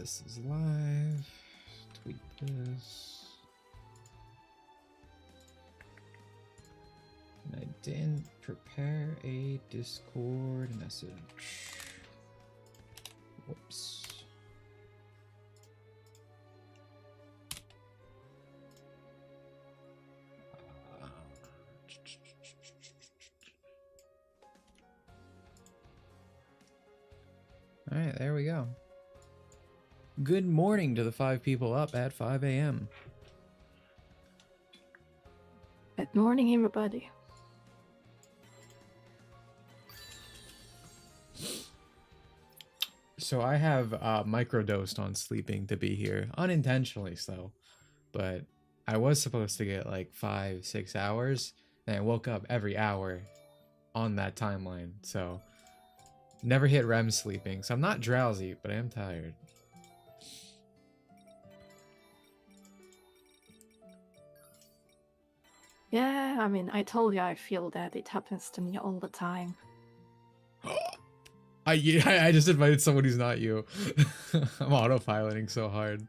this is live. Tweet this. And I didn't prepare a Discord message. Whoops. All right, there we go. Good morning to the 5 people up at 5 a.m. Good morning, everybody. So I have microdosed on sleeping to be here, unintentionally so, but I was supposed to get like 5-6 hours, and I woke up every hour on that timeline, so never hit REM sleeping. So I'm not drowsy, but I am tired. Yeah, I mean, I told you I feel that. It happens to me all the time. I just invited someone who's not you. I'm autopiloting so hard.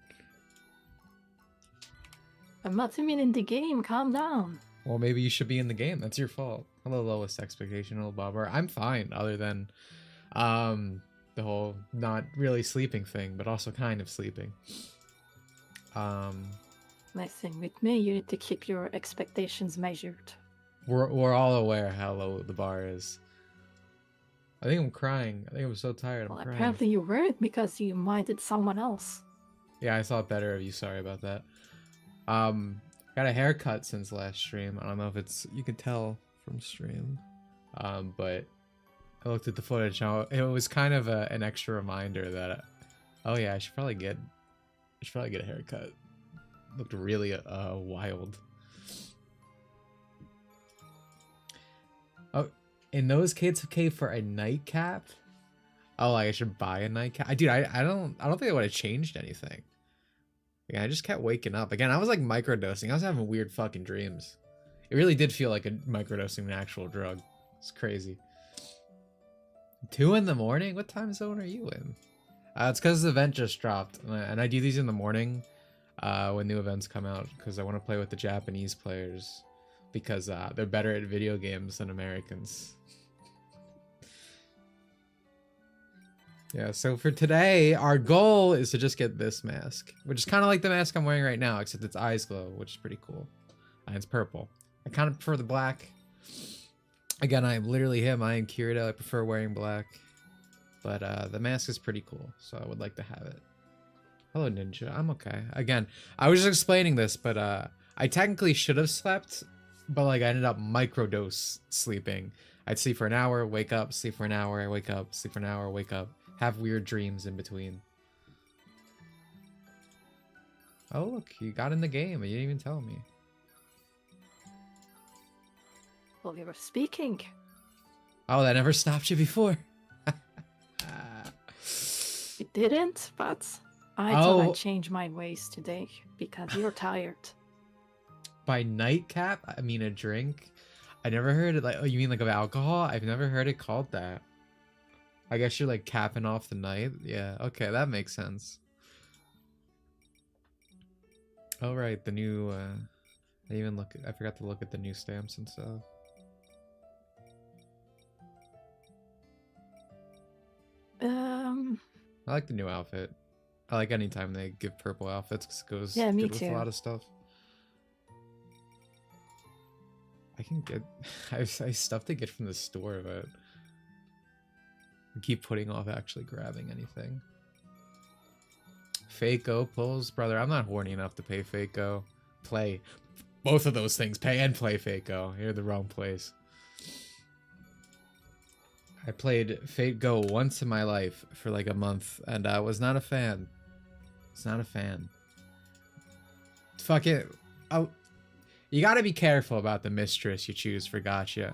I'm not even in the game, calm down. Well, maybe you should be in the game. That's your fault. Hello, lowest expectation, little bobber. I'm fine, other than the whole not really sleeping thing, but also kind of sleeping. Nice thing with me, you need to keep your expectations measured. We're all aware how low the bar is. I think I'm crying. I think I'm so tired. I'm crying. Apparently you weren't because you minded someone else. Yeah, I thought better of you. Sorry about that. Got a haircut since last stream. I don't know if it's you can tell from stream, but I looked at the footage. It was kind of an extra reminder that, oh yeah, I should probably get a haircut. Looked really wild. Oh, in those kids okay for a nightcap? Oh, like I should buy a nightcap. Dude, I don't think it would have changed anything. Yeah, I just kept waking up. Again, I was like microdosing. I was having weird fucking dreams. It really did feel like a microdosing an actual drug. It's crazy. 2 in the morning? What time zone are you in? It's because the event just dropped. And I do these in the morning when new events come out. Because I want to play with the Japanese players. Because they're better at video games than Americans. Yeah, so for today, our goal is to just get this mask, which is kind of like the mask I'm wearing right now, except its eyes glow, which is pretty cool. And it's purple. I kind of prefer the black. Again, I am literally him. I am Kirito. I prefer wearing black. But the mask is pretty cool, so I would like to have it. Hello, Ninja. I'm okay. Again, I was just explaining this, but I technically should have slept, but like I ended up microdose sleeping. I'd sleep for an hour, wake up, sleep for an hour, wake up, sleep for an hour, wake up. Have weird dreams in between. Oh, look, you got in the game and you didn't even tell me. Well, we were speaking. Oh, that never stopped you before. It didn't, but I thought I'd change my ways today because you're tired. By nightcap, I mean a drink. I never heard it like, oh, you mean like of alcohol? I've never heard it called that. I guess you're like capping off the night. Yeah, okay, that makes sense. Oh right, the new I forgot to look at the new stamps and stuff. I like the new outfit. I like anytime they give purple outfits because it goes yeah, me good too. with a lot of stuff. I can get I have stuff to get from the store, but I keep putting off actually grabbing anything. Fako pulls, brother. I'm not horny enough to pay Fako. Play both of those things. Pay and play Fako. You're in the wrong place. I played Fate Go once in my life for like a month, and I was not a fan. It's not a fan. Fuck it. Oh, you gotta be careful about the mistress you choose for Gacha.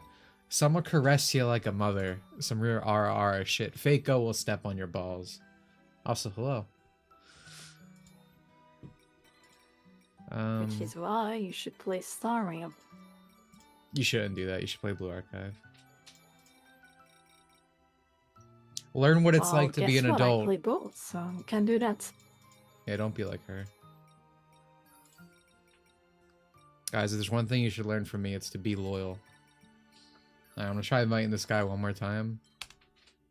Some will caress you like a mother. Some real RR shit. Fako will step on your balls. Also, hello. Which is why you should play Starium. You shouldn't do that. You should play Blue Archive. Learn what it's like to be an adult. I play both, so you can do that. Yeah, don't be like her. Guys, if there's one thing you should learn from me, it's to be loyal. Alright, I'm gonna try inviting this guy one more time.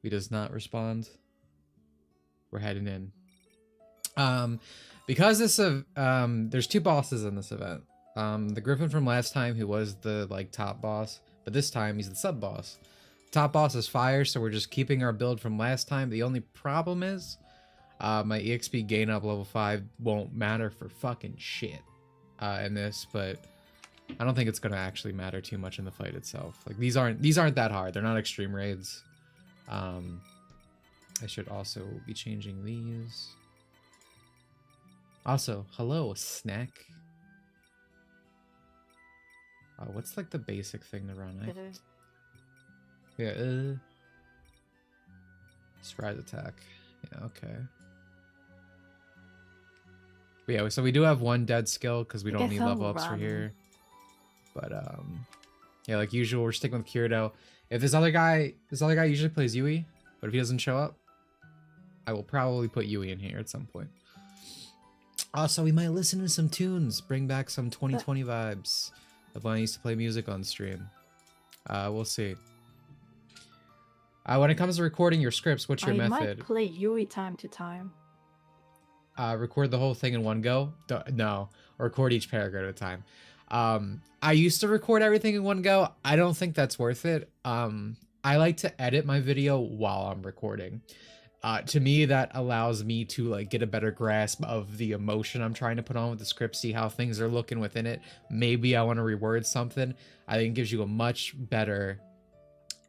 He does not respond. We're heading in. Because this there's 2 bosses in this event. The Griffin from last time, who was the like top boss, but this time he's the sub boss. Top boss is fire, so we're just keeping our build from last time. The only problem is my EXP gain up level 5 won't matter for fucking shit in this, but I don't think it's gonna actually matter too much in the fight itself. Like these aren't that hard. They're not extreme raids. I should also be changing these. Also, hello, snack. What's like the basic thing to run? Yeah, surprise attack. Yeah, okay. But yeah, so we do have 1 dead skill because we don't need level ups for here. But yeah, like usual, we're sticking with Kirito. If this other guy usually plays Yui, but if he doesn't show up, I will probably put Yui in here at some point. Also, we might listen to some tunes, bring back some 2020 vibes of when I used to play music on stream. We'll see. When it comes to recording your scripts, what's your method? I might play Yui time to time. Record the whole thing in one go? No, record each paragraph at a time. I used to record everything in one go. I don't think that's worth it. I like to edit my video while I'm recording. To me, that allows me to like get a better grasp of the emotion I'm trying to put on with the script, see how things are looking within it. Maybe I want to reword something. I think it gives you a much better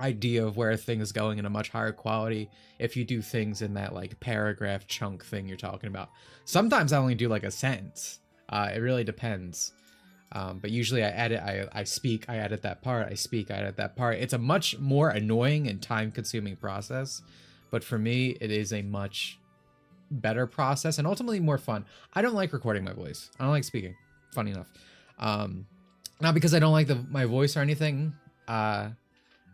idea of where things going in a much higher quality if you do things in that like paragraph chunk thing you're talking about. Sometimes I only do like a sentence. It really depends. But usually I edit, I speak, I edit that part, I speak, I edit that part. It's a much more annoying and time-consuming process, but for me, it is a much better process and ultimately more fun. I don't like recording my voice. I don't like speaking, funny enough. Not because I don't like my voice or anything.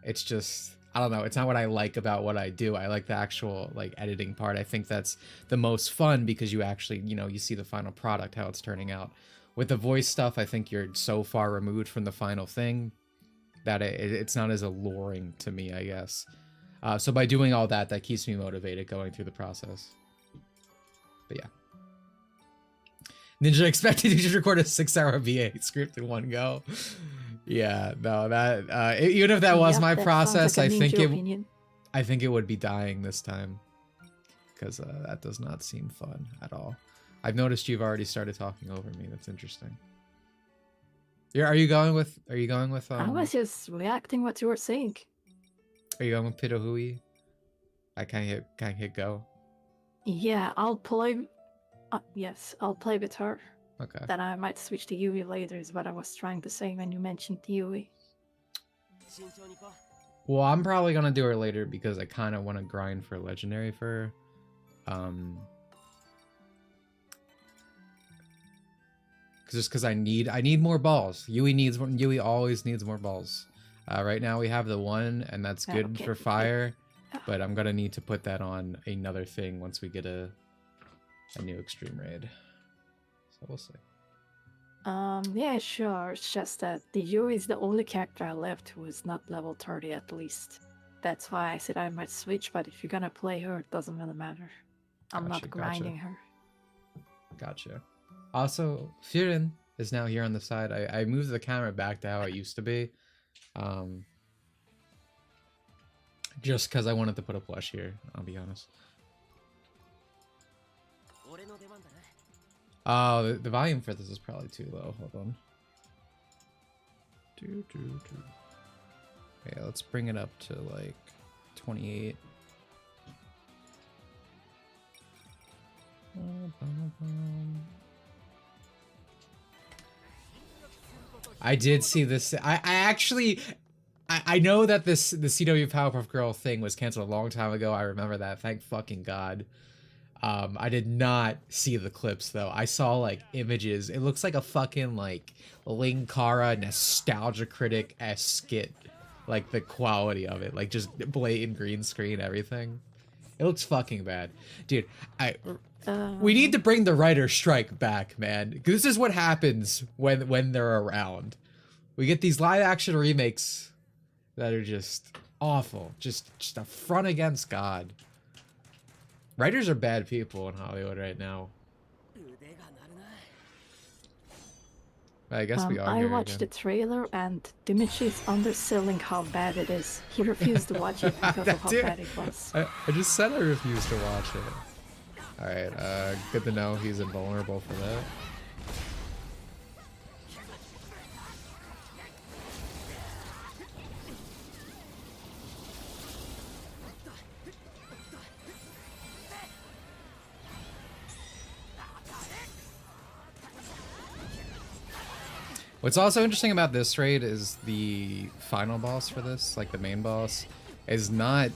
It's just, I don't know, it's not what I like about what I do. I like the actual like editing part. I think that's the most fun because you actually, you know, you see the final product, how it's turning out. With the voice stuff, I think you're so far removed from the final thing that it's not as alluring to me, I guess. So by doing all that, that keeps me motivated going through the process. But yeah. Ninja expected you to record a 6-hour VA script in one go. Yeah, no, that even if that was my process, like I think it would be dying this time. Because that does not seem fun at all. I've noticed you've already started talking over me. That's interesting. Are you going with I was just reacting what you were saying. Are you going with Pitohui? I can't hit go. Yeah, I'll play yes, I'll play with her. Okay. Then I might switch to Yui later is what I was trying to say when you mentioned Yui. Well, I'm probably gonna do her later because I kinda wanna grind for legendary for her. Because I need more balls. Yui always needs more balls. Right now we have the 1, and that's good for fire. But I'm gonna need to put that on another thing once we get a new extreme raid. So we'll see. Yeah, sure. It's just that the Yui is the only character I left who is not level 30 at least. That's why I said I might switch. But if you're gonna play her, it doesn't really matter. I'm not grinding her. Gotcha. Also, Firin is now here on the side. I moved the camera back to how it used to be. Just because I wanted to put a plush here, I'll be honest. Oh, the volume for this is probably too low. Hold on. Okay, let's bring it up to like 28. I did see this. I know that the CW Powerpuff Girl thing was canceled a long time ago. I remember that. Thank fucking God. I did not see the clips though. I saw like images. It looks like a fucking like Linkara nostalgia critic-esque skit. Like the quality of it, like just blatant green screen everything. It looks fucking bad, dude. We need to bring the writer strike back, man. This is what happens when they're around. We get these live action remakes that are just awful, just a front against God. Writers are bad people in Hollywood right now. I guess we are. I here watched the again. trailer and Dimitri is underselling how bad it is. He refused to watch it because of how Dude, bad it was. I just said I refused to watch it. Alright, good to know he's invulnerable for that. What's also interesting about this raid is the final boss for this, like the main boss, is not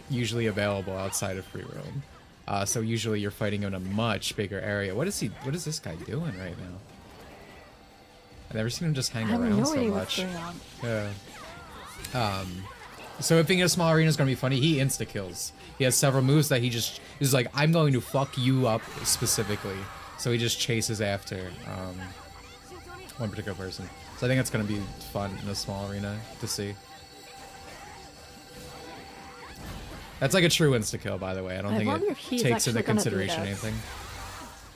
usually available outside of free roam. So usually you're fighting in a much bigger area. What is this guy doing right now? I've never seen him just hang around so much. Yeah. So if being in a small arena is gonna be funny, he insta kills. He has several moves that he's like, I'm going to fuck you up specifically. So he just chases after one particular person. So I think it's gonna be fun in a small arena to see. That's like a true insta-kill, by the way. I don't think it takes into consideration anything.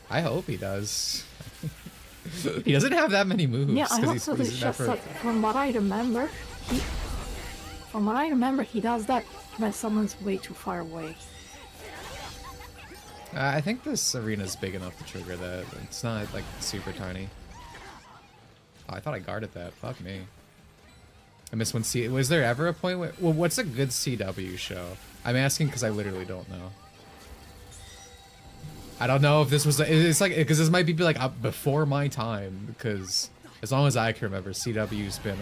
I hope he does. He doesn't have that many moves. Yeah, I hope so. It's just that from what I remember, he does that when someone's way too far away. I think this arena is big enough to trigger that. It's not like super tiny. Oh, I thought I guarded that. Fuck me. I missed one C. Was there ever a point where... Well, what's a good CW show? I'm asking because I literally don't know. I don't know if this was... It's like... Because this might be like up before my time. Because as long as I can remember, CW's been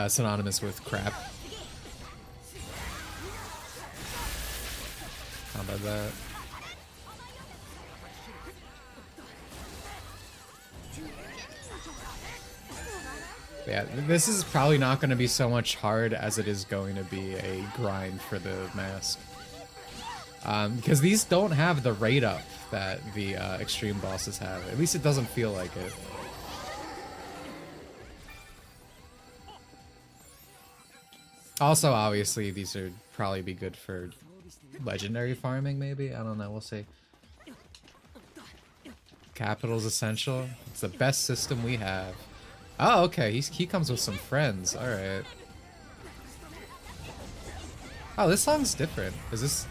synonymous with crap. How about that? Yeah, this is probably not going to be so much hard as it is going to be a grind for the mask. Because these don't have the rate up that the extreme bosses have. At least it doesn't feel like it. Also, obviously, these would probably be good for legendary farming, maybe? I don't know, we'll see. Capital's essential. It's the best system we have. Oh, okay. He comes with some friends. All right. Oh, this song's different. Is this?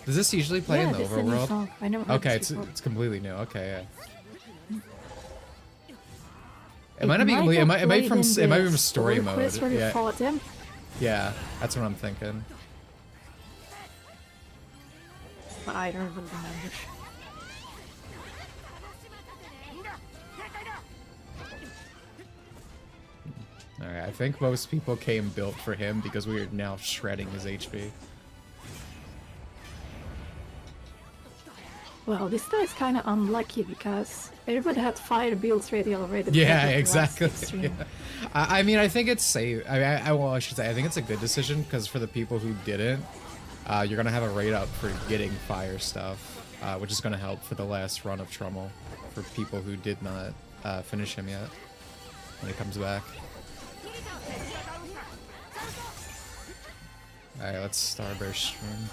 Does this usually play in the overworld? I never heard okay, this before. it's completely new. Okay, yeah. It might not be completely. It might be from story mode. Yeah. Yeah, that's what I'm thinking. I don't remember. Alright, I think most people came built for him because we are now shredding his HP. Well, this guy is kind of unlucky because everybody had fire builds ready already. Yeah, exactly. Yeah. I mean, I think it's safe. I should say, I think it's a good decision because for the people who didn't, you're gonna have a rate up for getting fire stuff, which is gonna help for the last run of Trummel for people who did not finish him yet when he comes back. Alright, let's Starburst stream.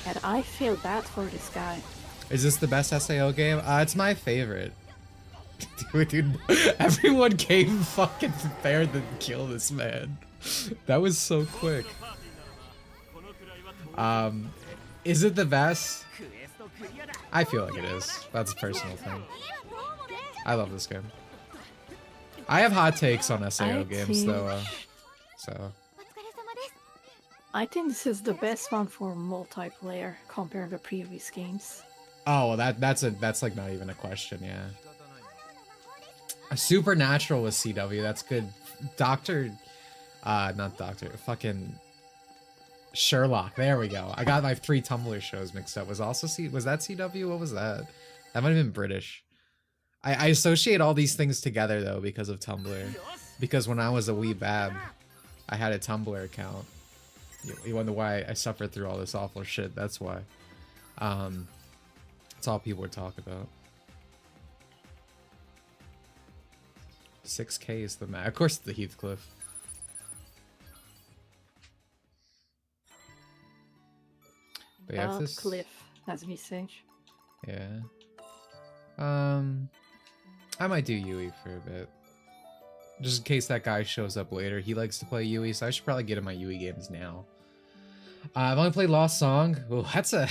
And I feel bad for this guy. Is this the best SAO game? It's my favorite. Dude, everyone came fucking prepared to kill this man. That was so quick. Is it the best? I feel like it is. That's a personal thing. I love this game. I have hot takes on SAO games though, so. I think this is the best one for multiplayer compared to previous games. Oh, well, that's like not even a question, yeah. A Supernatural was CW, that's good. Not Doctor, fucking Sherlock, there we go. I got my 3 Tumblr shows mixed up. Was that CW? What was that? That might have been British. I associate all these things together though because of Tumblr. Because when I was a wee bab, I had a Tumblr account. You wonder why I suffered through all this awful shit. That's why. That's all people would talk about. 6K is the max. Of course, it's the Heathcliff. But yeah, this Cliff has message. Yeah. I might do Yui for a bit. Just in case that guy shows up later. He likes to play Yui, so I should probably get in my Yui games now. I've only played Lost Song. Oh, that's a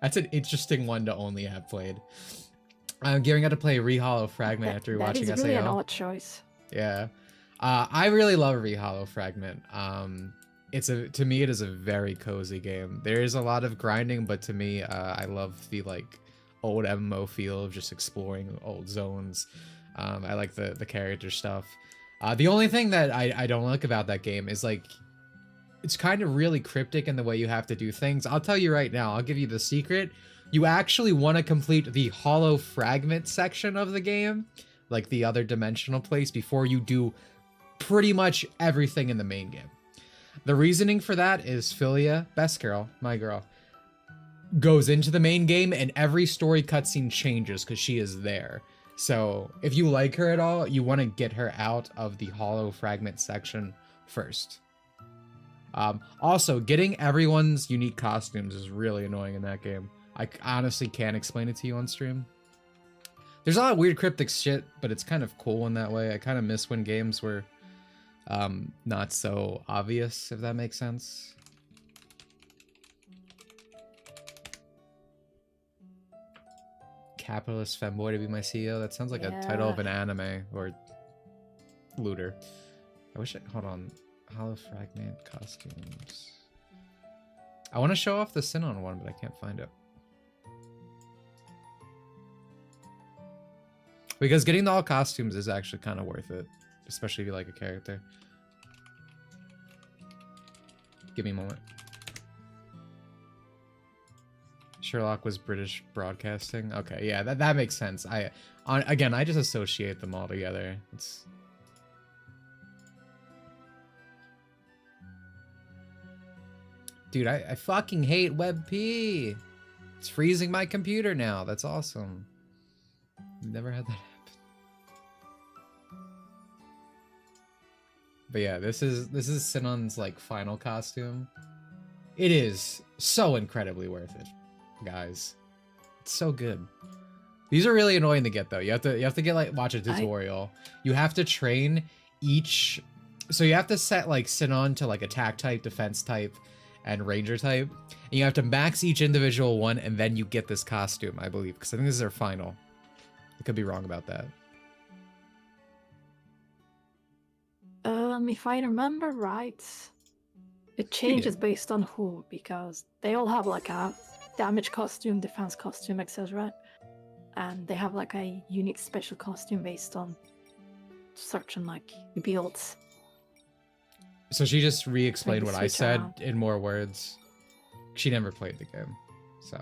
that's an interesting one to only have played. I'm gearing up to play Rehollow Fragment after watching SAO. That is really an odd choice. Yeah. I really love Rehollow Fragment. To me it is a very cozy game. There is a lot of grinding, but to me, I love the like old MMO feel of just exploring old zones. I like the character stuff. The only thing that I don't like about that game is like it's kind of really cryptic in the way you have to do things. I'll tell you right now, I'll give you the secret. You actually want to complete the Hollow Fragment section of the game, like the other dimensional place, before you do pretty much everything in the main game. The reasoning for that is Philia, best girl, my girl, goes into the main game and every story cutscene changes because she is there. So if you like her at all, you want to get her out of the Hollow Fragment section first. Also, getting everyone's unique costumes is really annoying in that game. I honestly can't explain it to you on stream. There's a lot of weird cryptic shit, but it's kind of cool in that way. I kind of miss when games were not so obvious, if that makes sense. Capitalist femboy to be my CEO. That sounds like a title of an anime or looter. I wish hold on. Hollow Fragment costumes. I want to show off the Sinon one, but I can't find it. Because getting the all costumes is actually kind of worth it, especially if you like a character. Give me a moment. Sherlock was British broadcasting. Okay, yeah, that makes sense. Again, I just associate them all together. It's dude, I fucking hate WebP. It's freezing my computer now. That's awesome. Never had that happen. But yeah, this is Sinon's like final costume. It is so incredibly worth it, guys. It's so good. These are really annoying to get though. You have to get like watch a tutorial. You have to train each. So you have to set like Sinon to like attack type, defense type, and ranger type, and you have to max each individual one, and then you get this costume, I believe, because I think this is their final. I could be wrong about that. If I remember right, it changes based on who, because they all have like a damage costume, defense costume, etc. And they have like a unique special costume based on certain like builds. So she just re-explained what I said in more words. She never played the game, so.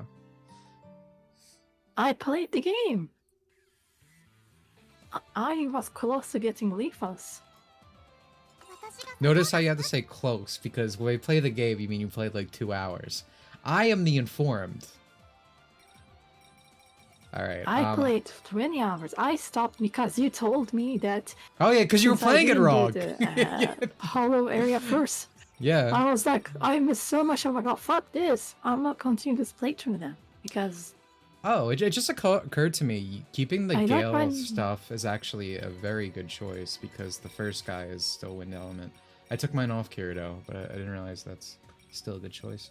I played the game. I was close to getting Leafos. Notice how you have to say close, because when we play the game, you mean you played like 2 hours. I am the informed. Alright. I played 20 hours. I stopped because you told me that. Oh yeah, because you were playing it wrong. Hollow area first. Yeah. I was like, I missed so much. Oh my god, fuck this. I'm not continuing this playthrough then. Because. Oh, it just occurred to me, keeping the Gale stuff is actually a very good choice, because the first guy is still Wind Element. I took mine off Kirito, but I didn't realize that's still a good choice.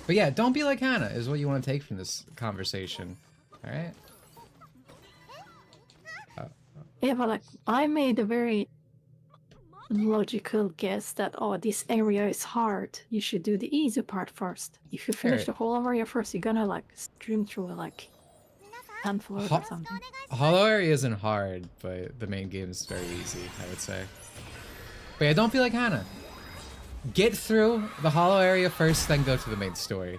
But yeah, don't be like Hannah is what you want to take from this conversation. Alright? Yeah, but like, I made a very logical guess that, oh, this area is hard. You should do the easy part first. If you finish the whole area first, you're gonna like stream through like handful or something. Hollow area isn't hard, but the main game is very easy, I would say. But yeah, don't be like Hannah. Get through the hollow area first, then go to the main story.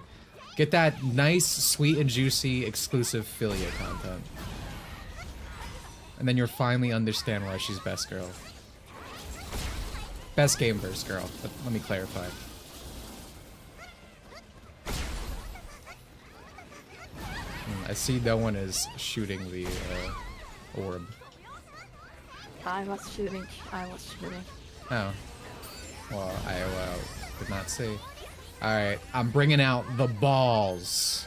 Get that nice, sweet, and juicy exclusive Philia content. And then you'll finally understand why she's best girl. Best game verse girl, but let me clarify. I see no one is shooting the orb. I was shooting. Oh. Well, I did not see. Alright, I'm bringing out the balls.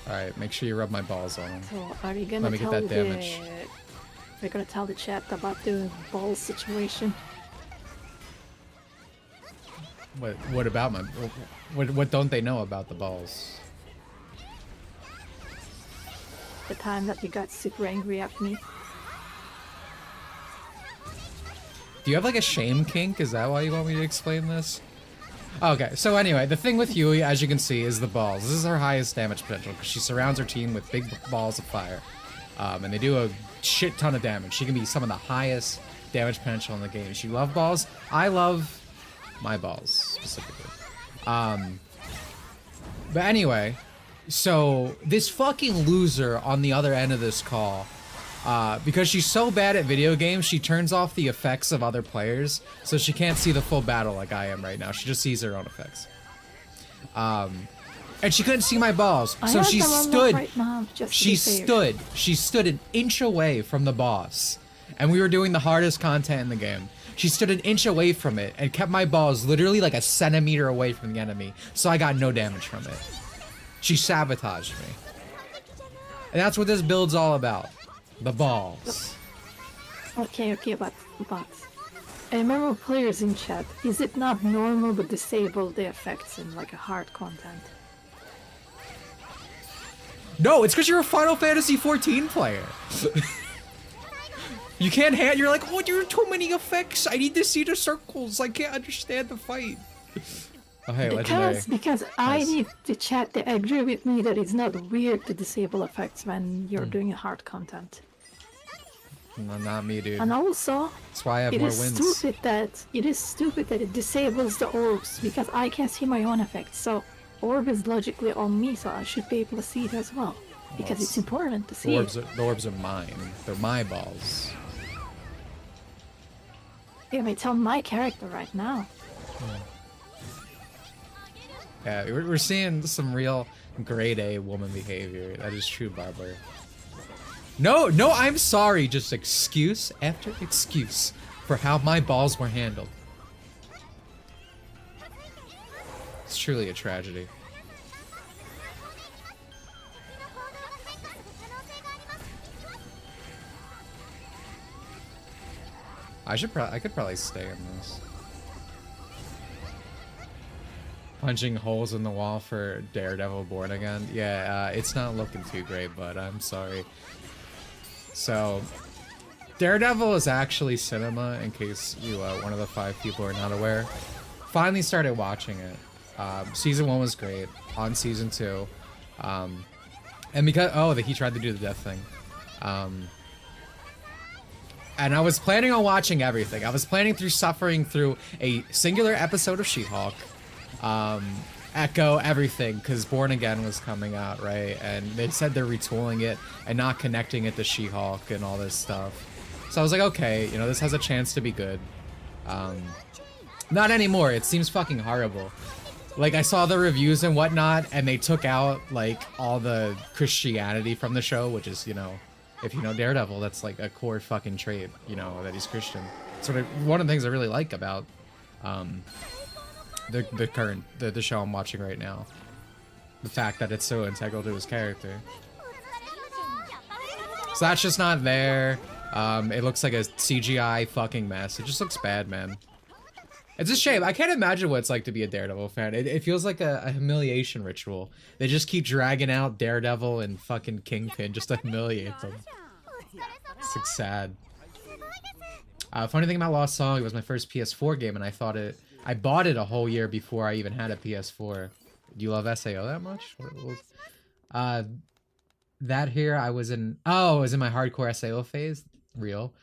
Alright, make sure you rub my balls on them. So are you gonna Let me get that damage. We're gonna tell the chat about the ball situation. What about my... What don't they know about the balls? The time that you got super angry at me. Do you have like a shame kink? Is that why you want me to explain this? Okay, so anyway, the thing with Yui, as you can see, is the balls. This is her highest damage potential because she surrounds her team with big balls of fire. And they do a shit ton of damage. She can be some of the highest damage potential in the game. She loves balls. I love my balls, specifically. But anyway, so this fucking loser on the other end of this call, because she's so bad at video games, she turns off the effects of other players, so she can't see the full battle like I am right now. She just sees her own effects. And she couldn't see my balls, so she stood. Right now, she stood an inch away from the boss, and we were doing the hardest content in the game. She stood an inch away from it and kept my balls literally like a centimeter away from the enemy, so I got no damage from it. She sabotaged me. And that's what this build's all about. The balls. Okay, but I remember players in chat. Is it not normal to disable the effects in like a hard content? No, it's because you're a Final Fantasy 14 player. You can't you're like, oh, there are too many effects. I need to see the circles. I can't understand the fight. Oh, hey, legendary. Because I need the chat to agree with me that it's not weird to disable effects when you're doing hard content. No, not me, dude. And also, that's why I have more wins. It is stupid that it disables the orbs because I can see my own effects. So orb is logically on me, so I should be able to see it as well. Because it's important to see the orbs are mine. They're my balls. Yeah, it's on my character right now. Yeah, we're seeing some real grade A woman behavior. That is true, Barbara. No, I'm sorry. Just excuse after excuse for how my balls were handled. It's truly a tragedy. I could probably stay in this. Punching holes in the wall for Daredevil Born Again. Yeah, it's not looking too great, but I'm sorry. So, Daredevil is actually cinema, in case you, one of the 5 people are not aware. Finally started watching it. Season 1 was great. On season 2. And because, he tried to do the death thing. And I was planning on watching everything. I was planning through suffering through a singular episode of She-Hulk. Echo, everything, because Born Again was coming out, right? And they said they're retooling it and not connecting it to She-Hulk and all this stuff. So I was like, okay, you know, this has a chance to be good. Not anymore. It seems fucking horrible. Like, I saw the reviews and whatnot, and they took out, like, all the Christianity from the show, which is, you know, if you know Daredevil, that's, like, a core fucking trait, you know, that he's Christian. Sort of one of the things I really like about, the show I'm watching right now. The fact that it's so integral to his character. So that's just not there. It looks like a CGI fucking mess. It just looks bad, man. It's a shame. I can't imagine what it's like to be a Daredevil fan. It feels like a humiliation ritual. They just keep dragging out Daredevil and fucking Kingpin just to humiliate them. It's like sad. Funny thing about Lost Song, it was my first PS4 game, and I bought it a whole year before I even had a PS4. Do you love SAO that much? That here, I was in my hardcore SAO phase. Real.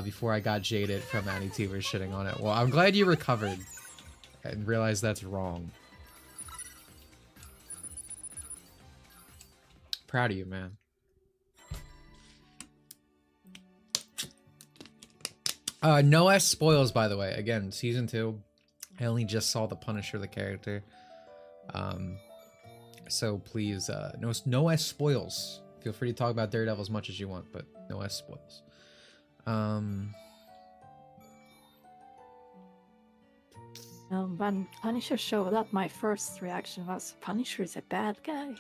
Before I got jaded from Annie Teever shitting on it. Well, I'm glad you recovered and realized that's wrong. Proud of you, man. No S spoils, by the way. Again, season 2. I only just saw the Punisher, the character. So please, no S spoils. Feel free to talk about Daredevil as much as you want, but no S spoils. When Punisher showed up, my first reaction was, Punisher is a bad guy.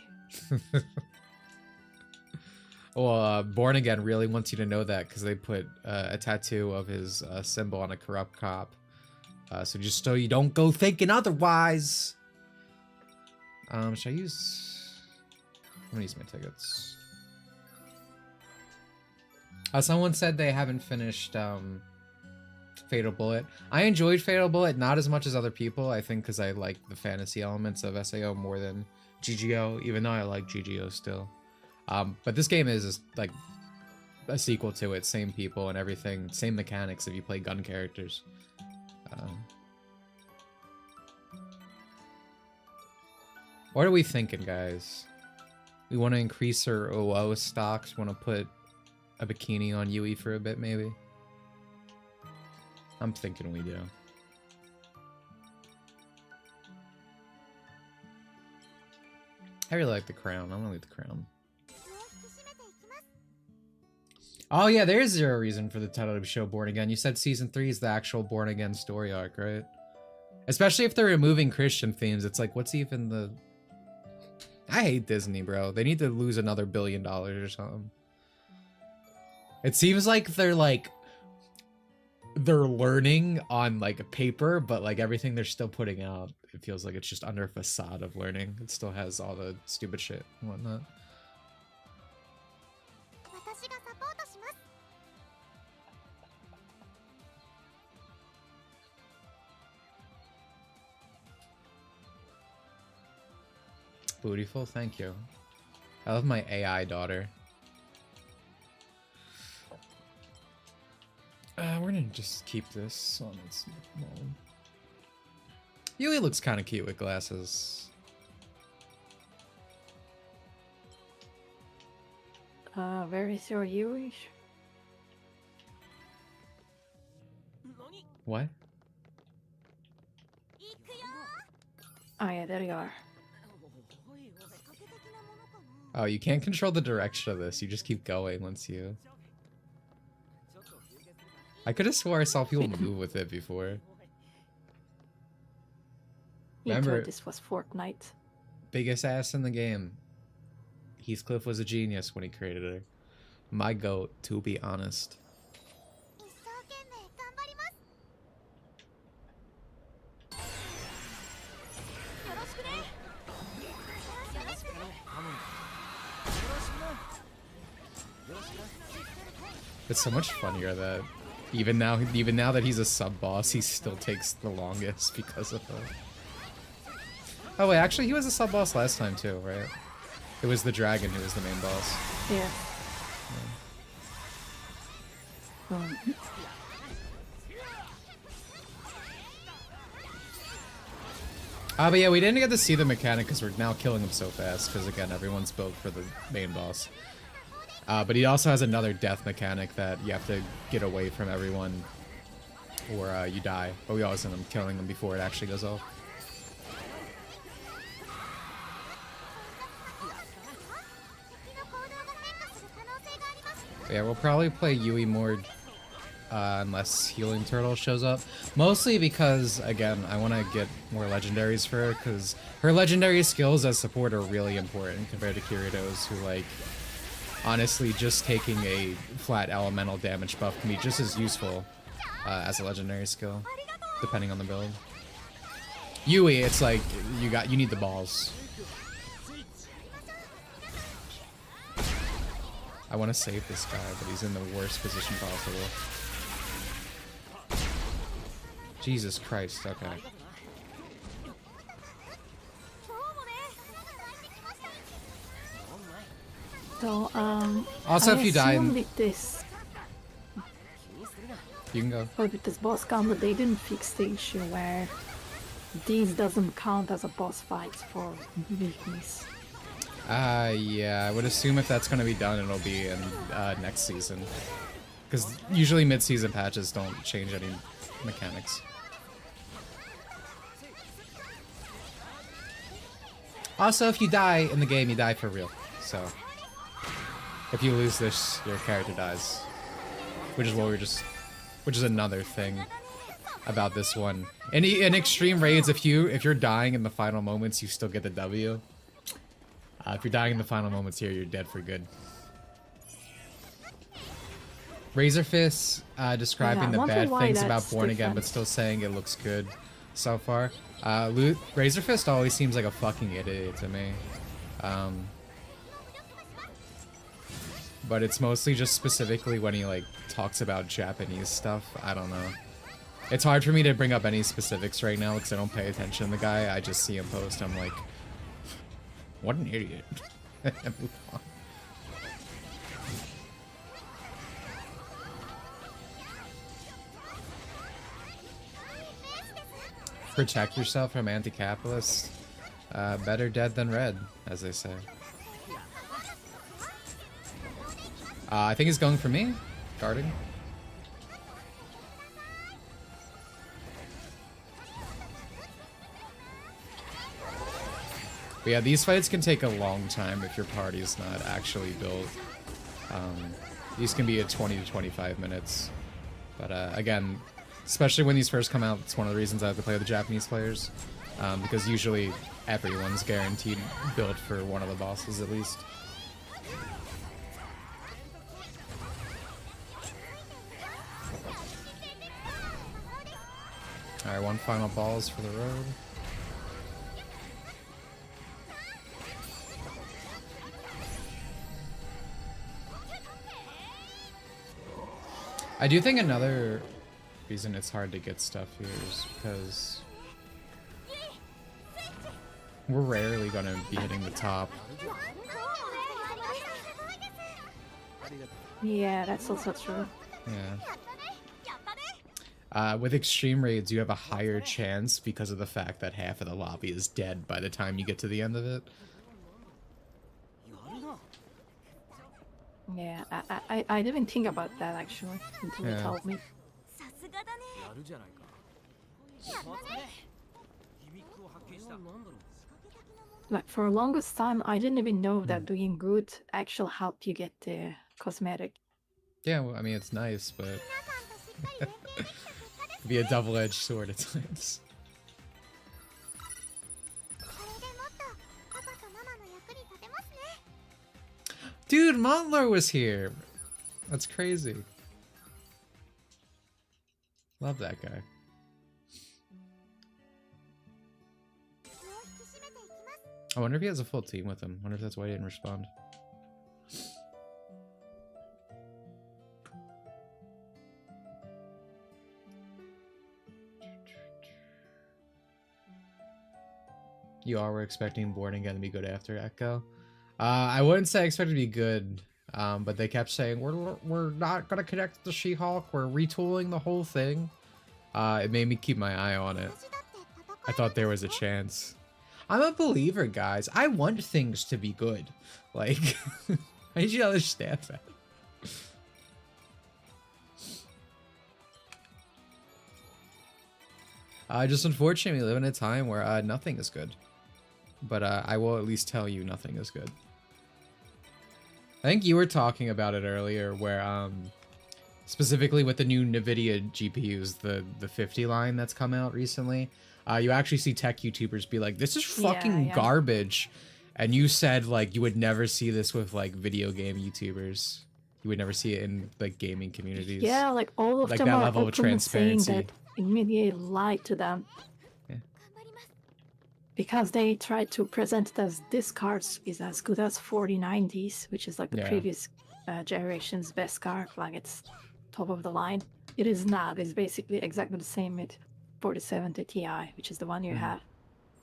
Well, Born Again really wants you to know that because they put a tattoo of his symbol on a corrupt cop. So just so you don't go thinking otherwise. Should I use... I'm gonna use my tickets. Someone said they haven't finished Fatal Bullet. I enjoyed Fatal Bullet, not as much as other people, I think, because I like the fantasy elements of SAO more than GGO, even though I like GGO still. But this game is like a sequel to it, same people and everything, same mechanics if you play gun characters. What are we thinking, guys? We want to increase our OO stocks, want to put a bikini on Yui for a bit, maybe? I'm thinking we do. I really like the crown. I'm gonna leave the crown. Oh yeah, there is zero reason for the title to be show Born Again. You said season 3 is the actual Born Again story arc, right? Especially if they're removing Christian themes, it's like, what's even the... I hate Disney, bro. They need to lose another $1 billion or something. It seems like they're learning on like a paper, but like everything they're still putting out, it feels like it's just under a facade of learning. It still has all the stupid shit and whatnot. Beautiful, thank you. I love my AI daughter. We're gonna just keep this on its mode. Yui looks kind of cute with glasses. Where is your Yui? What? Oh yeah, there you are. Oh, you can't control the direction of this. You just keep going once you... I could have swore I saw people move with it before. Remember, this was Fortnite. Biggest ass in the game. Heathcliff was a genius when he created her. My goat, to be honest. It's so much funnier that even now that he's a sub boss, he still takes the longest because of it. Oh wait, actually he was a sub boss last time too, right? It was the dragon who was the main boss. Yeah. But yeah, we didn't get to see the mechanic because we're now killing him so fast. Because again, everyone's built for the main boss. But he also has another death mechanic that you have to get away from everyone or you die. But we always end up killing him before it actually goes off. Yeah, we'll probably play Yui more unless Healing Turtle shows up. Mostly because, again, I want to get more legendaries for her because her legendary skills as support are really important compared to Kirito's, who, like, honestly, just taking a flat elemental damage buff can be just as useful as a legendary skill, depending on the build. Yui, it's like, you need the balls. I want to save this guy, but he's in the worst position possible. Jesus Christ, okay. So, also, if you die with this, you can go. with this boss Gauntlet, they didn't fix the issue where these doesn't count as a boss fight for weakness. Yeah, I would assume if that's gonna be done, it'll be in next season. Because usually mid-season patches don't change any mechanics. Also, if you die in the game, you die for real. So, if you lose this, your character dies. Which is what which is another thing about this one. In extreme raids, if you're dying in the final moments, you still get the W. If you're dying in the final moments here, you're dead for good. Razor Fist describing the bad things about Born Again, but still saying it looks good so far. Razor Fist always seems like a fucking idiot to me. But it's mostly just specifically when he like talks about Japanese stuff. I don't know. It's hard for me to bring up any specifics right now because I don't pay attention to the guy. I just see him post. I'm like, what an idiot. Move on. Protect yourself from anti-capitalists. Better dead than red, as they say. I think he's going for me. Guarding. But yeah, these fights can take a long time if your party's not actually built. These can be at 20 to 25 minutes. But again, especially when these first come out, it's one of the reasons I have to play with the Japanese players. Because usually everyone's guaranteed build for one of the bosses at least. Alright, one final balls for the road. I do think another reason it's hard to get stuff here is because we're rarely gonna be hitting the top. Yeah, that's also true. Yeah. With extreme raids, you have a higher chance because of the fact that half of the lobby is dead by the time you get to the end of it. Yeah, I didn't think about that actually until you told me. Like for the longest time, I didn't even know that doing good actually helped you get the cosmetic. Yeah, well, I mean, it's nice, but be a double-edged sword at times. Dude, Monroe was here. That's crazy. Love that guy. I wonder if he has a full team with him. I wonder if that's why he didn't respond. You all were expecting Born Again to be good after Echo. I wouldn't say I expected to be good, but they kept saying we're not gonna connect the She-Hulk. We're retooling the whole thing. It made me keep my eye on it. I thought there was a chance. I'm a believer, guys. I want things to be good. Like, I need you to understand that. Just unfortunately, we live in a time where nothing is good. But I will at least tell you nothing is good. I think you were talking about it earlier, where specifically with the new NVIDIA GPUs, the 50 line that's come out recently, you actually see tech YouTubers be like, "This is fucking garbage," and you said like you would never see this with like video game YouTubers. You would never see it in like gaming communities. Yeah, like all of like them that are level of openly saying transparency. that NVIDIA lied to them. Because they tried to present it as this card is as good as 4090s, which is like the previous generation's best card, like it's top of the line. It is not. It's basically exactly the same with 4070 Ti, which is the one you have.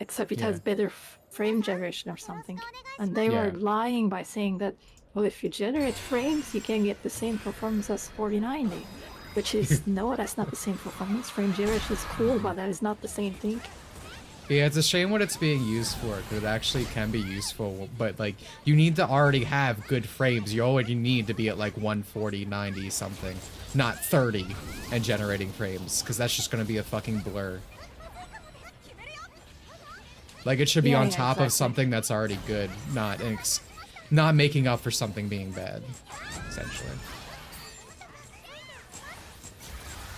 Except it has better frame generation or something. And they were lying by saying that, well, if you generate frames, you can get the same performance as 4090. Which is, no, that's not the same performance. Frame generation is cool, but that is not the same thing. Yeah, it's a shame what it's being used for, because it actually can be useful, but like, you need to already have good frames. You already need to be at like 140, 90 something, not 30 and generating frames, because that's just going to be a fucking blur. Like, it should be on top of something that's already good, not making up for something being bad, essentially.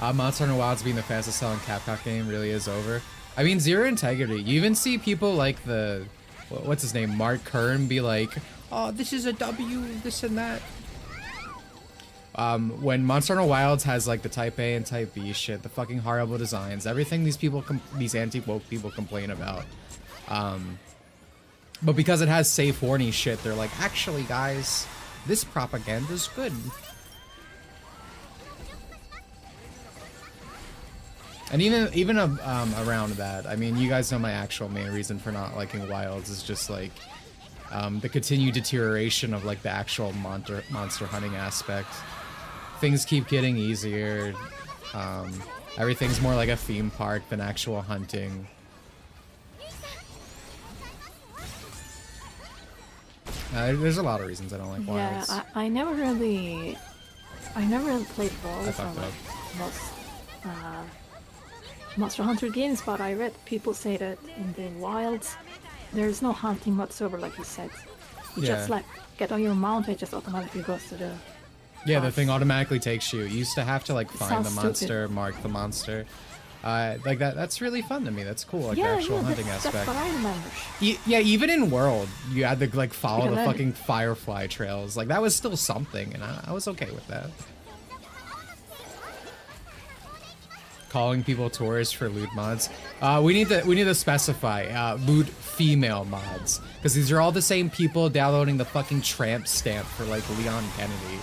Monster Hunter Wilds being the fastest selling Capcom game really is over. I mean, Zero Integrity. You even see people like what's his name, Mark Kern, be like, oh, this is a W, this and that. When Monster Hunter Wilds has like the Type A and Type B shit, the fucking horrible designs, everything these anti-woke people complain about. But because it has safe horny shit, they're like, actually guys, this propaganda's good. And even around that, I mean, you guys know my actual main reason for not liking Wilds is just like the continued deterioration of like the actual monster hunting aspect. Things keep getting easier. Everything's more like a theme park than actual hunting. There's a lot of reasons I don't like Wilds. Yeah, I never really played Wilds or like most Monster Hunter games, but I read people say that in the Wilds there's no hunting whatsoever, like you said. You just like get on your mount, it just automatically goes to the the thing automatically takes you. You used to have to like find the monster, mark the monster. Like that's really fun to me. That's cool, like the actual hunting aspect. That's what I remember. Yeah, even in World, you had to like follow the fucking firefly trails. Like that was still something, and I was okay with that. Calling people tourists for loot mods. We need to specify loot female mods, because these are all the same people downloading the fucking tramp stamp for like Leon Kennedy.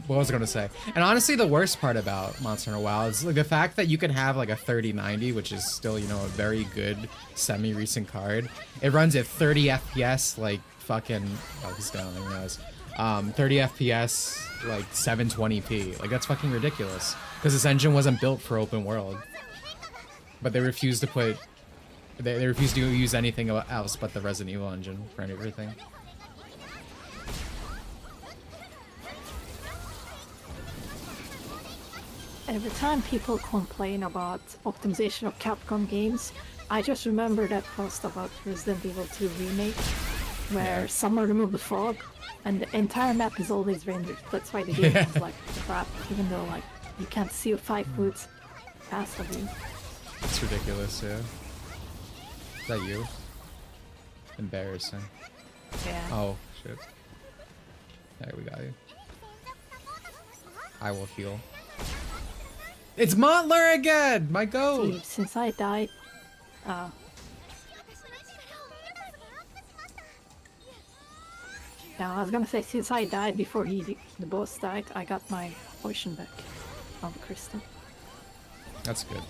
What was I gonna say? And honestly, the worst part about Monster Hunter Wilds is like the fact that you can have like a 3090, which is still, you know, a very good semi-recent card. It runs at 30 FPS, like fucking, oh, he's down, I realize. 30 FPS, like 720p. Like that's fucking ridiculous. Because this engine wasn't built for open world. But they refuse to put, they refuse to use anything else but the Resident Evil engine for everything. Every time people complain about optimization of Capcom games, I just remember that post about Resident Evil 2 Remake, where someone removed the fog, and the entire map is always rendered. That's why the game is like crap, even though like you can't see 5 foot past of you. It's ridiculous, yeah. Is that you? Embarrassing. Yeah. Oh, shit. There, we got you. I will heal. It's Montler again! My goat! See, since I died... Yeah, I was gonna say, since I died before the boss died, I got my potion back on the crystal. That's good.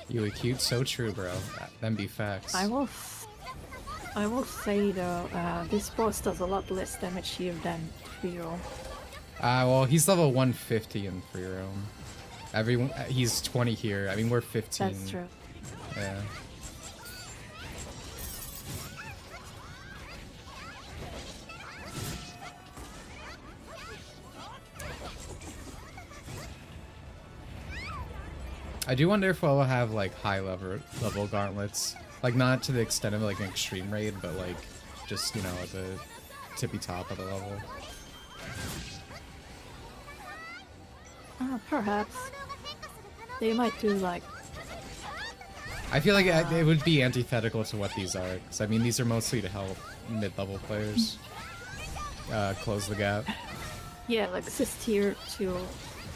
You a cute, so true, bro. Them be facts. I will say though, this boss does a lot less damage here than free roam. Well, he's level 150 in free roam. He's 20 here. I mean, we're 15. That's true. Yeah. I do wonder if we'll have like high level gauntlets, like not to the extent of like an extreme raid, but like just, you know, at the tippy top of the level. Perhaps they might do like. I feel like it would be antithetical to what these are, because I mean these are mostly to help mid-level players close the gap. Yeah, like this is tier 2,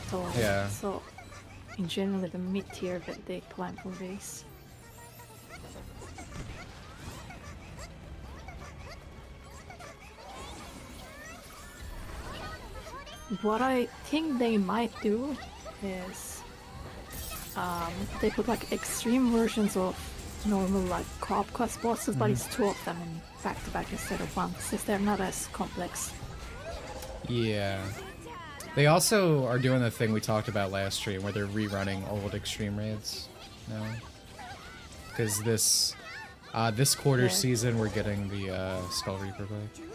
so yeah. So in general, the mid tier that they plan for this. What I think they might do is they put like extreme versions of normal like co-op quest bosses, but it's 2 of them in back-to-back instead of 1, since they're not as complex. Yeah. They also are doing the thing we talked about last stream where they're rerunning old extreme raids now. Because this quarter season we're getting the Skull Reaper back.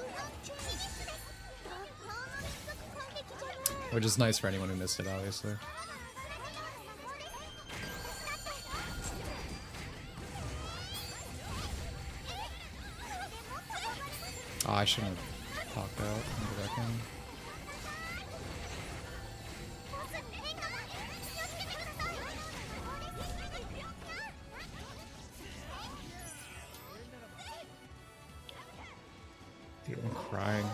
Which is nice for anyone who missed it, obviously. Oh, I shouldn't have popped out. Maybe back in. Dude, I'm crying.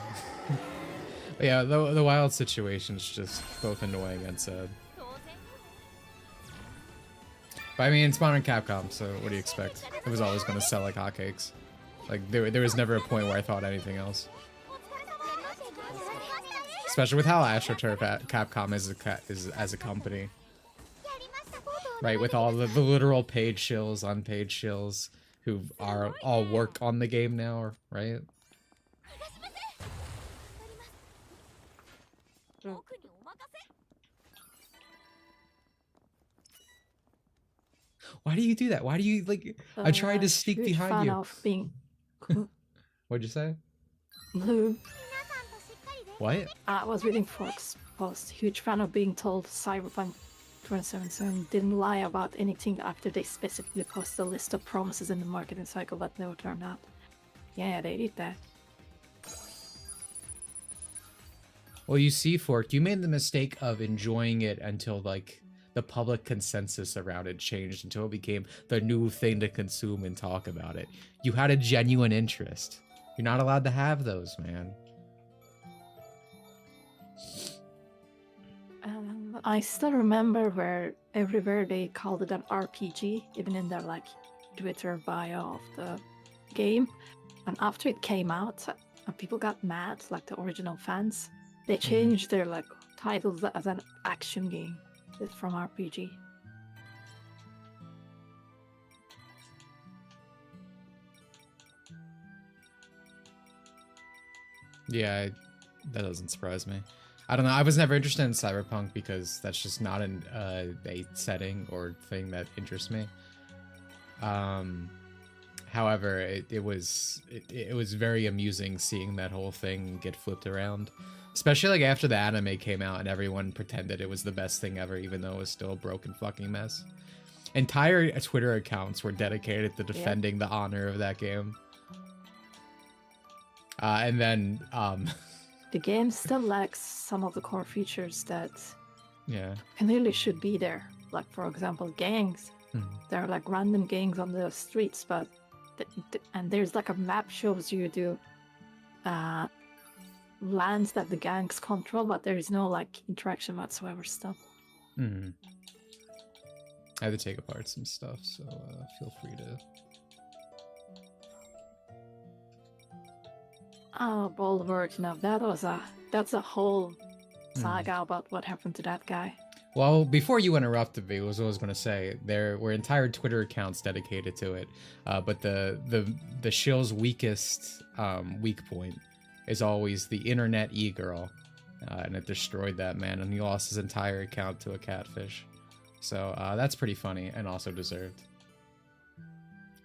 Yeah, the wild situation is just both annoying and sad. But I mean, it's modern Capcom, so what do you expect? It was always going to sell like hotcakes. Like, there was never a point where I thought anything else. Especially with how AstroTurf at Capcom is as a company. Right, with all the literal paid shills, unpaid shills, who are all work on the game now, right? Why do you do that? Why do you, like, I tried to sneak behind you. Of being... What'd you say? Blue. What? I was reading Fox post. Huge fan of being told Cyberpunk 2077 didn't lie about anything after they specifically posted a list of promises in the marketing cycle that never turned out. Yeah, they did that. Well, you see, Fork, you made the mistake of enjoying it until, like, the public consensus around it changed, until it became the new thing to consume and talk about it. You had a genuine interest. You're not allowed to have those, man. I still remember where everywhere they called it an RPG, even in their like Twitter bio of the game. And after it came out, people got mad, like the original fans. They changed their like titles as an action game from RPG. Yeah, that doesn't surprise me. I don't know. I was never interested in Cyberpunk because that's just not a setting or thing that interests me. However, it was very amusing seeing that whole thing get flipped around, especially like after the anime came out and everyone pretended it was the best thing ever, even though it was still a broken fucking mess. Entire Twitter accounts were dedicated to defending the honor of that game. And then the game still lacks some of the core features that clearly should be there. Like, for example, gangs. There are like random gangs on the streets, but and there's like a map shows you the lands that the gangs control, but there is no like interaction whatsoever still. I had to take apart some stuff, so feel free to. Oh, Bulwark, you know, that's a whole saga about what happened to that guy. Well, before you interrupted me, was what I was going to say. There were entire Twitter accounts dedicated to it, but the shill's weakest weak point is always the internet e-girl, and it destroyed that man, and he lost his entire account to a catfish. So that's pretty funny and also deserved.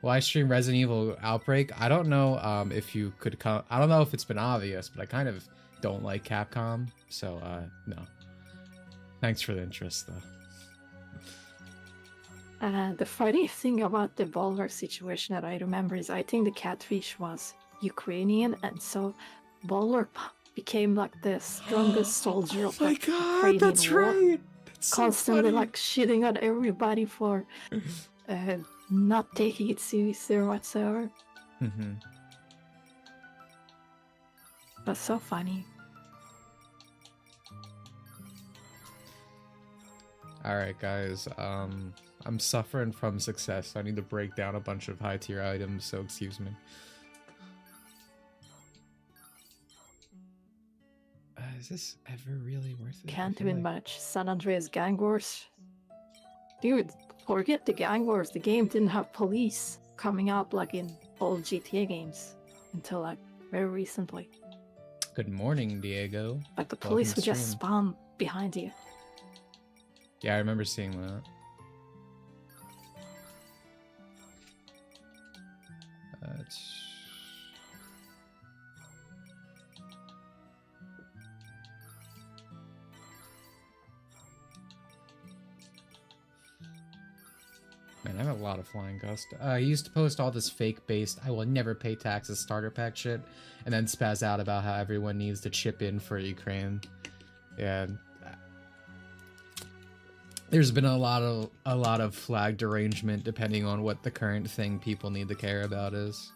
Well, I stream Resident Evil Outbreak. I don't know if you could come. I don't know if it's been obvious, but I kind of don't like Capcom, so no. Thanks for the interest, though. The funny thing about the Bulwark situation that I remember is I think the catfish was Ukrainian, and so Bulwark became like the strongest soldier of like Ukrainian that's war. Right. That's Constantly so like shitting on everybody for not taking it seriously or whatsoever. That's so funny. Alright, guys. I'm suffering from success. I need to break down a bunch of high tier items, so excuse me. Is this ever really worth it? Can't win much. San Andreas Gang Wars. Dude, forget the gang wars. The game didn't have police coming out like in old GTA games until like very recently. Good morning, Diego. Like the Welcome police to would just stream. spawn behind you. Yeah, I remember seeing that. Man, I have a lot of flying gust. I used to post all this fake-based, I will never pay taxes starter pack shit, and then spaz out about how everyone needs to chip in for Ukraine. Yeah. There's been a lot of flag derangement depending on what the current thing people need to care about is.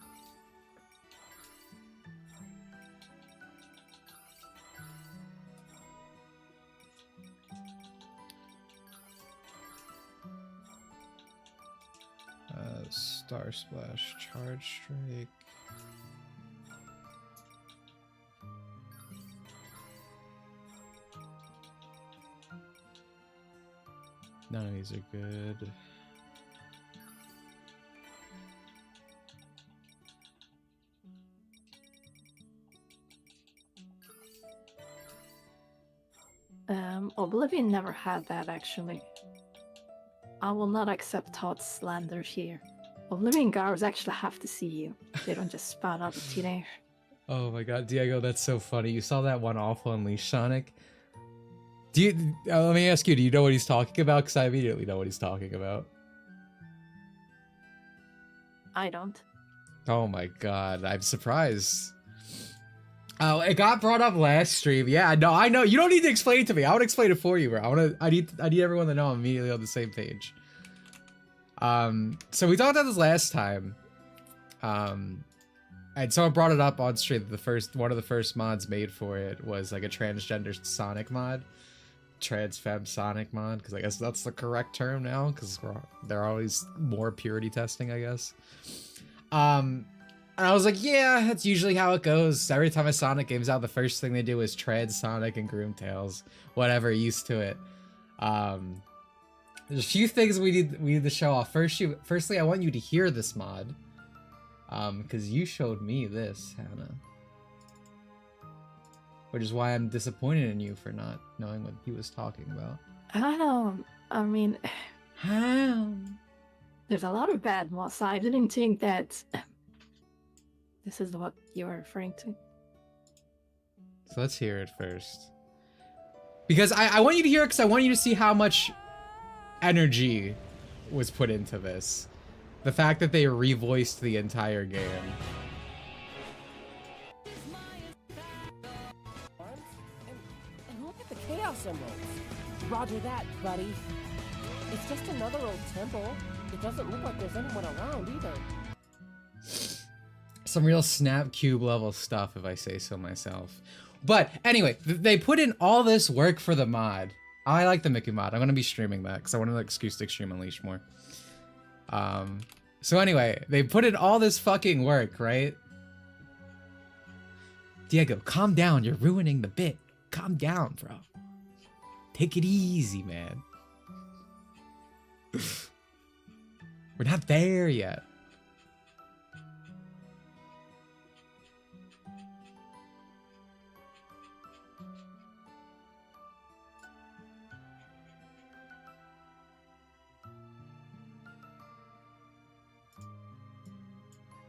Star Splash, Charge Strike. None of these are good. Oblivion never had that actually. I will not accept Todd's slander here. Oblivion guards actually have to see you. They don't just spawn out of thin air. Oh my god, Diego, that's so funny. You saw that one awful Unleash Sonic? Do you, let me ask you, do you know what he's talking about? Because I immediately know what he's talking about. I don't. Oh my god, I'm surprised. Oh, it got brought up last stream. Yeah, no, I know. You don't need to explain it to me. I would explain it for you, bro. I need everyone to know I'm immediately on the same page. So we talked about this last time. And someone brought it up on stream. One of the first mods made for it was like a transgender Sonic mod. Trans-fem Sonic mod, because I guess that's the correct term now, because they're always more purity testing, I guess. And I was like, yeah, that's usually how it goes. Every time a Sonic game's out, the first thing they do is trans Sonic and groom tails. Whatever, used to it. There's a few things we need to show off. Firstly, I want you to hear this mod. Because you showed me this, Hannah. Which is why I'm disappointed in you for not knowing what he was talking about. I mean, there's a lot of bad mods. I didn't think that this is what you were referring to. So let's hear it first. Because I want you to hear it because I want you to see how much energy was put into this. The fact that they revoiced the entire game. And look at the chaos emeralds. Roger that, buddy. It's just another old temple. It doesn't look like there's anyone around either. Some real Snap Cube level stuff, if I say so myself. But anyway, they put in all this work for the mod. I like the Mickey mod. I'm gonna be streaming that because I want an excuse to stream Unleash more. So anyway, they put in all this fucking work, right? Diego, calm down. You're ruining the bit. Calm down, bro. Take it easy, man. We're not there yet.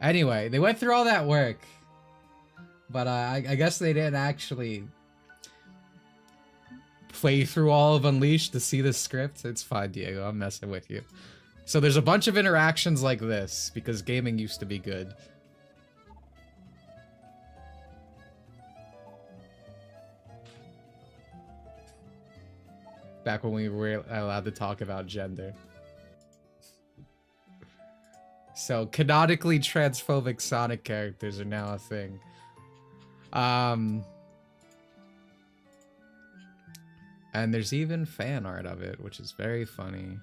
Anyway, they went through all that work, but I guess they didn't actually play through all of Unleashed to see the script. It's fine, Diego. I'm messing with you. So there's a bunch of interactions like this, because gaming used to be good. Back when we were allowed to talk about gender. So, canonically transphobic Sonic characters are now a thing. And there's even fan art of it, which is very funny.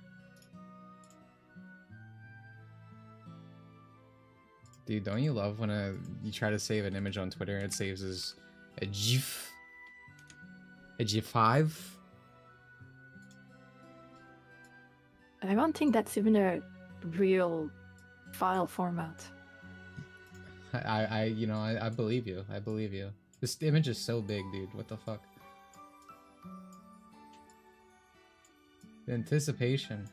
Dude, don't you love when you try to save an image on Twitter and it saves as a GIF? A GIF 5? I don't think that's even a real file format. I believe you. I believe you. This image is so big, dude. What the fuck? The anticipation.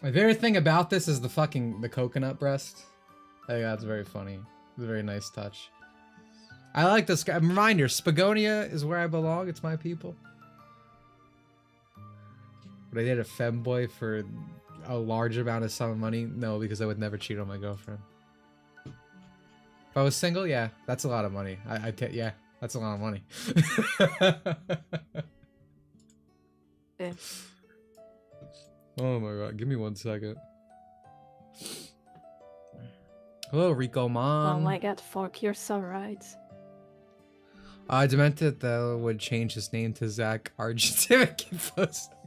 My favorite thing about this is the coconut breast. I think that's very funny. It's a very nice touch. I like this guy. Reminder, Spagonia is where I belong. It's my people. Would I date a femboy for a large amount of sum of money? No, because I would never cheat on my girlfriend. If I was single, yeah, that's a lot of money. Yeah, that's a lot of money. Yeah. Oh my god, give me 1 second. Hello, Rico Mom. Oh my god, fuck, you're so right. Demented though would change his name to Zach Argentinian. Keep posting.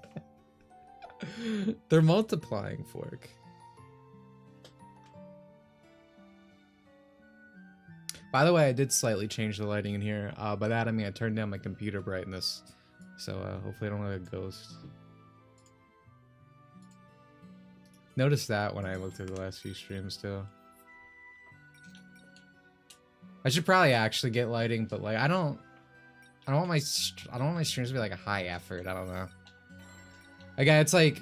They're multiplying, Fork. By the way, I did slightly change the lighting in here. By that I mean I turned down my computer brightness. So hopefully I don't look like a ghost. Noticed that when I looked at the last few streams too. I should probably actually get lighting, but like I don't want my streams to be like a high effort. I don't know. Again, it's like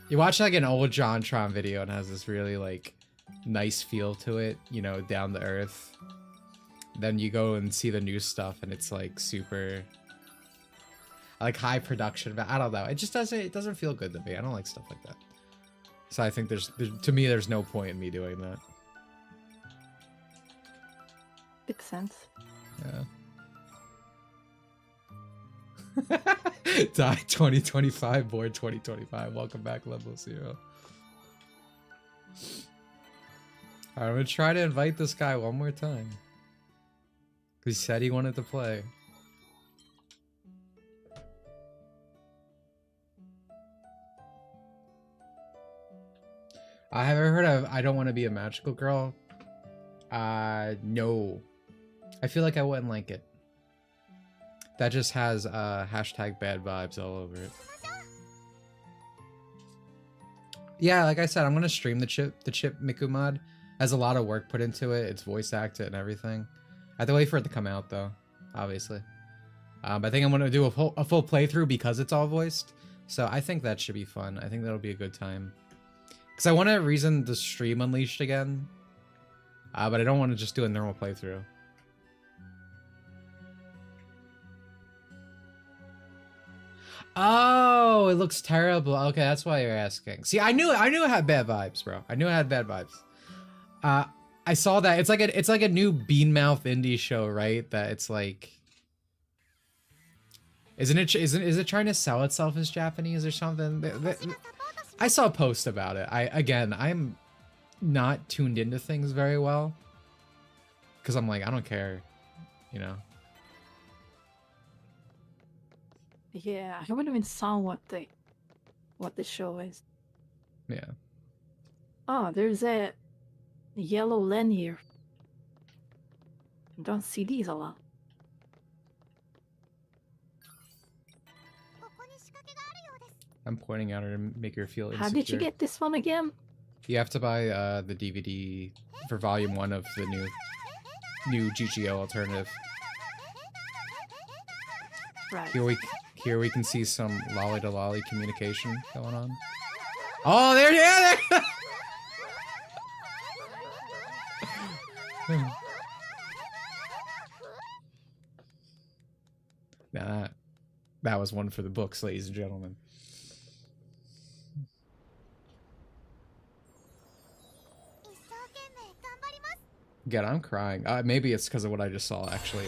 you watch like an old JonTron video and it has this really like nice feel to it, you know, down to earth. Then you go and see the new stuff and it's like super like high production, but I don't know. It just doesn't feel good to me. I don't like stuff like that. So I think to me there's no point in me doing that. Makes sense. Yeah. Die 2025, board 2025. Welcome back, level 0. Alright, I'm gonna try to invite this guy one more time. He said he wanted to play. I have ever heard of I Don't Want to Be a Magical Girl. No. I feel like I wouldn't like it. That just has hashtag bad vibes all over it. Yeah, like I said, I'm gonna stream the chip Miku mod. Has a lot of work put into it. It's voice acted and everything. I have to wait for it to come out though, obviously. I think I'm gonna do a full playthrough because it's all voiced. So I think that should be fun. I think that'll be a good time. Because I want to reason the stream Unleashed again. But I don't want to just do a normal playthrough. Oh, it looks terrible. Okay, that's why you're asking. See, I knew it had bad vibes, bro. I knew it had bad vibes. I saw that. It's like a new Beanmouth indie show, right? That it's like, is it trying to sell itself as Japanese or something? I saw a post about it. I'm not tuned into things very well, because I'm like, I don't care, you know. Yeah, I haven't even saw what the show is. Yeah. Oh, there's a yellow Len here. I don't see these a lot. I'm pointing at her to make her feel insecure. How did you get this one again? You have to buy the DVD for Volume 1 of the new GGO alternative. Right. Here we can see some lolly to lolly communication going on. Oh, there. Nah, that was one for the books, ladies and gentlemen. Again, I'm crying. Maybe it's because of what I just saw, actually.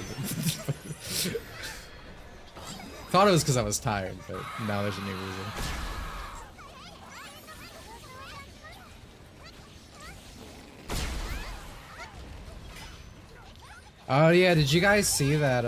Thought it was because I was tired, but now there's a new reason. Oh yeah, did you guys see that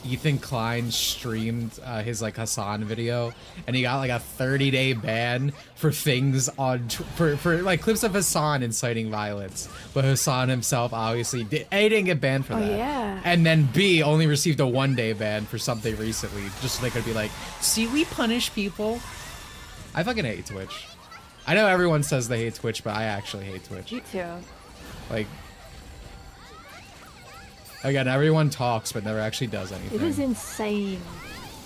Ethan Klein streamed his like Hassan video, and he got like a 30-day ban for things on for like clips of Hassan inciting violence. But Hassan himself obviously didn't get banned for that. Yeah. And then B only received a 1-day ban for something recently, just so they could be like, see, we punish people. I fucking hate Twitch. I know everyone says they hate Twitch, but I actually hate Twitch. Me too. Like, again, everyone talks but never actually does anything. It is insane.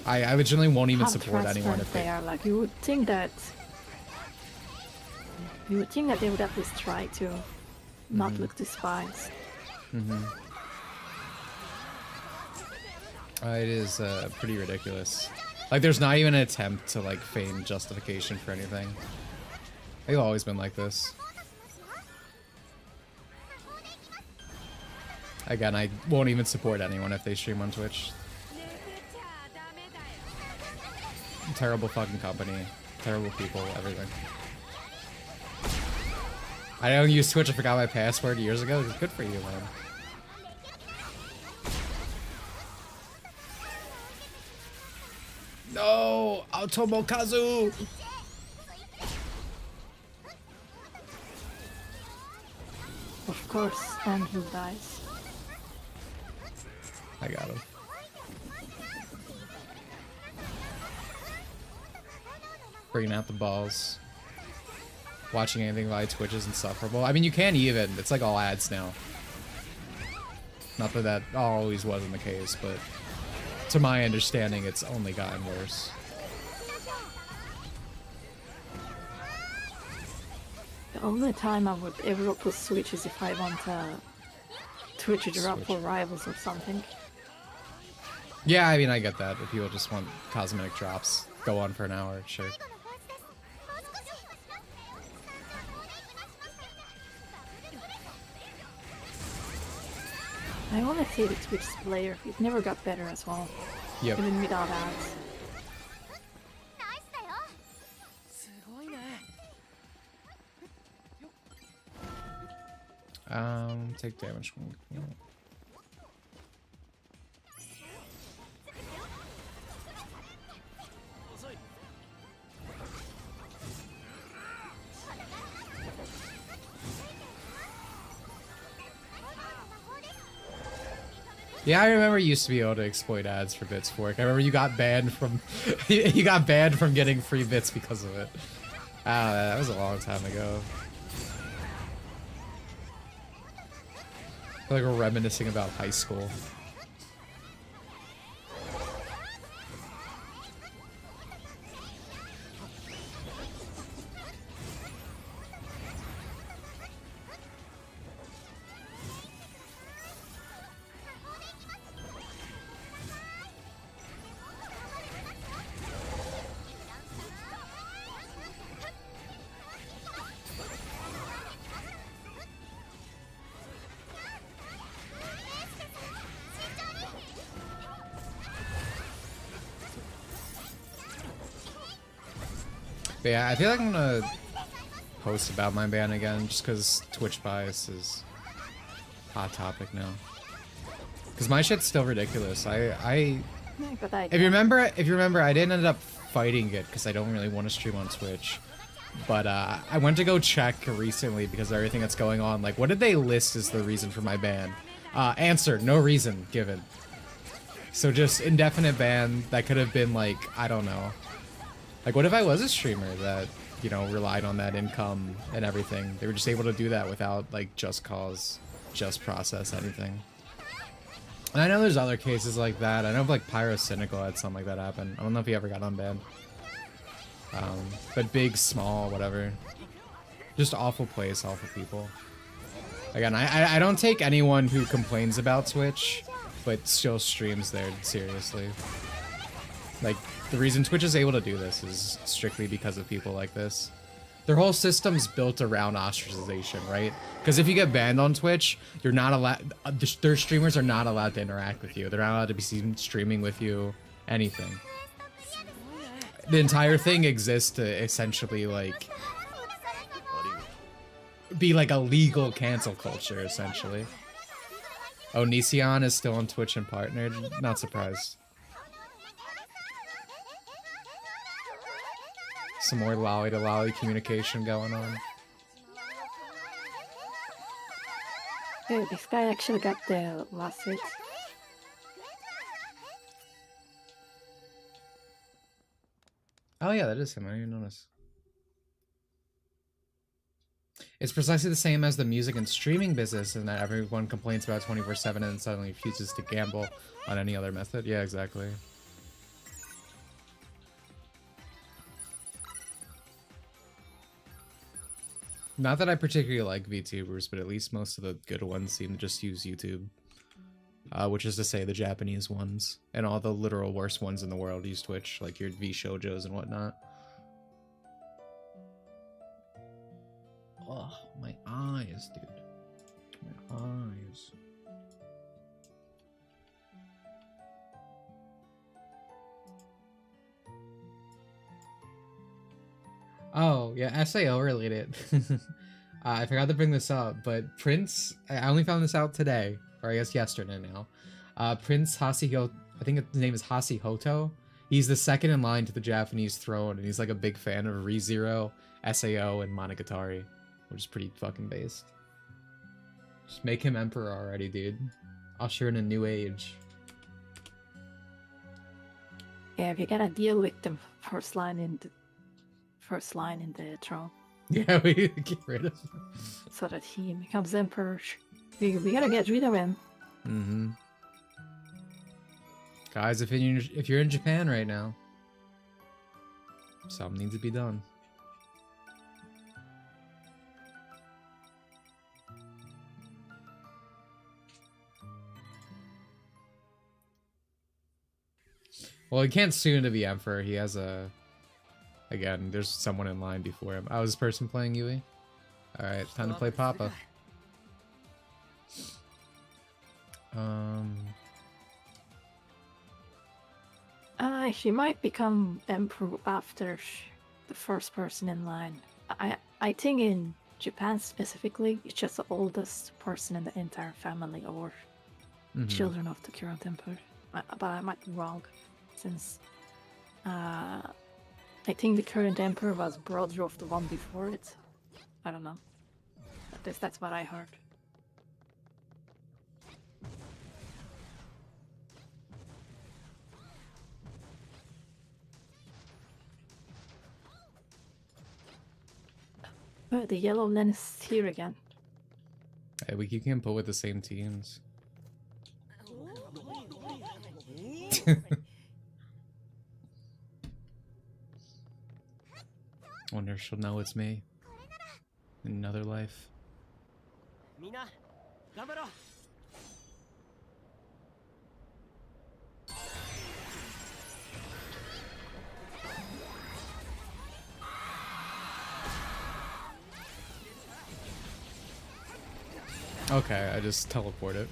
I originally won't even how support anyone if they are. Like, you would think that they would at least try to not look despised. It is pretty ridiculous. Like, there's not even an attempt to like feign justification for anything. They've always been like this. Again, I won't even support anyone if they stream on Twitch. Terrible fucking company. Terrible people, everything. I don't use Twitch, I forgot my password years ago. Good for you, man. No! Automokazu! Of course, and he dies. I got him. Bringing out the balls. Watching anything via Twitch is insufferable. I mean, you can't even. It's like all ads now. Not that that always wasn't the case, but to my understanding, it's only gotten worse. The only time I would ever put Switch is if I want Twitch to drop for rivals or something. Yeah, I mean, I get that. If people just want cosmetic drops, go on for an hour, sure. I want to say the Twitch player, it never got better as well. Yep. Even without ads. Take damage. Yeah, I remember you used to be able to exploit ads for bits fork. I remember you got banned from you got banned from getting free bits because of it. Ah, that was a long time ago. I feel like we're reminiscing about high school. But yeah, I feel like I'm gonna post about my ban again, just because Twitch bias is hot topic now. Because my shit's still ridiculous. If you remember, I didn't end up fighting it because I don't really want to stream on Twitch. But I went to go check recently because of everything that's going on. Like, what did they list as the reason for my ban? Answer: no reason given. So just indefinite ban. That could have been like, I don't know. Like, what if I was a streamer that, you know, relied on that income and everything? They were just able to do that without, like, just cause, just process, anything. And I know there's other cases like that. I know, like, Pyrocynical had something like that happen. I don't know if he ever got unbanned. But big, small, whatever. Just awful place, awful people. Again, I don't take anyone who complains about Twitch, but still streams there seriously. Like, the reason Twitch is able to do this is strictly because of people like this. Their whole system's built around ostracization, right? Because if you get banned on Twitch, you're not allowed. Their streamers are not allowed to interact with you. They're not allowed to be seen streaming with you, anything. The entire thing exists to essentially, like, be like a legal cancel culture, essentially. Oh, Nision is still on Twitch and partnered. Not surprised. Some more lolly to lolly communication going on. Hey, this guy actually got the last hit. Oh yeah, that is him. I didn't even notice. It's precisely the same as the music and streaming business in that everyone complains about 24/7 and suddenly refuses to gamble on any other method. Yeah, exactly. Not that I particularly like VTubers, but at least most of the good ones seem to just use YouTube. Which is to say the Japanese ones. And all the literal worst ones in the world use Twitch, like your V-shoujos and whatnot. Oh, my eyes, dude. My eyes. Oh, yeah, SAO related. I forgot to bring this up, but Prince, I only found this out today, or I guess yesterday now. Prince Hasiho, I think his name is Hasihoto. He's the second in line to the Japanese throne, and he's like a big fan of ReZero, SAO, and Monogatari, which is pretty fucking based. Just make him emperor already, dude. Usher in a new age. Yeah, we gotta deal with the first line in the throne. Yeah, we get rid of him. So that he becomes emperor. We gotta get rid of him. Mm-hmm. Guys, if you're in Japan right now, something needs to be done. Well, he can't soon to be emperor. He has a... Again, there's someone in line before him. Oh, is this person playing Yui? Alright, time to play Papa. He might become emperor after the first person in line. I think in Japan specifically, it's just the oldest person in the entire family or children of the current emperor. But I might be wrong, since I think the current emperor was brother of the one before it. I don't know. At least that's what I heard. Oh, the yellow lens is here again. Hey, we keep getting put with the same teams. Wonder if she'll know it's me. In another life. Okay, I just teleported.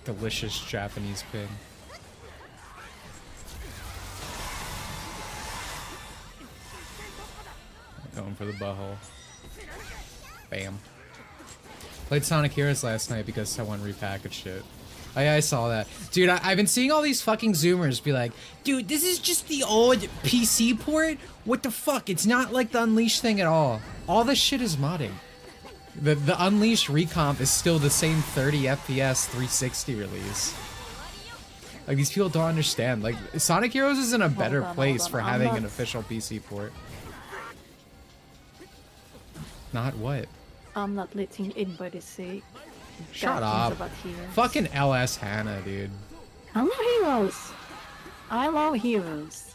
Delicious Japanese pig. Going for the butthole. Bam. Played Sonic Heroes last night because someone repackaged it. Oh yeah, I saw that. Dude, I've been seeing all these fucking Zoomers be like, dude, this is just the old PC port? What the fuck? It's not like the Unleashed thing at all. All this shit is modding. The Unleashed recomp is still the same 30 FPS 360 release. Like, these people don't understand. Like, Sonic Heroes is in a better place for having an official PC port. Not what? I'm not letting anybody say Shut bad up. things about Heroes. Fucking LS Hannah, dude. I love Heroes. I love Heroes.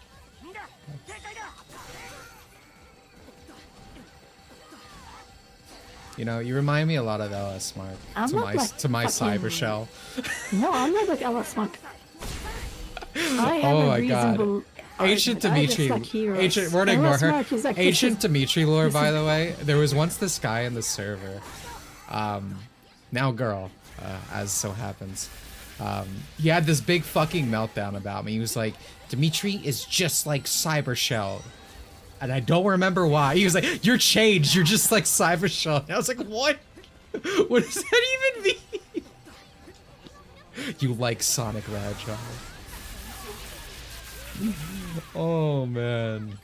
You know, you remind me a lot of LS Mark. To my Cyber Shell. No, I'm not like LS Mark. I have Oh a my reasonable god. Ancient argument. I just Dimitri. like Heroes. Ancient, we're gonna ignore LS her. Mark is like, Ancient this is- Dimitri lore, this by is- the way. There was once this guy in the server. Now girl, as so happens. He had this big fucking meltdown about me. He was like, Dimitri is just like Cyber Shell. And I don't remember why. He was like, you're changed. You're just like Cyber Shell. And I was like, what? What does that even mean? You like Sonic Ragdoll. Oh man.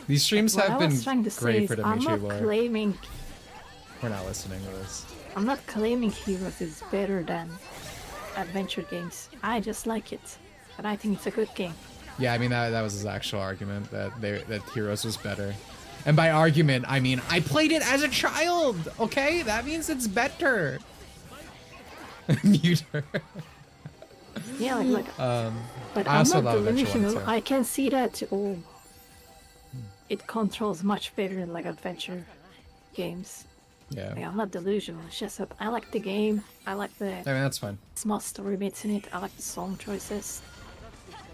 These streams What have I been was trying to say great is for I'm Dimitri not lore. claiming We're not listening to this. I'm not claiming Heroes is better than adventure games. I just like it, and I think it's a good game. Yeah, I mean that was his actual argument that Heroes was better. And by argument, I mean I played it as a child. Okay, that means it's better. Mute her. Yeah, like but I I'm also not love Adventure delusional. 1 too. I can see that it controls much better than like adventure games. Yeah. Like, I'm not delusional. It's just that I like the game. I like the I mean that's fine. small story bits in it. I like the song choices,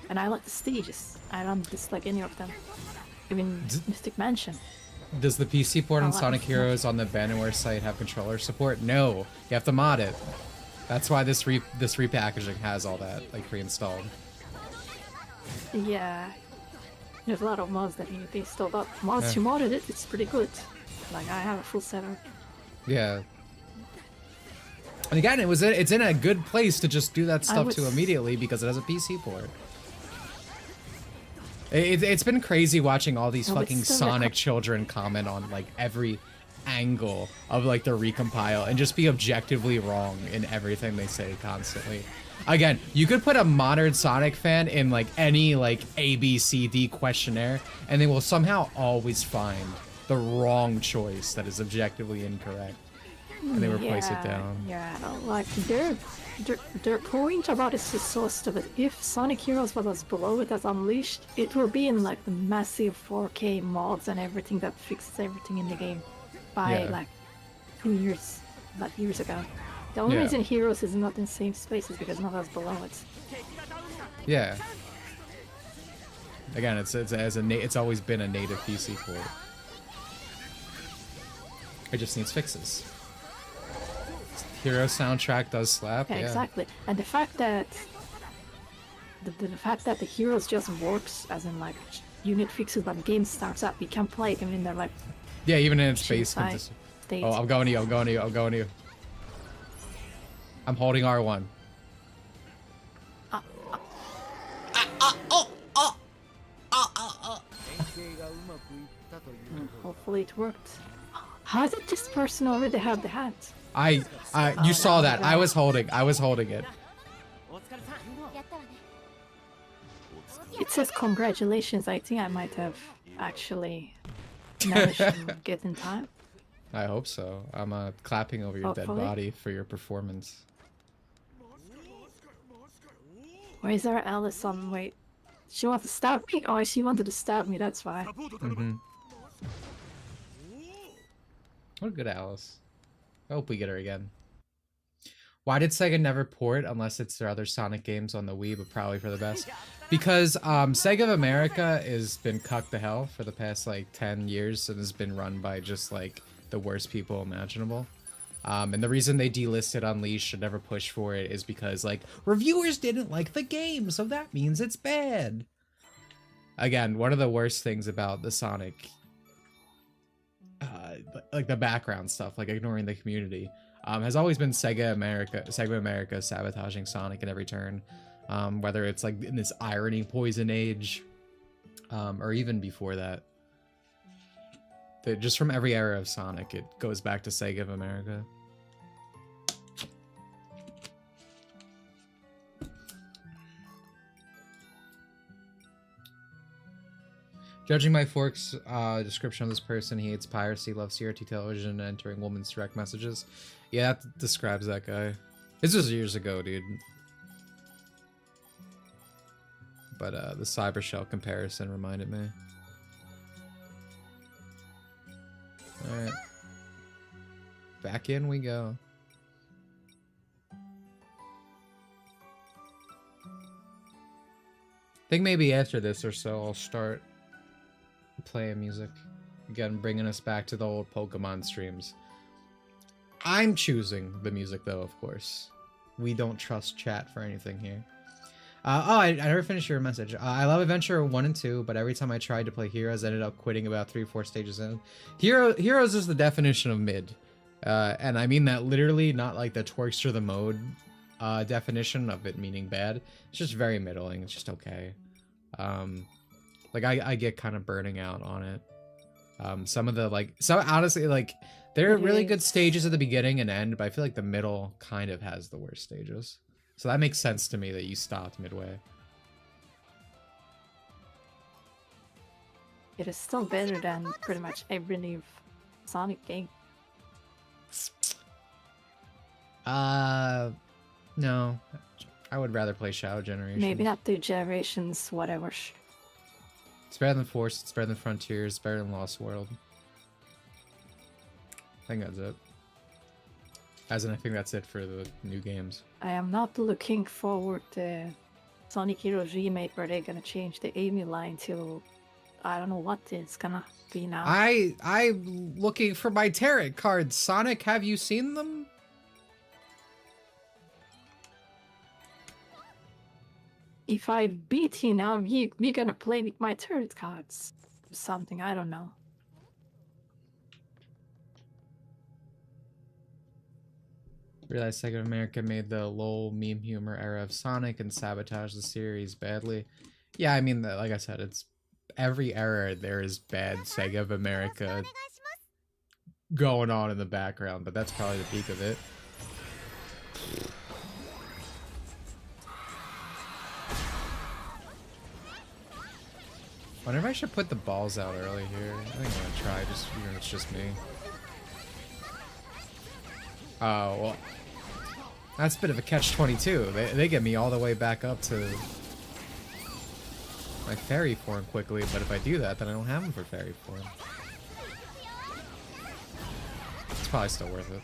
and I like the stages. I don't dislike any of them. Even Mystic Mansion. Does the PC port on Oh, Sonic that's Heroes on the Vanillaware site have controller support? No, you have to mod it. That's why this repackaging has all that like pre-installed. Yeah, there's a lot of mods that they installed up. Once you modded it, it's pretty good. Like I have a full setup. Yeah. And again, it's in a good place to just do that stuff to immediately because it has a PC port. It's been crazy watching all these fucking Sonic children comment on like every angle of like the recompile and just be objectively wrong in everything they say constantly. Again, you could put a modern Sonic fan in like any like A, B, C, D questionnaire and they will somehow always find the wrong choice that is objectively incorrect. And they replace it down. Yeah, like their point about it is so stupid. If Sonic Heroes was below it as Unleashed, it will be in like the massive 4K mods and everything that fixes everything in the game by like 2 years, like years ago. The only reason Heroes is not in the same space is because nothing's below it. Yeah. Again, it's always been a native PC port. It just needs fixes. Hero soundtrack does slap. Yeah, exactly. And the fact that the Heroes just works as in like unit fixes when the game starts up, you can play it even in their like yeah, even in its basement. state. Oh, I'm going to you. I'm going to you. I'm going to you. I'm holding R1. Hopefully it worked. How did this person already have the hat? You saw that. I was holding it. It says congratulations. I think I might have actually managed to get in time. I hope so. I'm clapping over your dead body for your performance. Where is our Alice on? Wait. She wants to stab me? Oh, she wanted to stab me, that's why. What a good Alice. I hope we get her again. Why did Sega never port unless it's their other Sonic games on the Wii, but probably for the best? Because Sega of America has been cucked to hell for the past like 10 years and has been run by just like the worst people imaginable. And the reason they delisted Unleashed and never pushed for it is because like reviewers didn't like the game, so that means it's bad. Again, one of the worst things about the Sonic like the background stuff, like ignoring the community, has always been Sega America sabotaging Sonic at every turn, whether it's like in this irony poison age, or even before that. Just from every era of Sonic, it goes back to Sega of America. Judging by Fork's description of this person, he hates piracy, loves CRT television, and entering women's direct messages. Yeah, that describes that guy. This was years ago, dude. But the Cybershell comparison reminded me. Alright. Back in we go. I think maybe after this or so I'll start playing music. Again, bringing us back to the old Pokemon streams. I'm choosing the music though, of course. We don't trust chat for anything here. I never finished your message. I love Adventure 1 and 2, but every time I tried to play Heroes, I ended up quitting about 3 or 4 stages in. Heroes is the definition of mid. And I mean that literally, not like the Twerkster the mode definition of it meaning bad. It's just very middling. It's just okay. Like I get kind of burning out on it. Some of the so honestly, like there are really good stages at the beginning and end, but I feel like the middle kind of has the worst stages. So that makes sense to me that you stopped midway. It is still better than pretty much every new Sonic game. No. I would rather play Shadow Generation. Maybe not the generations, whatever. It's better than Force, it's better than Frontiers, it's better than Lost World. I think that's it. As in, I think that's it for the new games. I am not looking forward to Sonic Heroes remake where they're gonna change the Amy line to I don't know what it's gonna be now. I'm looking for my tarot cards. Sonic, have you seen them? If I beat you now, we're gonna play with my tarot cards. Something, I don't know. Realized Sega America made the lol meme humor era of Sonic and sabotaged the series badly. Yeah, I mean, like I said, it's every era there is bad Sega of America going on in the background, but that's probably the peak of it. Wonder if I should put the balls out early here. I think I'm gonna try, just even if it's just me. Oh, well. That's a bit of a catch-22. They get me all the way back up to my fairy form quickly, but if I do that, then I don't have them for fairy form. It's probably still worth it.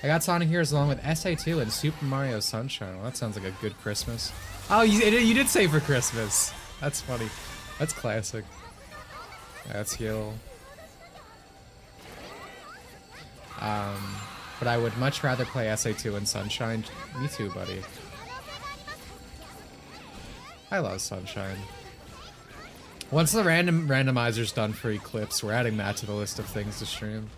I got Sonic Heroes along with SA2 and Super Mario Sunshine. Well, that sounds like a good Christmas. Oh, you did say for Christmas. That's funny. That's classic. That's heal. But I would much rather play SA2 and Sunshine. Me too, buddy. I love Sunshine. Once the randomizer's done for Eclipse, we're adding that to the list of things to stream.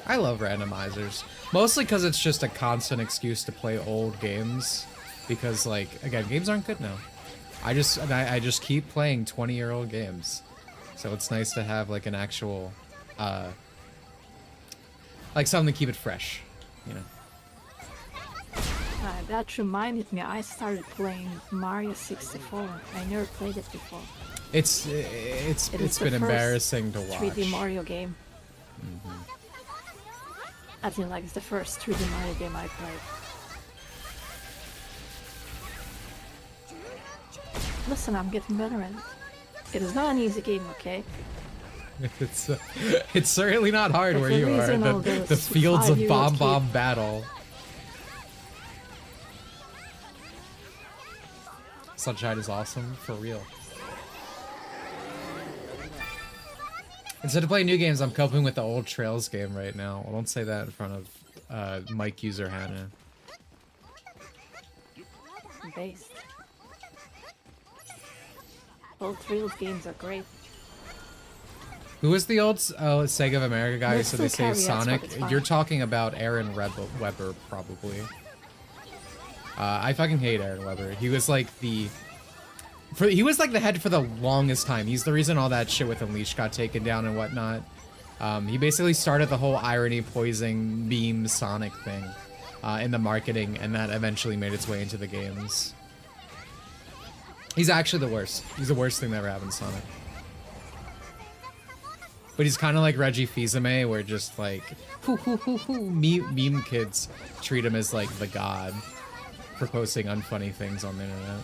I love randomizers. Mostly because it's just a constant excuse to play old games. Because, like, again, games aren't good now. I just keep playing 20-year-old games. So it's nice to have, like, an actual, like, something to keep it fresh, you know? That reminded me, I started playing Mario 64. I never played it before. It's been embarrassing to watch. 3D Mario game. Mm-hmm. I think like it's the first 3D Mario game I played. Listen, I'm getting better at it. It is not an easy game, okay? It's certainly not hard where you are. The fields of bomb battle. Sunshine is awesome, for real. Instead of playing new games, I'm coping with the old Trails game right now. Well, don't say that in front of Mike user Hannah. Based. Old Trails games are great. Who was the old Sega of America guy who said they saved Sonic? You're talking about Aaron Weber, probably. I fucking hate Aaron Weber. He was like the head for the longest time. He's the reason all that shit with Unleashed got taken down and whatnot. He basically started the whole irony, poison, meme Sonic thing in the marketing, and that eventually made its way into the games. He's actually the worst. He's the worst thing that ever happened to Sonic. But he's kind of like Reggie Fils-Aimé, where just like, meme kids treat him as like the god for posting unfunny things on the internet.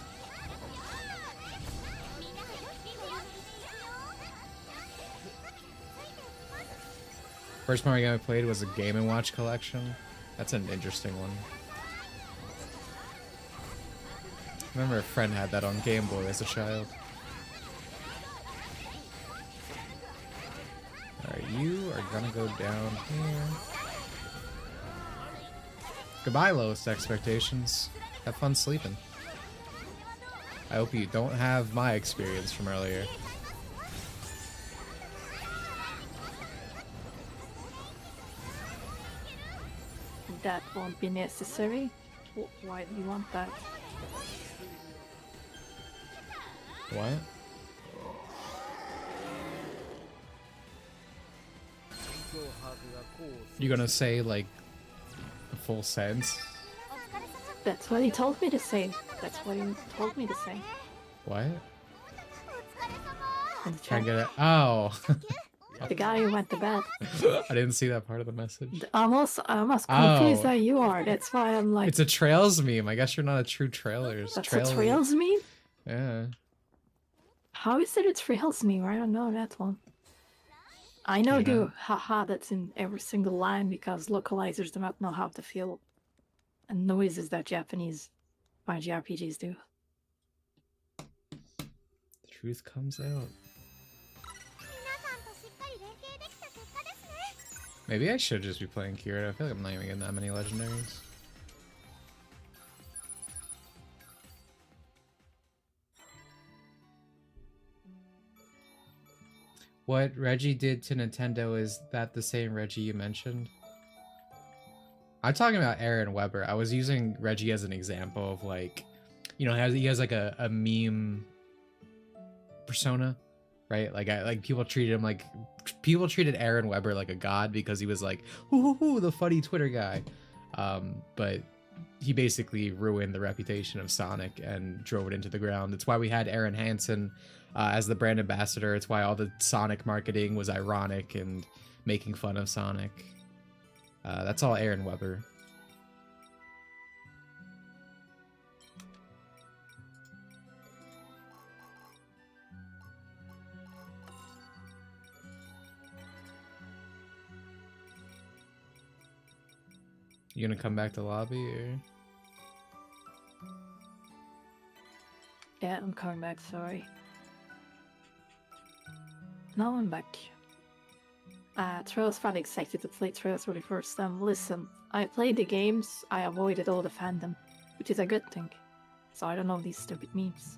First Mario game I played was a Game & Watch collection. That's an interesting one. I remember a friend had that on Game Boy as a child. Alright, you are gonna go down here. Goodbye, lowest expectations. Have fun sleeping. I hope you don't have my experience from earlier. That won't be necessary. Why do you want that? What? You gonna say like a full sentence? That's what he told me to say. That's what he told me to say. What? In the Try and chat. get it. Oh. The guy who went to bed. I didn't see that part of the message. I'm as confused Oh. that you are. That's why I'm like. It's a Trails meme. I guess you're not a true Trailers. That's a Trails meme? Yeah. How is it a Trails meme? I don't know that one. I know the haha that's in every single line because localizers do not know how to feel and noises that Japanese RPGs do. The truth comes out. Maybe I should just be playing Kira. I feel like I'm not even getting that many legendaries. What Reggie did to Nintendo, is that the same Reggie you mentioned? I'm talking about Aaron Weber. I was using Reggie as an example of like, you know, he has like a meme persona, right? Like people treated Aaron Weber like a god because he was like, hoo, the funny Twitter guy. But he basically ruined the reputation of Sonic and drove it into the ground. It's why we had Aaron Hansen as the brand ambassador. It's why all the Sonic marketing was ironic and making fun of Sonic. That's all Aaron Weber. You gonna come back to lobby or? Yeah, I'm coming back, sorry. Now I'm back. Trails finally excited to play Trails for the first time. Listen, I played the games, I avoided all the fandom, which is a good thing. So I don't know these stupid memes.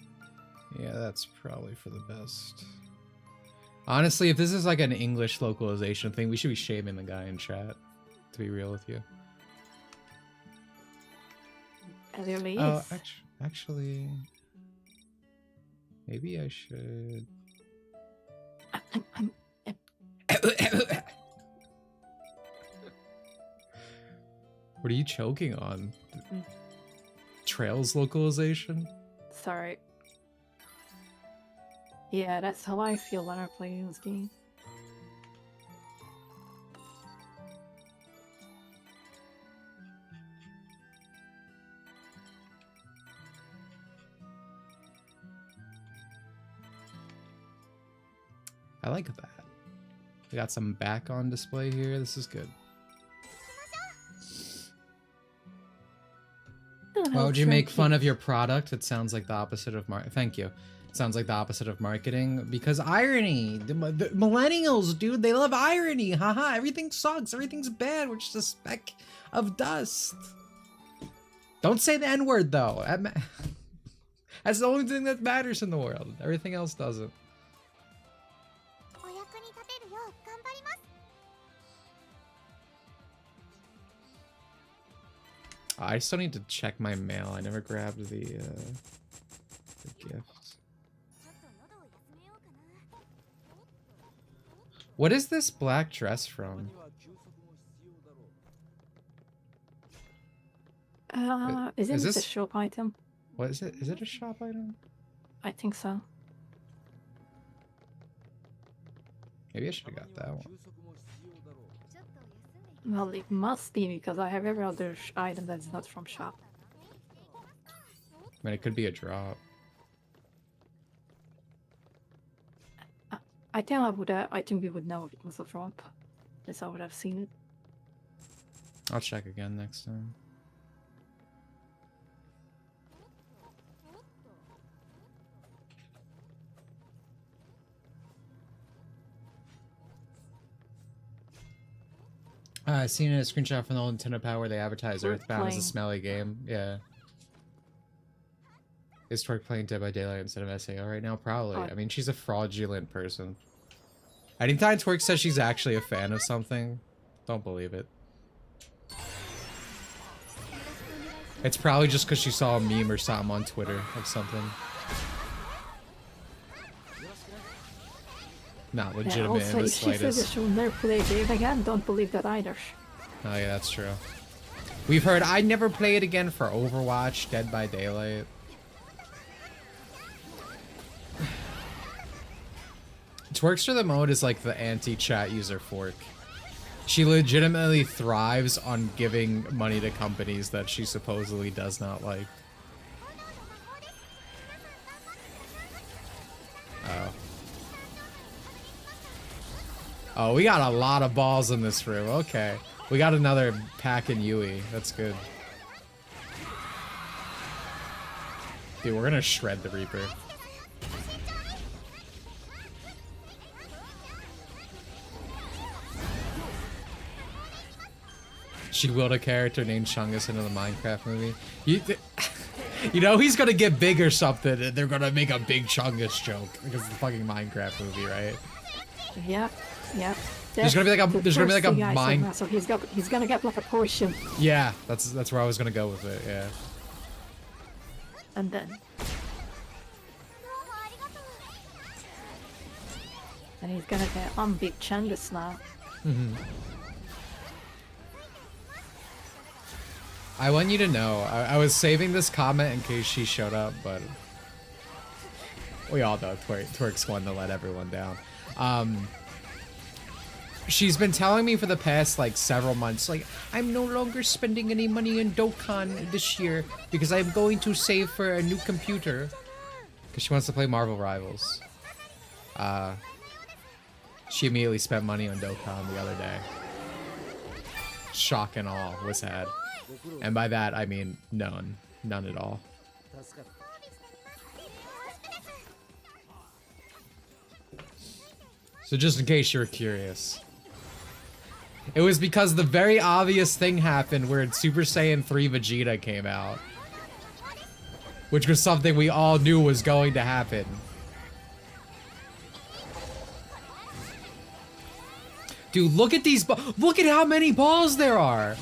Yeah, that's probably for the best. Honestly, if this is like an English localization thing, we should be shaming the guy in chat, to be real with you. It really Oh, is. actually, maybe I should. What are you choking on? Trails localization? Sorry. Yeah, that's how I feel when I play this game. I like that. We got some back on display here. This is good. Why would you make fun of your product? It sounds like the opposite of Thank you. It sounds like the opposite of marketing. Because irony. The millennials, dude, they love irony. Haha, everything sucks. Everything's bad. We're just a speck of dust. Don't say the N-word, though. That's the only thing that matters in the world. Everything else doesn't. I still need to check my mail. I never grabbed the gift. What is this black dress from? Isn't is this a this- shop item? What is it? Is it a shop item? I think so. Maybe I should have got that one. Well, it must be because I have every other item that's not from shop. I mean, it could be a drop. I think we would know if it was a drop. That's how I would have seen it. I'll check again next time. I seen a screenshot from the old Nintendo Power where they advertise We're Earthbound as a playing. smelly game. Yeah. Is Twerk playing Dead by Daylight instead of SAO right now? Probably. Oh. I mean, she's a fraudulent person. Anytime Twerk says she's actually a fan of something, don't believe it. It's probably just because she saw a meme or something on Twitter of something. Not Yeah, legitimate also, in the if she says that slightest. she'll never play a game again, don't believe that either. Oh yeah, that's true. We've heard I'd never play it again for Overwatch, Dead by Daylight. Twerkster the mode is like the anti-chat user fork. She legitimately thrives on giving money to companies that she supposedly does not like. Oh. Oh, we got a lot of balls in this room. Okay. We got another pack in Yui. That's good. Dude, we're gonna shred the Reaper. She willed a character named Chungus into the Minecraft movie. You know he's gonna get big or something, and they're gonna make a big Chungus joke because it's the fucking Minecraft movie, right? Yeah, yeah. There's gonna be like a mine. So he's gonna get like a portion, Yeah, that's where I was gonna go with it. Yeah. and then he's gonna get big Chungus now. I want you to know, I was saving this comment in case she showed up, but we all know Twerk's one to let everyone down. She's been telling me for the past like several months, like, I'm no longer spending any money in Dokkan this year because I'm going to save for a new computer. Because she wants to play Marvel Rivals. She immediately spent money on Dokkan the other day. Shock and awe was had. And by that, I mean none. None at all. So just in case you were curious. It was because the very obvious thing happened where Super Saiyan 3 Vegeta came out. Which was something we all knew was going to happen. Dude, look at these look at how many balls there are!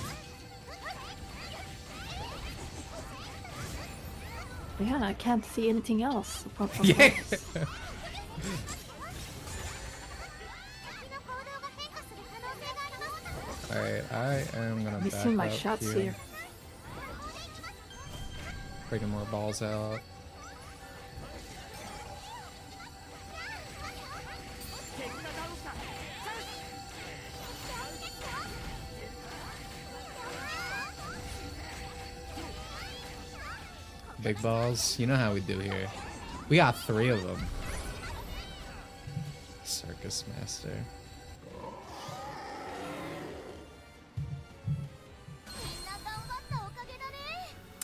Yeah, I can't see anything else apart from Yeah. this. Alright, I am gonna back Missing my up shots here. Bringing more balls out. Big balls. You know how we do here. We got 3 of them. Circus Master.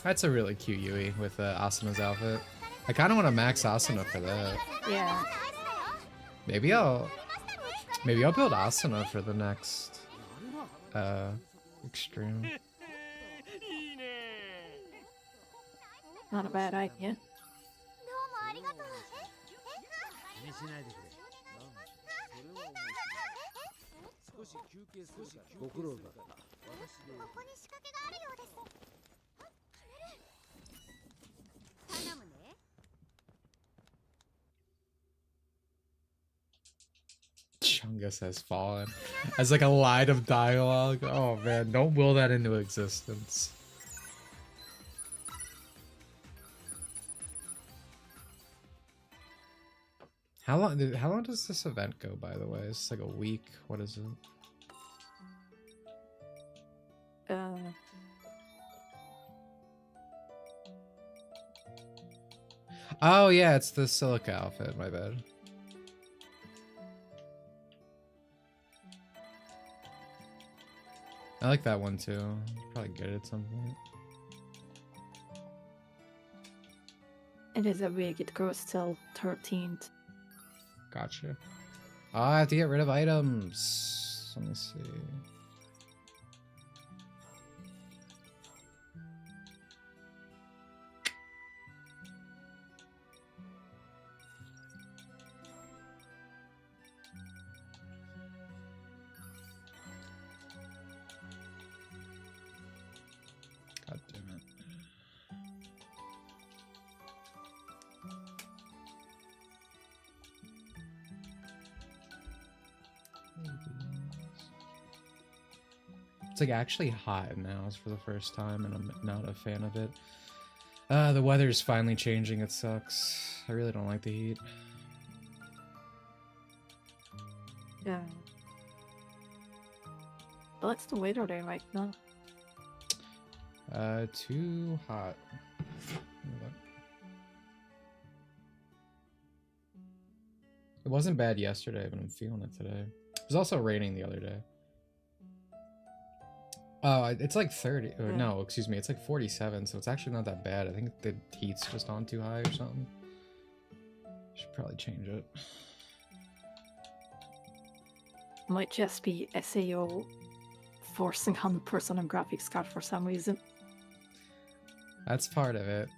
That's a really cute Yui with Asuna's outfit. I kind of want to max Asuna for that. Yeah. Maybe I'll build Asuna for the next extreme. Not a bad idea. Chungus has fallen. As like a line of dialogue. Oh man, don't will that into existence. How long does this event go, by the way? It's like a week. What is it? Oh yeah, it's the silica outfit, my bad. I like that one too. Probably get it at some point. It is a week, it goes till 13th. Gotcha. Oh, I have to get rid of items. Let me see. It's like actually hot in the house for the first time, and I'm not a fan of it. The weather's finally changing. It sucks. I really don't like the heat. Yeah. But what's the weather there right now? Too hot. It wasn't bad yesterday, but I'm feeling it today. It was also raining the other day. Oh, it's like 30. Or no, excuse me. It's like 47, so it's actually not that bad. I think the heat's just on too high or something. Should probably change it. Might just be SAO forcing 100% on graphics card for some reason. That's part of it.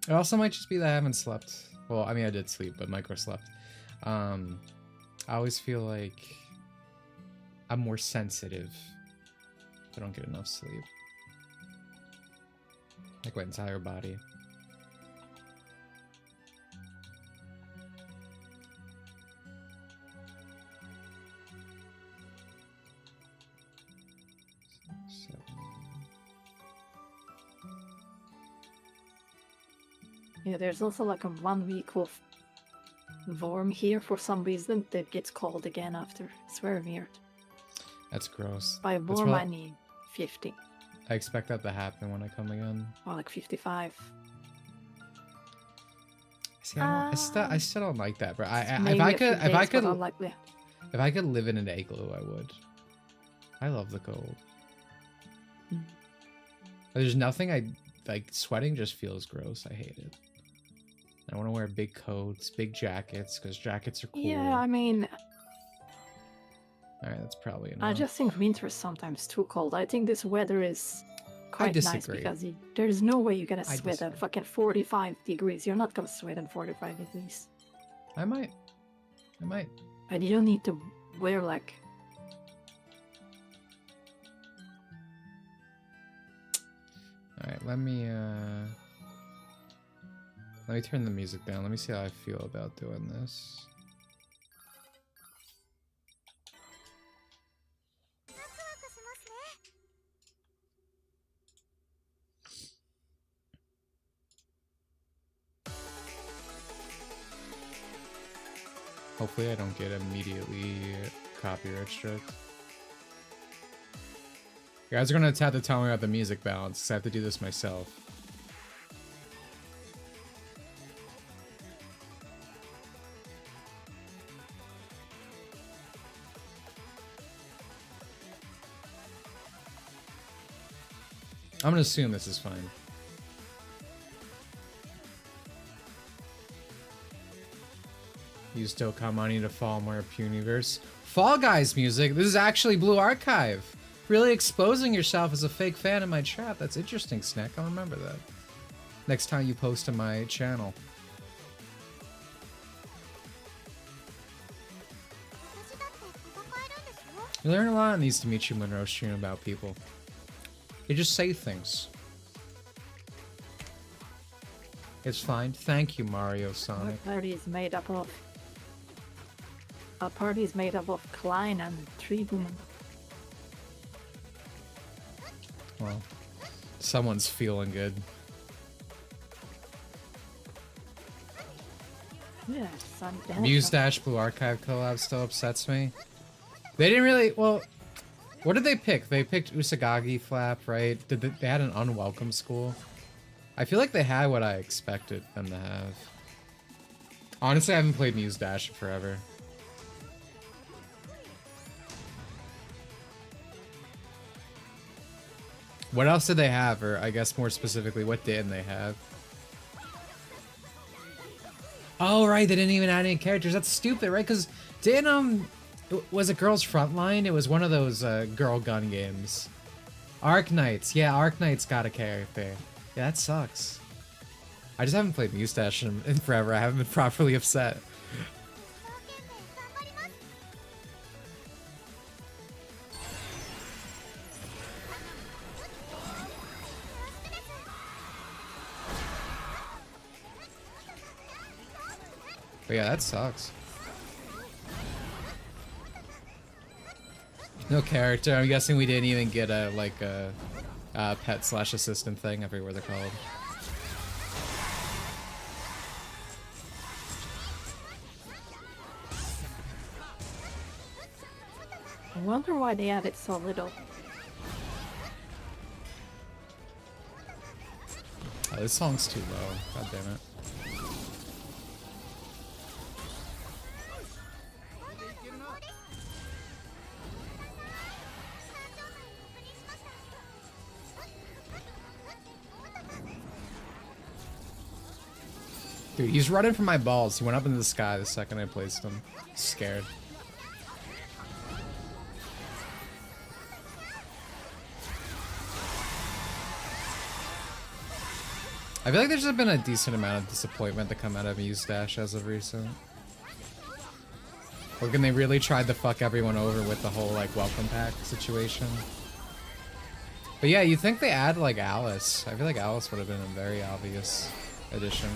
It also might just be that I haven't slept. Well, I mean, I did sleep, but micro slept. I always feel like I'm more sensitive if I don't get enough sleep. Like my entire body. Yeah, there's also like a 1 week of warm here for some reason that gets cold again after. It's very weird. That's gross. By That's warm, I mean 50 I expect that to happen when I come again. or like 55. See, I still don't like that, bro. If Maybe I a few could, days, but unlikely. if I could live in an igloo, I would. I love the cold. Mm. There's nothing I like. Sweating just feels gross. I hate it. I want to wear big coats, big jackets, because jackets are cool. Yeah, I mean, Alright, that's probably enough. I just think winter is sometimes too cold. I think this weather is quite nice disagree. because there's no way you're gonna I sweat at disagree. fucking 45 degrees. You're not gonna sweat at 45 degrees. I might. And you don't need to wear like... Alright, let me turn the music down. Let me see how I feel about doing this. Hopefully I don't get immediately copyright struck. You guys are gonna have to tell me about the music balance, because I have to do this myself. I'm gonna assume this is fine. Use Dokkan money to fall more Puniverse. Fall Guys music. This is actually Blue Archive. Really exposing yourself as a fake fan in my chat. That's interesting, Snack. I'll remember that. Next time you post to my channel. You learn a lot in these Dimitri Monroe stream about people. They just say things. It's fine. Thank you, Mario Sonic. Our party is made up of... Our party is made up of Klein and Tribune. Well, someone's feeling good. Yeah, Sun Dance. Muse Blue Archive collab still upsets me. They didn't really... Well, what did they pick? They picked Usagagi Flap, right? They had an unwelcome school. I feel like they had what I expected them to have. Honestly, I haven't played Muse Dash in forever. What else did they have? Or I guess more specifically, what didn't they have? Oh, right, they didn't even add any characters. That's stupid, right? Because didn't, was it Girls Frontline? It was one of those girl gun games. Arc Knights. Yeah, Arc Knights got a character. Yeah, that sucks. I just haven't played Mustache in forever. I haven't been properly upset. But yeah, that sucks. No character. I'm guessing we didn't even get a like a pet slash assistant thing. I forget what they're called. I wonder why they added so little. Oh, this song's too low. God damn it. Dude, he's running from my balls. He went up into the sky the second I placed him. Scared. I feel like there's been a decent amount of disappointment to come out of Mustache as of recent. Or can they really tried to fuck everyone over with the whole like welcome pack situation? But yeah, you think they add like Alice. I feel like Alice would have been a very obvious addition.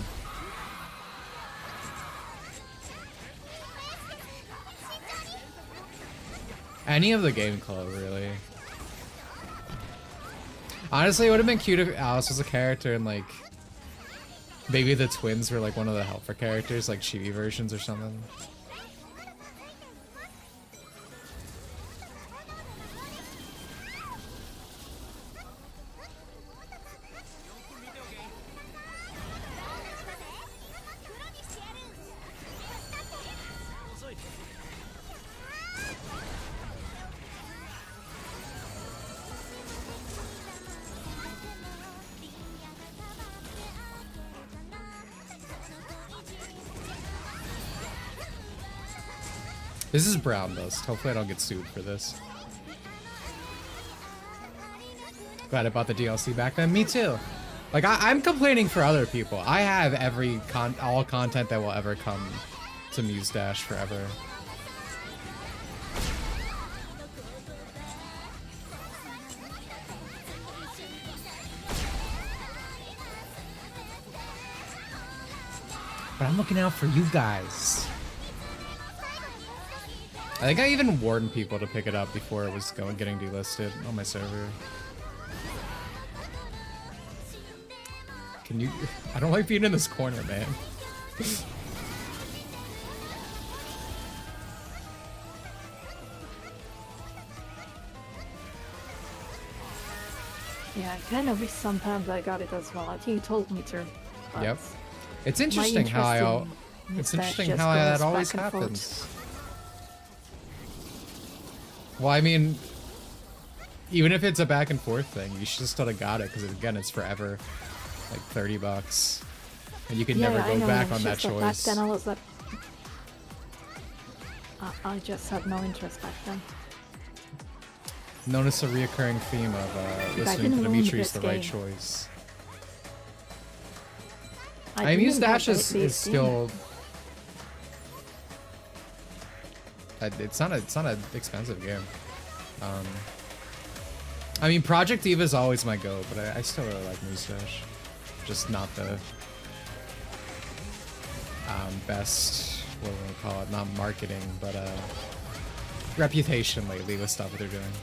Any of the game club, really. Honestly, it would have been cute if Alice was a character and like maybe the twins were like one of the helper characters, like chibi versions or something. This is brown dust. Hopefully I don't get sued for this. Glad I bought the DLC back then. Me too. Like I'm complaining for other people. I have all content that will ever come to Mustache forever. But I'm looking out for you guys. I think I even warned people to pick it up before it was getting delisted on my server. Can you? I don't like being in this corner, man. Yeah, I kind of wish sometimes I got it as well. I think you told me to. Yep. It's interesting how that always happens. Well, I mean, even if it's a back and forth thing, you should still have got it because again, it's forever, like $30, and you can never go back on that choice. Back then I was like, I just had no interest back then. Notice a reoccurring theme of listening to Dimitri is the right choice. I mean, Mustache is still. It's not an expensive game. I mean, Project Eva is always my go, but I still really like Mustache. Just not the best, what do we call it? Not marketing, but reputation lately with stuff that they're doing.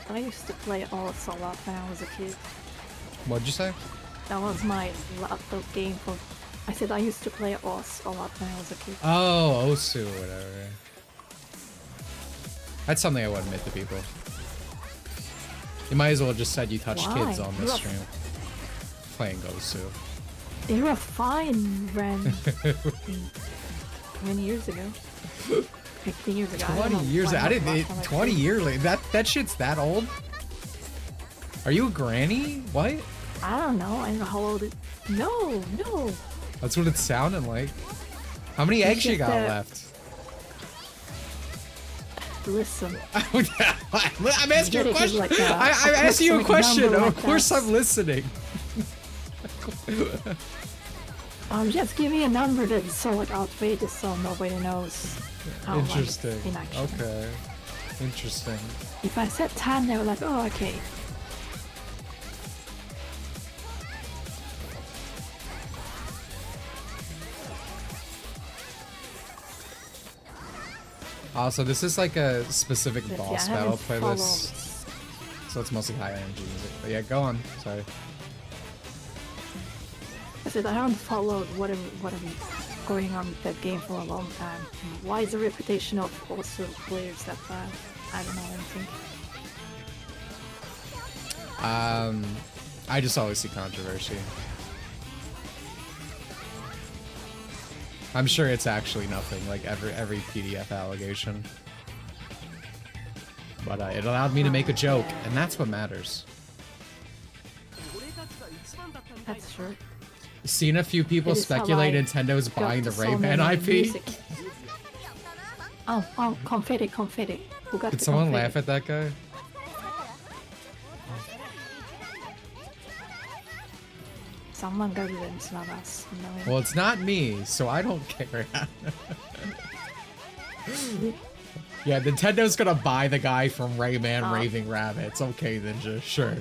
I used to play Oz a lot when I was a kid. What'd you say? That was my laptop game for. I said I used to play Oz a lot when I was a kid. Oh, Osu or whatever. That's something I would admit to people. You might as well have just said you touched kids on this stream. Playing Osu. They were fine, Ren. 20 years ago. 15 years ago. 20 years ago. I didn't. 20 years later. That shit's that old? Are you a granny? What? I don't know. I don't know how old it. No. That's what it sounded like. How many eggs you got left? Listen. I'm asking you a question. I'm asking you a question. Of course I'm listening. Just give me a number that's so like outrageous so nobody knows how interesting. Like, in action. Okay. Interesting. If I said 10, they were like, oh, okay. Also, this is like a specific But boss yeah, I battle haven't playlist, so it's mostly high energy music. But yeah, go on. Sorry. I said I haven't followed whatever going on with that game for a long time. Why is the reputation of also players that bad? I don't know anything. I just always see controversy. I'm sure it's actually nothing, like every PDF allegation. But it allowed me to make a joke, and that's what matters. That's true. Seen a few people It is how speculate I Nintendo's got buying to the so Rayman many IP. music. Oh, confetti. Who got Did the someone confetti? laugh at that guy? Someone got it and it's not us. No. Well, it's not me, so I don't care. Yeah, Nintendo's gonna buy the guy from Rayman Raving Rabbits. Okay, Ninja, sure.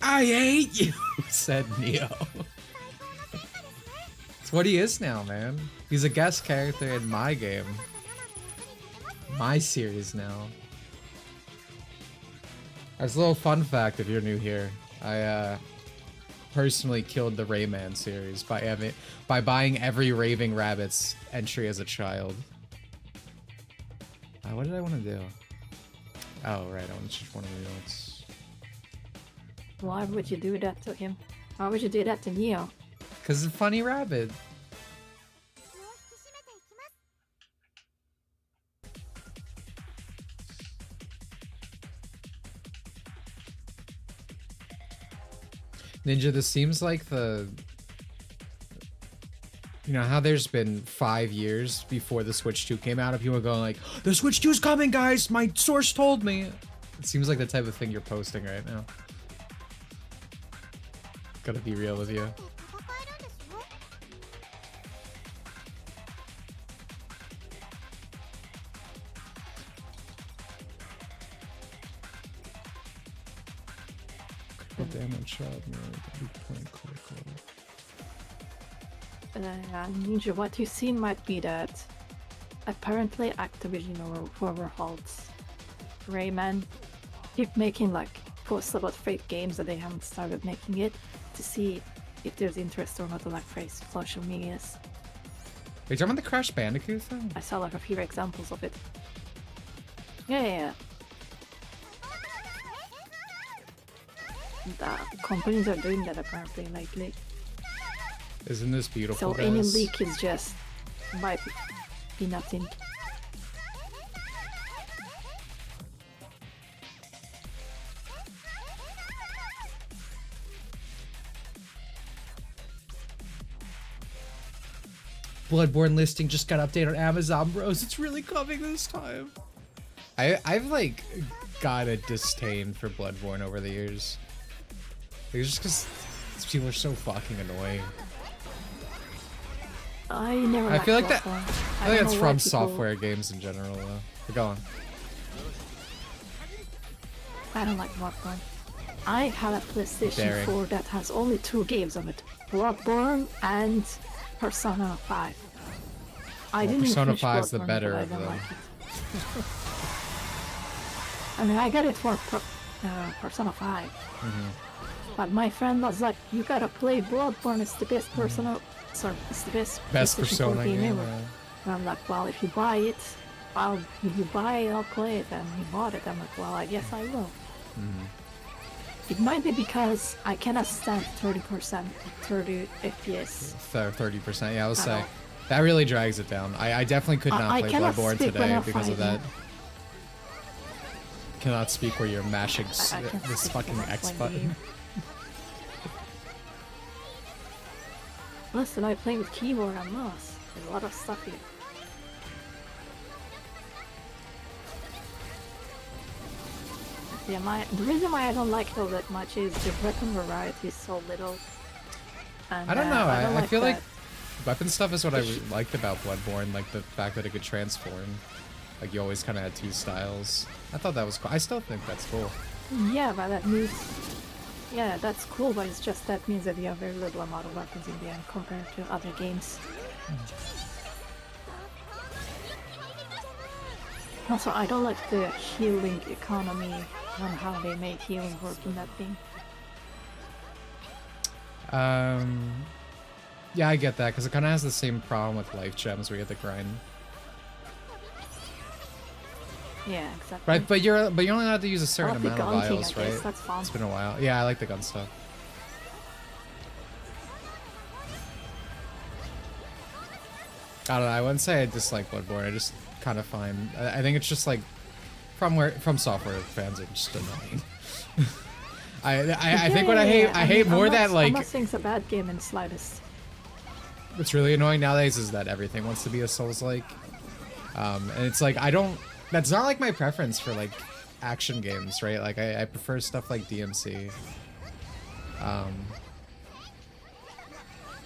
I hate you, said Neo. It's what he is now, man. He's a guest character in my game. My series now. As a little fun fact, if you're new here, I personally killed the Rayman series by buying every Raving Rabbits entry as a child. What did I want to do? Oh, right, I want to change one of the notes. Why would you do that to him? Why would you do that to Neo? Because it's a funny rabbit. Ninja, this seems like the... You know how there's been 5 years before the Switch 2 came out of people going like, the Switch 2's coming, guys! My source told me! It seems like the type of thing you're posting right now. Gotta be real with you. Damage Ninja, what you've seen might be that apparently Activision or whoever holds Rayman keep making like posts about fake games that they haven't started making it to see if there's interest or not on like social medias. Are you talking about the Crash Bandicoot thing? I saw like a few examples of it. Yeah. The companies are doing that apparently lately. Isn't this beautiful, So guys? any leak is just might be nothing. Bloodborne listing just got updated on Amazon, bros. It's really coming this time. I've like got a disdain for Bloodborne over the years. It's just because these people are so fucking annoying. I never. I feel like that. Bloodborne. I don't think that's know from why people- software games in general, though. But go on. I don't like Bloodborne. I have a PlayStation Daring. 4 that has only 2 games on it: Bloodborne and Persona 5. I didn't Persona finish 5 is the Bloodborne, better but I of don't them. like it. I mean, I got it for Persona 5. But my friend was like, you gotta play Bloodborne, it's the best Persona... Sorry, it's the best PlayStation 4 Persona game game. ever. And I'm like, well, if you buy it, I'll play it. And he bought it. I'm like, well, I guess I will. It might be because I cannot stand 30 FPS. 30%. Yeah, I would I say know. that really drags it down. I definitely could not I play cannot Bloodborne speak when today I'm because of that. fighting. Cannot speak where you're mashing I can't this speak fucking when I'm X playing button. game. Listen, I play with keyboard and mouse. There's a lot of stuff here. Yeah, the reason why I don't like it all that much is the weapon variety is so little. And, I don't know. I don't I feel that. like weapon stuff is what I liked about Bloodborne, like the fact that it could transform. Like you always kind of had two styles. I thought that was cool. I still think that's cool. Yeah, but that means... Yeah, that's cool, but it's just that means that you have very little amount of weapons in the end compared to other games. Also, I don't like the healing economy on how they make healing work in that game. Yeah, I get that, because it kind of has the same problem with life gems where you have to grind. Yeah, exactly. Right, but you're only allowed to use a certain I like amount the of gun thing, vials, I guess. right? That's fun. It's been a while. Yeah, I like the gun stuff. I don't know, I wouldn't say I dislike Bloodborne, I just kind of find... I think it's just like... From software fans are just annoying. I think what I hate mean, more that like... I'm not saying it's a bad game in the slightest. What's really annoying nowadays is that everything wants to be a Souls-like. And it's like, I don't... That's not like my preference for like action games, right? Like I prefer stuff like DMC.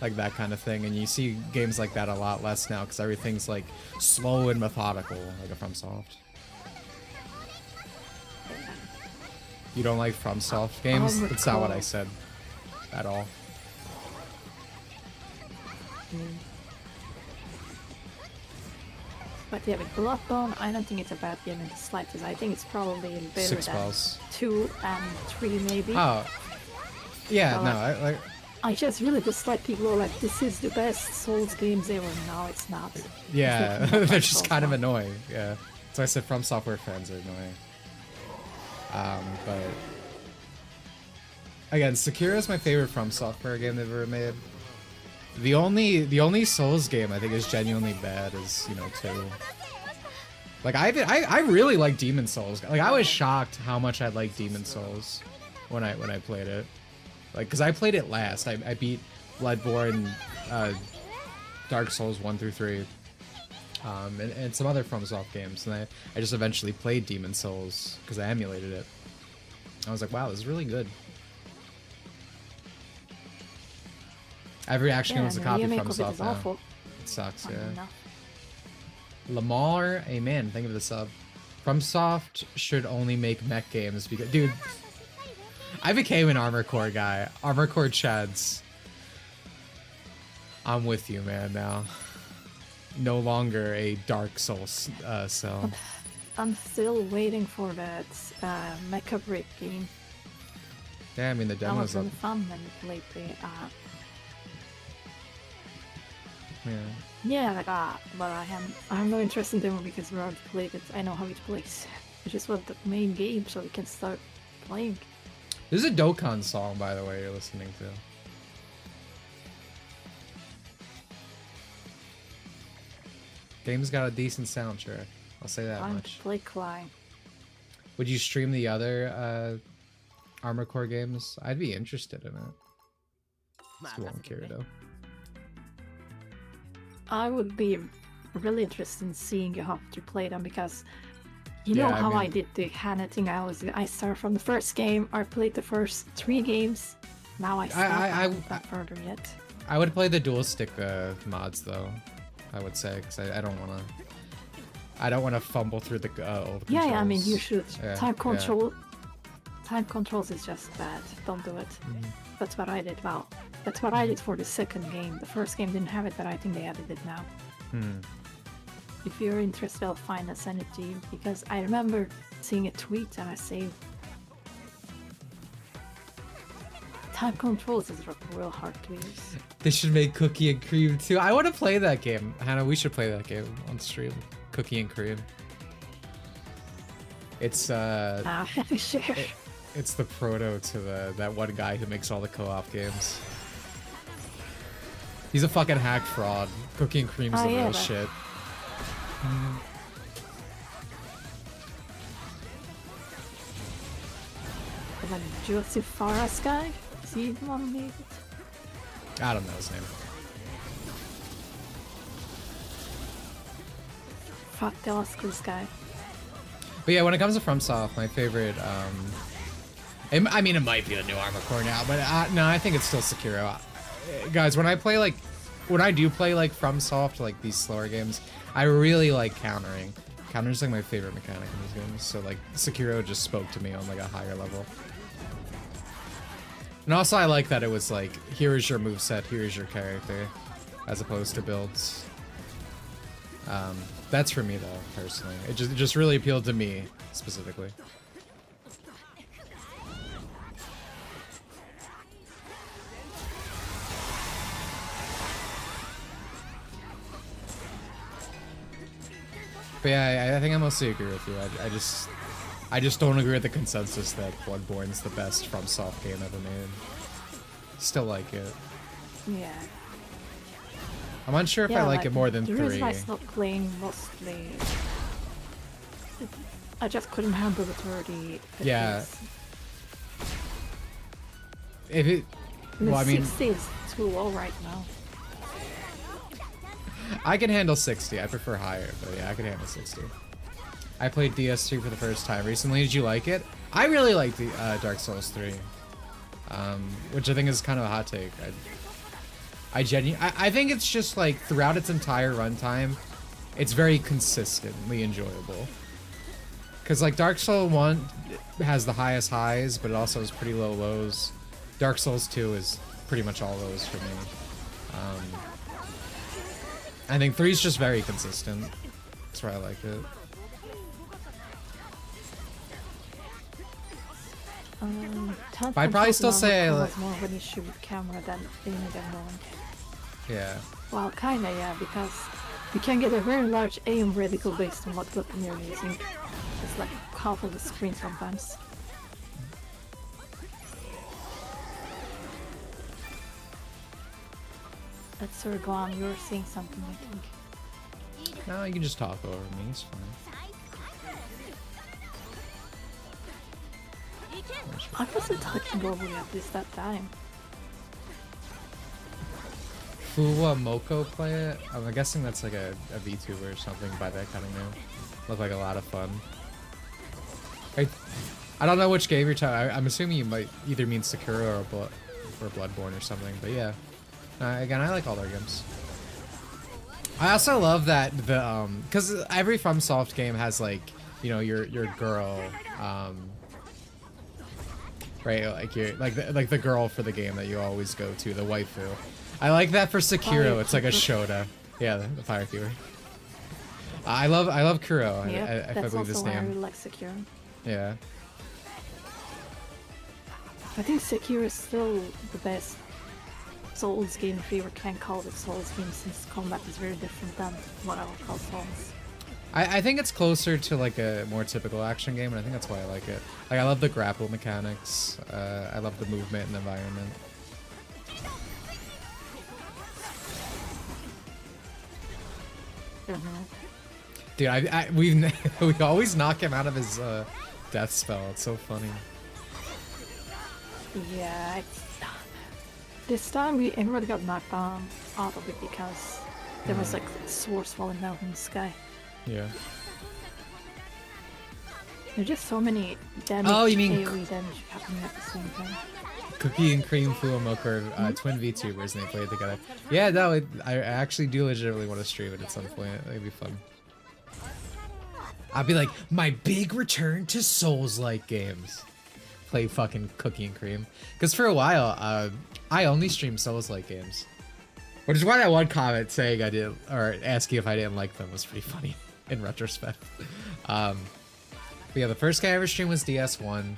Like that kind of thing, and you see games like that a lot less now because everything's like slow and methodical, like a FromSoft. You don't like FromSoft games? That's not what I said at all. But yeah, with Bloodborne, I don't think it's a bad game in the slightest. I think it's probably better 6 than balls. 2 and 3 maybe. Oh. Yeah, But, no, like, I just really dislike people who are like, this is the best Souls games ever. No, it's not. yeah, It's not they're like just Souls kind of one. annoying. Yeah. So I said From Software fans are annoying. But again, Sekiro is my favorite From Software game they've ever made. The only Souls game I think is genuinely bad is, you know, 2. Like I really like Demon Souls. Like I was shocked how much I liked Demon Souls when I played it. Like, cause I played it last. I beat Bloodborne, Dark Souls 1 through 3, and some other FromSoft games, and I just eventually played Demon Souls because I emulated it. I was like, wow, this is really good. Every action game was a copy remake from of it is FromSoft now. awful. It sucks, Funny yeah. enough. Lamar, amen. Think of the sub. FromSoft should only make mech games because, dude, I became an Armor Core guy. Armor Core Chads. I'm with you, man. Now, no longer a Dark Souls cell. I'm still waiting for that Mecha Break game. Yeah, I mean the That demo's was up. really fun lately. Yeah. Yeah, like but I have no interest in demo because we already played it. I know how it plays. I just want the main game so we can start playing. This is a Dokkan song, by the way, you're listening to. Game's got a decent soundtrack. I'll say that Time much. to play Klein. Would you stream the other Armor Core games? I'd be interested in it. Still won't care though. I would be really interested in seeing how to play them because you know Yeah, I how I mean- did the Hannah thing. I started from the first game. I played the first 3 games. Now I stopped. I haven't got further yet. I would play the dual stick mods though. I would say because I don't want to. I don't want to fumble through the old controls. Yeah, I mean you should. Yeah, Time yeah. control. Time controls is just bad. Don't do it. Mhm. That's what I did. Well, that's what I did for the second game. The first game didn't have it, but I think they added it now. Hmm. If you're interested, I'll find and send it to you because I remember seeing a tweet and I saved. Time controls is real hard to use. They should make Cookie and Cream too. I want to play that game. Hannah, we should play that game on stream. Cookie and Cream. It's Sure. it's the proto to that one guy who makes all the co-op games. He's a fucking hack fraud. Cookie and Cream's Oh, the yeah, real but- shit. The Joseph Faras guy? Is he the one who made it? I don't know his name. Fuck the Oscars guy. But yeah, when it comes to FromSoft, my favorite, I mean, it might be the new Armor Core now, but no, I think it's still Sekiro. Guys, when I do play like FromSoft, like these slower games, I really like countering. Counter's like my favorite mechanic in these games, so like Sekiro just spoke to me on like a higher level. And also I like that it was like, here is your moveset, here is your character, as opposed to builds. That's for me though, personally. It just really appealed to me, specifically. But yeah, I think I mostly agree with you. I just don't agree with the consensus that Bloodborne's the best FromSoft game ever made. Still like it. Yeah. I'm unsure if I like it more than 3. The reason I stopped playing mostly, I just couldn't handle the 30. Yeah. If it, well, I mean, 60 is too low right now. I can handle 60. I prefer higher, but yeah, I can handle 60. I played DS2 for the first time recently. Did you like it? I really liked the Dark Souls 3, which I think is kind of a hot take. I think it's just like throughout its entire runtime, it's very consistently enjoyable. Cause like Dark Souls 1 has the highest highs, but it also has pretty low lows. Dark Souls 2 is pretty much all lows for me. I think 3 is just very consistent. That's why I like it. But I'd probably still say I like more of an issue with camera than being a demo. Yeah. Well, kinda, yeah, because you can get a very large aim reticle based on what weapon you're using. It's like half of the screen sometimes. That's Sir Gone, you're saying something, I think. No, you can just talk over me, it's fine. I wasn't touching over at least that time. Fuwa Moko play it? I'm guessing that's like a VTuber or something by that kind of name. Looked like a lot of fun. I don't know which game you're talking. I'm assuming you might either mean Sekiro or Bloodborne or something, but yeah. Again, I like all their games. I also love that the because every FromSoft game has like, you know, your girl, right? Like your like the girl for the game that you always go to, the waifu. I like that for Sekiro. It's like a Shota. Yeah, the fire keeper. I love Kuro. Yeah, if I believe this why I name. really like Sekiro. Yeah. I think Sekiro is still the best Souls game, if you can call it Souls game, since combat is very different than what I would call Souls. I think it's closer to like a more typical action game, and I think that's why I like it. Like I love the grapple mechanics. I love the movement and the environment. Dude, we always knock him out of his death spell. It's so funny. Yeah, this time everybody got knocked out of it because there was like swords falling down from the sky. Yeah. There's just so many damage, oh, you mean AoE damage happening at the same time. Cookie and Cream Fuwamoka are twin VTubers and they play together. Yeah, no, I actually do legitimately want to stream it at some point. It'd be fun. I'll be like, my big return to Souls-like games. Play fucking Cookie and Cream. Because for a while, I only stream Souls-like games. Which is why that one comment saying I did, or asking if I didn't like them was pretty funny in retrospect. But yeah, the first game I ever streamed was DS1.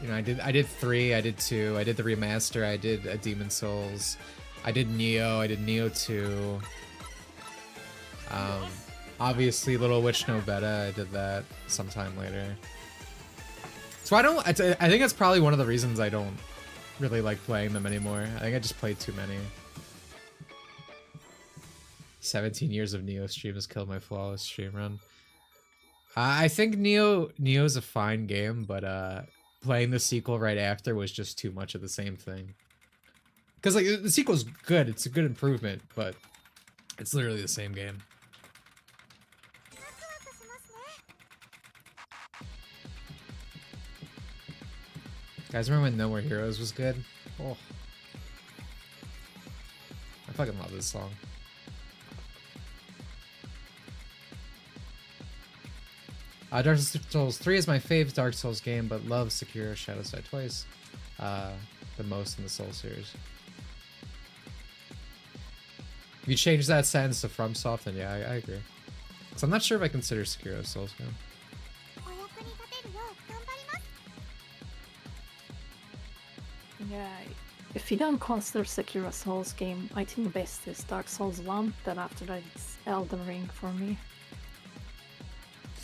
You know, I did 3, I did 2, I did the remaster, I did a Demon Souls, I did Neo, I did Neo 2. Obviously, Little Witch No Beta, I did that sometime later. So I think that's probably one of the reasons I don't really like playing them anymore. I think I just played too many. 17 years of Neo streams killed my flawless stream run. I think Neo's a fine game, but playing the sequel right after was just too much of the same thing. Because like the sequel's good, it's a good improvement, but it's literally the same game. Guys, remember when No More Heroes was good? Oh. I fucking love this song. Dark Souls 3 is my fave Dark Souls game, but love Sekiro Shadows Die Twice the most in the Soul series. If you change that sentence to FromSoft, then yeah, I agree. Because I'm not sure if I consider Sekiro a Souls game. Yeah, if you don't consider Sekiro a Souls game, I think the best is Dark Souls 1, then after that it's Elden Ring for me.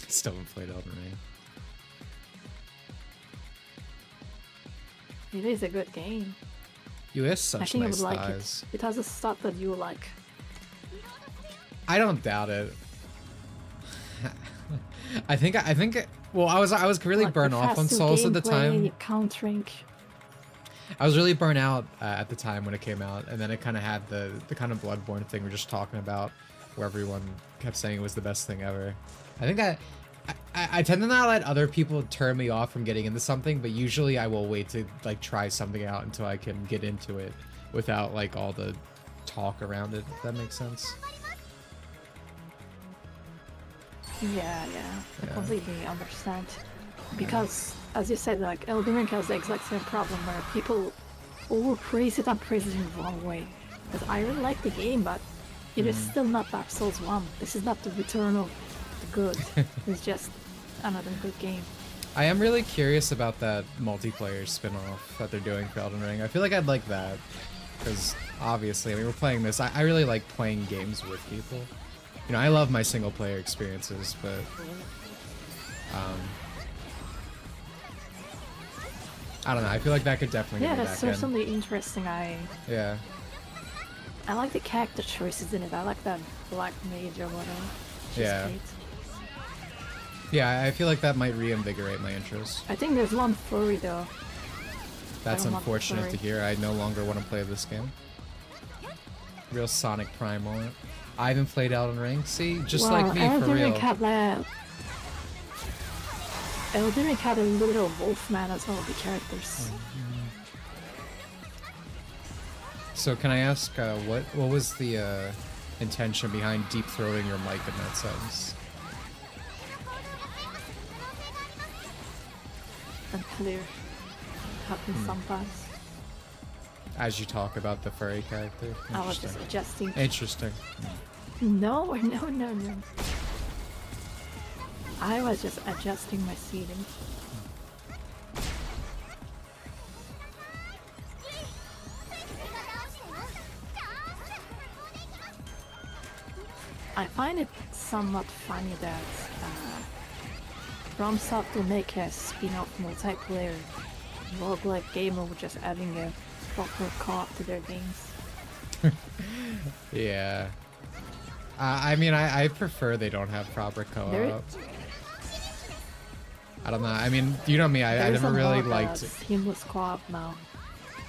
Still haven't played Elden Ring. It is a good game. You have I such think I nice would like thighs. it. It has a stuff that you like. I don't doubt it. I think. Well, I was really Like burnt the off on faster Souls at the gameplay, time. countering. I was really burnt out at the time when it came out, and then it kind of had the kind of Bloodborne thing we're just talking about, where everyone kept saying it was the best thing ever. I think I tend to not let other people turn me off from getting into something, but usually I will wait to like try something out until I can get into it without like all the talk around it, if that makes sense. Yeah, I completely understand. Because, as you said, like Elden Ring has the exact same problem where people overpraise it and praise it in the wrong way. Because I really like the game, but it is still not Dark Souls 1. This is not the return of the good. It's just another good game. I am really curious about that multiplayer spin-off that they're doing for Elden Ring. I feel like I'd like that, because obviously, I mean, we're playing this. I really like playing games with people. You know, I love my single-player experiences, but I don't know. I feel like that could definitely Yeah, get me that's back in. certainly interesting. I like the character choices in it. I like that black mage or whatever. She's Yeah. great. Yeah, I feel like that might reinvigorate my interest. I think there's one furry though. That's don't want the unfortunate to furry. hear. I no longer want to play this game. Real Sonic Prime moment. I haven't played Elden Ring. See, just Well, like me, for Elden real. Ring had that. Elden Ring had a little wolfman as one of the characters. So can I ask, what was the intention behind deep throating your mic in that sentence? Unclear. Happens sometimes. As you talk about the furry character? I was just adjusting. Interesting. No. I was just adjusting my seating. I find it somewhat funny that FromSoft will make a spin-off multiplayer roguelike game over just adding a proper co-op to their games. Yeah. I mean, I prefer they don't have proper co-op. I don't know. I mean, you know me. I There's never a really mod liked. seamless co-op now.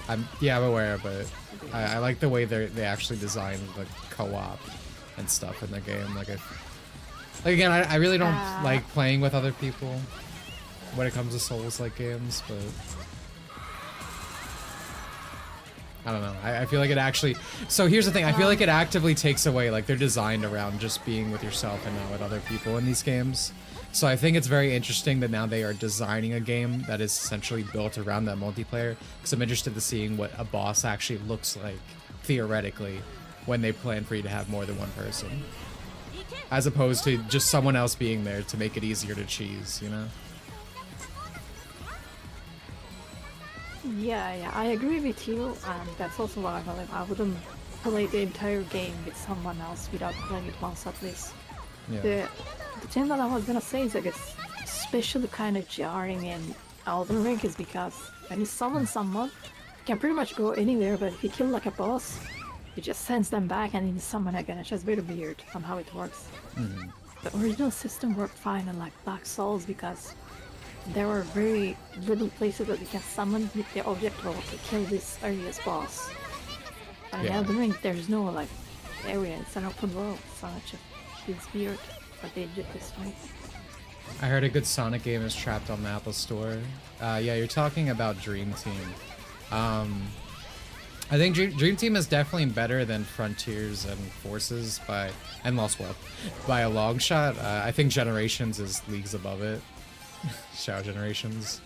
I'm aware, but I like the way they actually designed the co-op and stuff in the game. Like again, I really don't like playing with other people when it comes to Souls-like games, but I don't know. I feel like it actually. So here's the thing. I feel like it actively takes away. Like they're designed around just being with yourself and not with other people in these games. So I think it's very interesting that now they are designing a game that is essentially built around that multiplayer. Because I'm interested to seeing what a boss actually looks like theoretically when they plan for you to have more than one person, as opposed to just someone else being there to make it easier to cheese. You know? Yeah, I agree with you, and that's also what I believe. I wouldn't play the entire game with someone else without playing it once at least. Yeah. The thing that I was gonna say is that it's especially kind of jarring in Elden Ring is because when you summon someone, you can pretty much go anywhere, but if you kill like a boss, you just sends them back and then you summon again. It's just very weird on how it works. The original system worked fine in like Dark Souls because there were very little places that you can summon with the objective to kill this area's boss. But in Elden Ring, there's no like area. It's an open world, so it just feels weird that they did this way. I heard a good Sonic game is trapped on the Apple Store. Yeah, you're talking about Dream Team. I think Dream Team is definitely better than Frontiers and Forces and Lost World by a long shot. I think Generations is leagues above it. Shout out Generations.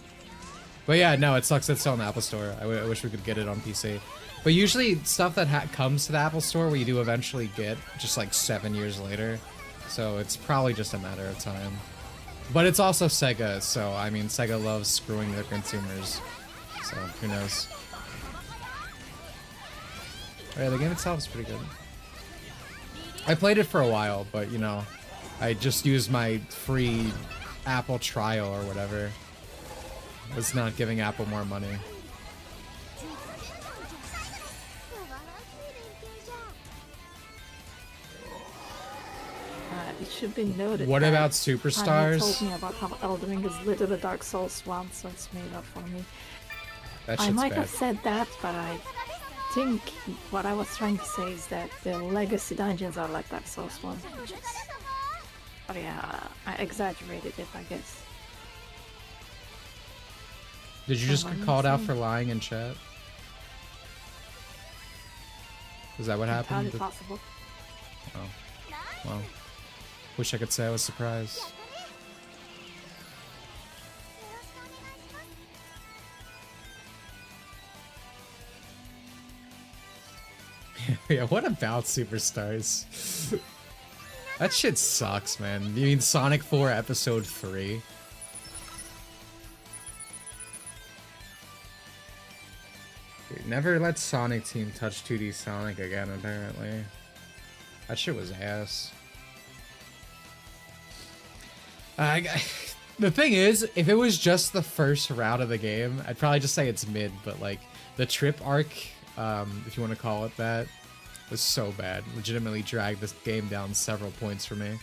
But yeah, no, it sucks it's still in the Apple Store. I wish we could get it on PC. But usually stuff that comes to the Apple Store we do eventually get just like 7 years later. So it's probably just a matter of time. But it's also Sega, so I mean Sega loves screwing their consumers. So who knows. Oh, yeah, the game itself is pretty good. I played it for a while, but you know, I just used my free Apple trial or whatever. It's not giving Apple more money. It should be noted. What that about Tanya Superstars? told me about how Elden Ring is literally Dark Souls 1, so it's made up for me. That I shit's might bad. have said that, but I think what I was trying to say is that the legacy dungeons are like Dark Souls 1. But yeah, I exaggerated it, I guess. Did you just Someone get called out saying- for lying in chat? Is that what happened? Entirely possible. Oh. Well. Wish I could say I was surprised. Yeah, what about Superstars? That shit sucks, man. You mean Sonic 4 Episode 3? Dude, never let Sonic Team touch 2D Sonic again, apparently. That shit was ass. The thing is, if it was just the first route of the game, I'd probably just say it's mid, but like, the trip arc, if you want to call it that, was so bad. Legitimately dragged this game down several points for me.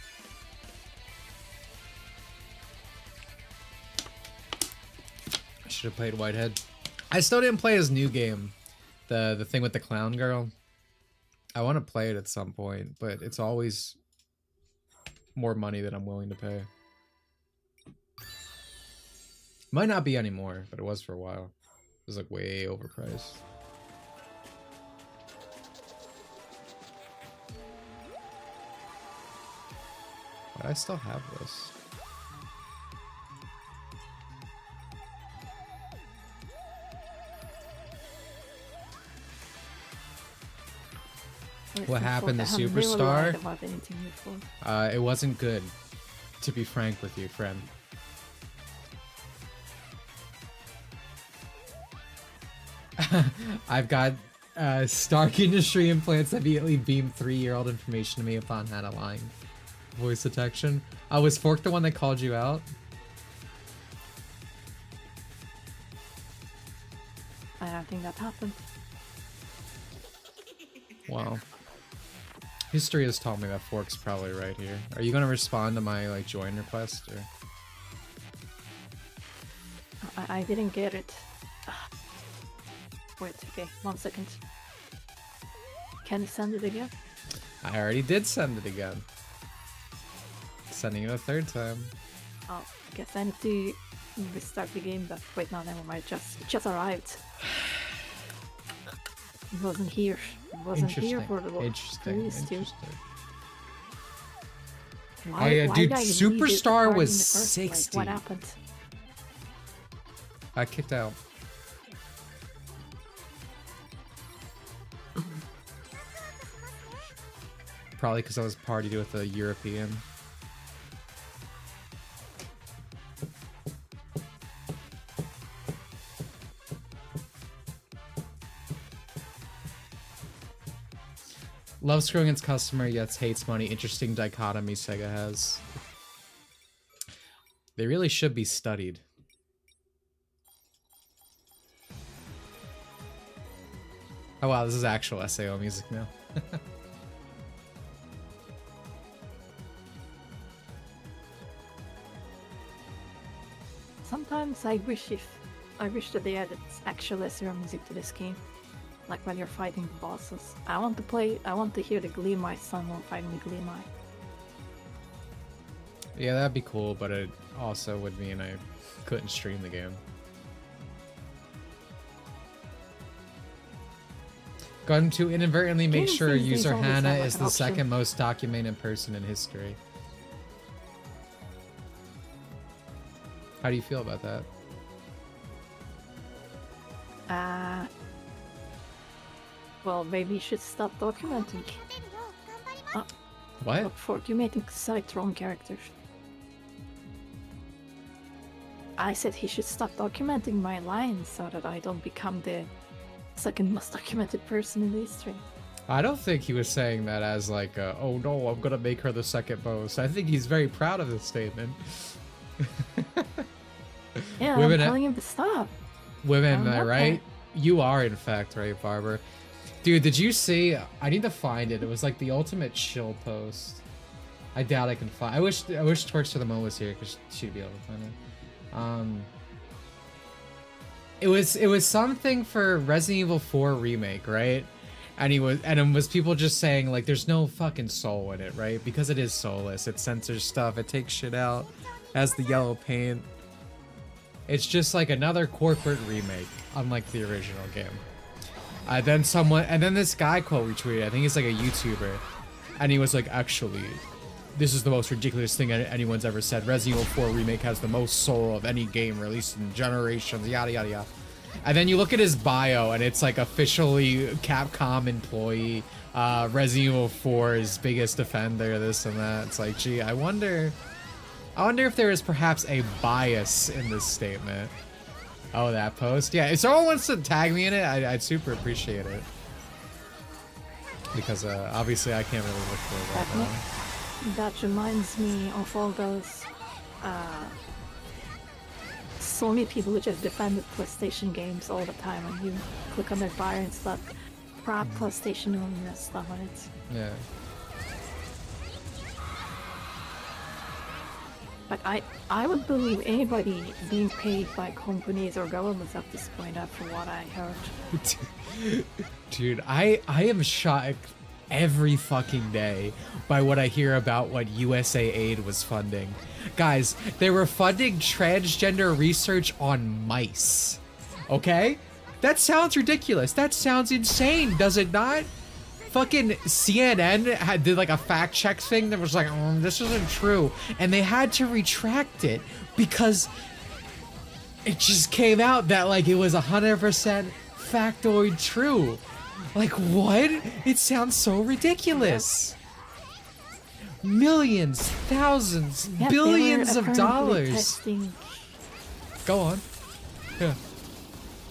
I should have played Whitehead. I still didn't play his new game, the thing with the clown girl. I want to play it at some point, but it's always more money than I'm willing to pay. Might not be anymore, but it was for a while. It was like way overpriced. But I still have this. What happened to Superstar? It wasn't good, to be frank with you, friend. I've got Stark Industry implants immediately beamed 3-year-old information to me upon Hannah lying. Voice detection. Was Fork the one that called you out? I don't think that happened. Wow. History has taught me that Fork's probably right here. Are you gonna respond to my like join request or? I didn't get it. Wait, okay, 1 second. Can you send it again? I already did send it again. Sending it a third time. Oh, I guess I need to restart the game, but wait, no, never mind. It just arrived. It wasn't here. It wasn't here for the previous two. Why Dude, did I need it Superstar right was in the first place? 60. What happened? I kicked out. Probably because I was partied with a European. Loves screwing its customer, yet hates money. Interesting dichotomy Sega has. They really should be studied. Oh wow, this is actual SAO music now. Sometimes I wish that they added actual SEO music to this game. Like when you're fighting the bosses. I want to hear the Gleamite song while fighting the Gleamite. Yeah, that'd be cool, but it also would mean I couldn't stream the game. Going to inadvertently make Games sure these days user always have, Hannah like, is an the option. second most documented person in history. How do you feel about that? Well, maybe you should stop documenting. What? Look for you made him select wrong characters. I said he should stop documenting my lines so that I don't become the second most documented person in the history. I don't think he was saying that as like, oh no, I'm gonna make her the second most. I think he's very proud of this statement. Yeah, Women I'm telling him to stop. Women, I'm not right? You are, in fact, right, Barber? Dude, did you see? I need to find it. It was like the ultimate chill post. I doubt I can find. I wish Torch to the Mo was here because she'd be able to find it. It was something for Resident Evil 4 remake, right? And it was people just saying like, there's no fucking soul in it, right? Because it is soulless. It censors stuff. It takes shit out. Has the yellow paint. It's just like another corporate remake, unlike the original game. Then this guy quote retweeted, I think he's like a YouTuber, and he was like, actually, this is the most ridiculous thing anyone's ever said. Resident Evil 4 Remake has the most soul of any game released in generations, yada yada yada. And then you look at his bio, and it's like officially Capcom employee, Resident Evil 4's biggest offender, this and that. It's like, gee, I wonder if there is perhaps a bias in this statement. Oh, that post? Yeah, if someone wants to tag me in it, I'd super appreciate it. Because obviously I can't really look for it right now. That reminds me of all those Sony people who just defended PlayStation games all the time, and you click on their bio and stuff, crap PlayStation only and stuff on it. Yeah. Like I would believe anybody being paid by companies or governments at this point after what I heard. Dude, I am shocked every fucking day by what I hear about what USA Aid was funding. Guys, they were funding transgender research on mice. Okay? That sounds ridiculous. That sounds insane, does it not? Fucking CNN did like a fact check thing that was like, this isn't true. And they had to retract it because it just came out that like it was 100% factoid true. Like what? It sounds so ridiculous. Millions, thousands, Yeah, billions they of were apparently dollars. testing. Go on. Yeah.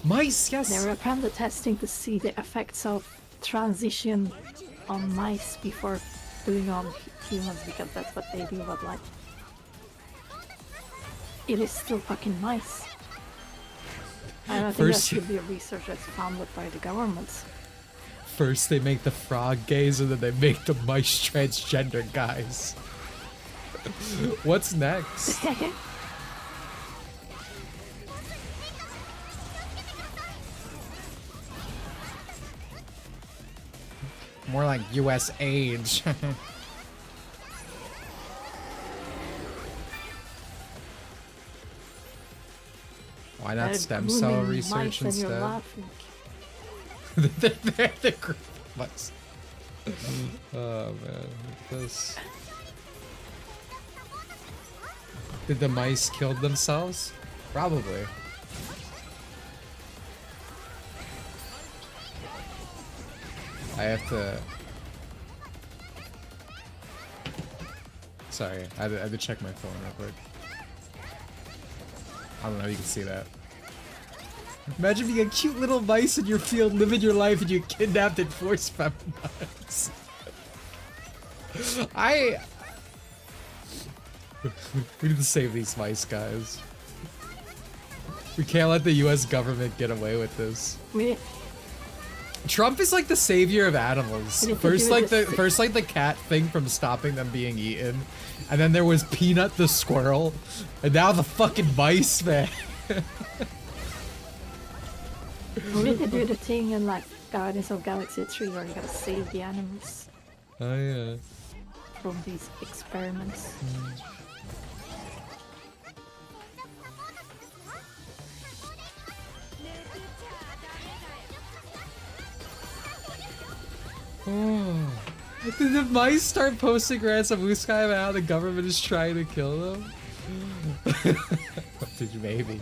Mice, yes. They were apparently testing to see the effects of transition on mice before doing on humans, because that's what they do, but like it is still fucking mice. I don't think that should be a research that's funded by the governments. First they make the frog gays and then they make the mice transgender guys. What's next? More like US age. Why not stem cell research mice and you're instead? laughing. They're the group of mice. Oh man, look at this. Did the mice kill themselves? Probably. I have to... Sorry, I had to check my phone real quick. I don't know if you can see that. Imagine being a cute little mice in your field, living your life, and you kidnapped and forced feminized. We need to save these mice, guys. We can't let the US government get away with this. Trump is like the savior of animals. First like the cat thing from stopping them being eaten, and then there was Peanut the squirrel, and now the fucking mice, man. We need to do the thing in like Guardians of Galaxy 3 where you gotta save the animals. Oh yeah. From these experiments. Oh. Did the mice start posting rants of Uskai about how the government is trying to kill them? Maybe.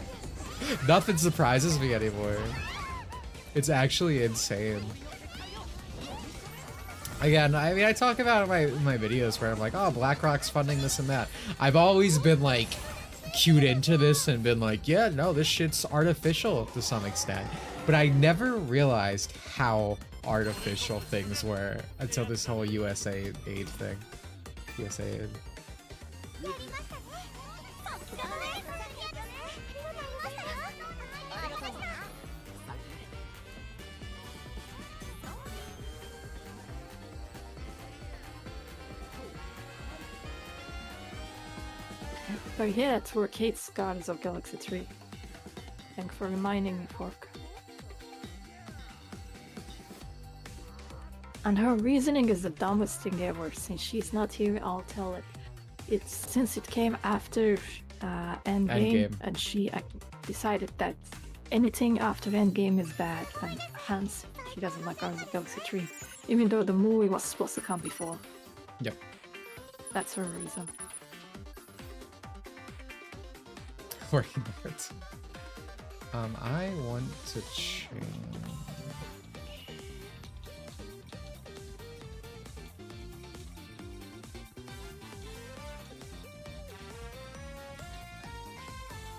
Nothing surprises me anymore. It's actually insane. Again, I mean, I talk about it in my videos where I'm like, oh, BlackRock's funding this and that. I've always been like cued into this and been like, yeah, no, this shit's artificial to some extent. But I never realized how artificial things were until this whole USA aid thing. USA aid. So yeah, that's where Kate's Guardians of Galaxy 3. Thanks for reminding me, Fork. And her reasoning is the dumbest thing ever. Since she's not here, I'll tell it. It's since it came after Endgame, and she decided that anything after Endgame is bad, and hence she doesn't like Guardians of Galaxy 3, even though the movie was supposed to come before. Yep. That's her reason. Working on it. I want to change.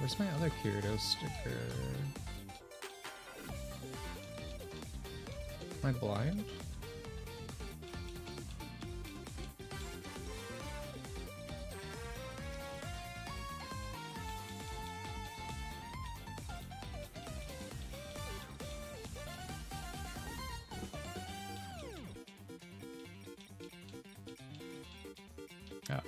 Where's my other Kirito sticker? Am I blind? Oh.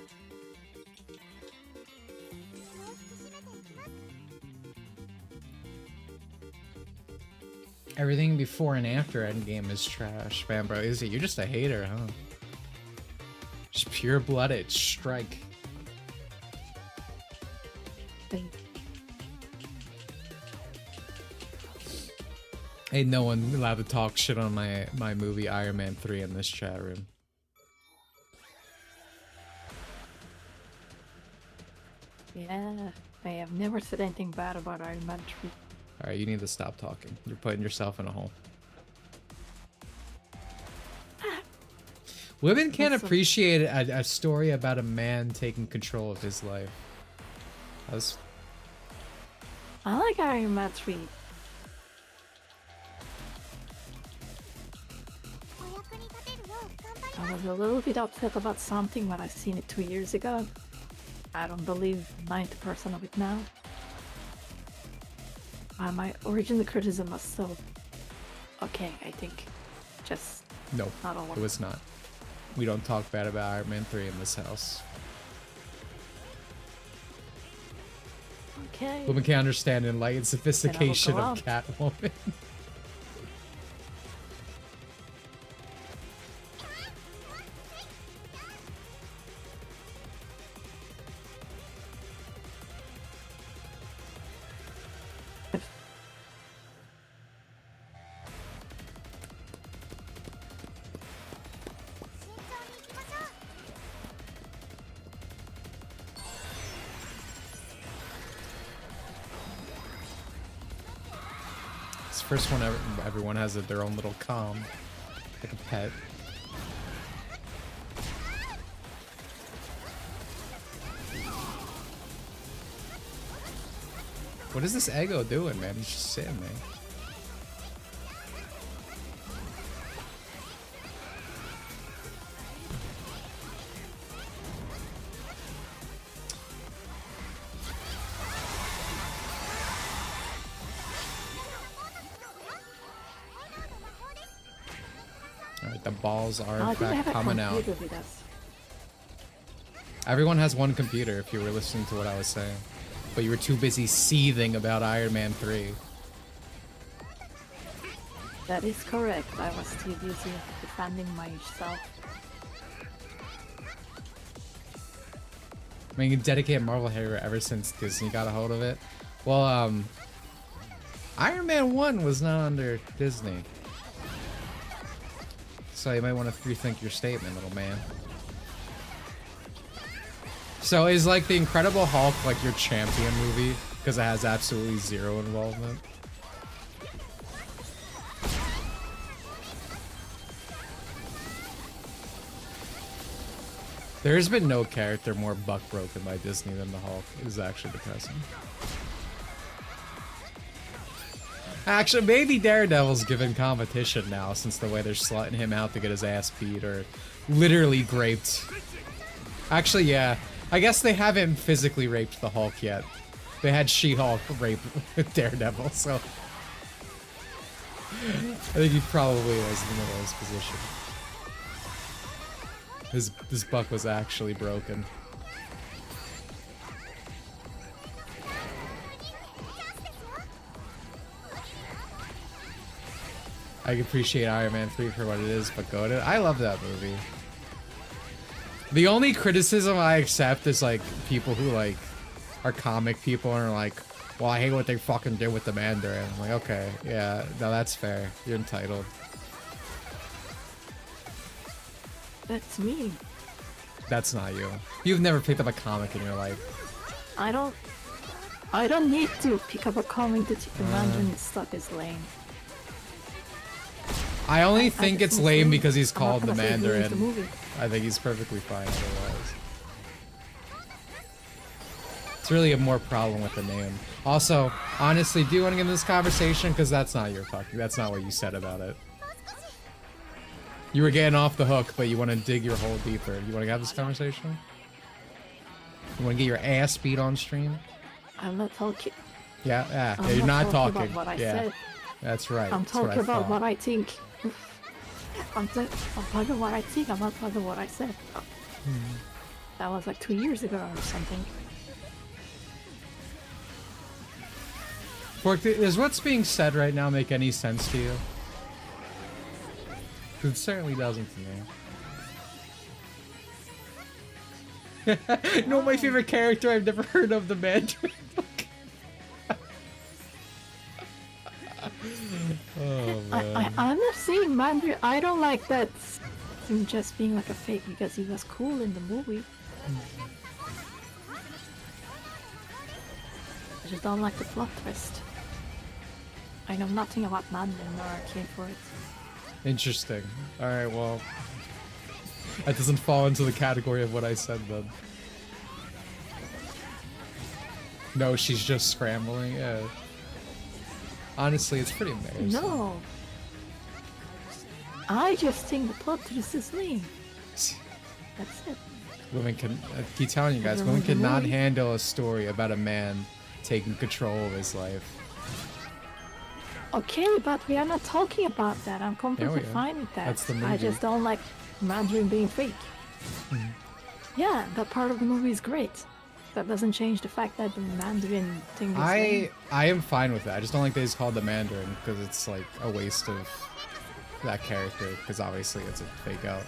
Everything before and after Endgame is trash. Man, bro, is it? You're just a hater, huh? Just pure-blooded strike. Ain't no one allowed to talk shit on my movie Iron Man 3 in this chat room. Yeah, I have never said anything bad about Iron Man 3. Alright, you need to stop talking. You're putting yourself in a hole. Women can't appreciate a story about a man taking control of his life. I like Iron Man 3. I was a little bit upset about something when I seen it 2 years ago. I don't believe 90% of it now. My original criticism was so okay, I think. Just no, not all. It was not. We don't talk bad about Iron Man 3 in this house. Okay. Women can't understand enlightened sophistication of Catwoman. First one, everyone has their own little calm, like a pet. What is this Ego doing, man? He's just sitting there. The balls are in fact coming out. Everyone has one computer if you were listening to what I was saying. But you were too busy seething about Iron Man 3. That is correct. I was too busy defending myself. I mean, you dedicate Marvel hero ever since Disney got a hold of it. Well, Iron Man 1 was not under Disney. So you might want to rethink your statement, little man. So is like the Incredible Hulk like your champion movie because it has absolutely zero involvement? There's been no character more buck broken by Disney than the Hulk. It is actually depressing. Actually, maybe Daredevil's given competition now since the way they're slutting him out to get his ass beat or literally raped. Actually, yeah. I guess they haven't physically raped the Hulk yet. They had She-Hulk rape Daredevil, so... I think he probably was in the middle of his position. His buck was actually broken. I appreciate Iron Man 3 for what it is, but go to I love that movie. The only criticism I accept is like people who like are comic people and are like, well, I hate what they fucking did with the Mandarin. I'm like, okay, yeah, no, that's fair. You're entitled. That's me. That's not you. You've never picked up a comic in your life. I don't need to pick up a comic to take the Mandarin stuff is lame. I only think it's lame because he's called the Mandarin. The movie. I think he's perfectly fine otherwise. It's really a more problem with the name. Also, honestly, do you want to get into this conversation? Because that's not that's not what you said about it. You were getting off the hook, but you want to dig your hole deeper. You want to have this conversation? You want to get your ass beat on stream? I'm not talking. Yeah, I'm you're not talking. About what I said. That's right. I'm talking about what I think. I'm talking what I think. I'm not talking what I said. That was like 2 years ago or something. Fork, does what's being said right now make any sense to you? It certainly doesn't to me. No, my favorite character I've never heard of, the Mandarin. Oh, man. I'm not saying Mandarin. I don't like that him just being like a fake because he was cool in the movie. I just don't like the plot twist. I know nothing about Mandarin nor I care for it. Interesting. Alright, well... that doesn't fall into the category of what I said then. No, she's just scrambling, yeah. Honestly, it's pretty embarrassing. No! I just think the plot twist is lame. That's it. Women can... I keep telling you guys, women cannot handle a story about a man taking control of his life. Okay, but we are not talking about that. I'm completely fine with that. That's the movie. I just don't like Mandarin being fake. Yeah, that part of the movie is great. That doesn't change the fact that the Mandarin thing is lame. I am fine with that. I just don't like that he's called the Mandarin because it's like a waste of that character because obviously it's a fake out.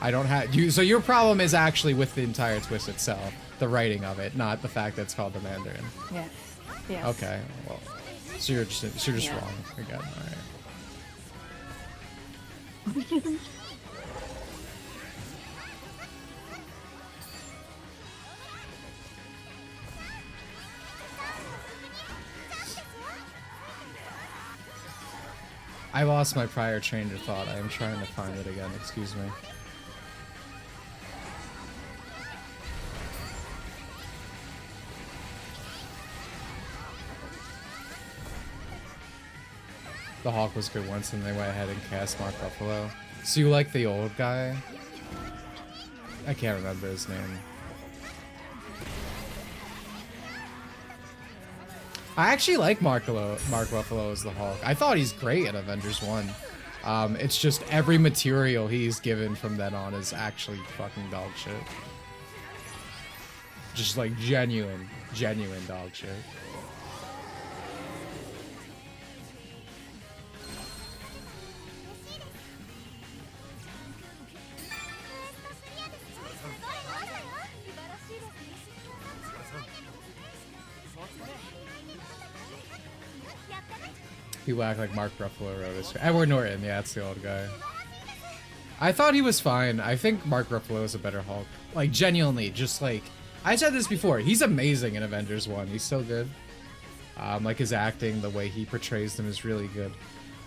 I don't have you. So your problem is actually with the entire twist itself, the writing of it, not the fact that it's called the Mandarin. Yes. Yes. Okay. Well, so you're just wrong again. All right. I lost my prior train of thought. I am trying to find it again. Excuse me. The Hawk was good once, and they went ahead and cast Mark Ruffalo. So you like the old guy? I can't remember his name. I actually like Mark Ruffalo as the Hulk. I thought he's great in Avengers 1. It's just every material he's given from then on is actually fucking dog shit. Just like genuine dog shit. People act like Mark Ruffalo wrote his. Edward Norton, yeah, that's the old guy. I thought he was fine. I think Mark Ruffalo is a better Hulk. Like, genuinely, just like... I said this before. He's amazing in Avengers 1. He's so good. Like, his acting, the way he portrays them is really good.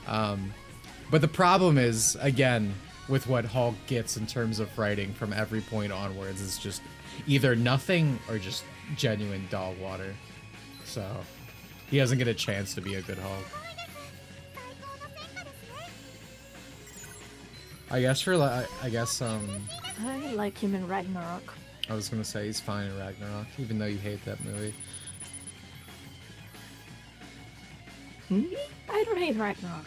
But the problem is, again, with what Hulk gets in terms of writing from every point onwards, is just either nothing or just genuine dog water. So, he doesn't get a chance to be a good Hulk. I guess I like him in Ragnarok. I was gonna say he's fine in Ragnarok, even though you hate that movie. I don't hate Ragnarok.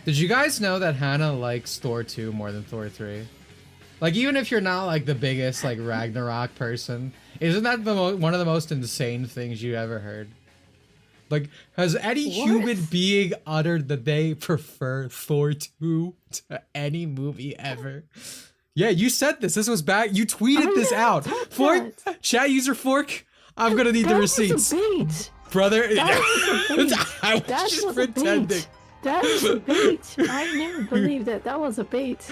Did you guys know that Hannah likes Thor 2 more than Thor 3? Like, even if you're not like the biggest like Ragnarok person, isn't that one of the most insane things you ever heard? Like, has any human being uttered that they prefer Thor 2 to any movie ever? Yeah, you said this. This was back. You tweeted this out. Fork, chat user Fork. I'm gonna need the receipts, brother. I was just pretending. That was a bait. I never believed that. That was a bait.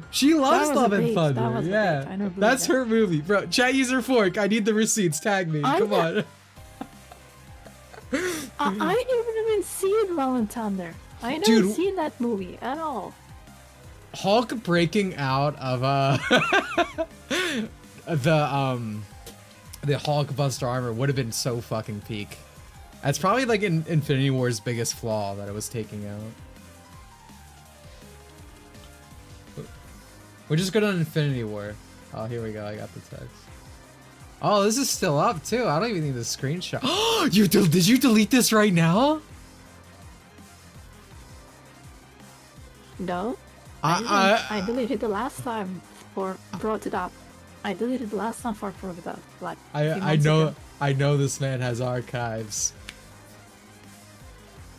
She loves Love and Thunder. Yeah, that's her movie, bro. Chat user Fork. I need the receipts. Tag me. Come on. I didn't even see Love and Thunder. I never seen that movie at all. Hulk breaking out of the Hulk Buster armor would have been so fucking peak. That's probably like Infinity War's biggest flaw that it was taking out. We're just good on Infinity War. Oh, here we go. I got the text. Oh, this is still up too. I don't even need the screenshot. Oh, did you delete this right now? No. I deleted the last time brought it up. I deleted the last time brought it up. Like I know this man has archives.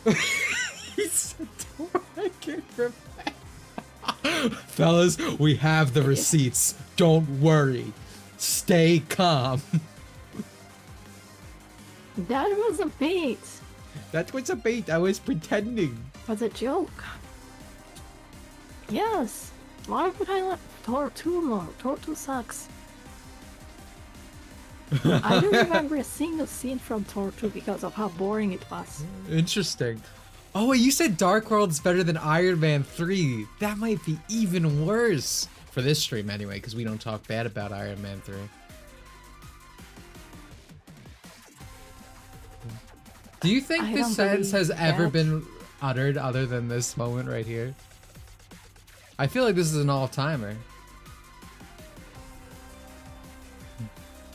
He said, I can't remember. Fellas, we have the receipts. Don't worry. Stay calm. That was a bait. That was a bait. I was pretending. It was a joke. Yes. Why would I like Thor 2 more? Thor 2 sucks. I don't remember a single scene from Thor 2 because of how boring it was. Interesting. Oh, wait, you said Dark World's better than Iron Man 3. That might be even worse. For this stream anyway, because we don't talk bad about Iron Man 3. Do you think this sentence has ever been uttered other than this moment right here? I feel like this is an all-timer.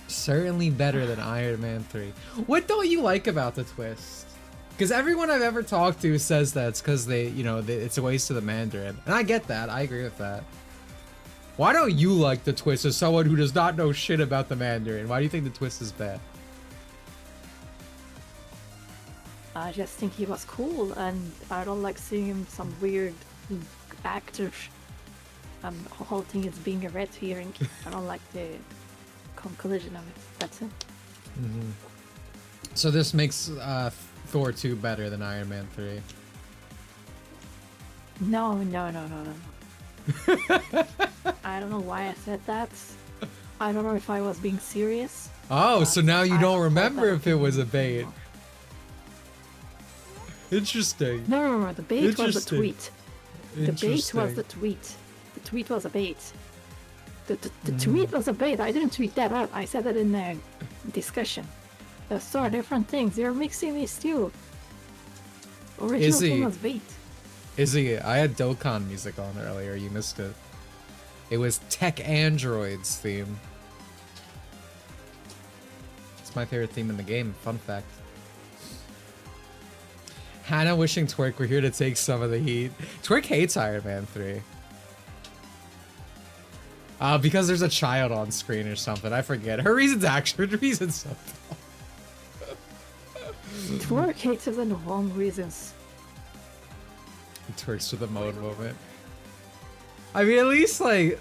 Certainly better than Iron Man 3. What don't you like about the twist? Because everyone I've ever talked to says that it's because it's a waste of the Mandarin. And I get that. I agree with that. Why don't you like the twist as someone who does not know shit about the Mandarin? Why do you think the twist is bad? I just think he was cool, and I don't like seeing him some weird actor whole thing is being a red herring. I don't like the conclusion of it. That's it. Mm-hmm. So this makes Thor 2 better than Iron Man 3. No. I don't know why I said that. I don't know if I was being serious. Oh, so now you don't remember if it was a bait. Interesting. No. The bait was the tweet. The bait was the tweet. The tweet was a bait. The tweet was a bait. I didn't tweet that out. I said that in the discussion. Those are different things. You're mixing these two. Original thing was bait. Izzy, I had Dokkan music on earlier. You missed it. It was Tech Android's theme. It's my favorite theme in the game. Fun fact. Hannah wishing Twerk were here to take some of the heat. Twerk hates Iron Man 3. Because there's a child on screen or something. I forget. Her reason's actually her reason's so dumb. Twerk hates it in the wrong reasons. Twerks to the mode moment. I mean, at least like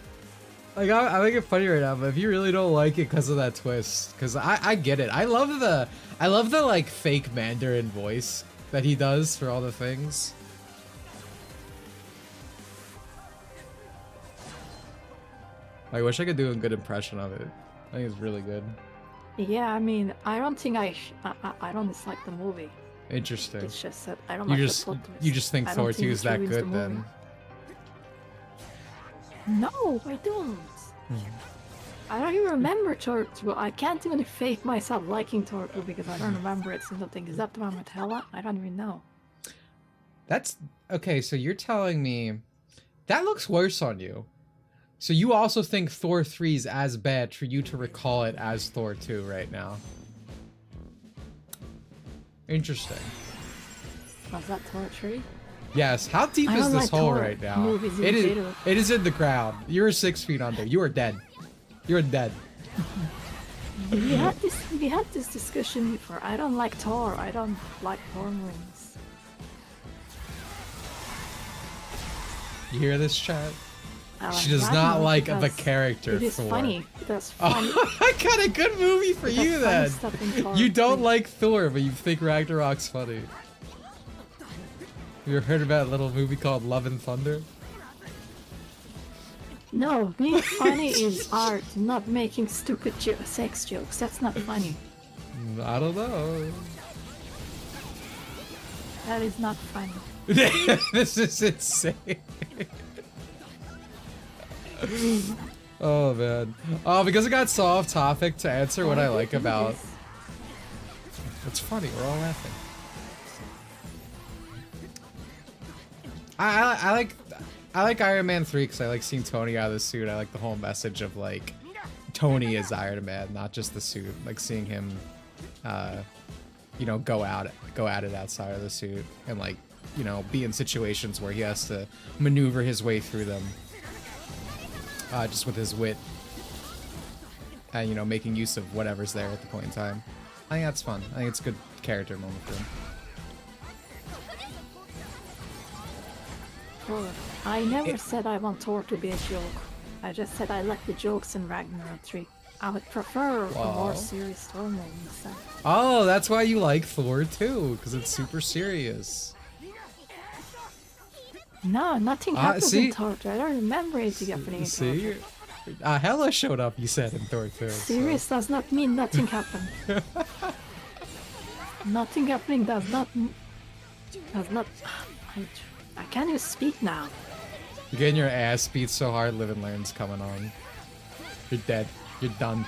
I make it funny right now, but if you really don't like it because of that twist, because I get it. I love the like fake Mandarin voice that he does for all the things. I wish I could do a good impression of it. I think it's really good. Yeah, I mean, I don't think I don't dislike the movie. Interesting. It's just that I don't You like just the plot twist. you just think I don't Thor 2 is it that ruins good the movie. then? No, I don't. I don't even remember Thor 2. I can't even fake myself liking Thor 2 because I don't remember it. Single thing. Is that the one with Hela? I don't even know. That's okay, so you're telling me that looks worse on you. So you also think Thor 3 is as bad for you to recall it as Thor 2 right now. Interesting. Was that Thor 3? Yes, how deep I is don't this like hole Thor right now? movies in It is general. it is in the ground. You're 6 feet under. You are dead. You're dead. We had this discussion before. I don't like Thor. I don't like Thor movies. You hear this, chat? I She like does not Ragnarok like the because character It is Thor. funny. That's funny. Oh, I got a good movie for That's you funny then. stuff in Thor You don't 3. like Thor, but you think Ragnarok's funny. You ever heard about a little movie called Love and Thunder? No, being funny is art, not making stupid sex jokes. That's not funny. I don't know. That is not funny. This is insane. Oh man. Oh, because I got so off topic to answer what I like about. It's funny. We're all laughing. I like Iron Man 3 because I like seeing Tony out of the suit. I like the whole message of like Tony is Iron Man, not just the suit. Like seeing him, you know, go at it outside of the suit and like, you know, be in situations where he has to maneuver his way through them, just with his wit, and you know, making use of whatever's there at the point in time. I think that's fun. I think it's a good character moment for him. Thor. I never said I want Thor to be a joke. I just said I like the jokes in Ragnarok 3. I would prefer a Wow. more serious Thor movie instead. Oh, that's why you like Thor too, because it's super serious. No, nothing happens see? in Thor 3. I don't remember anything happening in Thor 3. See? Hela showed up, you said, in Thor 2. Serious does not mean nothing happened. Nothing happening does not. I can't even speak now. You're getting your ass beat so hard, Live and Learn's coming on. You're dead. You're done.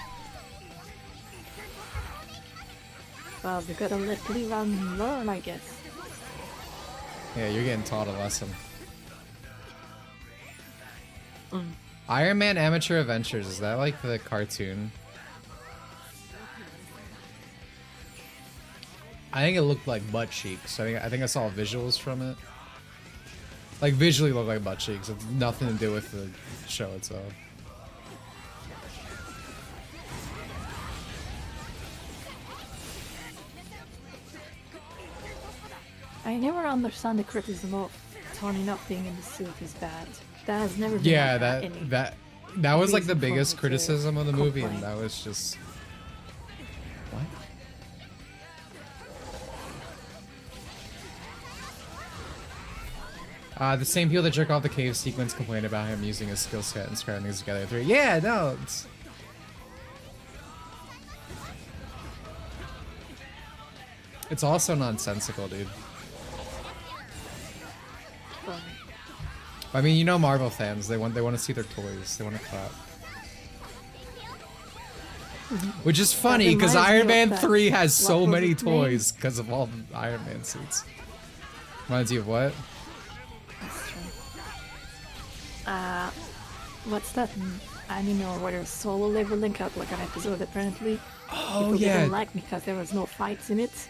Well, we gotta let live and learn, I guess. Yeah, you're getting taught a lesson. Iron Man Amateur Adventures, is that like the cartoon? I think it looked like butt cheeks. I think I saw visuals from it. Like visually look like butt cheeks. It's nothing to do with the show itself. I never understand the criticism of Tony not being in the suit is bad. That has never been Yeah, any that was like the reason for biggest me to criticism of the movie, and complain. that was just what? The same people that jerk off the cave sequence complain about him using his skill set and scrapping things together. Yeah, no, it's also nonsensical, dude. I mean, you know, Marvel fans, they want to see their toys, they want to clap. Which is funny because reminds me Iron of Man that- 3 has so what was many its name? toys because of all the Iron Man suits. Reminds you of what? That's true. What's that anime where there's solo leveling up like an episode apparently? Oh People yeah, didn't like because there was no fights in it.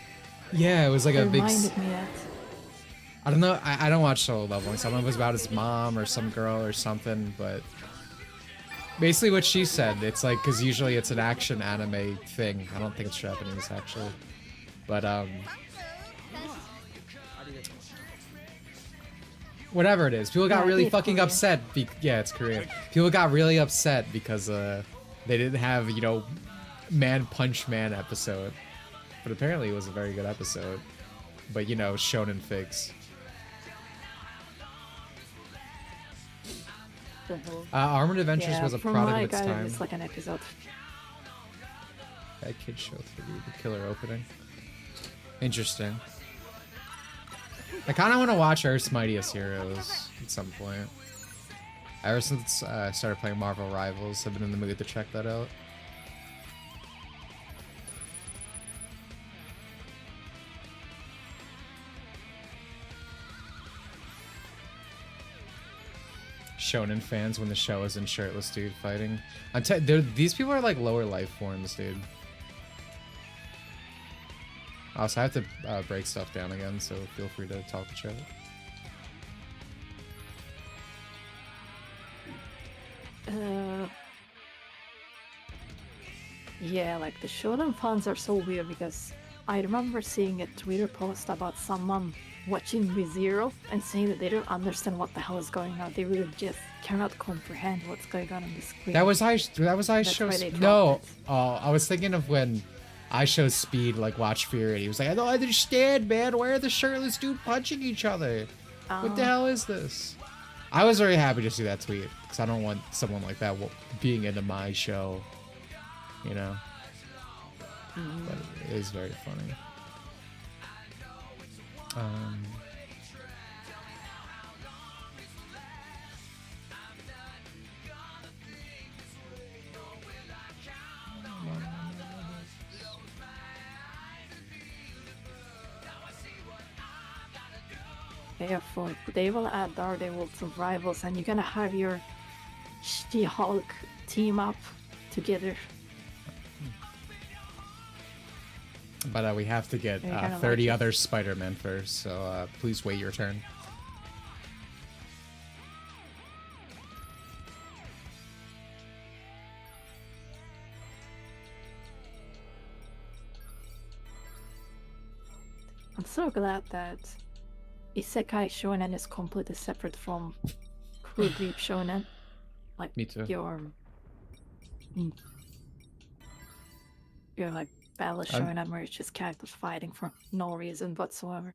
yeah, it was like It a big. reminded me that. I don't know. I don't watch solo leveling. So I don't know if it was about his mom or some girl or something, but basically what she said, it's like because usually it's an action anime thing. I don't think it's Japanese actually, but whatever it is, people got Yeah, really it's fucking Korean. upset. Yeah, it's Korean. People got really upset because they didn't have, you know, Man Punch Man episode, but apparently it was a very good episode. But you know, shonen figs. The whole... Armored Adventures yeah, was a from product my of its guide, time. it's like an episode. That Kid Show 3, the killer opening. Interesting. I kind of want to watch Earth's Mightiest Heroes at some point. Ever since I started playing Marvel Rivals, I've been in the mood to check that out. Shonen fans when the show is in shirtless dude fighting. These people are like lower life forms, dude. Also, I have to break stuff down again, so feel free to talk to chat. Yeah, like the shonen fans are so weird because I remember seeing a Twitter post about someone watching ReZero and saying that they don't understand what the hell is going on. They really just cannot comprehend what's going on the screen. That was I That's show. why they No, dropped I was thinking of when I showed Speed like watch Fury. He was like, I don't understand, man. Why are the shirtless dude punching each other? What the hell is this? I was very happy to see that tweet because I don't want someone like that being into my show. You know, but it is very funny. Therefore, they will add Daredevil to Rivals and you're gonna have your She-Hulk team up together. But we have to get 30 other Spider-Men first, so please wait your turn. I'm so glad that Isekai Shonen is completely separate from Crew Deep Shonen. Like Me too. Your like battle shonen where it's just characters fighting for no reason whatsoever.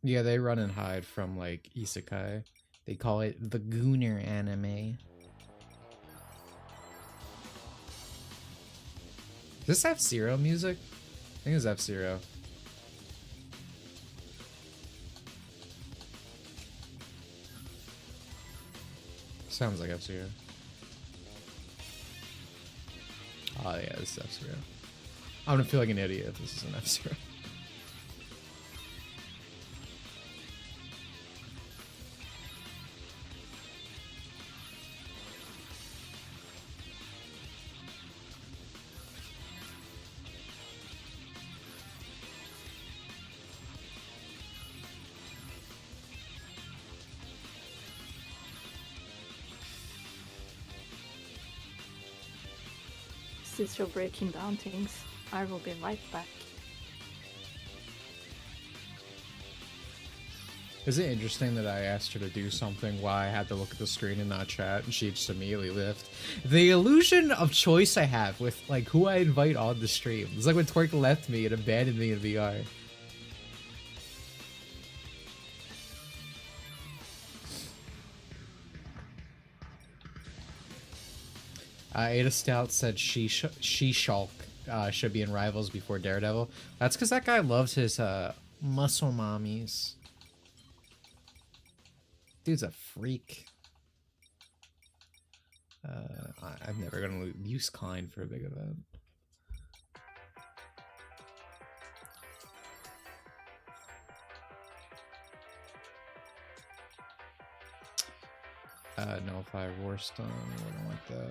Yeah, they run and hide from like isekai. They call it the Gooner anime. Is this F-Zero music? I think it's F-Zero. Sounds like F-Zero. Oh yeah, this is F-Zero. I'm gonna feel like an idiot if this is an F-Zero. Since you're breaking down things, I will be right back. Is it interesting that I asked her to do something while I had to look at the screen and not chat, and she just immediately left? The illusion of choice I have with like who I invite on the stream. It's like when Twerk left me and abandoned me in VR. Ada Stout said She-Hulk should be in Rivals before Daredevil. That's because that guy loves his muscle mommies. Dude's a freak. I'm never gonna use Klein for a big event. No Fire Warstone, I don't want that.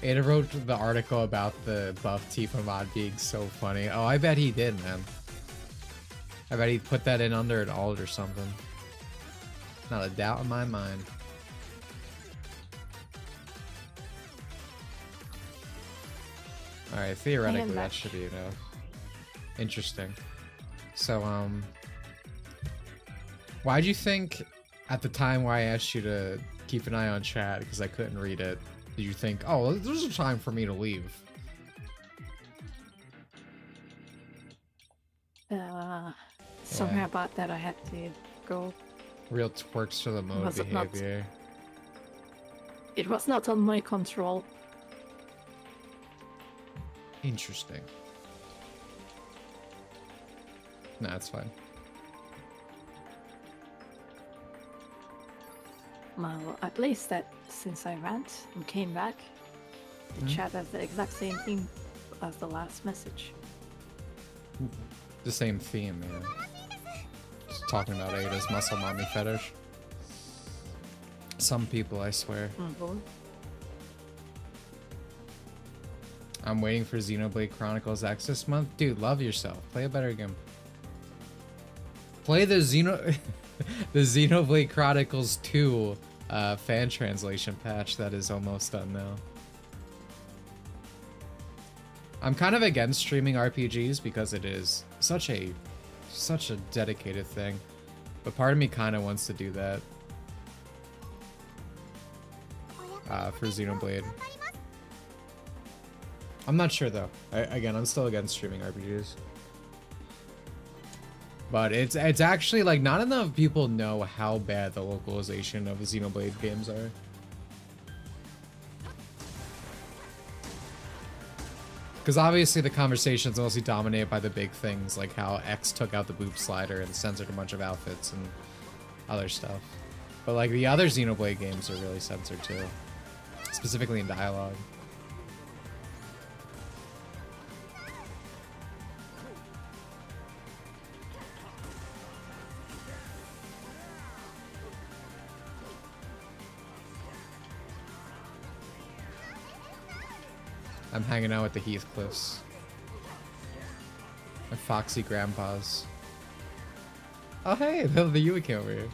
Ada wrote the article about the buff Tifa mod being so funny. Oh, I bet he did, man. I bet he put that in under an alt or something. Not a doubt in my mind. Alright, theoretically that should be enough. Interesting. So, why'd you think at the time why I asked you to keep an eye on chat because I couldn't read it, did you think, oh, there's a time for me to leave? Something Yeah. about that I had to go. Real twerks to the mode Was it not- behavior. It was not on my control. Interesting. Nah, it's fine. Well, at least that since I went and came back, the chat has the exact same thing as the last message. The same theme, yeah. Just talking about Ada's muscle mommy fetish. Some people, I swear. Mm-hmm. I'm waiting for Xenoblade Chronicles X this month. Dude, love yourself. Play a better game. Play the the Xenoblade Chronicles 2 fan translation patch that is almost done now. I'm kind of against streaming RPGs because it is such a dedicated thing. But part of me kind of wants to do that. For Xenoblade. I'm not sure though. Again, I'm still against streaming RPGs. But it's actually like not enough people know how bad the localization of Xenoblade games are. Because obviously the conversation's mostly dominated by the big things, like how X took out the boob slider and censored a bunch of outfits and other stuff. But like the other Xenoblade games are really censored too. Specifically in dialogue. I'm hanging out with the Heathcliffs. My foxy grandpas. Oh hey, the Yuki over here.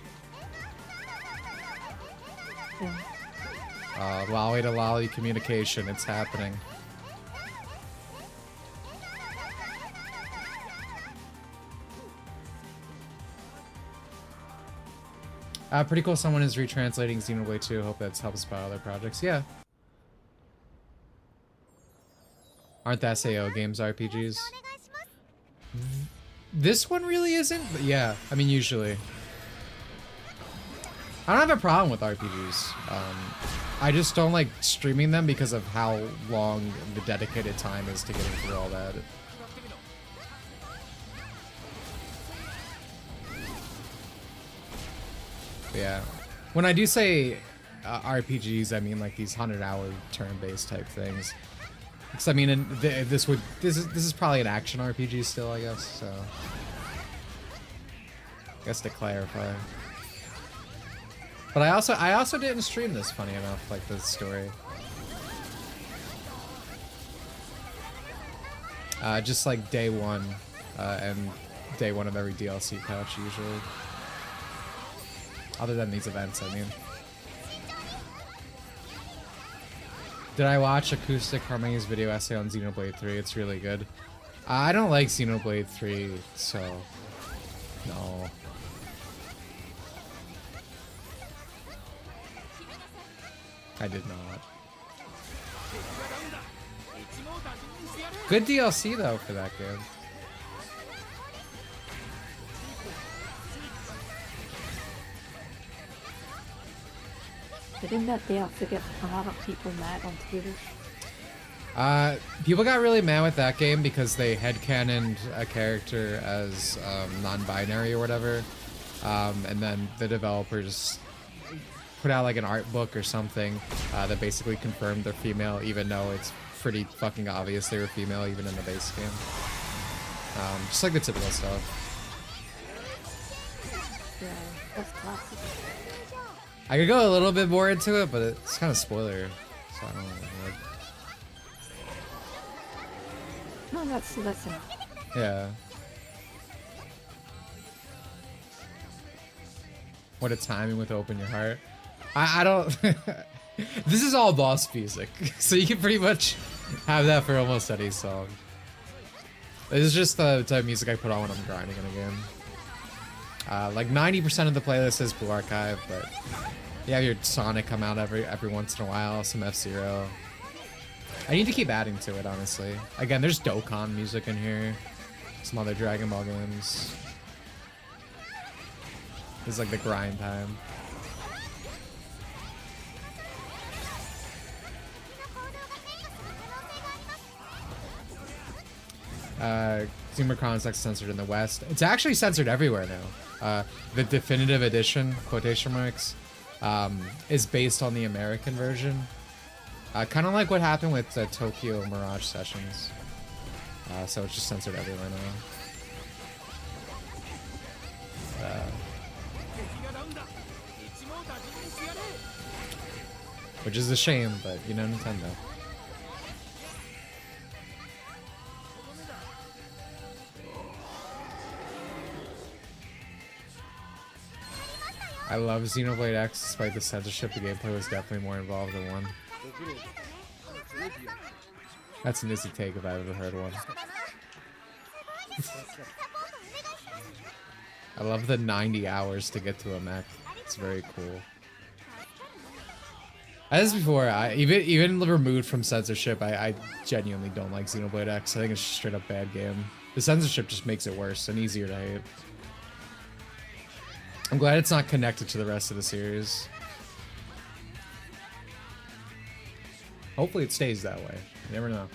Yeah. Lolly to lolly communication, it's happening. Pretty cool someone is retranslating Xenoblade 2. Hope that's helps by other projects. Yeah. Aren't the SAO games RPGs? This one really isn't, but yeah, I mean usually. I don't have a problem with RPGs. I just don't like streaming them because of how long the dedicated time is to getting through all that. Yeah. When I do say RPGs, I mean like these 100-hour turn-based type things. Because I mean, this is probably an action RPG still, I guess. So, I guess to clarify. But I also didn't stream this, funny enough, like the story. Just like day one, and day one of every DLC patch usually. Other than these events, I mean. Did I watch Acoustic Harmony's video essay on Xenoblade 3? It's really good. I don't like Xenoblade 3, so no. I did not. Good DLC though for that game. Didn't that DLC get a lot of people mad on Twitter? People got really mad with that game because they headcanoned a character as non-binary or whatever, and then the developer just put out like an art book or something that basically confirmed they're female, even though it's pretty fucking obvious they were female even in the base game. Just like the typical stuff. Yeah, that's classic. I could go a little bit more into it, but it's kind of spoiler, so I don't know. No, that's enough. Yeah. What a timing with Open Your Heart. I don't... This is all boss music, so you can pretty much have that for almost any song. This is just the type of music I put on when I'm grinding in a game. Like 90% of the playlist is Blue Archive, but you have your Sonic come out every once in a while, some F-Zero. I need to keep adding to it, honestly. Again, there's Dokkan music in here. some other Dragon Ball games. This is like the grind time. Zoomer sex censored in the West. It's actually censored everywhere now. The definitive edition, quotation marks, is based on the American version. Kind of like what happened with Tokyo Mirage Sessions. So it's just censored everywhere now. Which is a shame, but you know, Nintendo. I love Xenoblade X despite the censorship. The gameplay was definitely more involved than one. That's an easy take if I've ever heard one. I love the 90 hours to get to a mech. It's very cool. As before, even removed from censorship, I genuinely don't like Xenoblade X. I think it's a straight up bad game. The censorship just makes it worse and easier to hate. I'm glad it's not connected to the rest of the series. Hopefully it stays that way. You never know.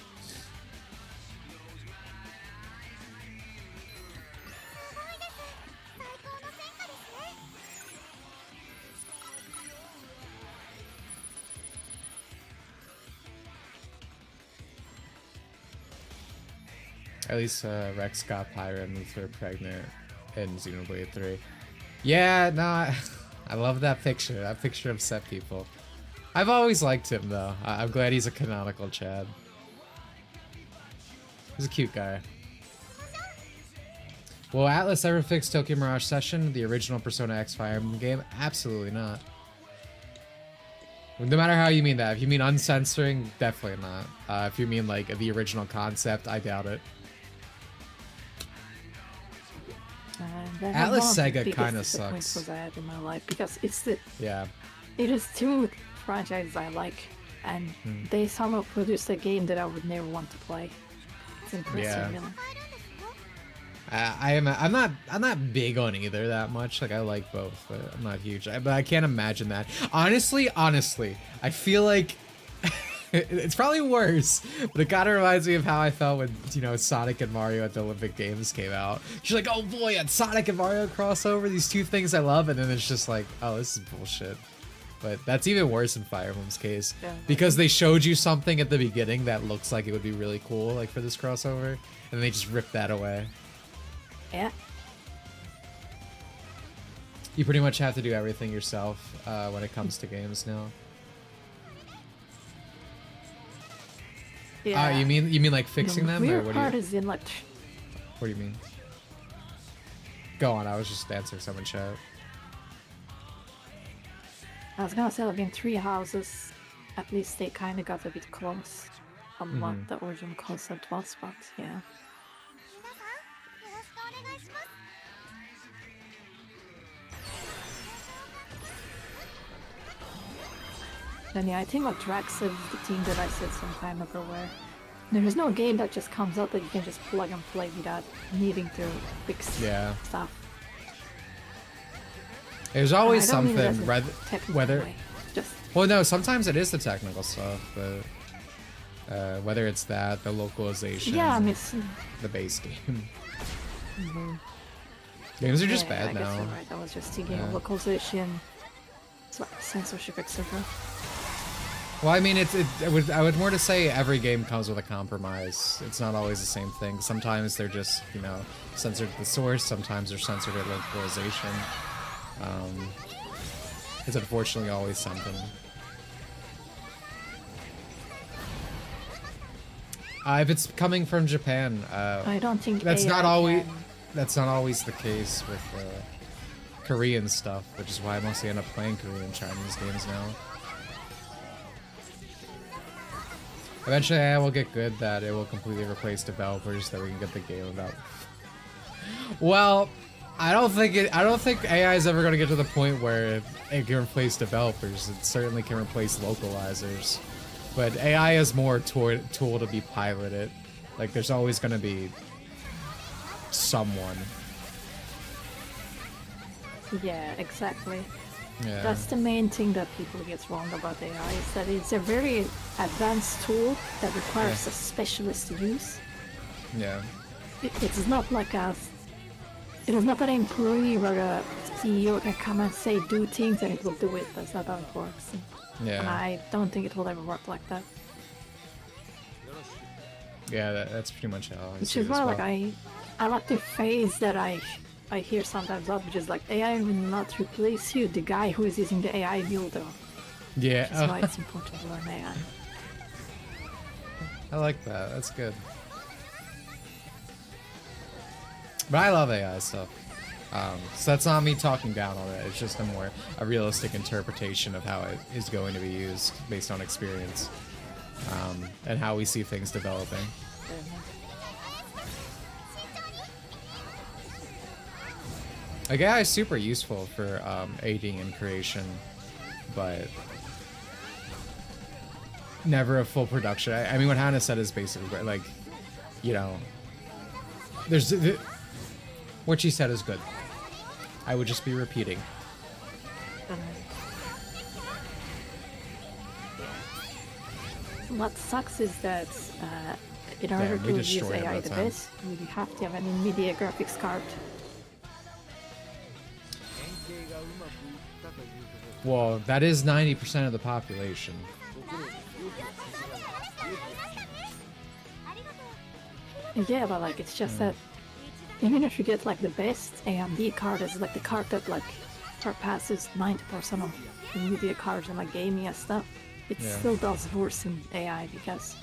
At least Rex got Pyra and Luther pregnant in Xenoblade 3. Yeah, no, I love that picture. That picture upset people. I've always liked him, though. I'm glad he's a canonical Chad. He's a cute guy. Will Atlas ever fix Tokyo Mirage Session, the original Persona X Fire Emblem game? Absolutely not. No matter how you mean that. If you mean uncensoring, definitely not. If you mean, like, the original concept, I doubt it. Atlas Sega kind of sucks. I had in my life because it's the yeah, it is two franchises I like, and they somehow produced a game that I would never want to play. It's impressive, Yeah. really. I'm not big on either that much. Like I like both, but I'm not huge. But I can't imagine that. Honestly, I feel like it's probably worse, but it kind of reminds me of how I felt when, you know, Sonic and Mario at the Olympic Games came out. You're like, oh boy, a Sonic and Mario crossover, these two things I love, and then it's just like, oh, this is bullshit. But that's even worse in Fire Emblem's case, because they showed you something at the beginning that looks like it would be really cool, like for this crossover, and they just ripped that away. Yeah. You pretty much have to do everything yourself when it comes to games now. Yeah. You mean like fixing them, or what what part do you? is in like. What do you mean? Go on. I was just answering someone's chat. I was gonna say, like in Three Houses, at least they kind of got a bit close on what the original concept was, but yeah. And yeah, I think what Drax is the team that I said some time ago, where there is no game that just comes out that you can just plug and play without needing to fix stuff. There's always something, whether well, no, sometimes it is the technical stuff, but whether it's that, the localization, the base game. Games are just bad now. You're right. I was just thinking of localization, censorship, etc. Well, I mean, I would more to say every game comes with a compromise. It's not always the same thing. Sometimes they're just, you know, censored at the source. Sometimes they're censored at localization. It's unfortunately always something. If it's coming from Japan, I don't think that's AI not always can. that's not always the case with Korean stuff, which is why I mostly end up playing Korean Chinese games now. Eventually, AI will get good that it will completely replace developers, that we can get the game without. Well, I don't think AI is ever going to get to the point where it can replace developers. It certainly can replace localizers, but AI is more tool to be piloted. Like, there's always going to be someone. Yeah, exactly. Yeah. That's the main thing that people get wrong about AI, is that it's a very advanced tool that requires a specialist use. Yeah. It's not like it is not an employee or a CEO can come and say do things and it will do it. That's not how it works. And Yeah. I don't think it will ever work like that. Yeah, that's pretty much how I Which see it is as why, well. like, I like the phrase that I hear sometimes up, which is like, AI will not replace you, the guy who is using the AI will though. Yeah. That's why it's important to learn AI. I like that. That's good. But I love AI stuff. So that's not me talking down on it. It's just a realistic interpretation of how it is going to be used based on experience, and how we see things developing. Like, AI is super useful for aiding in creation, but never a full production. I mean, what Hannah said is basically like, you know, what she said is good. I would just be repeating. What sucks is that in Damn, order we to use destroyed him AI that the time. best, you have to have an NVIDIA graphics card. Well, that is 90% of the population. Yeah, but like it's just that even if you get like the best AMD card, is like the card that like surpasses 90% of NVIDIA cards and like gaming and stuff, it Yeah. still does worse in AI because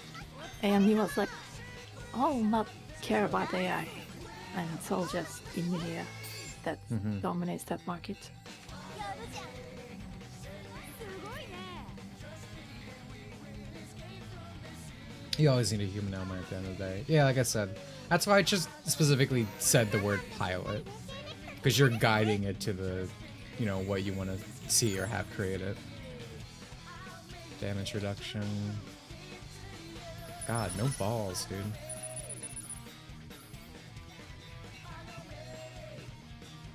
AMD was like, I'll not care about AI, and it's all just NVIDIA that dominates that market. You always need a human element at the end of the day. Yeah, like I said, that's why I just specifically said the word pilot, because you're guiding it to the, you know, what you want to see or have created. Damage reduction. God, no balls, dude.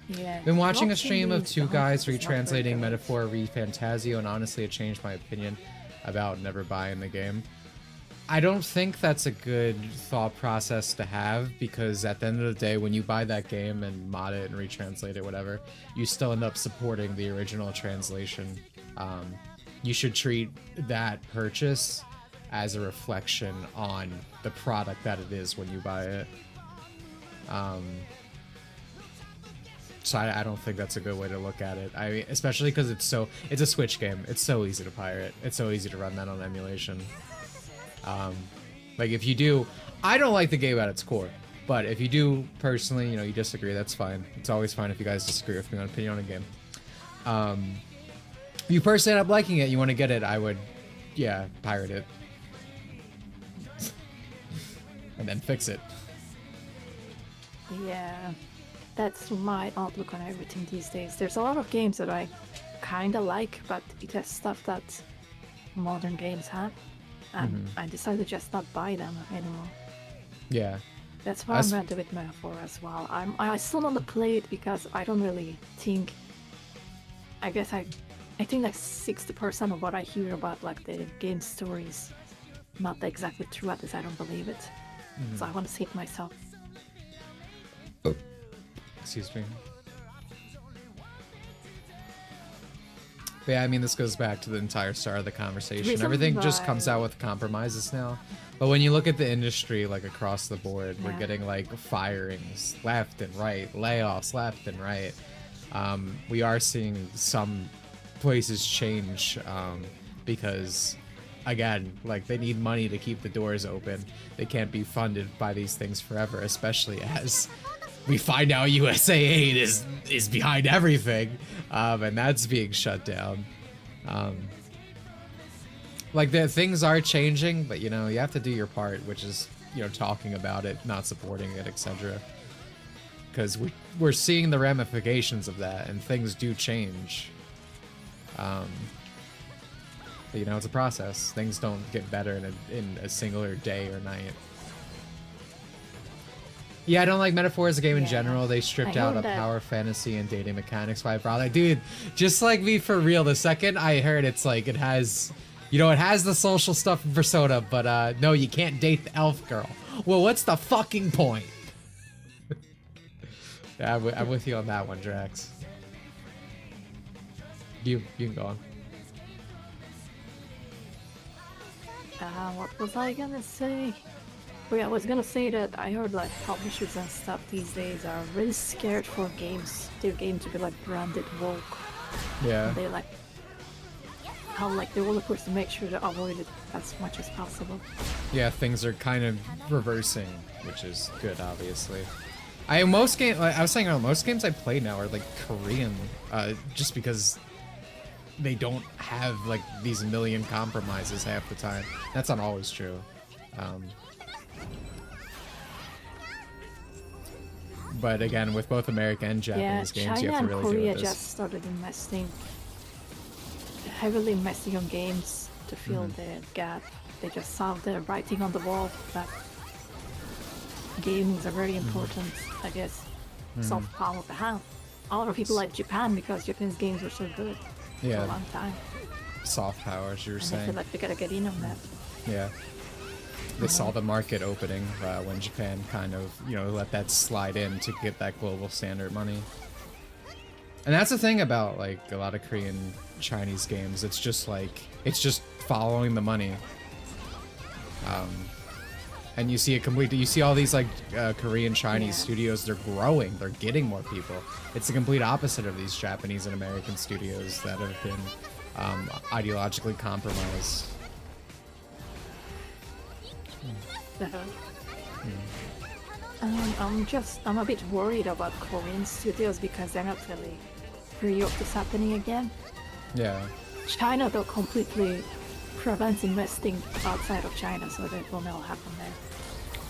Yeah. Been watching a Blockchain stream of is two the guys hardest, it's not very retranslating good. Metaphor Fantasio, and honestly, it changed my opinion about never buying the game. I don't think that's a good thought process to have, because at the end of the day, when you buy that game and mod it and retranslate it, whatever, you still end up supporting the original translation. You should treat that purchase as a reflection on the product that it is when you buy it. So I don't think that's a good way to look at it. I mean, especially because it's a Switch game. It's so easy to pirate. It's so easy to run that on emulation. Like if you do, I don't like the game at its core, but if you do personally, you know, you disagree, that's fine. It's always fine if you guys disagree with me on opinion on a game. If you personally end up liking it, you want to get it, I would, yeah, pirate it. And then fix it. Yeah, that's my outlook on everything these days. There's a lot of games that I kinda like, but it has stuff that modern games have, and I decided to just not buy them anymore. Yeah. That's why I'm gonna do it Metaphor as well. I still want to play it because I don't really think. I guess I think like 60% of what I hear about like the game story is not exactly true, at least I don't believe it. So I want to see it myself. Excuse me. But yeah, I mean, this goes back to the entire start of the conversation. reason Everything just why- comes out with compromises now. But when you look at the industry, like across the board, we're Yeah. getting like firings left and right, layoffs left and right. We are seeing some places change because, again, like they need money to keep the doors open. They can't be funded by these things forever, especially as we find out USAID is behind everything, and that's being shut down. Like the things are changing, but you know you have to do your part, which is, you know, talking about it, not supporting it, etc. Because we're seeing the ramifications of that, and things do change. But, you know, it's a process. Things don't get better in a singular day or night. Yeah, I don't like Metaphor as a game in Yeah, general. They stripped I out heard of that. power fantasy and dating mechanics by brother. Dude, just like me for real. The second I heard it's like it has, you know, it has the social stuff in Persona, but no, you can't date the elf girl. Well, what's the fucking point? Yeah, I'm with you on that one, Drax. You can go on. What was I gonna say? Oh yeah, I was gonna say that I heard like publishers and stuff these days are really scared for their game to be like branded woke. Yeah. They like how like they will of course to make sure to avoid it as much as possible. Yeah, things are kind of reversing, which is good, obviously. Most games I play now are like Korean, just because they don't have like these million compromises half the time. That's not always true. But again, with both American and Japanese games, you China have to and really Korea deal with this. just started heavily investing on games to fill Mm-hmm. the gap. They just saw the writing on the wall that games are very important, I guess. Mm-hmm. Soft power behind. A lot of people like Japan because Japanese games were so good for Yeah. a long time. Soft power, as you were And they feel saying. like they gotta get in on that. Yeah. They saw the market opening when Japan kind of, you know, let that slide in to get that global standard money. And that's the thing about like a lot of Korean Chinese games. It's just following the money. And you see all these like Korean Chinese Yeah. studios, they're growing, they're getting more people. It's the complete opposite of these Japanese and American studios that have been ideologically compromised. I'm a bit worried about Korean studios because they're not really free of this happening again. Yeah. China though completely prevents investing outside of China, so that will never happen there.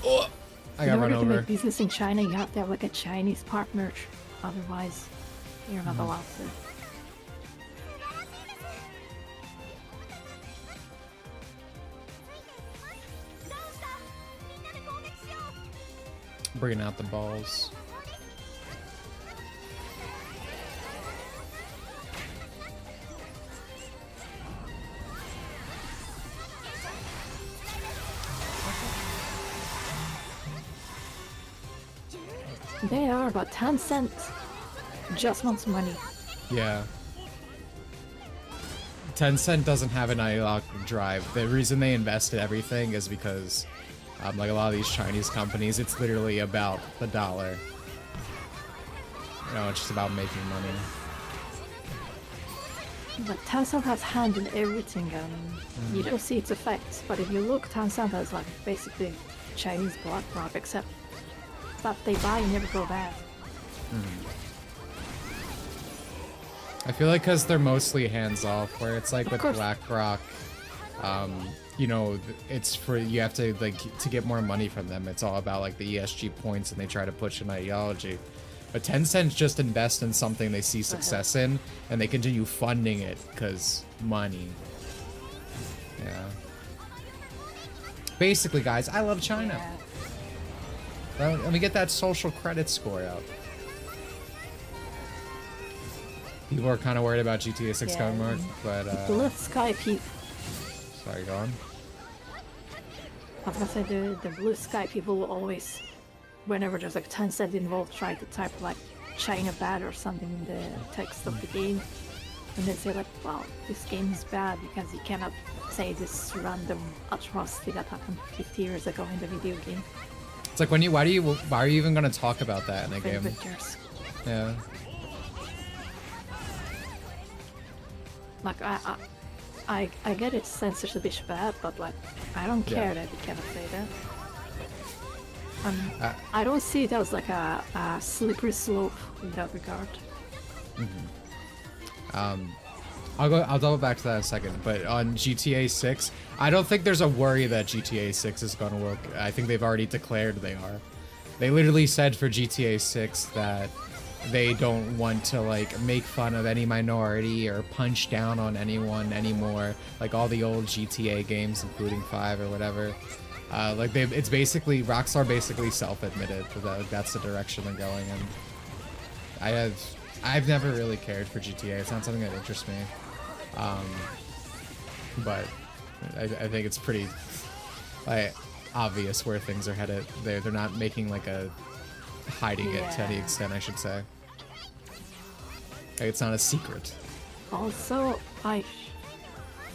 Oh, I got In run order to over. make business in China, you have to have like a Chinese partner, otherwise you're not allowed to. Bringing out the balls. They are about 10 cents. Just wants money. Yeah. Tencent doesn't have an ideological drive. The reason they invest in everything is because, like a lot of these Chinese companies, it's literally about the dollar. You know, it's just about making money. But Tencent has hand in everything, and you don't see its effects. But if you look, Tencent has like basically Chinese BlackRock, except that they buy and never go bad. I feel like because they're mostly hands-off, where it's like Of with course. BlackRock, you know, it's for, you have to, like, to get more money from them. It's all about, like, the ESG points, and they try to push an ideology. But Tencent just invest in something they see success in, and they continue funding it, because money. Yeah. Basically, guys, I love China. Yeah. Let me get that social credit score out. People are kind of worried about GTA 6 Yeah. coming, Mark, but, Blue Sky people. sorry, go on. I was gonna say the Blue Sky people will always, whenever there's like Tencent involved, try to type like China bad or something in the text of the game, and then say like, "Wow, this game is bad because you cannot say this random atrocity that happened 50 years ago in the video game." It's like, why are you even gonna talk about that in a game? Pictures. Yeah. Like I get it, censorship is bad, but like I don't care that you cannot say that. I don't see it as like a slippery slope in that regard. I'll double back to that in a second, but on GTA 6, I don't think there's a worry that GTA 6 is gonna work. I think they've already declared they are. They literally said for GTA 6 that they don't want to like make fun of any minority or punch down on anyone anymore, like all the old GTA games, including 5 or whatever. Like it's basically Rockstar basically self-admitted that that's the direction they're going in. I've never really cared for GTA. It's not something that interests me. But I think it's pretty like obvious where things are headed. They're not making like a hiding it to any extent, I should say. Like, it's not a secret. Also, I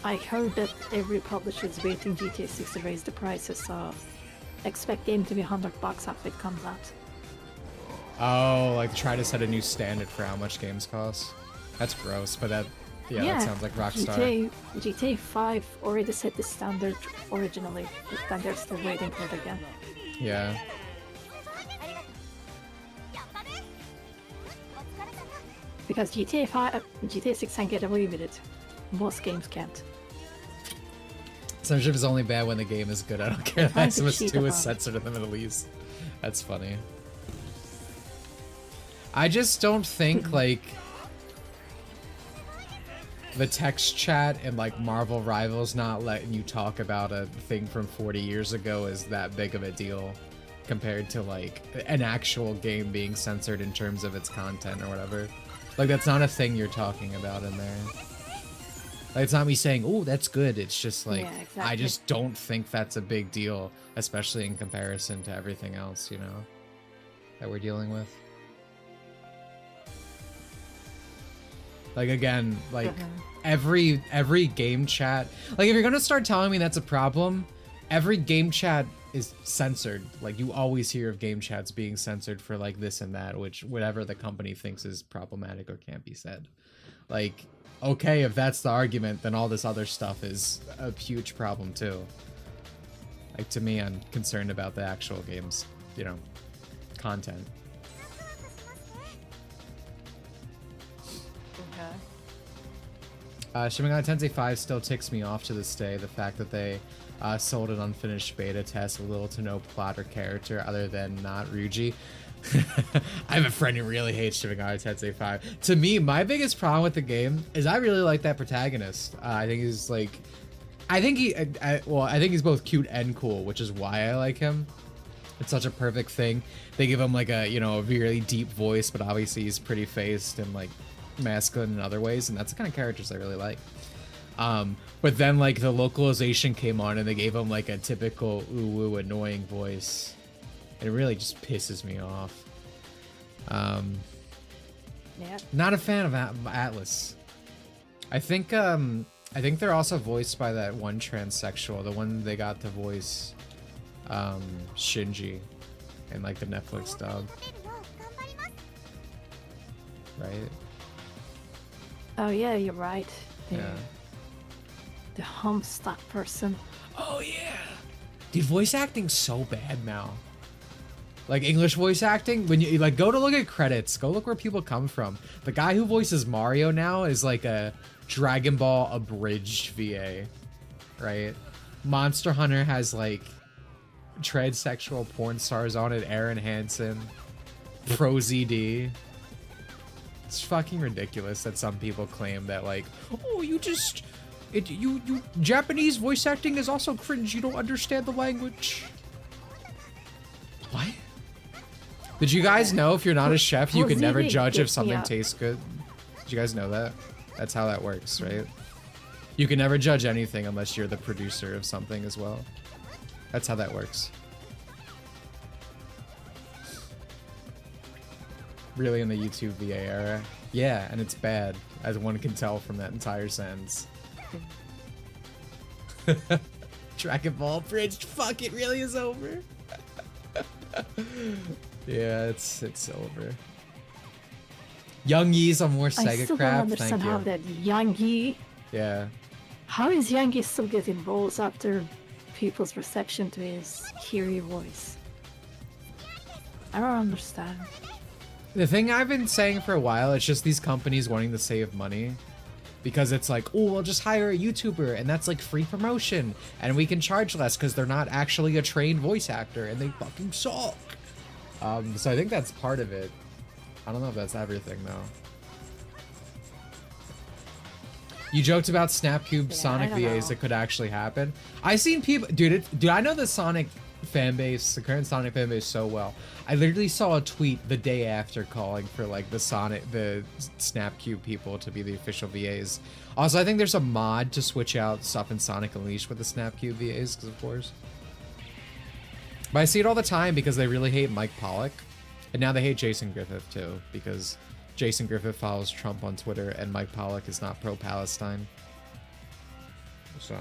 heard that every publisher is waiting GTA 6 to raise the prices, so expect game to be $100 after it comes out. Oh, like try to set a new standard for how much games cost. That's gross, but that that sounds like Rockstar. GTA 5 already set the standard originally, but then they're still waiting for it again. Yeah. Because GTA 6 can get away with it. Most games can't. Censorship is only bad when the game is good. I don't care that Trying to Sims cheat 2 is about it. censored in the Middle East. That's funny. I just don't think like the text chat and like Marvel Rivals not letting you talk about a thing from 40 years ago is that big of a deal compared to like an actual game being censored in terms of its content or whatever. Like that's not a thing you're talking about in there. Like, it's not me saying, oh, that's good. It's just like, Yeah, exactly. I just don't think that's a big deal, especially in comparison to everything else, you know, that we're dealing with. Like, again, like every game chat, like if you're going to start telling me that's a problem, every game chat is censored. Like you always hear of game chats being censored for like this and that, which whatever the company thinks is problematic or can't be said. Like, okay, if that's the argument, then all this other stuff is a huge problem too. Like to me, I'm concerned about the actual game's, you know, content. Shin Megami Tensei 5 still ticks me off to this day. The fact that they sold an unfinished beta test with little to no plot or character other than not Ryuji. I have a friend who really hates Shin Megami Tensei 5. To me, my biggest problem with the game is I really like that protagonist. I think he's like, I think he's both cute and cool, which is why I like him. It's such a perfect thing. They give him like a, you know, a really deep voice, but obviously he's pretty faced and like masculine in other ways, and that's the kind of characters I really like. But then like the localization came on and they gave him like a typical ooh annoying voice. It really just pisses me off. Yeah. Not a fan of Atlas. I think they're also voiced by that one transsexual, the one they got to voice Shinji in like the Netflix dub. Right? Oh yeah, you're right. Yeah. The Homestuck person. Oh yeah. Dude, voice acting's so bad now. Like English voice acting, when you like go to look at credits, go look where people come from. The guy who voices Mario now is like a Dragon Ball abridged VA, right? Monster Hunter has like transsexual porn stars on it, Aaron Hansen, Pro ZD. It's fucking ridiculous that some people claim that like, oh, you Japanese voice acting is also cringe. You don't understand the language. What? Did you guys know if you're not a chef, you can never judge if something tastes good? Did you guys know that? That's how that works, right? You can never judge anything unless you're the producer of something as well. That's how that works. Really in the YouTube VA era. Yeah, and it's bad, as one can tell from that entire sentence. Dragon Ball Bridge, fuck, it really is over. Yeah, it's over. Young Yi's on more Sega I still crap. don't understand how that Young Yi. Yeah. How is Young Yi still getting roles after people's reception to his Kiri voice? I don't understand. The thing I've been saying for a while, it's just these companies wanting to save money. Because it's like, oh, we'll just hire a YouTuber and that's like free promotion. And we can charge less because they're not actually a trained voice actor and they fucking suck. So I think that's part of it. I don't know if that's everything though. You joked about Snapcube Yeah, Sonic I don't VAs know. that could actually happen. I seen people, dude. I know the Sonic fan base, the current Sonic fan base so well. I literally saw a tweet the day after calling for like the Snapcube people to be the official VAs. Also, I think there's a mod to switch out stuff in Sonic Unleashed with the Snapcube VAs, because of course. But I see it all the time because they really hate Mike Pollock, and now they hate Jason Griffith too, because Jason Griffith follows Trump on Twitter and Mike Pollock is not pro-Palestine. So,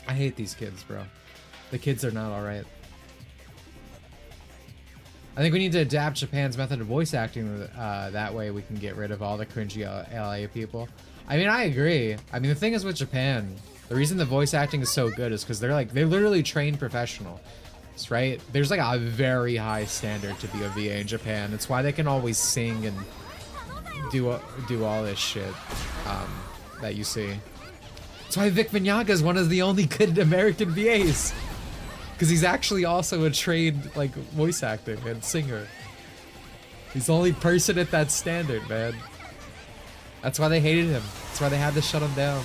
I hate these kids, bro. The kids are not alright. I think we need to adapt Japan's method of voice acting. That way we can get rid of all the cringy LA people. I mean, I agree. I mean, the thing is with Japan, the reason the voice acting is so good is because they're literally trained professional. Right? There's like a very high standard to be a VA in Japan. It's why they can always sing and do all this shit that you see. That's why Vic Mignogna is one of the only good American VAs. Because he's actually also a trained like voice actor and singer. He's the only person at that standard, man. That's why they hated him. That's why they had to shut him down.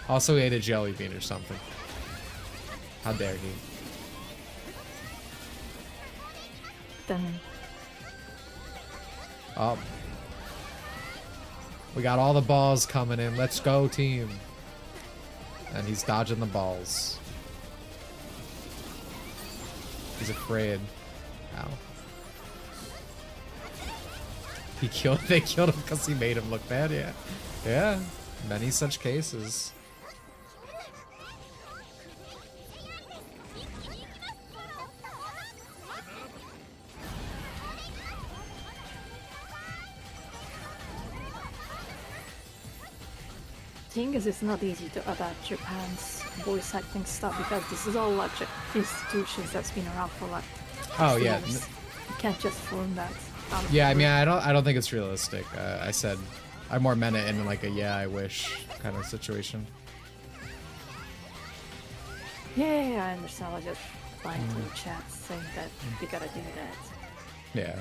Also, he ate a jelly bean or something. How dare he? Then Oh. We got all the balls coming in. Let's go, team. And he's dodging the balls. He's afraid. Ow. They killed him because he made him look bad, yeah. Yeah. Many such cases. thing is, it's not easy to adapt Japan's voice acting stuff because this is all like institutions that's been around for like Oh yeah. years. You can't just form that. Yeah, I mean, I don't think it's realistic. I more meant it in like a yeah, I wish kind of situation. Yeah, I understand. I was just flying through the chat saying that we gotta do that. Yeah.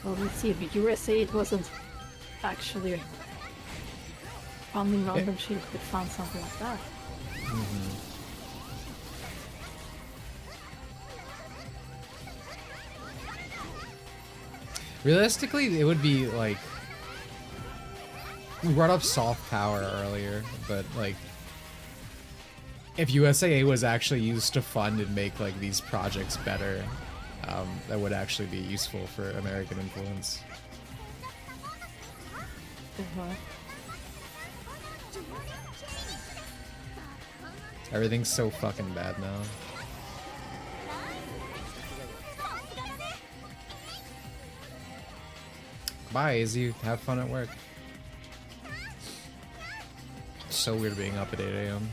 Well, let's see. If USA it wasn't actually finding random shit, we could find something like that. Realistically, it would be like, we brought up soft power earlier, but like, if USAA was actually used to fund and make like these projects better, that would actually be useful for American influence. Everything's so fucking bad now. Bye, Izzy. Have fun at work. So weird being up at 8 AM.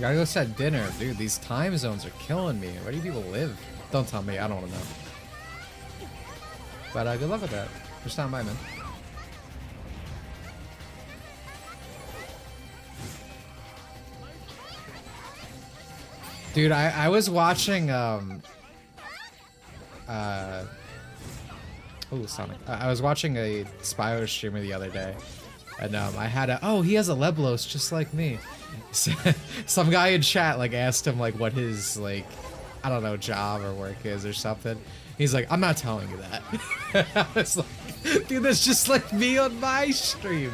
Gotta go set dinner. Dude, these time zones are killing me. Where do you people live? Don't tell me. I don't want to know. But good luck with that. Just stand by, man. Dude, I was watching oh, Sonic. I was watching a Spyro streamer the other day, and I had oh, he has a Leblos just like me. Some guy in chat like asked him like what his like, I don't know, job or work is or something. He's like, I'm not telling you that. I was like, dude, that's just like me on my stream.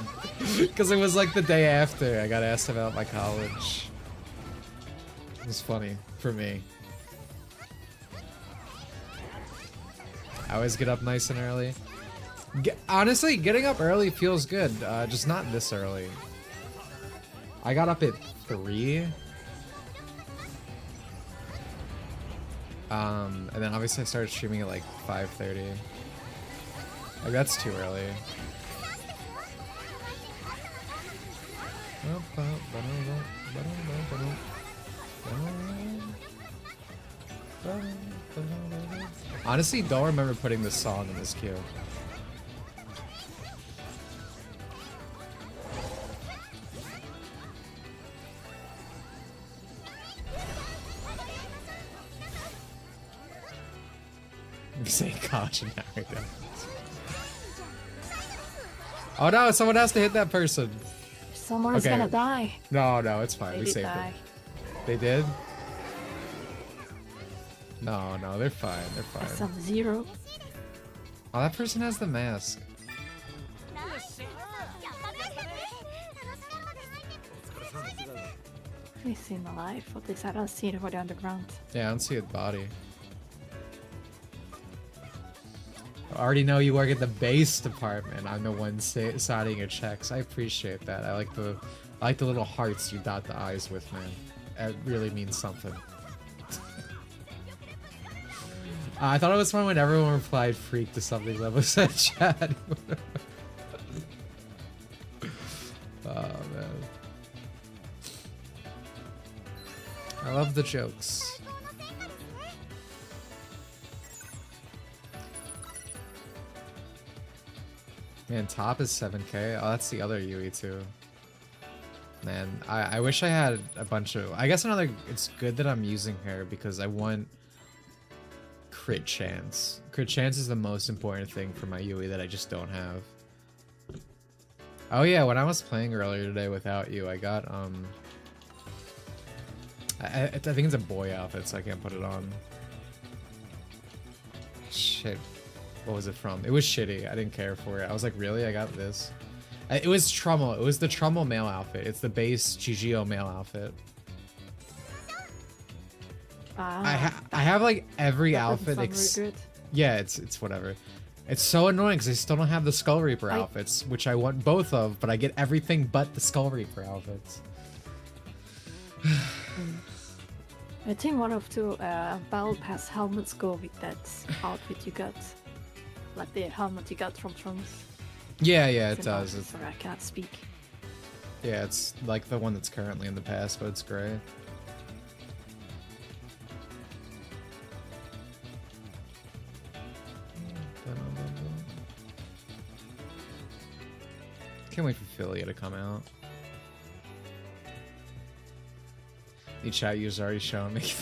Because it was like the day after I got asked about my college. It was funny for me. I always get up nice and early. Honestly, getting up early feels good, just not this early. I got up at 3. And then obviously I started streaming at like 5:30. Like that's too early. Honestly, don't remember putting this song in this queue. Say Gacha now right now. Oh no, someone has to hit that person. Someone's Okay. gonna die. No, it's fine. They We did saved die. it. They did? No, they're fine. They're fine. Some zero. Oh, that person has the mask. He's seen alive. At least I don't see anybody underground. Yeah, I don't see a body. I already know you work at the base department. I'm the one signing your checks. I appreciate that. I like the little hearts you dot the I's with, man. It really means something. I thought it was fun when everyone replied freak to something that was in chat. Oh, man. I love the jokes. Man, top is 7K. Oh, that's the other UE too. Man, I wish I had a bunch of... I guess it's good that I'm using her because I want crit chance. Crit chance is the most important thing for my UE that I just don't have. Oh yeah, when I was playing earlier today without you, I got, I think it's a boy outfit, so I can't put it on. Shit. What was it from? It was shitty. I didn't care for it. I was like, really? I got this? It was Trummel. It was the Trummel male outfit. It's the base GGO male outfit. I have like every outfit. Yeah, it's whatever. It's so annoying because I still don't have the Skull Reaper outfits, which I want both of, but I get everything but the Skull Reaper outfits. I think one of two Battle Pass helmets go with that outfit you got. Like the helmet you got from Trunks. Yeah, it does. Sorry, I can't speak. Yeah, it's like the one that's currently in the past, but it's great. Can't wait for Philia to come out. The chat user already showing me.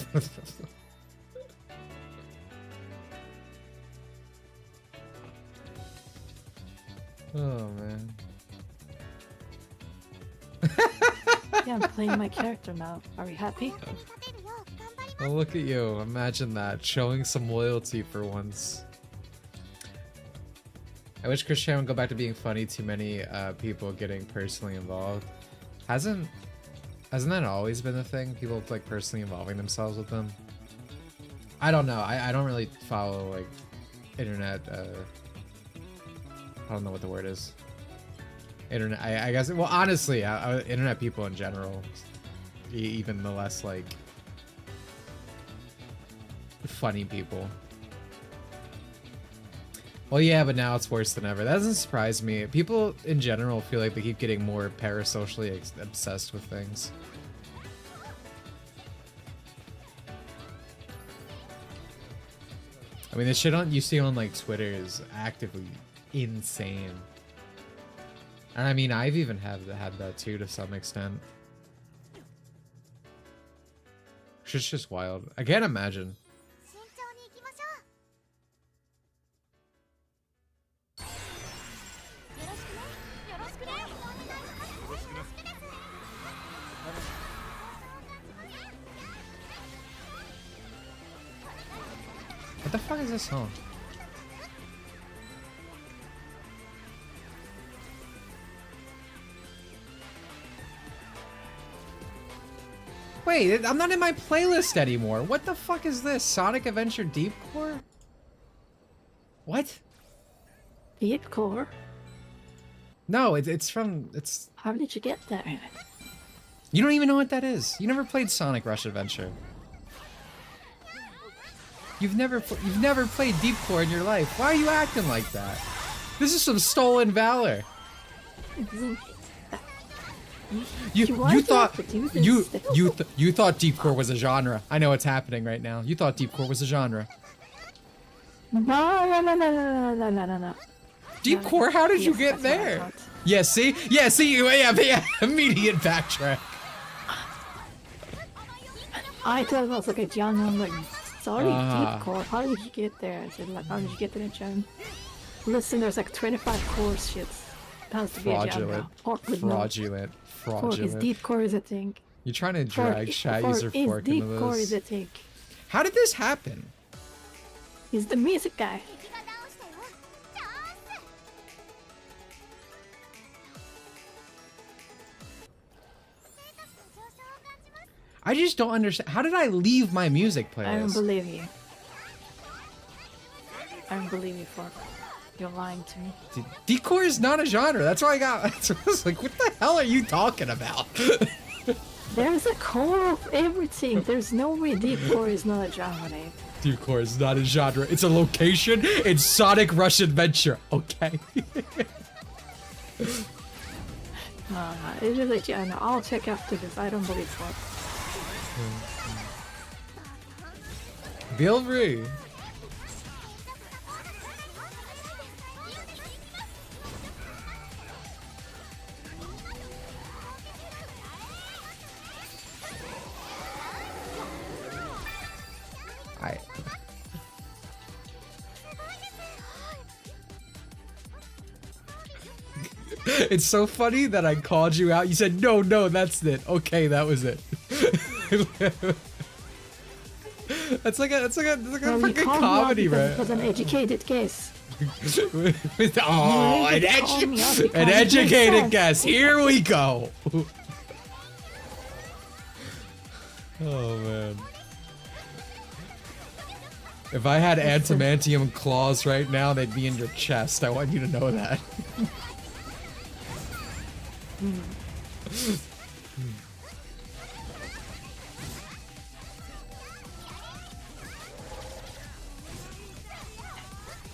Oh man. Yeah, I'm playing my character now. Are you happy? Oh, look at you. Imagine that. Showing some loyalty for once. I wish Christian would go back to being funny. Too many people getting personally involved. Hasn't that always been a thing? People like personally involving themselves with them? I don't know. I don't really follow like internet I don't know what the word is. Internet, I guess, well, honestly, internet people in general, even the less, like, funny people. Well, yeah, but now it's worse than ever. That doesn't surprise me. People, in general, feel like they keep getting more parasocially obsessed with things. I mean, the shit you see on, like, Twitter is actively insane. And I mean, I've even had that too to some extent. It's just wild. I can't imagine. What the fuck is this song? Wait, I'm not in my playlist anymore. What the fuck is this? Sonic Adventure Deep Core? What? Deep Core? No, it's from... How did you get that? You don't even know what that is. You never played Sonic Rush Adventure. You've never played Deep Core in your life. Why are you acting like that? This is some stolen valor. You thought Deep Core was a genre. I know what's happening right now. You thought Deep Core was a genre. No. Deep Core, how did you get there? Yeah, see? Yeah, immediate backtrack. I thought it was like a genre like It's already deep core. How did you get there? Is it like, how did you get to the gem? Listen, there's like 25 cores. Shit. It has to be a gem now. Fraudulent. Fork is deep core is a thing. You're trying to drag chat user fork into this. Core is a thing. How did this happen? He's the music guy. I just don't understand. How did I leave my music playlist? I don't believe you. I don't believe you, Fork. You're lying to me. Decor is not a genre. That's why I got. I was like, what the hell are you talking about? There's a core of everything. There's no way deep core is not a genre name. Decor is not a genre. It's a location in Sonic Rush Adventure. Okay. No, it is a genre. I'll check after this. I don't believe Fork. Feel free. It's so funny that I called you out. You said, no, that's it. Okay, that was it. That's like a fucking comedy, right? It was an educated guess. Oh, an educated guess. Here we go. Oh, man. If I had adamantium claws right now, they'd be in your chest. I want you to know that.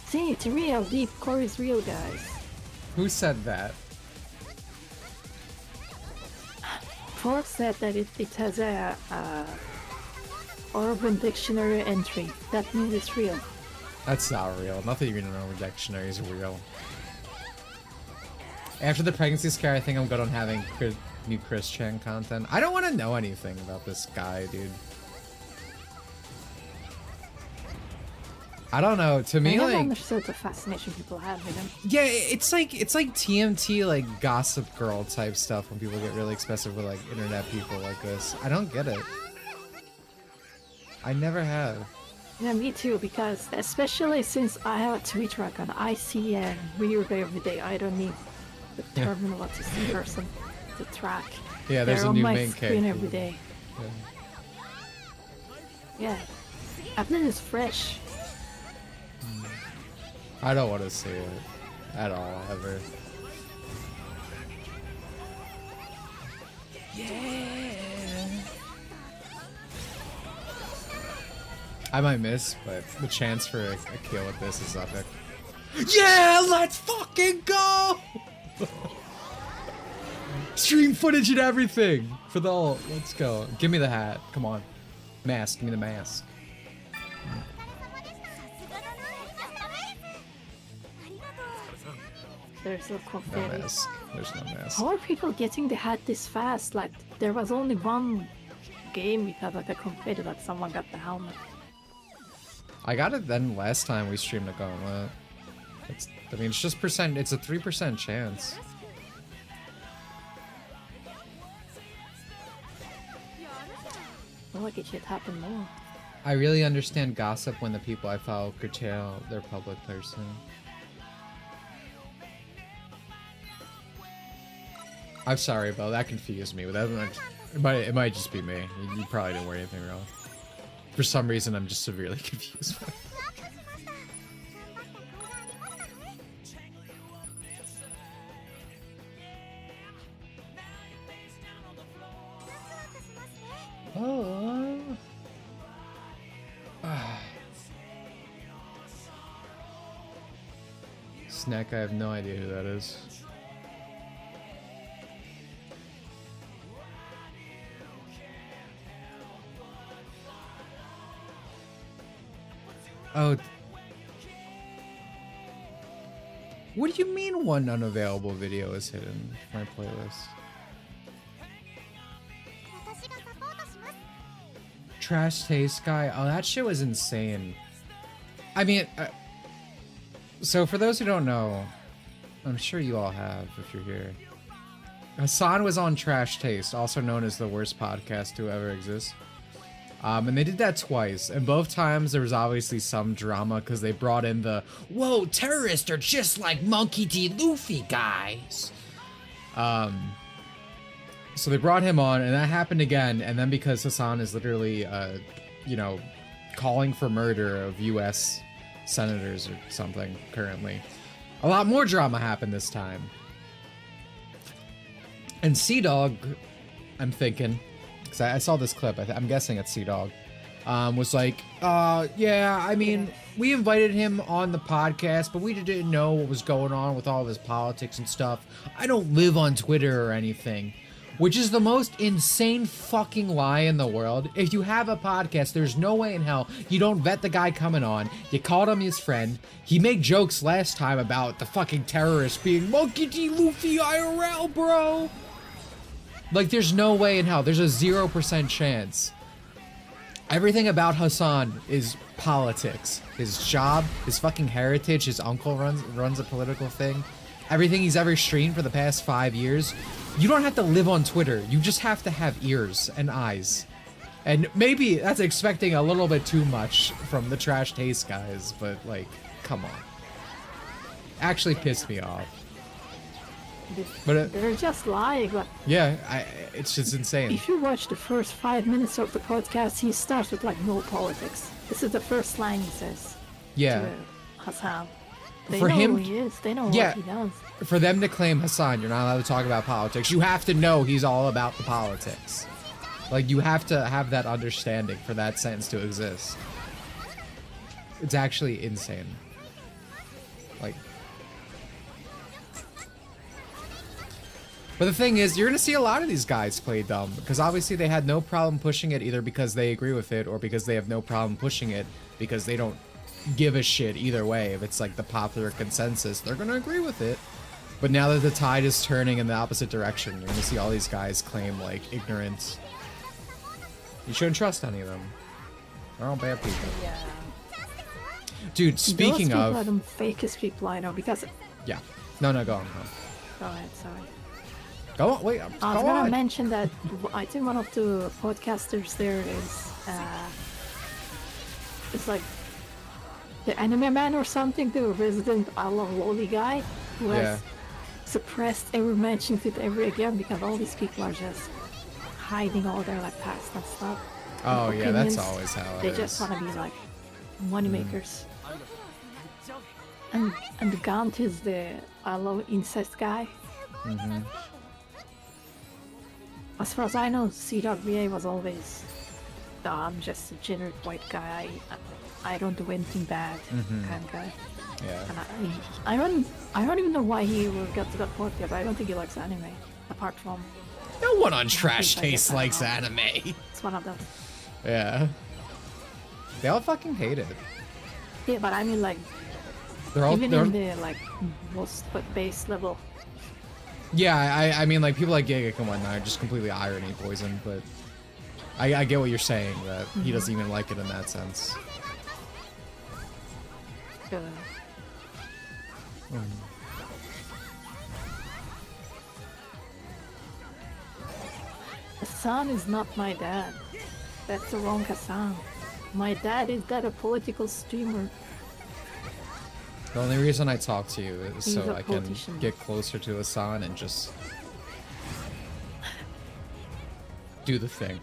See, it's real. Deep core is real, guys. Who said that? Fork said that it has a Urban Dictionary entry. That means it's real. That's not real. Nothing even in Urban Dictionary is real. After the pregnancy scare, I think I'm good on having new Chris Chan content. I don't want to know anything about this guy, dude. I don't know. To me, I like, don't understand the fascination people have with him. yeah, it's like TMT, like gossip girl type stuff when people get really expressive with like internet people like this. I don't get it. I never have. Yeah, me too, because especially since I have a Twitch account, I see a weird every day. I don't need the terminal to see person to track. Yeah, there's They're a new on my main screen character. every day. Yeah. Upload is fresh. I don't want to see it at all, ever. Yeah. I might miss, but the chance for a kill with this is epic. Yeah, let's fucking go! Stream footage and everything for the ult. Let's go. Give me the hat. Come on. Mask. Give me the mask. There's no No confetti. mask. There's no mask. How are people getting the hat this fast? Like, there was only one game we had like a confetti that someone got the helmet. I got it then last time we streamed a Gauntlet. I mean, it's just percent. It's a 3% chance. I feel like it should happen more. I really understand gossip when the people I follow curtail their public person. I'm sorry, Bo. That confused me. It might just be me. You probably didn't wear anything wrong. For some reason, I'm just severely confused. Oh. Snack, I have no idea who that is. Oh. What do you mean one unavailable video is hidden from my playlist? Trash taste guy. Oh, that shit was insane. I mean, so for those who don't know, I'm sure you all have if you're here. Hassan was on Trash Taste, also known as the worst podcast to ever exist. And they did that twice, and both times there was obviously some drama because they brought in the "whoa, terrorists are just like Monkey D. Luffy guys." So they brought him on, and that happened again. And then because Hassan is literally, you know, calling for murder of U.S. senators or something currently, a lot more drama happened this time. And Sea-Dog, I'm thinking, because I saw this clip, I'm guessing it's Sea-Dog, was like, yeah, I mean, we invited him on the podcast, but we didn't know what was going on with all of his politics and stuff. I don't live on Twitter or anything. Which is the most insane fucking lie in the world. If you have a podcast, there's no way in hell you don't vet the guy coming on. You called him his friend. He made jokes last time about the fucking terrorists being Monkey D. Luffy IRL, bro. Like, there's no way in hell. There's a 0% chance. Everything about Hassan is politics. His job, his fucking heritage, his uncle runs a political thing. Everything he's ever streamed for the past 5 years. You don't have to live on Twitter. You just have to have ears and eyes. And maybe that's expecting a little bit too much from the Trash Taste guys, but like, come on. Actually pissed me off. But they're just lying. But yeah, it's just insane. if you watch the first 5 minutes of the podcast, he starts with like no politics. This is the first line he says. Yeah. To Hassan. They For know him, who he is. They know yeah, what he does. For them to claim Hassan, you're not allowed to talk about politics. You have to know he's all about the politics. Like, you have to have that understanding for that sentence to exist. It's actually insane. Like, but the thing is, you're gonna see a lot of these guys play dumb because obviously they had no problem pushing it either because they agree with it or because they have no problem pushing it because they don't give a shit either way. If it's like the popular consensus, they're gonna agree with it. But now that the tide is turning in the opposite direction, you're gonna see all these guys claim like ignorance. You shouldn't trust any of them. They're all bad people. Yeah. Dude, speaking Those people of, are the fakest people I know because. yeah, no, go on. Go ahead, sorry. Go on, wait, I was go gonna on. mention that I think one of the podcasters there is it's like the anime man or something, the resident Alon Loli guy who Yeah. has suppressed every mention of it ever again because all these people are just hiding all their like past and stuff. Oh and yeah, that's opinions. always how it They is. just want to be like money makers. And the Gauntlet is the Alon incest guy. Mm-hmm. As far as I know, CWA was always, I'm just a generic white guy. I don't do anything bad kind of guy. Yeah. And I don't even know why he got to that point because I don't think he likes anime, apart from No one on Trash I guess Taste I likes know. anime. it's one of them. Yeah. They all fucking hate it. Yeah, but I mean like They're all. even in the like most base level. Yeah, I mean, like, people like Giga and whatnot are just completely irony poisoned, but I get what you're saying, that he doesn't even like it in that sense. Hassan is not my dad. That's the wrong Hassan. My dad is that a political streamer. The only reason I talk to you is He's so a I can politician. get closer to Hassan and just do the thing.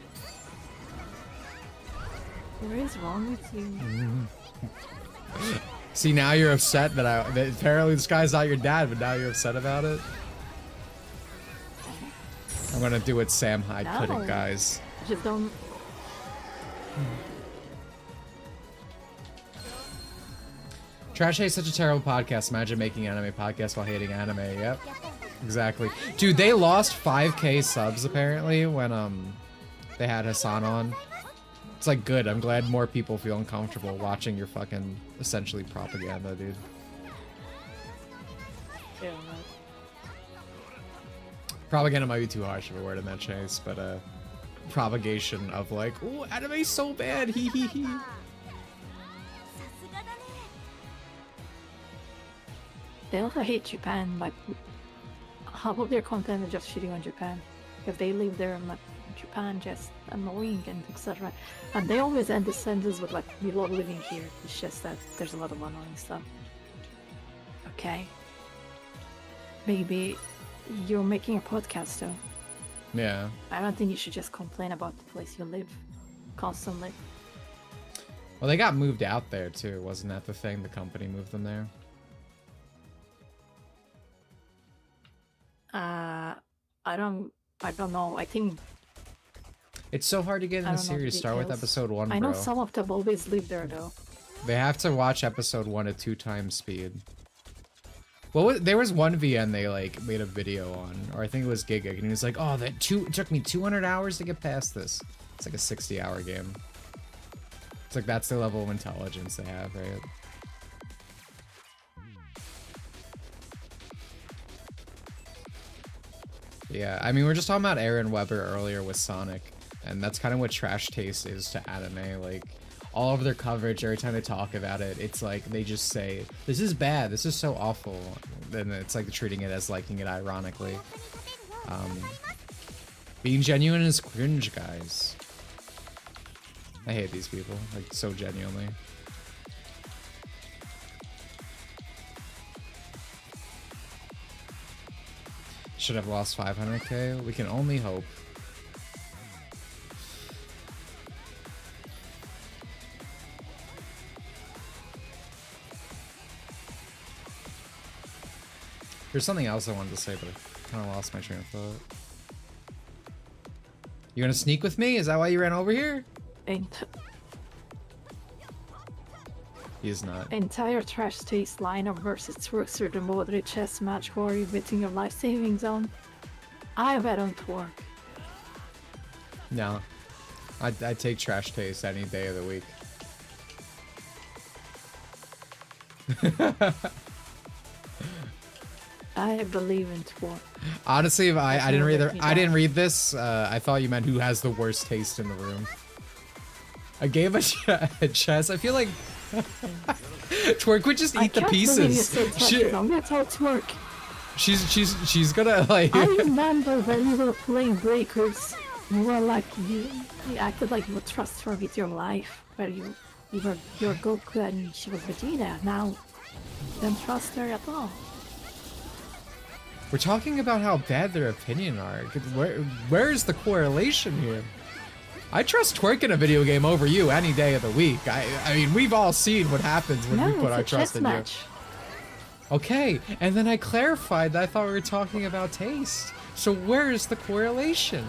What is wrong with you? See, now you're upset that apparently this guy's not your dad, but now you're upset about it. I'm gonna do what Sam Hyde couldn't, No. guys. Just don't. Trash Hate is such a terrible podcast. Imagine making anime podcast while hating anime. Yep. Exactly. Dude, they lost 5K subs apparently when they had Hassan on. It's like good. I'm glad more people feel uncomfortable watching your fucking essentially propaganda, dude. Yeah, Propaganda might be too harsh of a word in that case, but propagation of like, oh, anime's so bad, hee hee hee. They also hate Japan, like half of their content is just shitting on Japan. If they live there and like Japan just annoying and etc. And they always end the sentence with like, we love living here. It's just that there's a lot of annoying stuff. Okay. Maybe you're making a podcast though. Yeah. I don't think you should just complain about the place you live constantly. Well, they got moved out there too. Wasn't that the thing? The company moved them there. I don't know. I think It's so hard to get in I the don't know the series. Start with details. episode 1, bro. I know some of them always live there though. They have to watch episode 1 at 2 times speed. Well, there was one VN they like made a video on, or I think it was Giga, and he was like, "Oh, it took me 200 hours to get past this." It's like a 60-hour game. It's like that's the level of intelligence they have, right? Yeah, I mean, we are just talking about Aaron Weber earlier with Sonic, and that's kind of what trash taste is to anime. Like, all of their coverage, every time they talk about it, it's like they just say, "This is bad. This is so awful," and it's like treating it as liking it ironically. Being genuine is cringe, guys. I hate these people, like, so genuinely. Should have lost 500k. We can only hope. There's something else I wanted to say, but I kind of lost my train of thought. You gonna sneak with me? Is that why you ran over here? He is not. Entire trash taste lineup versus Twerkster the moderate chess match where you're betting your life savings on. I bet on Twerk. No. I'd take trash taste any day of the week. I believe in Twerk. Honestly, if I didn't read this. I thought you meant who has the worst taste in the room. A game of chess. I feel like Twerk would just eat the pieces. That's how Twerk. She's gonna like. I remember when we were playing Breakers. You were like you acted like you would trust her with your life, where you were your Goku and she was Vegeta. Now, you don't trust her at all. We're talking about how bad their opinion are. Where's the correlation here? I trust Twerk in a video game over you any day of the week. I mean, we've all seen what happens when we put our trust in you. Okay, and then I clarified that I thought we were talking about taste. So where's the correlation?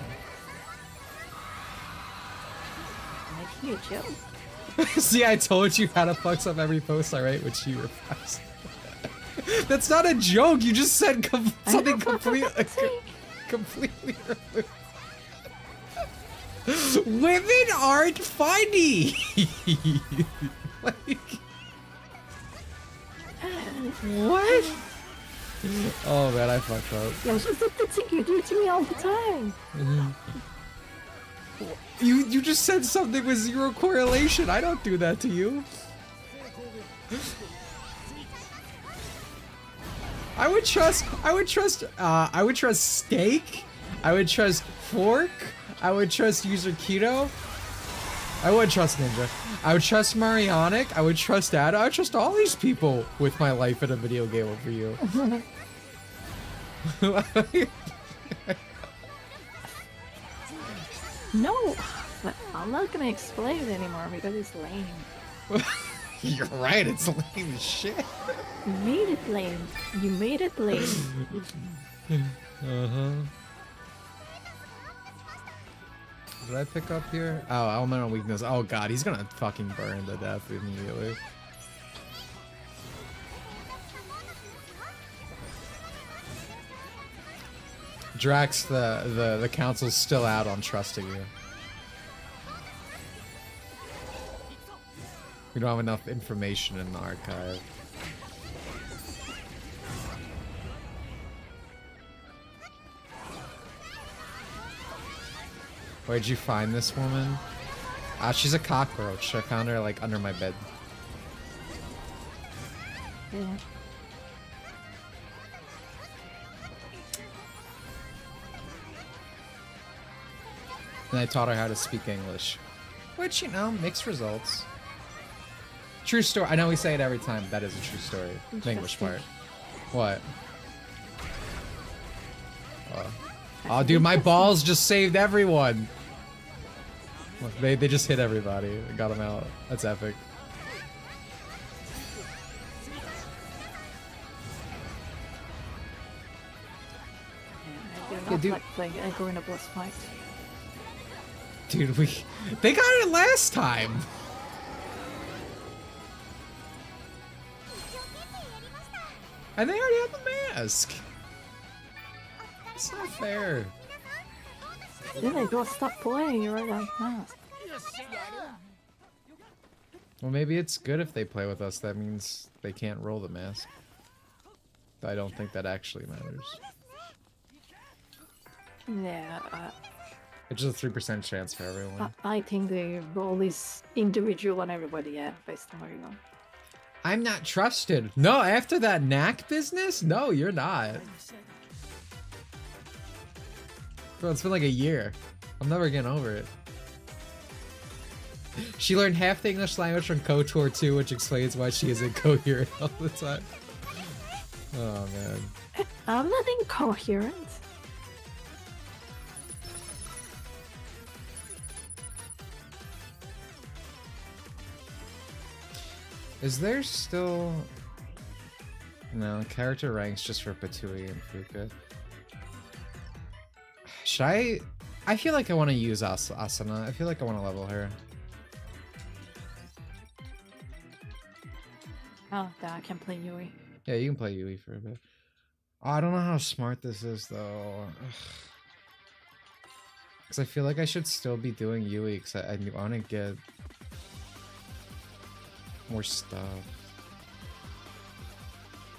I hear you. See, I told you how to fuck up every post I write, which you replies. That's not a joke. You just said something completely removed. Women aren't funny. Like, what? Oh man, I fucked up. Yeah, it's just the thing you do to me all the time. You just said something with zero correlation. I don't do that to you. I would trust Steak. I would trust Fork. I would trust User Keto. I would trust Ninja. I would trust Marionic. I would trust Ada. I would trust all these people with my life in a video game over you. No, but I'm not gonna explain it anymore because it's lame. You're right, it's lame as shit. You made it lame. You made it lame. Uh-huh. What did I pick up here? Oh, elemental weakness. Oh god, he's gonna fucking burn to death immediately. Drax, the council's still out on trusting you. We don't have enough information in the archive. Where'd you find this woman? She's a cockroach. I found her like under my bed. Yeah. And I taught her how to speak English. Which, you know, mixed results. True story. I know we say it every time. That is a true story. The English part. What? Oh, dude, my balls just saved everyone. Look, they just hit everybody. They got them out. That's epic. Yeah, I do not like playing Aggro in a boss fight. Dude, they got it last time. And they already have the mask. It's not fair. Then they go stop playing, you're right mask. Well, maybe it's good if they play with us. That means they can't roll the mask. But I don't think that actually matters. Yeah, It's just a 3% chance for everyone. I think the role is individual on everybody, yeah, based on where you go. I'm not trusted. No, after that knack business? No, you're not. Bro, it's been like a year. I'm never getting over it. She learned half the English language from KOTOR 2, which explains why she is incoherent all the time. Oh, man. I'm not incoherent. Is there still... No, character ranks just for Patui and Fuka. Should I feel like I want to use Asuna. I feel like I want to level her. Oh, I can play Yui. Yeah, you can play Yui for a bit. Oh, I don't know how smart this is, though. Because I feel like I should still be doing Yui, because I want to get more stuff.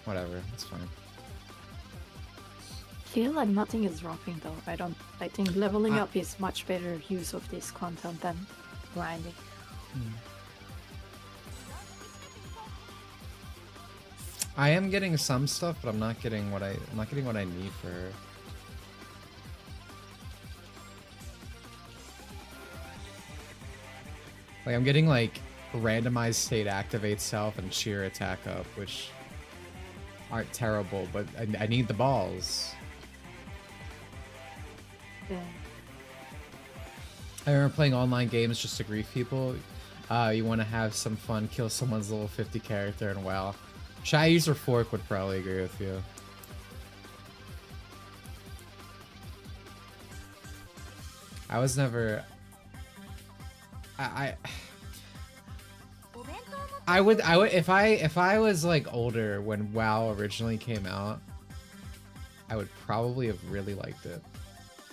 Whatever, it's fine. Feel like nothing is dropping though. I think leveling up is much better use of this content than grinding. I am getting some stuff, but I'm not getting what I need for her. Like I'm getting like randomized state activate self and cheer attack up, which aren't terrible, but I need the balls. Yeah. I remember playing online games just to grief people. You want to have some fun, kill someone's level 50 character, and wow. Shy user Fork would probably agree with you. I was never... I would if I was like older when WoW originally came out, I would probably have really liked it.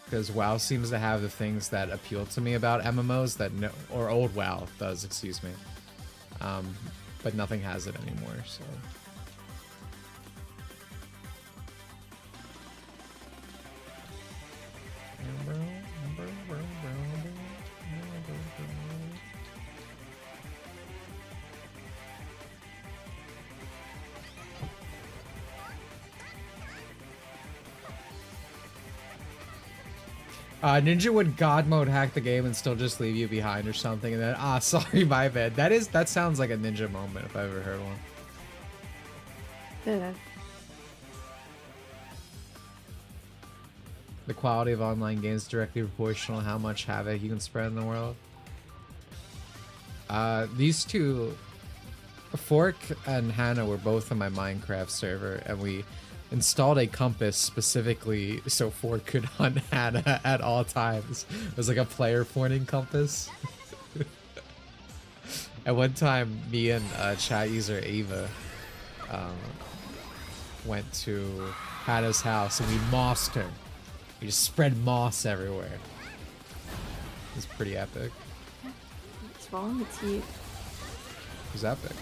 Because WoW seems to have the things that appeal to me about MMOs that or old WoW does, excuse me. But nothing has it anymore, so. Ninja would god mode hack the game and still just leave you behind or something, and then sorry, my bad. That sounds like a ninja moment if I've ever heard one. Yeah. The quality of online games is directly proportional to how much havoc you can spread in the world. These two, Fork and Hannah, were both on my Minecraft server, and we installed a compass specifically so Fork could hunt Hannah at all times. It was like a player pointing compass. At one time, me and chat user Ava went to Hannah's house and we mossed her. We just spread moss everywhere. It was pretty epic. What's wrong with you? It was epic.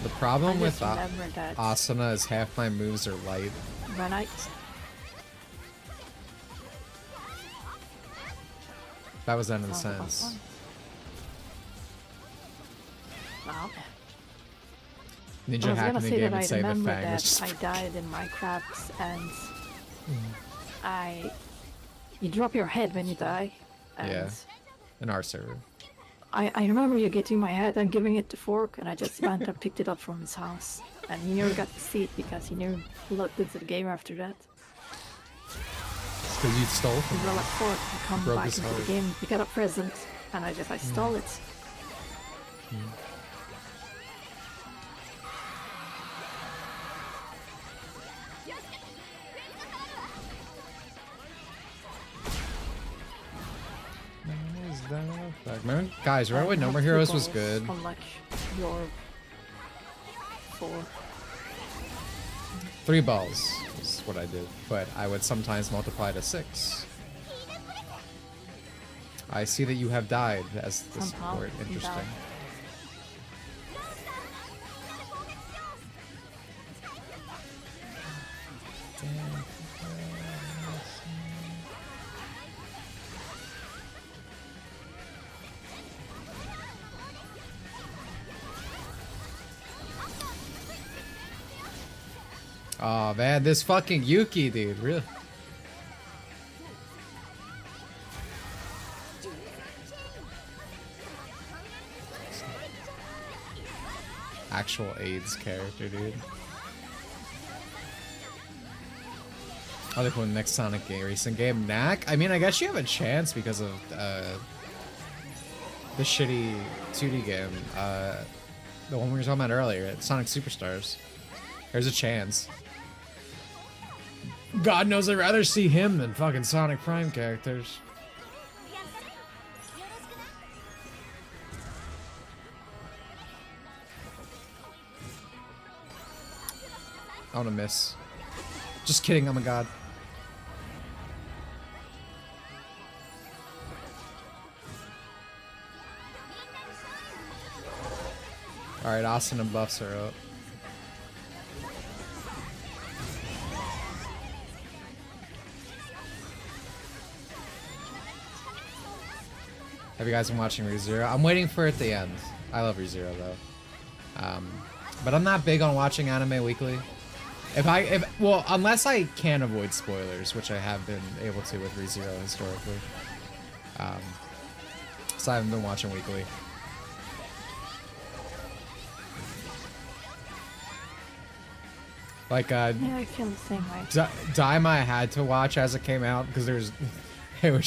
The problem with Asuna is half my moves are light. GameNight. That was the end of the Sounds like sentence. fun. Wow. Ninja I was hacking gonna the say game that and I save a remember fang. that Which is I died in Minecraft and you drop your head when you die. And yeah, in our server. I remember you getting my head and giving it to Fork, and I just went and picked it up from his house. And he never got to see it because he never looked into the game after that. Because you stole from He him. will let Fork and come Broke back his into the heart. game, pick up a present, and I stole it. Remember, guys, remember when No More Heroes was good? Unlike your 4. 3 balls is what I did, but I would sometimes multiply to 6. I see that you have died as the Somehow, support. you Interesting. died. Oh man, this fucking Yuki dude, really? Actual AIDS character, dude. Other cool next Sonic game, recent game, Knack. I mean, I guess you have a chance because of the shitty 2D game, the one we were talking about earlier, Sonic Superstars. There's a chance. God knows I'd rather see him than fucking Sonic Prime characters. I wanna miss. Just kidding, I'm a god. Alright, Austin and buffs are up. Have you guys been watching ReZero? I'm waiting for it at the end. I love ReZero though. But I'm not big on watching anime weekly. Well, unless I can avoid spoilers, which I have been able to with ReZero historically. So I haven't been watching weekly. Like, Yeah, I feel the same way. Daima I had to watch as it came out because there was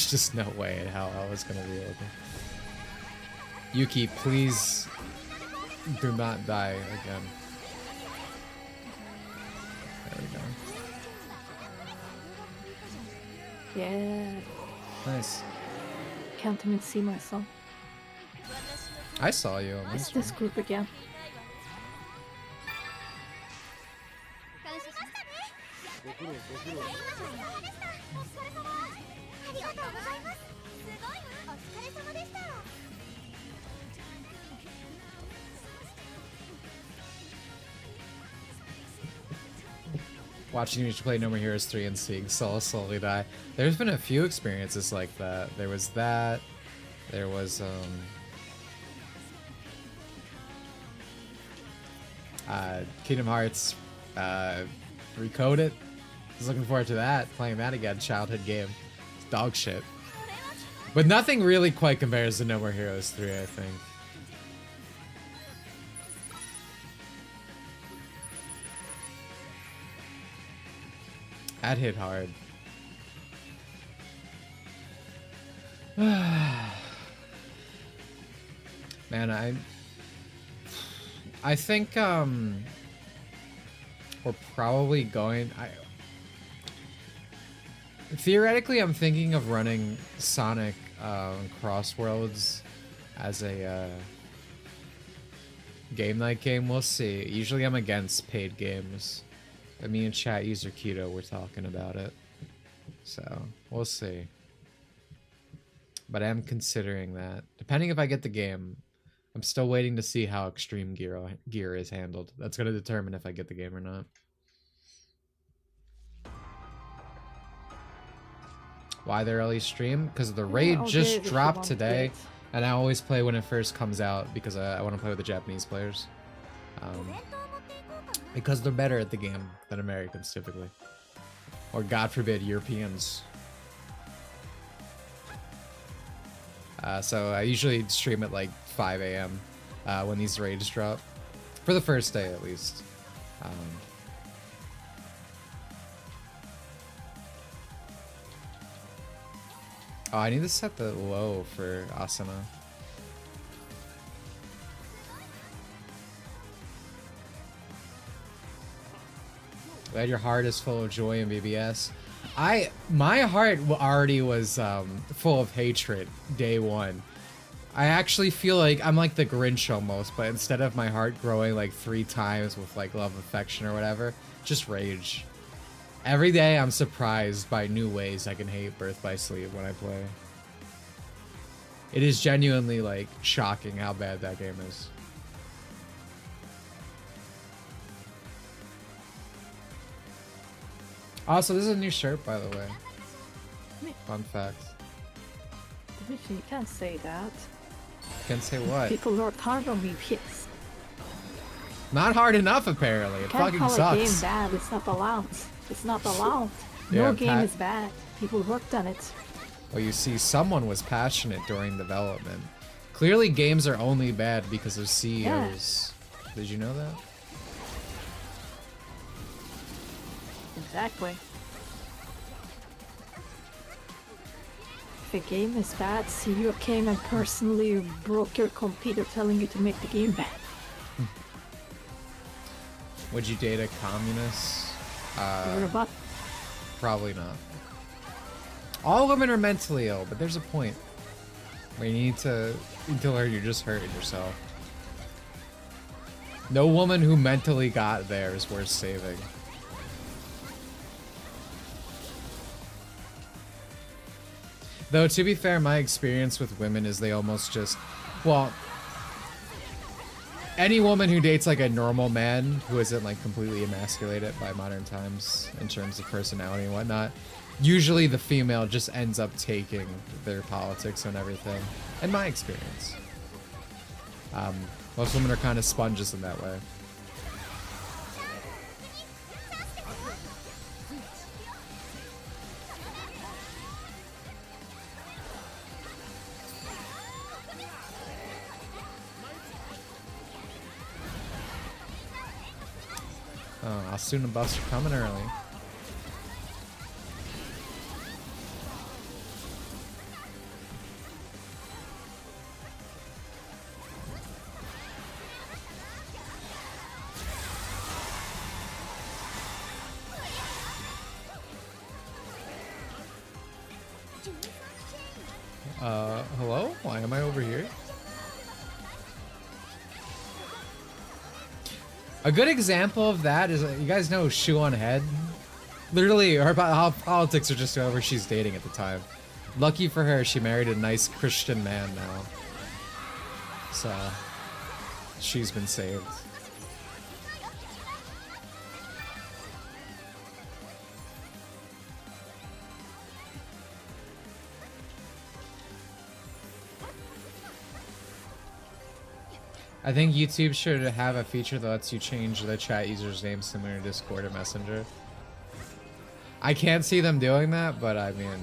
just no way in hell I was gonna be able to. Yuki, please do not die again. There we go. Yeah, Nice. can't even see myself. I saw you on It's this this one. group again. Watching you play No More Heroes 3 and seeing Soul slowly die. There's been a few experiences like that. There was that. There was Kingdom Hearts Recoded. I was looking forward to that. Playing that again. Childhood game. It's dog shit. But nothing really quite compares to No More Heroes 3, I think. That hit hard. Man, I think we're probably going. Theoretically, I'm thinking of running Sonic Crossworlds as a game night game. We'll see. Usually, I'm against paid games. But me and chat user Keto were talking about it, so we'll see. But I am considering that. Depending if I get the game, I'm still waiting to see how extreme gear is handled. That's going to determine if I get the game or not. why they early stream, because the Yeah, raid I'll just get it if you dropped want today, it. and I always play when it first comes out because I want to play with the Japanese players. Because they're better at the game than Americans typically. Or God forbid, Europeans. So I usually stream at like 5 a.m. When these raids drop. For the first day at least. Oh, I need to set the low for Asana. Glad your heart is full of joy and BBS. My heart already was full of hatred day one. I actually feel like I'm like the Grinch almost, but instead of my heart growing like 3 times with like love, affection, or whatever, just rage. Every day I'm surprised by new ways I can hate Birth by Sleep when I play. It is genuinely like shocking how bad that game is. Also, this is a new shirt, by the way. Fun fact. Dimitri, you can't say that. Can't say what? People worked hard on me, yes. Not hard enough, apparently. It Can't fucking call a game sucks. bad. It's not allowed. It's not allowed. Yeah, No game Pat- is bad. People worked on it. Well, you see, someone was passionate during development. Clearly, games are only bad because of CEOs. Did you know that? Exactly. If a game is bad, CEO came and personally broke your computer telling you to make the game bad. Would you date a communist? You're about Probably not. All women are mentally ill, but there's a point where you need to learn you're just hurting yourself. No woman who mentally got there is worth saving. Though, to be fair, my experience with women is they almost just... Well, any woman who dates like a normal man who isn't like completely emasculated by modern times in terms of personality and whatnot, usually the female just ends up taking their politics and everything, in my experience. Most women are kind of sponges in that way. Oh, Asuna buffs are coming early. Hello? Why am I over here? A good example of that is, you guys know Shoe on Head? Literally, her politics are just whoever she's dating at the time. Lucky for her, she married a nice Christian man now. So, she's been saved. I think YouTube should have a feature that lets you change the chat user's name similar to Discord or Messenger. I can't see them doing that, but I mean,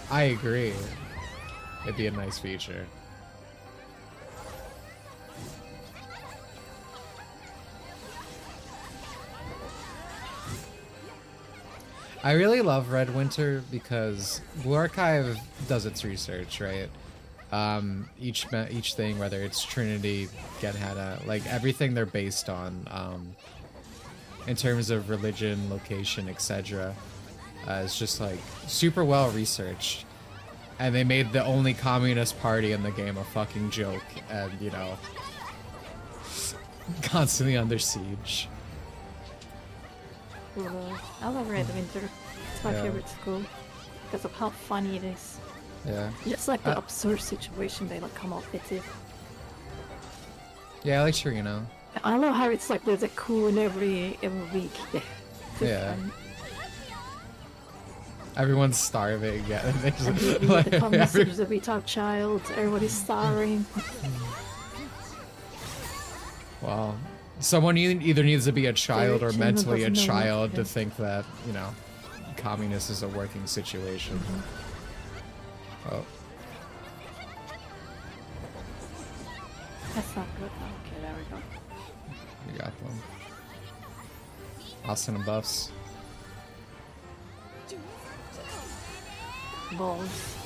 I agree. It'd be a nice feature. I really love Red Winter because Blue Archive does its research, right? Each thing, whether it's Trinity, Genhada, like everything they're based on, in terms of religion, location, etc., is just like super well researched. And they made the only communist party in the game a fucking joke, and you know, constantly under siege. I love Red Winter. It's my favorite school because of how funny it is. Yeah. Just like the absurd situation they like come up with it. Yeah, I like Shirino. I love how it's like there's a coup in every week. Yeah. Everyone's starving. Yeah, and they just, And we like, the comments, there's a retard child, everybody's starving. well, someone either needs to be a child or channel mentally a doesn't know what child to to do. think that, you know, communist is a working situation. Oh, That's not good. Okay, there we go. we got them. Austin and buffs. Balls.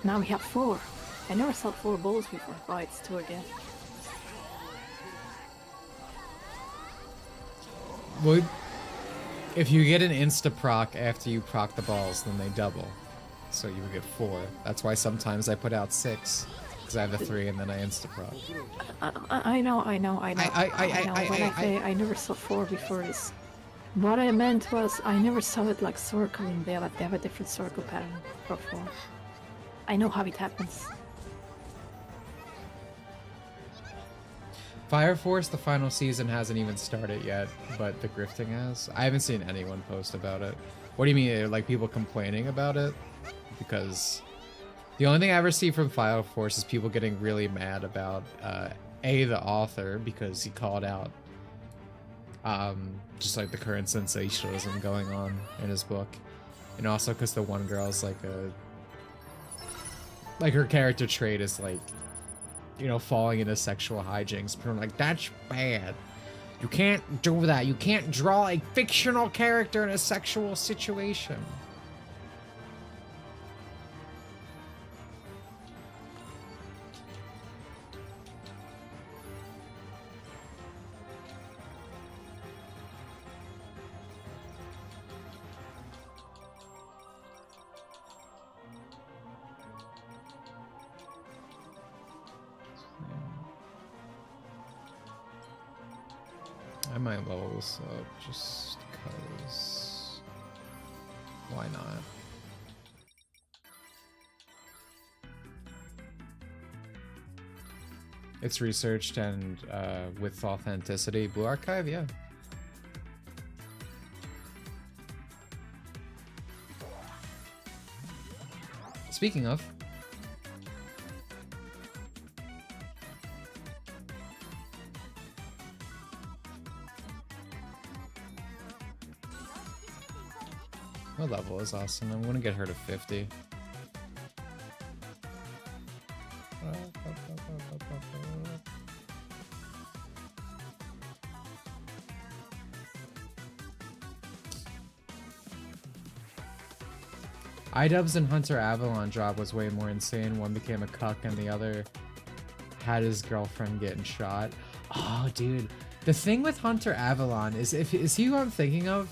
Now we have 4. I never saw 4 balls before. Oh, it's 2 again. Well, if you get an insta proc after you proc the balls, then they double. So you would get 4. That's why sometimes I put out 6. Because I have the 3 and then I insta proc. I know. When I say I never saw 4 before this. What I meant was I never saw it like circling there, like they have a different circle pattern for 4. I know how it happens. Fire Force, the final season hasn't even started yet, but the grifting has. I haven't seen anyone post about it. What do you mean, like people complaining about it? Because the only thing I ever see from Fire Force is people getting really mad about the author, because he called out just like the current sensationalism going on in his book, and also because the one girl's like her character trait is like, you know, falling into sexual hijinks. People are like, that's bad. You can't do that. You can't draw a fictional character in a sexual situation. I might level this up just because. Why not? It's researched and with authenticity. Blue Archive, yeah. Speaking of. What level is Austin? I'm gonna get her to 50. iDubbbz and Hunter Avalon job was way more insane. One became a cuck and the other had his girlfriend getting shot. Oh, dude. The thing with Hunter Avalon is, is he who I'm thinking of?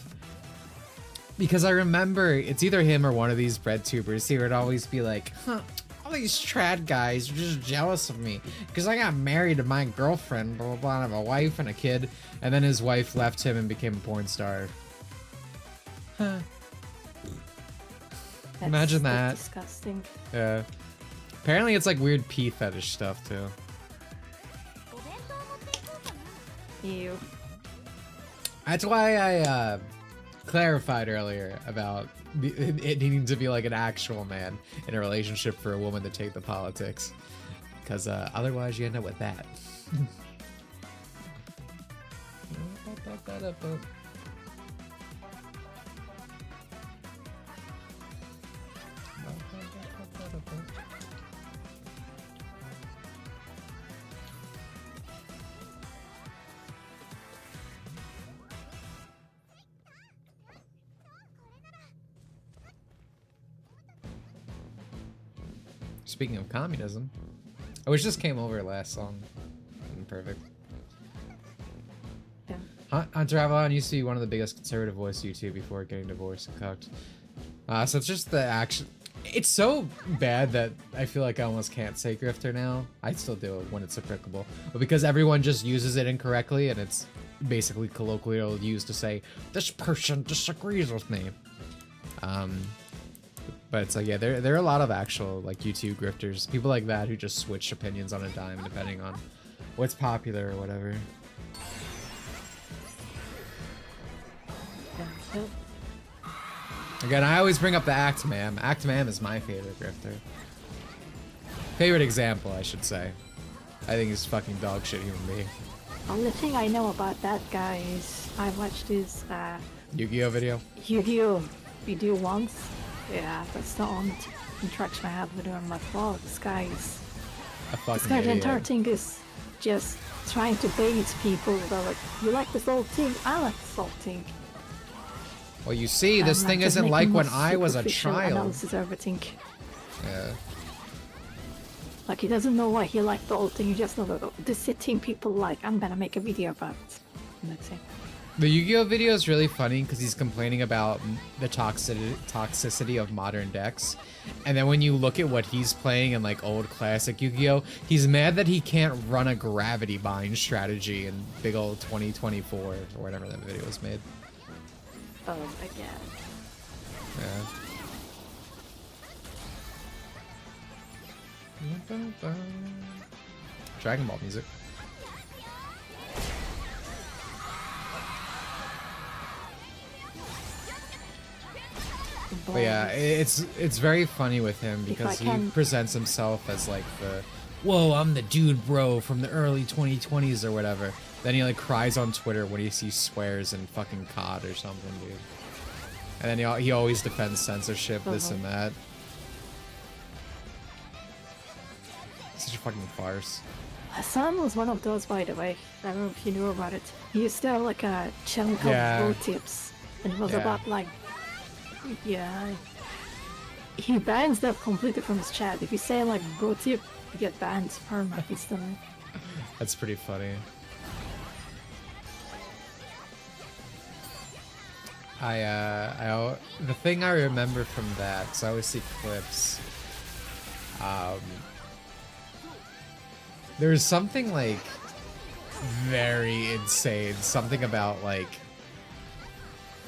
Because I remember it's either him or one of these bread tubers. He would always be like, huh, all these trad guys are just jealous of me because I got married to my girlfriend, blah, blah, blah, and I have a wife and a kid. And then his wife left him and became a porn star. Huh. That's Imagine that. Disgusting. Yeah. Apparently it's like weird pee fetish stuff too. Ew. That's why I clarified earlier about it needing to be like an actual man in a relationship for a woman to take the politics, because otherwise you end up with that. Speaking of communism, which just came over last song. Perfect. Yeah. Hunter Avalon used to be one of the biggest conservative voice YouTube before getting divorced and cucked. So it's just the action. It's so bad that I feel like I almost can't say grifter now. I still do it when it's applicable, but because everyone just uses it incorrectly and it's basically colloquial used to say this person disagrees with me. But it's like, yeah, there are a lot of actual like YouTube grifters, people like that who just switch opinions on a dime depending on what's popular or whatever. Yeah. Again, I always bring up the Act Man. Act Man is my favorite grifter. Favorite example, I should say. I think he's fucking dog shit human being. Only thing I know about that guy is I watched his Yu-Gi-Oh video? Yu-Gi-Oh video once. Yeah, that's the only interaction I had with him on my phone. This guy is... A fucking This guy, the idiot. entire thing is just trying to bait people. They're like, you like this old thing? I like this old thing. Well, you see, this And, thing just isn't like making when more I was a superficial child. Analysis of everything. Yeah. Like, he doesn't know why he liked the old thing. He just knows that this is a thing people like. I'm gonna make a video about it. And that's it. The Yu-Gi-Oh video is really funny because he's complaining about the toxicity of modern decks. And then when you look at what he's playing in like old classic Yu-Gi-Oh, he's mad that he can't run a gravity bind strategy in big old 2024 or whatever that video was made. Oh, again. Yeah. Dragon Ball music. But yeah, it's very funny with him because he presents himself as like the, whoa, I'm the dude bro from the early 2020s or whatever. Then he like cries on Twitter when he sees swears in fucking COD or something, dude. And then he always defends censorship, this and that. Such a fucking farce. Hassan was one of those, by the way. I don't know if you knew about it. He used to have like a channel called Pro Tips, and it was about like, yeah, he bans them completely from his chat. If you say like bro tip, you get banned perma instantly. That's pretty funny. The thing I remember from that, because I always see clips, there's something like very insane, something about like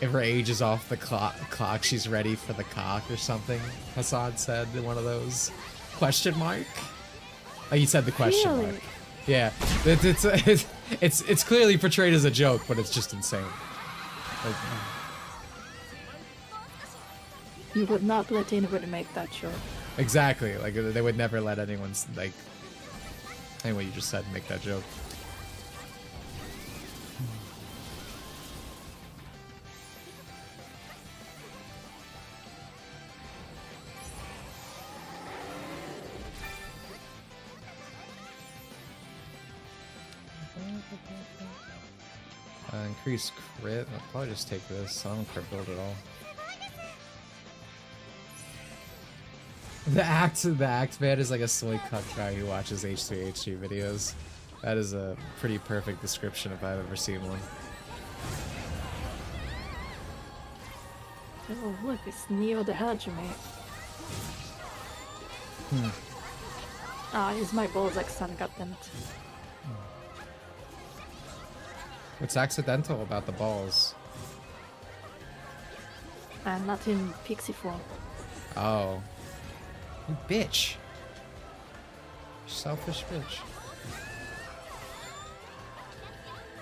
if her age is off the clock, she's ready for the cock or something. Hassan said in one of those question mark. Oh, he said the question mark. Yeah, it's clearly portrayed as a joke, but it's just insane. Like, you would not let anybody make that joke. Exactly, like they would never let anyone like. Anyway, you just said make that joke. Increase crit. I'll probably just take this. I don't crit build at all. The act man is like a soy cup guy who watches H3H3 videos. That is a pretty perfect description if I've ever seen one. Oh look, it's Neo the Hajime. Ah, it's my balls accent, goddammit. What's accidental about the balls? And not in pixie form. Oh. You bitch. Selfish bitch.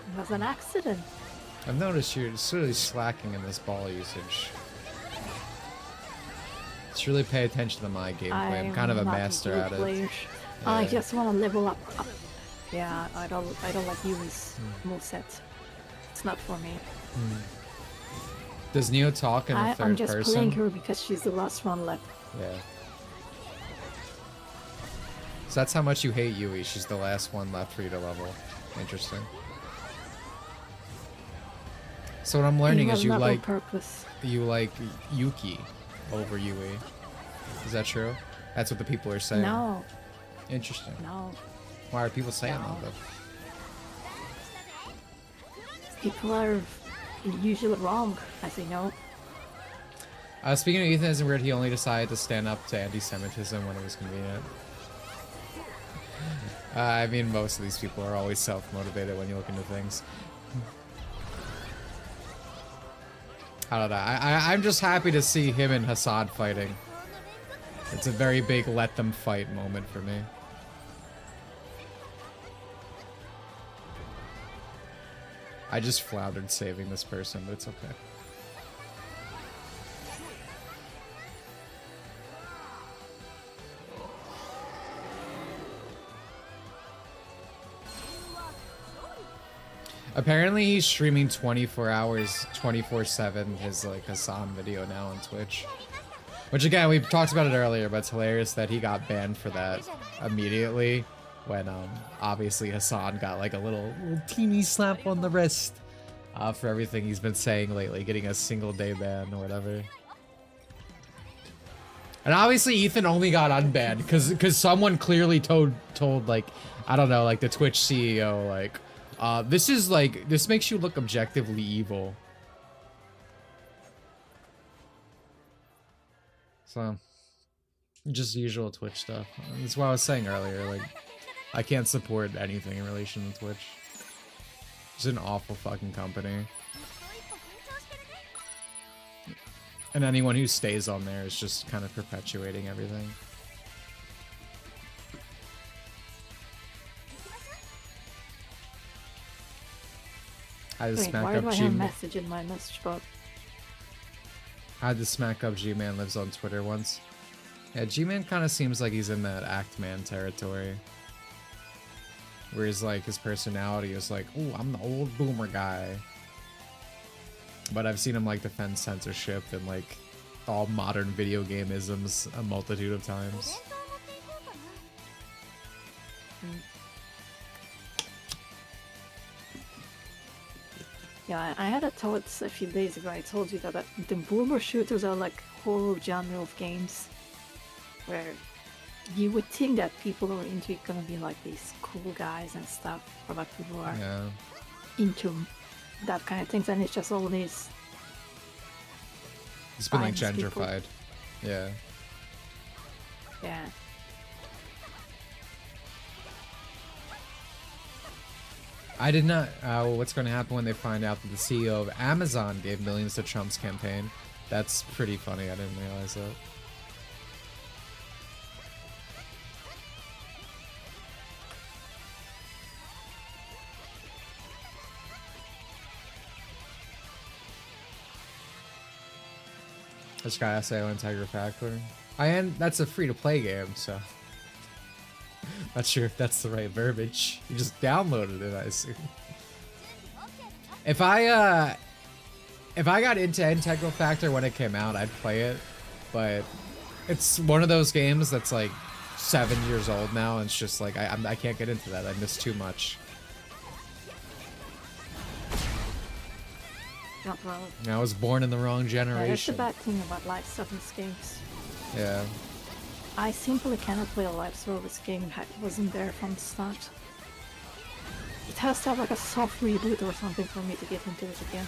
It was an accident. I've noticed you're really slacking in this ball usage. Just really pay attention to my gameplay. I'm kind of a master at it. Yeah. I just want to level up. Yeah, I don't like Yumi's moveset. It's not for me. Does Neo talk in the third person? I'm just playing her because she's the last one left. Yeah. So that's how much you hate Yui. She's the last one left for you to level. Interesting. So what I'm learning is you like Yuki over Yui. Is that true? That's what the people are saying. No. Interesting. No. Why are people saying that though? People are usually wrong, as you know. Speaking of Ethan, isn't weird he only decided to stand up to anti-Semitism when it was convenient? I mean, most of these people are always self-motivated when you look into things. I don't know. I'm just happy to see him and Hassan fighting. It's a very big let them fight moment for me. I just floundered saving this person, but it's okay. Apparently he's streaming 24 hours, 24/7 his like Hassan video now on Twitch. Which again, we talked about it earlier, but it's hilarious that he got banned for that immediately when obviously Hassan got like a little teeny slap on the wrist for everything he's been saying lately, getting a single day ban or whatever. And obviously Ethan only got unbanned because someone clearly told like, I don't know, like the Twitch CEO, like, this makes you look objectively evil. So, just usual Twitch stuff. That's what I was saying earlier, like, I can't support anything in relation to Twitch. It's an awful fucking company. And anyone who stays on there is just kind of perpetuating everything. I had to smack why up do I have a G-Man. message in my message bot? I had to smack up G-Man lives on Twitter once. Yeah, G-Man kind of seems like he's in that Act Man territory. Whereas like his personality is like, oh, I'm the old boomer guy. But I've seen him like defend censorship and like all modern video game isms a multitude of times. Yeah, I had a thought a few days ago. I told you that the boomer shooters are like whole genre of games where you would think that people who are into it gonna be like these cool guys and stuff, or like people who are into that kind of things, and it's just all these. It's been like spineless people. gentrified. Yeah. Yeah. I did not. What's going to happen when they find out that the CEO of Amazon gave millions to Trump's campaign? That's pretty funny. I didn't realize that. This guy SAO Integra Factor. That's a free-to-play game, so not sure if that's the right verbiage. You just downloaded it, I assume. If I got into Integral Factor when it came out, I'd play it, but it's one of those games that's like 7 years old now, and it's just like I can't get into that. I miss too much. Not wrong. I was born in the wrong Yeah, that's the generation. bad thing about live service games. Yeah. I simply cannot play a live service game that wasn't there from the start. It has to have like a soft reboot or something for me to get into it again.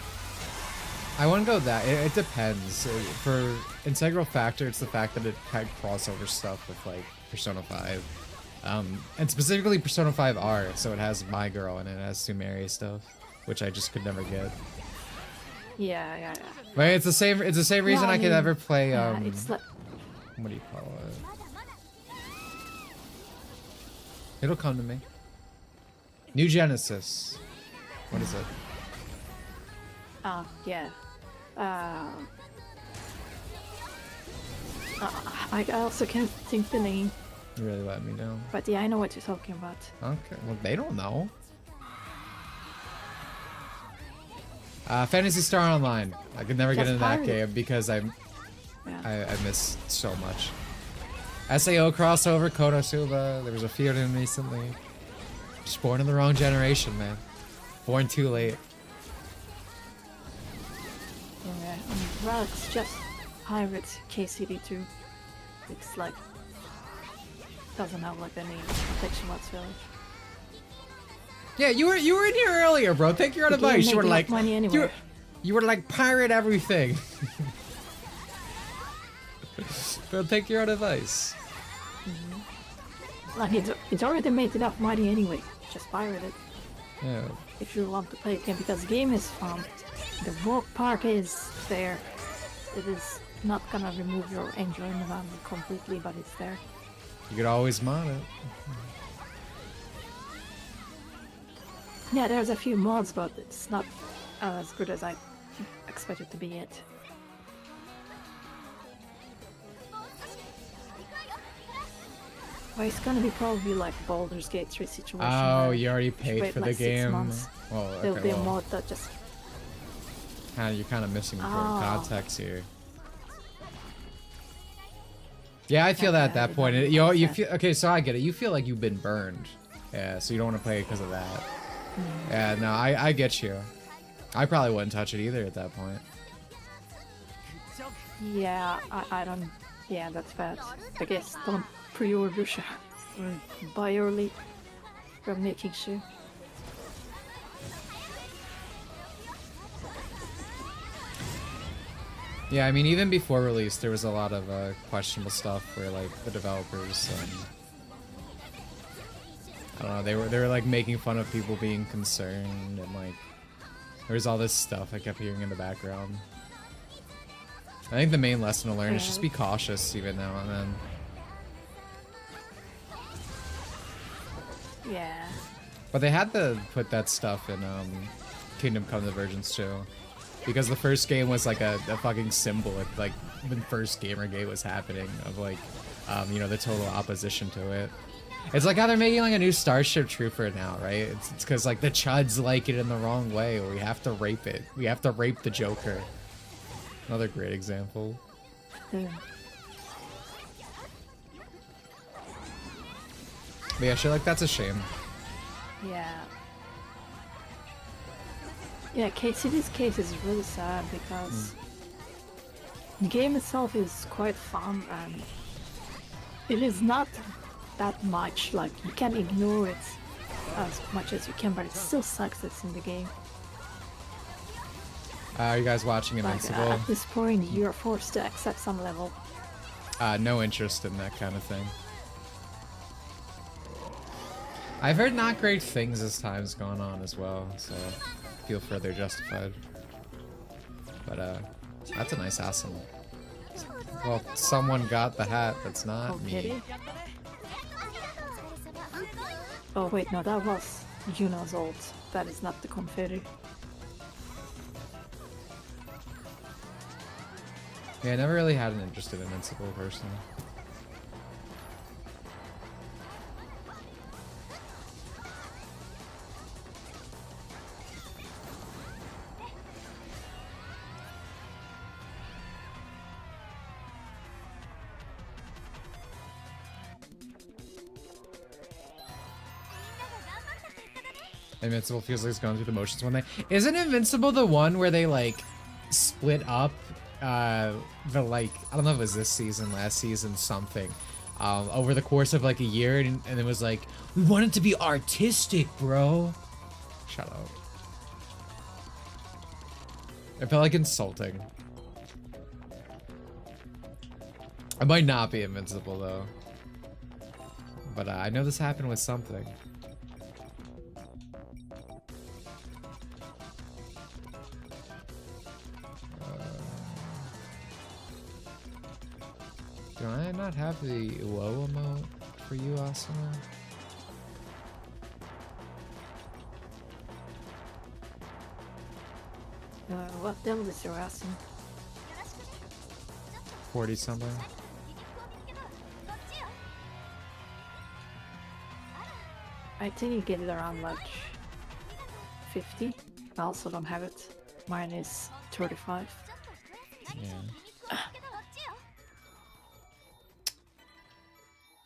I I wouldn't go that. It depends. For Integral Factor, it's the fact that it had crossover stuff with like Persona 5. And specifically Persona 5R, so it has My Girl and it has Sumeri stuff, which I just could never get. Yeah. But it's the same reason I could never play Yeah, it's like what do you call it? It'll come to me. New Genesis. What is it? yeah. I also can't think the name, You really let me down. but yeah, I know what you're talking about. Okay, well they don't know. Phantasy Star Online. I could never get Just into that pirate. game because I Yeah. miss so much. SAO crossover, Konosuba. There was a few of them recently. Just born in the wrong generation, man. Born too late. Yeah, well, it's just Pirate KCD2. It's like doesn't have like any protection whatsoever. Yeah, you were in here earlier, bro. Take your own You can't advice. You make were enough like money anywhere. you were like pirate everything. Bro, take your own advice. Like it's already made enough money anyway. Just pirate it Yeah. if you want to play the game, because the game is fun. The work part is there. It is not gonna remove your enjoyment of it completely, but it's there. You could always mod it. Yeah, there's a few mods, but it's not as good as I expected to be yet. Well, it's gonna be probably like Baldur's Gate 3 situation. Oh, where you already you paid wait for the like 6 game. months. Well, There'll okay, be a well, mod that just. you're kind of missing important Oh. context here. Yeah, I feel that at that Okay, point. that You makes sense. feel okay, so I get it. You feel like you've been burned. Yeah, so you don't want to play it because of that. Yeah, no, I get you. I probably wouldn't touch it either at that point. Yeah, I don't. Yeah, that's bad. I guess don't pre-order sure. Buy early. From making sure. Yeah, I mean, even before release, there was a lot of questionable stuff where like the developers, I don't know, they were like making fun of people being concerned, and like there was all this stuff I kept hearing in the background. I think the main lesson to learn is just be cautious even now and then. Yeah. But they had to put that stuff in Kingdom Come: Deliverance too, because the first game was like a fucking symbol at like the first Gamergate was happening of like, you know, the total opposition to it. It's like how they're making like a new Starship Trooper now, right? It's because like the chuds like it in the wrong way. We have to rape it. We have to rape the Joker. Another great example. Yeah. But yeah, shit like that's a shame. Yeah. Yeah, this case is really sad because the game itself is quite fun and it is not that much, like you can ignore it as much as you can, but it still sucks it's in the game. Are you guys watching Like, Invincible? at this point you're forced to accept some level. No interest in that kind of thing. I've heard not great things as time's gone on as well, so I feel further justified. But that's a nice awesome. Well, someone got the hat that's not Oh, me. pity. Oh wait, no, that was Yuna's ult. That is not the confetti. Yeah, I never really had an interest in Invincible personally. Invincible feels like it's going through the motions one day. Isn't Invincible the one where they like split up the like, I don't know if it was this season, last season, something, over the course of like a year, and it was like, we want it to be artistic, bro. Shut up. It felt like insulting. I might not be Invincible though, but I know this happened with something. Do I not have the low emote for you, Asuna? What level is your asking? 40 something. I think you get it around like 50. I also don't have it. Mine is 35. Yeah.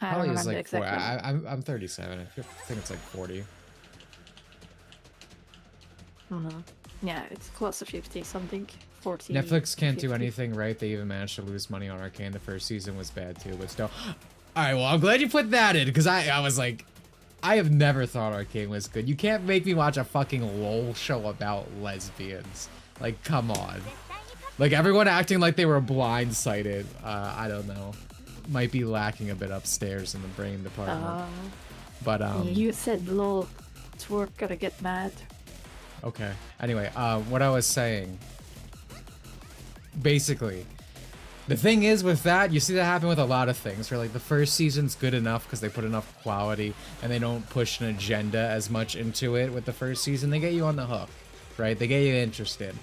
I don't Probably is remember like 40. exactly. I'm 37. I think it's like 40. Yeah, it's close to 50 something. 40. Netflix can't do 50. anything right. They even managed to lose money on Arcane. The first season was bad too, but still. Alright, well, I'm glad you put that in, because I was like, I have never thought Arcane was good. You can't make me watch a fucking LOL show about lesbians. Like, come on. Like, everyone acting like they were blindsided. I don't know. Might be lacking a bit upstairs in the brain department. But, You said lol. Twerk gotta get mad. okay. Anyway, what I was saying. Basically, the thing is with that, you see that happen with a lot of things, where like the first season's good enough because they put enough quality and they don't push an agenda as much into it with the first season. They get you on the hook, right? They get you interested.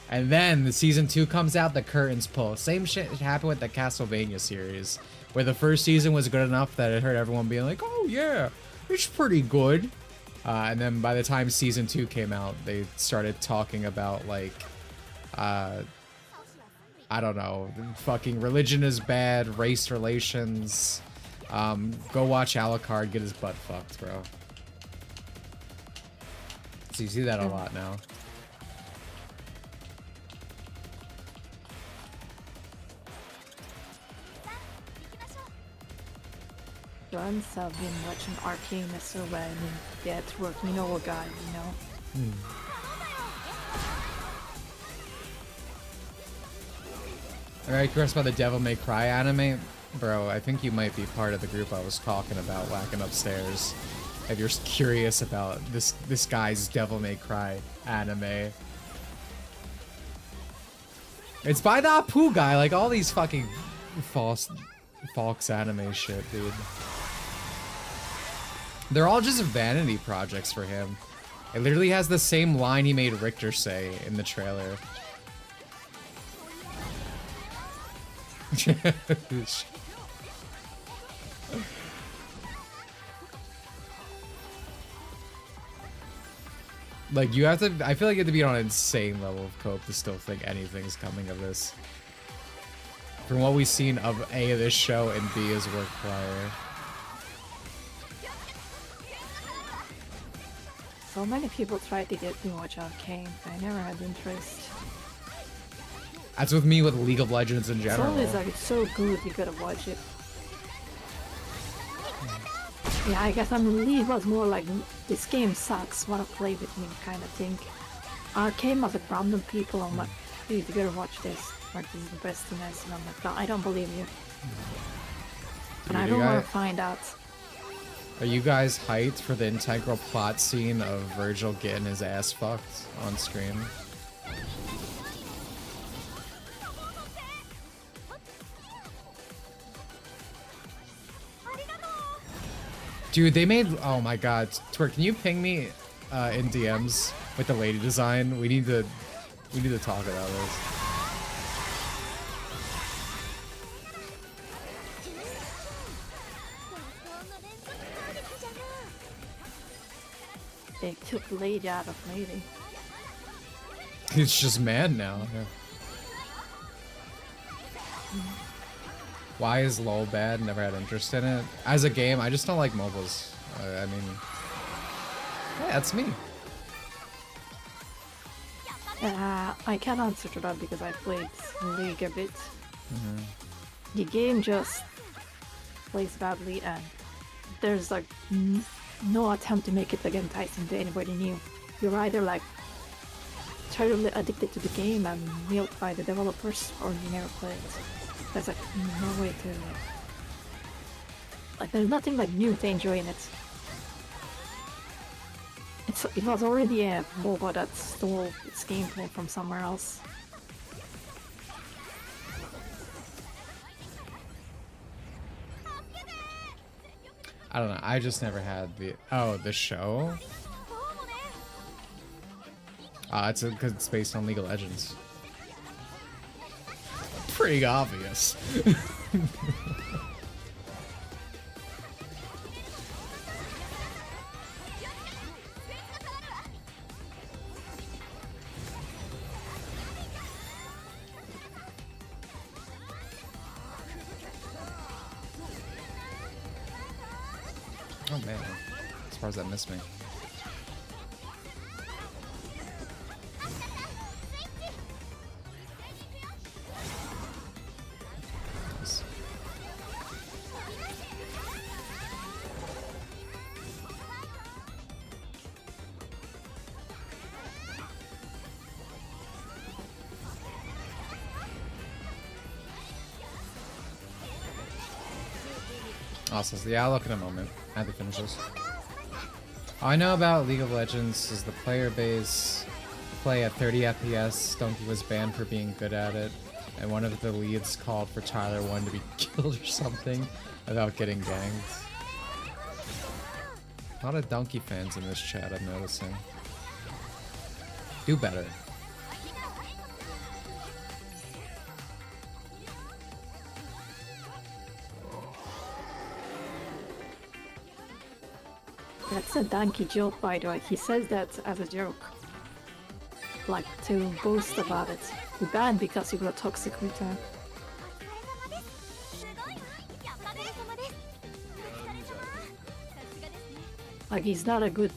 And then the season 2 comes out, the curtains pull. Same shit happened with the Castlevania series, Where the first season was good enough that it heard everyone being like, oh yeah, it's pretty good. And then by the time season 2 came out, they started talking about like, I don't know, fucking religion is bad, race relations. Go watch Alucard get his butt fucked, bro. So you see that a lot now. Once I've been watching Arcane so bad and yeah, it's working. You know what guy, you know? Alright, curious about the Devil May Cry anime? Bro, I think you might be part of the group I was talking about whacking upstairs. If you're curious about this guy's Devil May Cry anime. It's by the Apu guy, like all these fucking Fox anime shit, dude. They're all just vanity projects for him. It literally has the same line he made Richter say in the trailer. Like, you have to, I feel like you have to be on an insane level of cope to still think anything's coming of this. From what we've seen of A, of this show, and B, his work prior. So many people tried to get me to watch Arcane. I never had interest. That's with me with League of Legends in It's general. always like, it's so good, you gotta watch it. Yeah, I guess League was more like, this game sucks, wanna play with me kind of thing. Arcane was like random people, I'm like, dude, you gotta watch this. Like, this is the best thing I've seen. I'm like, no, I don't believe you. But I don't want to find out. Are you guys hyped for the integral plot scene of Virgil getting his ass fucked on screen? Dude, they made, oh my god, Twerk, can you ping me in DMs with the lady design? We need to talk about this. They took lady out of lady. It's just mad now. Yeah. Why is LoL bad? Never had interest in it. As a game, I just don't like MOBAs. I mean, yeah, that's me. I can't answer to that because I played League a bit. The game just plays badly and there's like no attempt to make it like enticing to anybody new. You're either like terribly addicted to the game and milked by the developers, or you never play it. There's like no way to, like, there's nothing like new to enjoy in it. It was already a MOBA that stole its gameplay from somewhere else. I don't know. I just never had the the show. It's because it's based on League of Legends. Pretty obvious. Oh man, as far as that missed me. Nice. Awesome. So yeah, I'll look in a moment. I have to finish this. All I know about League of Legends is the player base play at 30 FPS. Donkey was banned for being good at it, and one of the leads called for Tyler 1 to be killed or something about getting ganked. A lot of Donkey fans in this chat, I'm noticing. Do better. That's a donkey joke, by the way. He says that as a joke. Like, to boast about it. You banned because you got a toxic return. Like, he's not a good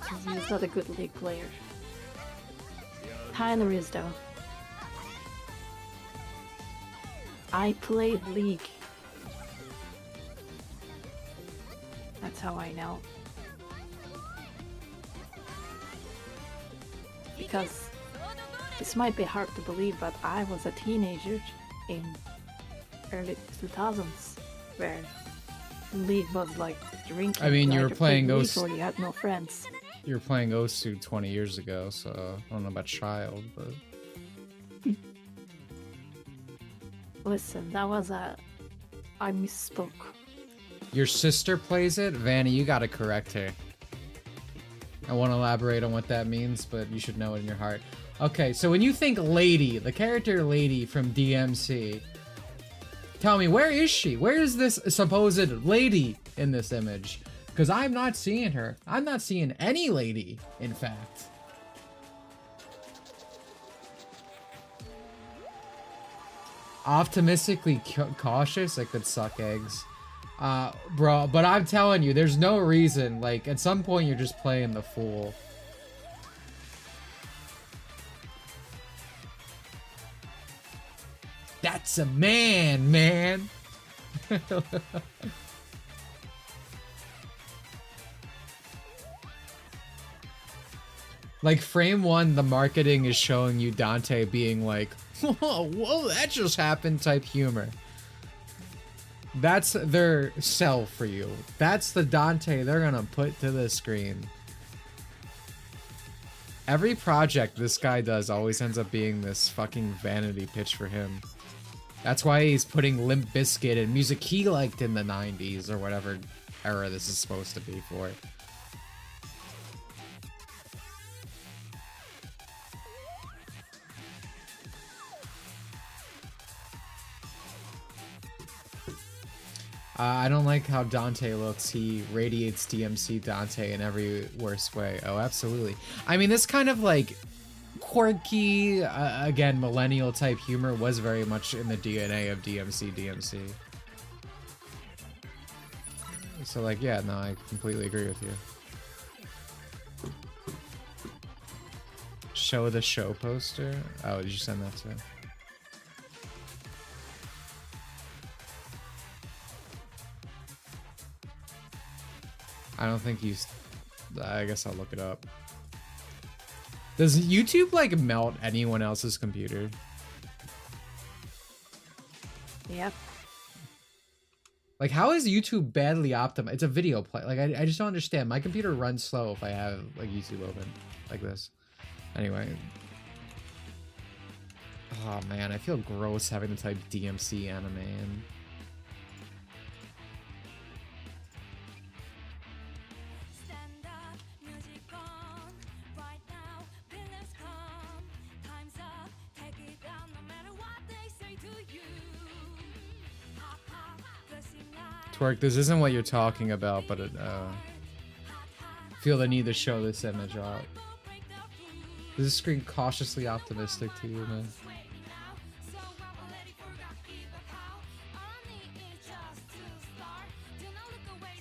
league player. Tyler is though. I played League. That's how I know. Because this might be hard to believe, but I was a teenager in early 2000s where League was like drinking. I mean, you were playing League those. or you had no friends. You were playing Osu 20 years ago, so I don't know about child, but Listen, that was I misspoke. your sister plays it? Vanny, you gotta correct her. I won't elaborate on what that means, but you should know it in your heart. Okay, so when you think Lady, the character Lady from DMC, tell me, where is she? Where is this supposed lady in this image? Because I'm not seeing her. I'm not seeing any lady, in fact. Optimistically cautious? I could suck eggs. Bro, but I'm telling you, there's no reason. Like, at some point, you're just playing the fool. That's a man, man. Like, frame one, the marketing is showing you Dante being like, whoa, that just happened type humor. That's their sell for you. That's the Dante they're gonna put to the screen. Every project this guy does always ends up being this fucking vanity pitch for him. That's why he's putting Limp Bizkit and music he liked in the 90s or whatever era this is supposed to be for. I don't like how Dante looks. He radiates DMC Dante in every worst way. Oh, absolutely. I mean, this kind of like quirky, again, millennial type humor was very much in the DNA of DMC. So like, yeah, no, I completely agree with you. Show the show poster? Oh, did you send that to? I don't think he's... I guess I'll look it up. Does YouTube, like, melt anyone else's computer? Yep. Like, how is YouTube badly optimized? It's a video play. Like, I just don't understand. My computer runs slow if I have, like, YouTube open. Like this. Anyway. Oh, man. I feel gross having to type DMC anime in. Twerk, this isn't what you're talking about, but it, feel the need to show this image off. Is this screen cautiously optimistic to you, man?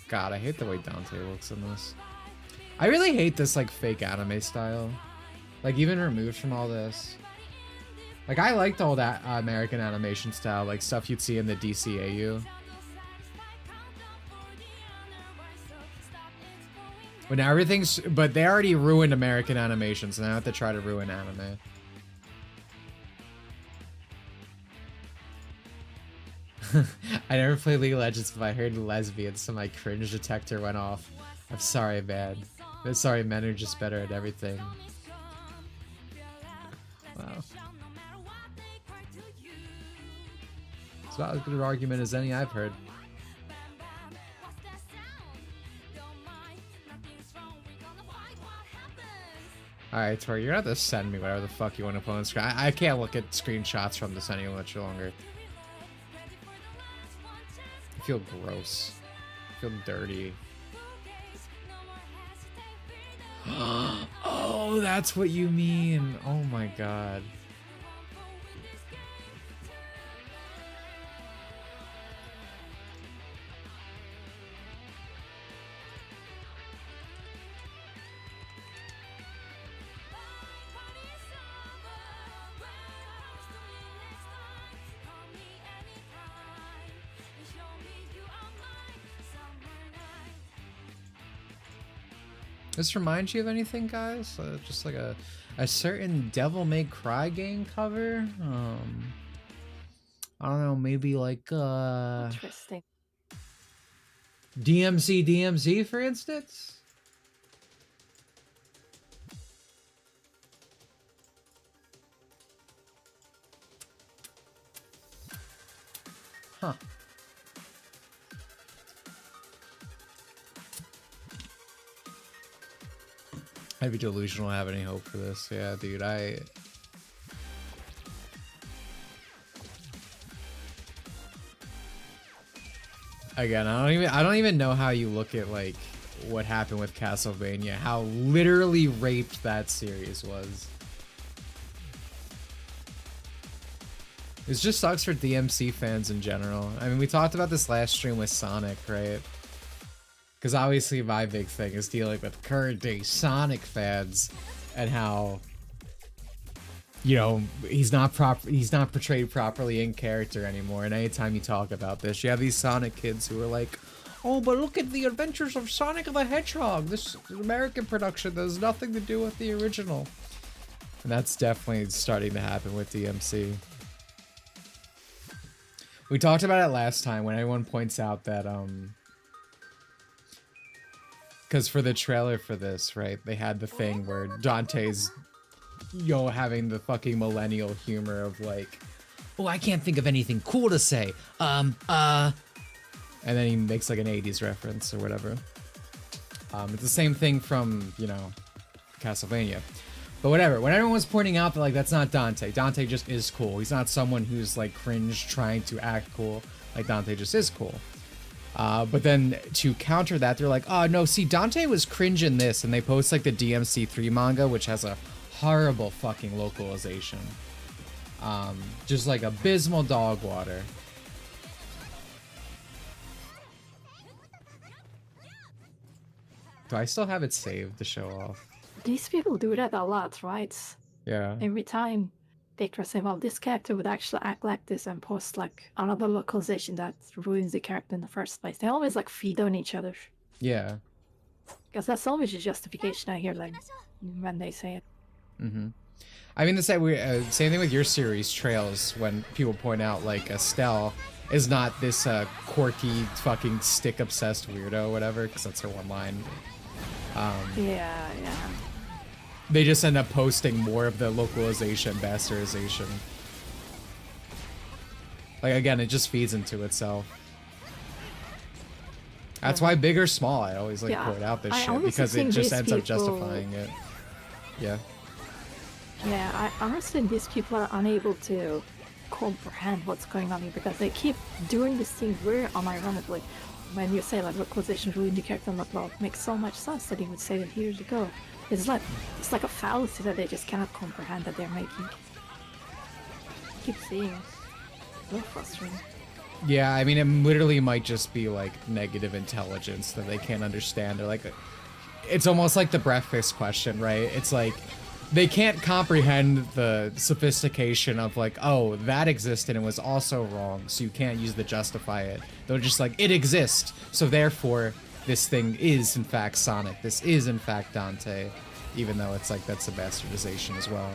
God, I hate the way Dante looks in this. I really hate this, like, fake anime style. Like, even removed from all this. Like, I liked all that American animation style, like, stuff you'd see in the DCAU. But now everything's... But they already ruined American animation, so now I have to try to ruin anime. I never played League of Legends, but I heard lesbians, so my cringe detector went off. I'm sorry, man. I'm sorry, men are just better at everything. Wow. It's about as good an argument as any I've heard. Alright, Tori, you're gonna have to send me whatever the fuck you want to put on screen. I can't look at screenshots from this any much longer. I feel gross. I feel dirty. Oh, that's what you mean. Oh my god. This reminds you of anything, guys? Just like a certain Devil May Cry game cover. I don't know, maybe like Interesting. DMZ, for instance. Huh. I'd be delusional to have any hope for this. Yeah, dude, Again, I don't even know how you look at like what happened with Castlevania, how literally raped that series was. It just sucks for DMC fans in general. I mean, we talked about this last stream with Sonic, right? Because obviously my big thing is dealing with current day Sonic fans and how, you know, he's not portrayed properly in character anymore. And anytime you talk about this, you have these Sonic kids who are like, oh, but look at the adventures of Sonic the Hedgehog. This American production has nothing to do with the original. And that's definitely starting to happen with DMC. We talked about it last time when everyone points out that, because for the trailer for this, right, they had the thing where Dante's, you know, having the fucking millennial humor of like, oh, I can't think of anything cool to say. And then he makes like an 80s reference or whatever. It's the same thing from, you know, Castlevania. But whatever, when everyone was pointing out that like that's not Dante. Dante just is cool. He's not someone who's like cringe trying to act cool. Like Dante just is cool. But then to counter that, they're like, oh no, see, Dante was cringe in this, and they post like the DMC3 manga, which has a horrible fucking localization. Just like abysmal dog water. Do I still have it saved to show off? These people do that a lot, right? Yeah. Every time they try to say, well, this character would actually act like this and post like another localization that ruins the character in the first place. They always like feed on each other. Yeah. Because that's always a justification I hear like when they say it. Mm-hmm. I mean, the same thing with your series, Trails, when people point out like Estelle is not this quirky fucking stick-obsessed weirdo or whatever, because that's her one line. Yeah. They just end up posting more of the localization, bastardization. Like, again, it just feeds into itself. That's why big or small, I always like point out this shit, because it just ends up justifying it. Yeah. Yeah, I understand these people are unable to comprehend what's going on here because they keep doing this thing very unironically. When you say like localization ruined the character and blah, it makes so much sense that he would say that years ago. It's like a fallacy that they just cannot comprehend that they're making. I keep seeing it. So frustrating. Yeah, I mean, it literally might just be like negative intelligence that they can't understand. Or like, it's almost like the breakfast question, right? It's like they can't comprehend the sophistication of like, oh, that existed and was also wrong, so you can't use the justify it. They're just like, it exists, so therefore this thing is in fact Sonic. This is in fact Dante, even though it's like that's a bastardization as well.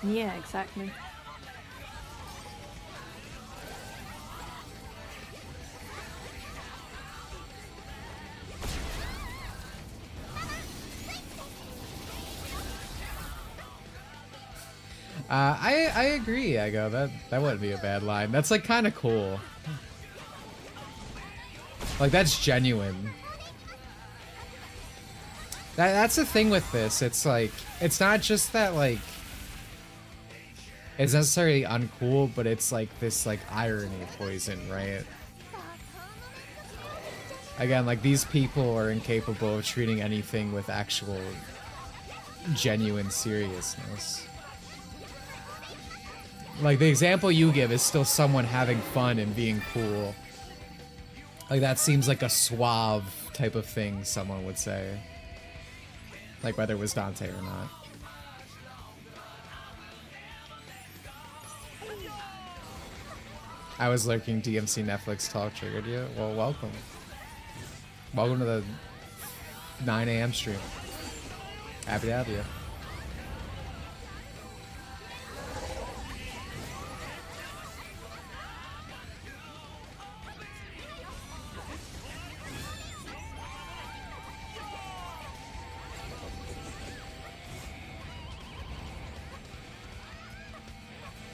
Yeah, exactly. I agree, Ego. That wouldn't be a bad line. That's like kind of cool. Like that's genuine. That's the thing with this. It's like it's not just that like it's necessarily uncool, but it's like this like irony poison, right? Again, like, these people are incapable of treating anything with actual genuine seriousness. Like, the example you give is still someone having fun and being cool. Like, that seems like a suave type of thing someone would say. Like, whether it was Dante or not. I was lurking. DMC Netflix talk triggered you? Well, welcome. Welcome to the 9 a.m. stream. Happy to have you.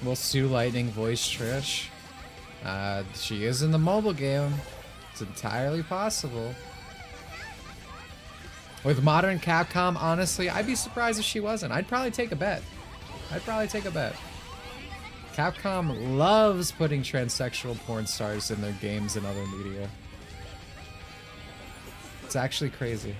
Will Sue Lightning voice Trish? She is in the mobile game. It's entirely possible. With modern Capcom, honestly, I'd be surprised if she wasn't. I'd probably take a bet. Capcom loves putting transsexual porn stars in their games and other media. It's actually crazy.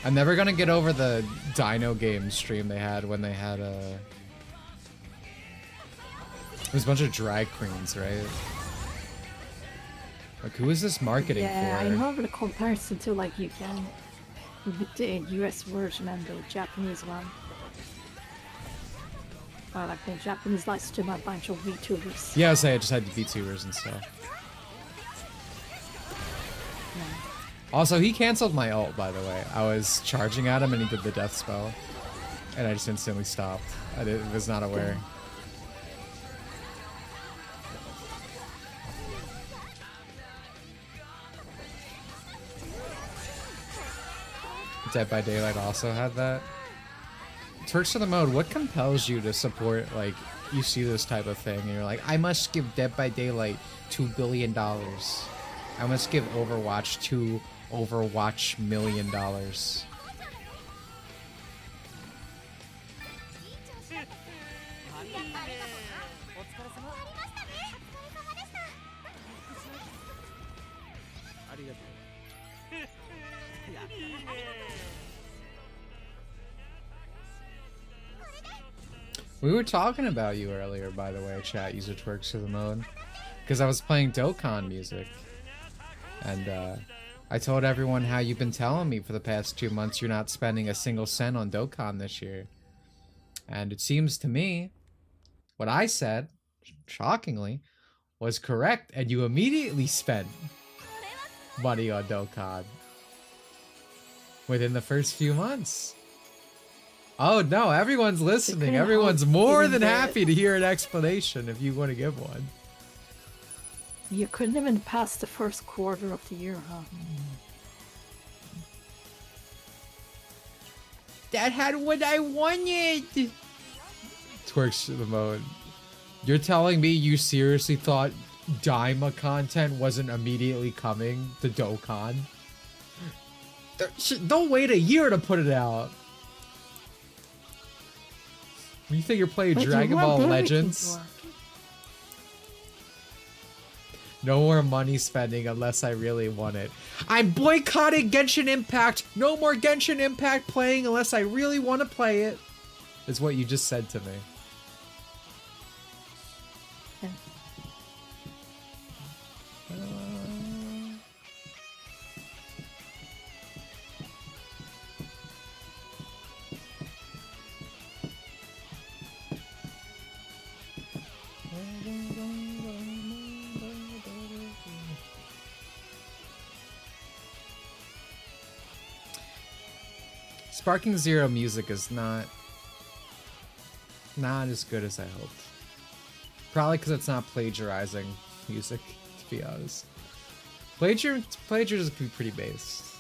I'm never gonna get over the Dino game stream they had when they had it was a bunch of drag queens, right? Like, who is this marketing for? Yeah, I know the comparison to, like, you can with the US version and the Japanese one. Well, like, the Japanese live stream a bunch of VTubers. Yeah, I was saying I just had the VTubers and stuff. Yeah. Also, he canceled my ult, by the way. I was charging at him and he did the death spell. And I just instantly stopped. I was not aware. Dead by Daylight also had that. Twerks for the mode, what compels you to support, like, you see this type of thing and you're like, I must give Dead by Daylight $2 billion. I must give Overwatch $2 Overwatch million. We were talking about you earlier, by the way, chat user Twerks for the mode, because I was playing Dokkan music, and I told everyone how you've been telling me for the past 2 months you're not spending a single cent on Dokkan this year, and it seems to me what I said, shockingly, was correct, and you immediately spent money on Dokkan within the first few months. Oh no, everyone's listening. Everyone's more than happy to hear an explanation if you want to give one. You couldn't even pass the first quarter of the year, huh? That had what I wanted. Twerks to the mode. You're telling me you seriously thought Daima content wasn't immediately coming to Dokkan? Don't wait a year to put it out. You think you're playing Dragon Ball Legends? No more money spending unless I really want it. I'm boycotting Genshin Impact. No more Genshin Impact playing unless I really want to play it. Is what you just said to me. Yeah. Sparking Zero music is not as good as I hoped. Probably because it's not plagiarizing music, to be honest. Plagiarism can be pretty based.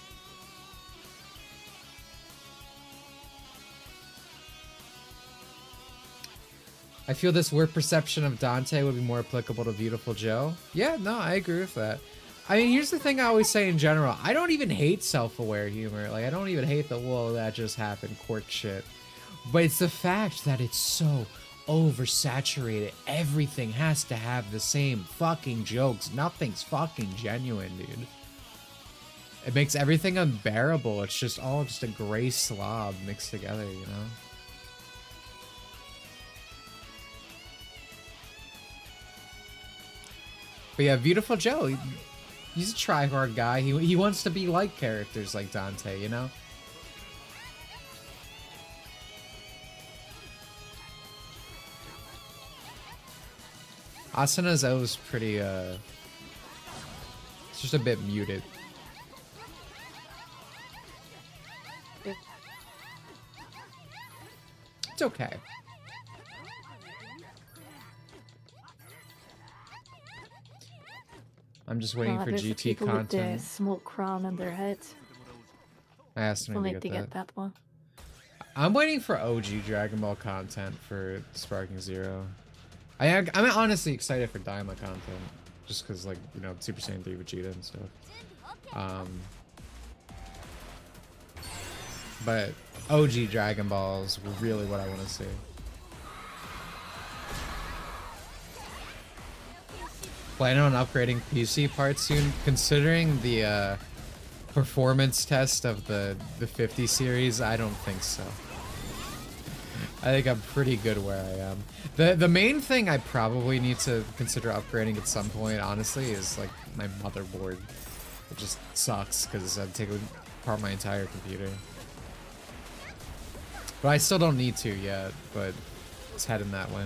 I feel this word perception of Dante would be more applicable to Beautiful Joe. Yeah, no, I agree with that. I mean, here's the thing I always say in general. I don't even hate self-aware humor. Like, I don't even hate the, whoa, that just happened, quirk shit. But it's the fact that it's so oversaturated. Everything has to have the same fucking jokes. Nothing's fucking genuine, dude. It makes everything unbearable. It's just all just a gray slob mixed together, you know? But yeah, Beautiful Joe, he's a try-hard guy. He wants to be like characters like Dante, you know? Asana's O is pretty, it's just a bit muted. It's okay. I'm just waiting for there's the GT people with the content. small crown on their head. I asked Still him need to to get get that. that one. I'm waiting for OG Dragon Ball content for Sparking Zero. I'm honestly excited for Daima content, just because, like, you know, Super Saiyan 3 Vegeta and stuff. But OG Dragon Balls were really what I want to see. Planning on upgrading PC parts soon, considering the performance test of the 50 series. I don't think so. I think I'm pretty good where I am. The main thing I probably need to consider upgrading at some point, honestly, is like my motherboard. It just sucks because I'd take apart my entire computer. But I still don't need to yet, but it's heading that way.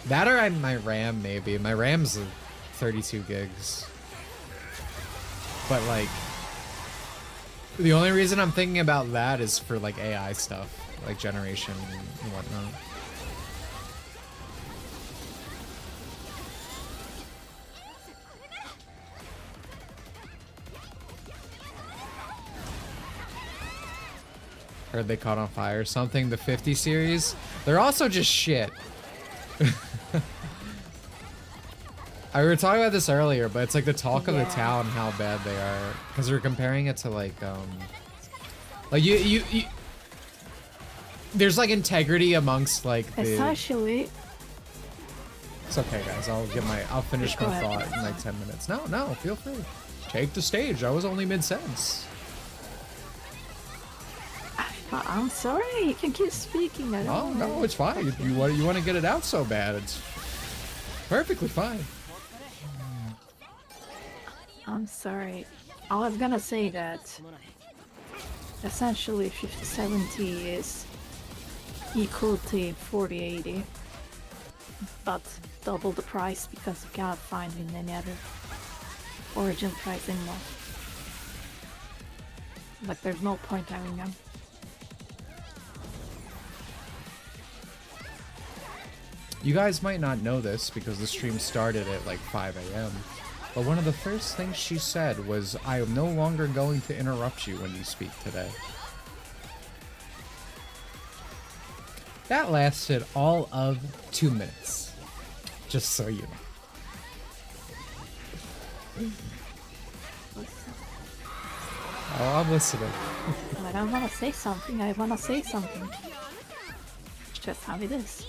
That or my RAM, maybe. My RAM's 32 gigs. But, like, the only reason I'm thinking about that is for, like, AI stuff. Like, generation and whatnot. Heard they caught on fire or something. The 50 series. They're also just shit. We were talking about this earlier, but it's like the talk of the town how bad they are. Because we're comparing it to like you there's like integrity amongst like the... Essentially... It's okay, guys. I'll finish my thought in like 10 minutes. No, feel free. Take the stage. I was only mid-sentence. I'm sorry, you can keep speaking. Oh, no, it's fine. You want to get it out so bad. It's perfectly fine. I'm sorry. I was gonna say that essentially 5070 is equal to 4080, but double the price because you cannot find it in any other origin price anymore. Like, there's no point having them. You guys might not know this because the stream started at like 5 a.m. But one of the first things she said was, I am no longer going to interrupt you when you speak today. That lasted all of 2 minutes. Just so you know. Oh, I'm listening. I don't wanna say something, I wanna say something. It's just how it is.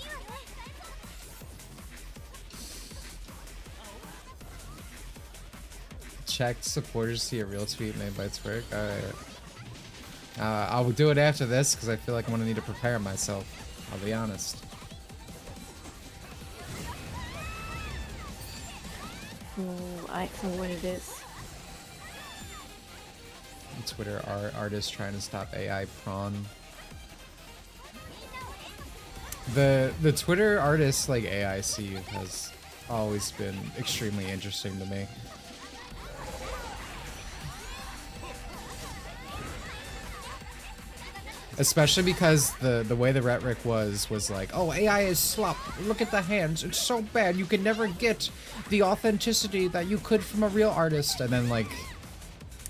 Check supporters see a real tweet made by Twerk. Alright. I'll do it after this because I feel like I'm gonna need to prepare myself. I'll be honest. Oh, I know what it is. Twitter artist trying to stop AI prawn. The Twitter artist like AIC has always been extremely interesting to me. Especially because the way the rhetoric was like, oh, AI is slop. Look at the hands. It's so bad. You can never get the authenticity that you could from a real artist. And then, like,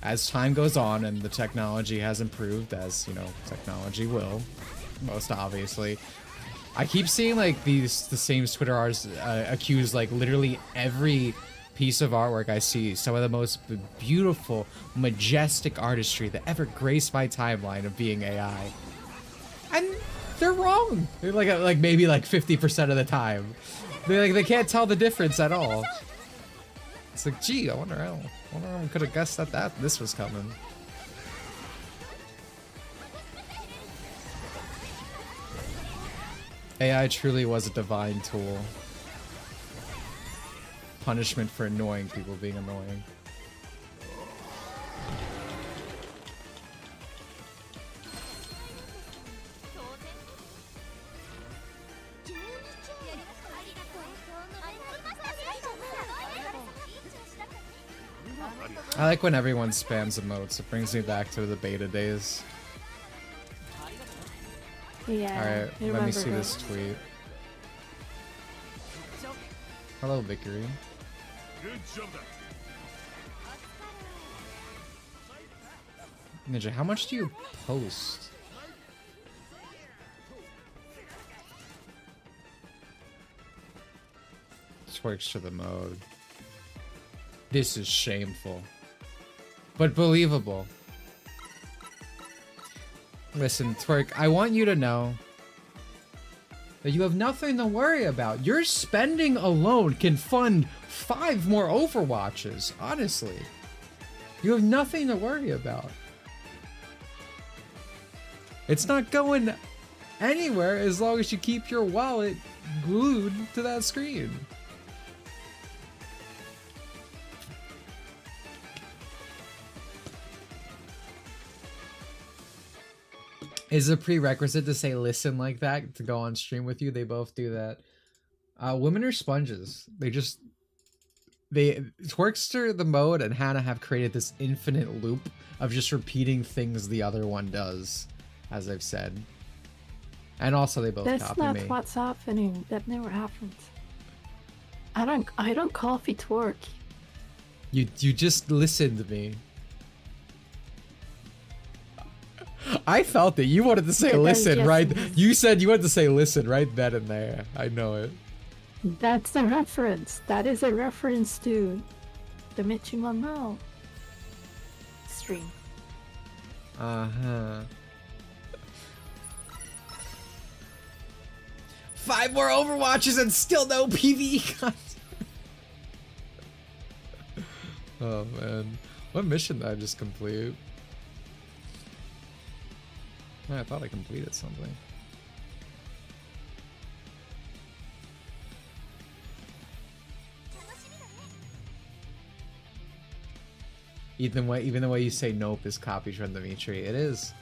as time goes on and the technology has improved, as, you know, technology will, most obviously, I keep seeing, like, the same Twitter artists accuse, like, literally every piece of artwork I see, some of the most beautiful, majestic artistry that ever graced my timeline of being AI. And they're wrong. They're like maybe like 50% of the time. They can't tell the difference at all. It's like, gee, I wonder how I could have guessed that this was coming. AI truly was a divine tool. Punishment for annoying people being annoying. I like when everyone spams emotes. It brings me back to the beta days. Yeah. Alright, let me see this tweet. Hello, Vickery. Ninja, how much do you post? This works to the mode. This is shameful. But believable. Listen, Twerk, I want you to know that you have nothing to worry about. Your spending alone can fund 5 more Overwatches, honestly. You have nothing to worry about. It's not going anywhere as long as you keep your wallet glued to that screen. Is a prerequisite to say listen like that to go on stream with you? They both do that. Women are sponges. Twerkster, the mode, and Hannah have created this infinite loop of just repeating things the other one does, as I've said. And also they both copy me. That's not what's happening. That never happened. I don't copy Twerk. You just listened to me. I felt it. You wanted to say listen, right? You said you wanted to say listen right then and there. I know it. That's a reference. That is a reference to Dimitri Monroe stream. Uh-huh. 5 more Overwatches and still no PvE content. Oh man. What mission did I just complete? I thought I completed something. Even the way you say nope is copied from Dimitri. It is.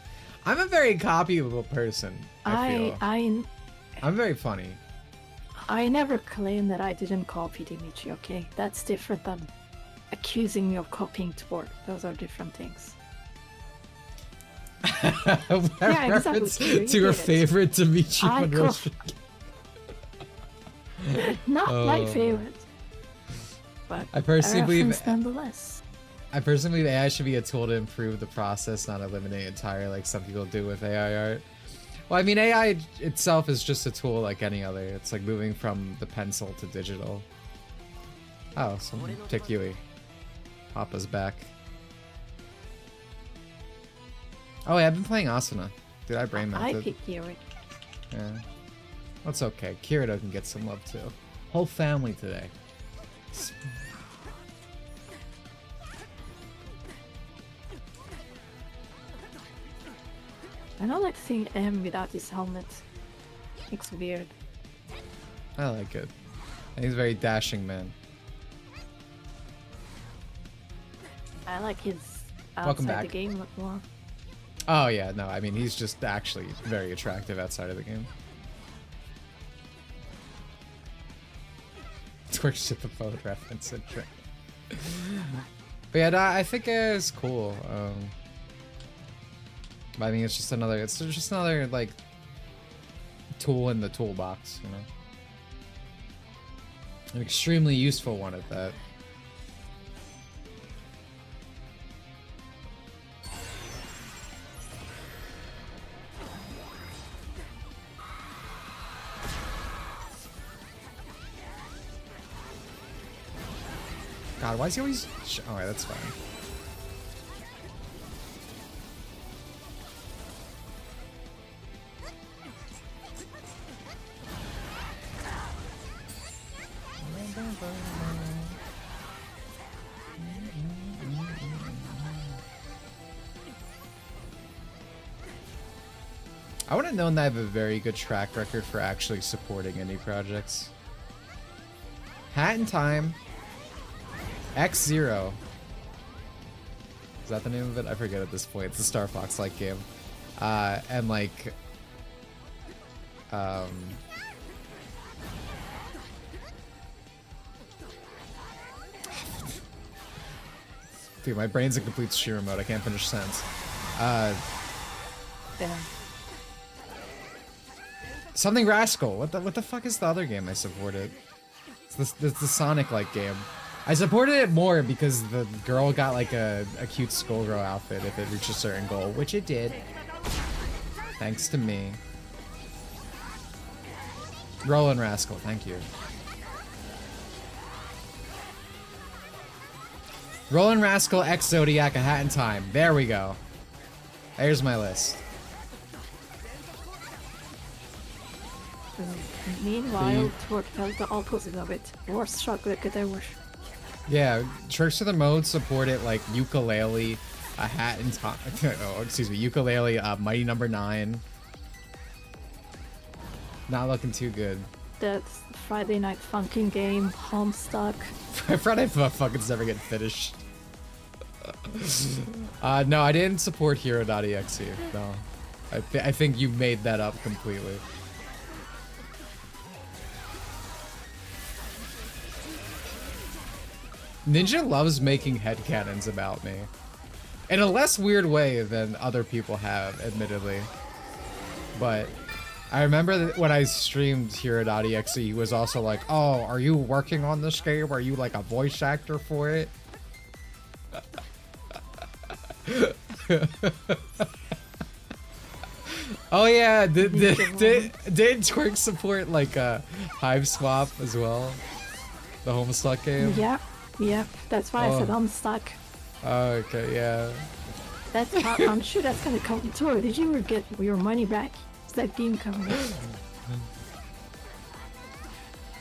I'm a very copyable person, I feel. I'm very funny. I never claim that I didn't copy Dimitri, okay? That's different than accusing me of copying Twerk. Those are different things. Yeah, exactly. To your favorite Dimitri Monroe. Not my favorite, but I personally believe nonetheless. I personally believe AI should be a tool to improve the process, not eliminate entirely like some people do with AI art. Well, I mean, AI itself is just a tool like any other. It's like moving from the pencil to digital. Oh, someone picked Yui. Papa's back. Oh, yeah, I've been playing Asuna. Dude, I brain melted. I picked Yuri. Yeah. That's okay. Kirito can get some love too. Whole family today. I don't like seeing M without his helmet. It's weird. I like it. He's a very dashing man. I like his Welcome outside back. the game look more. Oh yeah, no, I mean he's just actually very attractive outside of the game. Twitch to the phone reference. But yeah, no, I think it's cool. I mean, it's just another like tool in the toolbox, you know. An extremely useful one at that. God, why is he always... Alright, that's fine. I would have known that I have a very good track record for actually supporting indie projects. Hat in Time. X0. Is that the name of it? I forget at this point. It's a Star Fox-like game. And like... Dude, my brain's in complete sheer mode. I can't finish a sentence. Damn. Something Rascal. What the fuck is the other game I supported? It's the Sonic-like game. I supported it more because the girl got like a cute Skullgirl outfit if it reached a certain goal, which it did. Thanks to me. Rollin' Rascal, thank you. Rollin' Rascal X Zodiac, A Hat in Time. There we go. There's my list. Meanwhile, Twerk felt the opposite of it. More struggle could I wish. Yeah, Tricks to the Mode supported like Ukulele, A Hat in Time. Oh, excuse me, Ukulele, Mighty Number 9. Not looking too good. That's Friday Night Funkin' game, Homestuck. Friday fucking never get finished. No, I didn't support Hero.exe. No, I think you made that up completely. Ninja loves making headcanons about me. In a less weird way than other people have, admittedly. But I remember that when I streamed Hero.exe, he was also like, oh, are you working on this game? Are you like a voice actor for it? Oh yeah, did Twerk support like a Hive Swap as well? The Homestuck game? Yeah, that's why I said Homestuck. Oh, okay, yeah. That's I'm sure that's gonna come through. Did you ever get your money back? Is that game coming?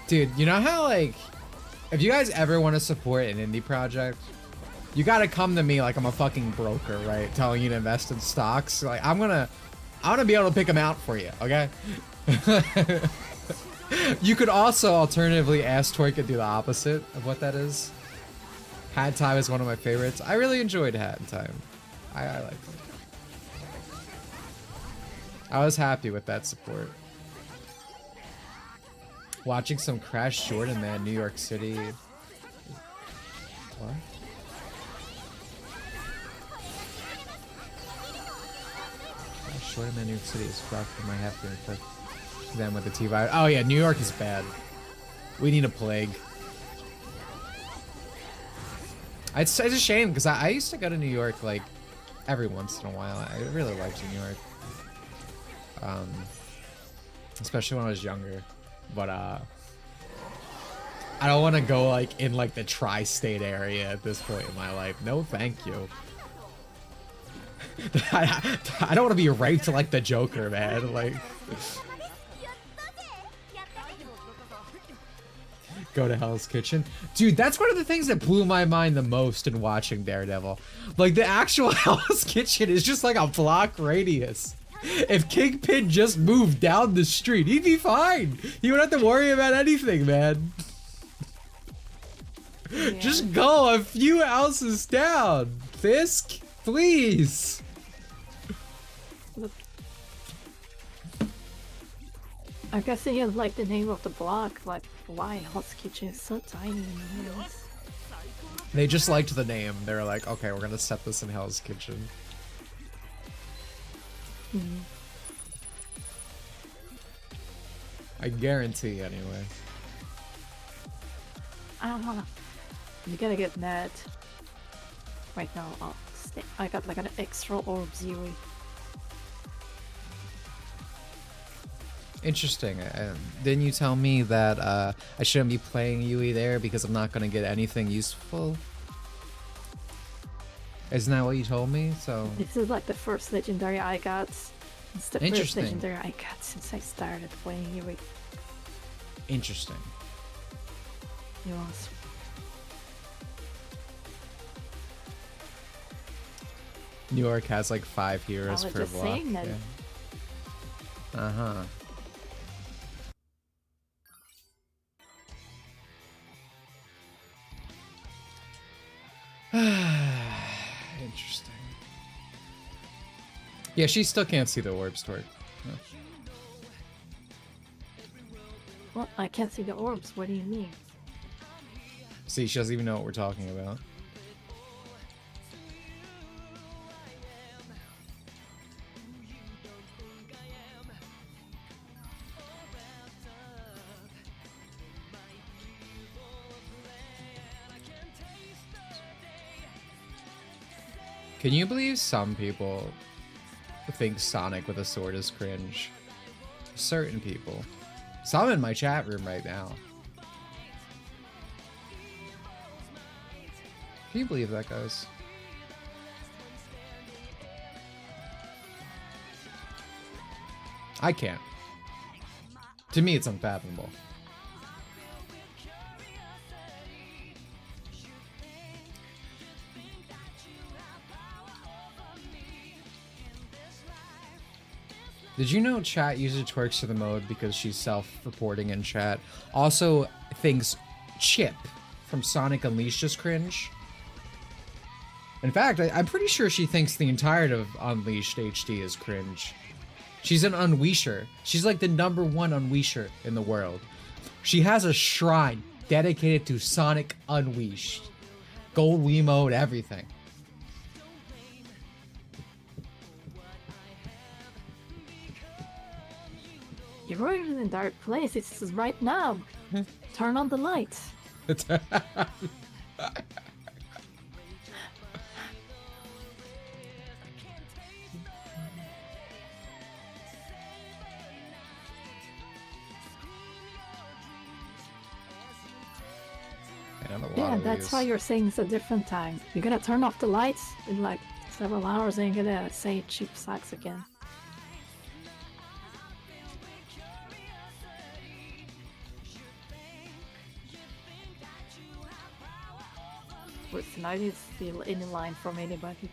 Dude, you know how like, if you guys ever want to support an indie project, you gotta come to me like I'm a fucking broker, right? Telling you to invest in stocks. Like I wanna be able to pick them out for you, okay? You could also alternatively ask Twerk to do the opposite of what that is. Hat in Time is one of my favorites. I really enjoyed Hat in Time. I liked it. I was happy with that support. Watching some Crash Jordan Man, New York City. What? Crash Jordan Man, New York City is rough for my half year clip. Then with the T-Vibe. Oh yeah, New York is bad. We need a plague. It's a shame because I used to go to New York like every once in a while. I really liked New York. Especially when I was younger. But I don't want to go like in like the tri-state area at this point in my life. No, thank you. I don't want to be raped like the Joker, man. Like, go to Hell's Kitchen. Dude, that's one of the things that blew my mind the most in watching Daredevil. Like, the actual Hell's Kitchen is just like a block radius. If Kingpin just moved down the street, he'd be fine. He wouldn't have to worry about anything, man. Yeah. Just go a few houses down. Fisk, please. I'm guessing you like the name of the block. Like, why Hell's Kitchen is so tiny? They just liked the name. They were like, okay, we're gonna set this in Hell's Kitchen. Mm-hmm. I guarantee, anyway. You gotta get that. Right now, I got like an extra orb zero. Interesting. Didn't you tell me that I shouldn't be playing Yui there because I'm not gonna get anything useful? Isn't that what you told me? So this is like the first legendary I got. It's the first legendary I got since I started playing Yui. Interesting. Yes. New York has like 5 heroes per block. Saying that. Yeah. Uh-huh. Interesting. Yeah, she still can't see the orbs, Torque. No. What? I can't see the orbs. What do you mean? See, she doesn't even know what we're talking about. Can you believe some people think Sonic with a sword is cringe? Certain people. Some in my chat room right now. Can you believe that, guys? I can't. To me, it's unfathomable. Did you know chat user twerks for the mode because she's self-reporting in chat? Also thinks Chip from Sonic Unleashed is cringe. In fact, I'm pretty sure she thinks the entirety of Unleashed HD is cringe. She's an Unleasher. She's like the #1 Unleasher in the world. She has a shrine dedicated to Sonic Unleashed. Gold Wii mode, everything. You're in a dark place. It's right now. Turn on the lights. Yeah, that's why you're saying it's a different time. You're gonna turn off the lights in like several hours and you're gonna say cheap socks again. But tonight is still in line from anybody.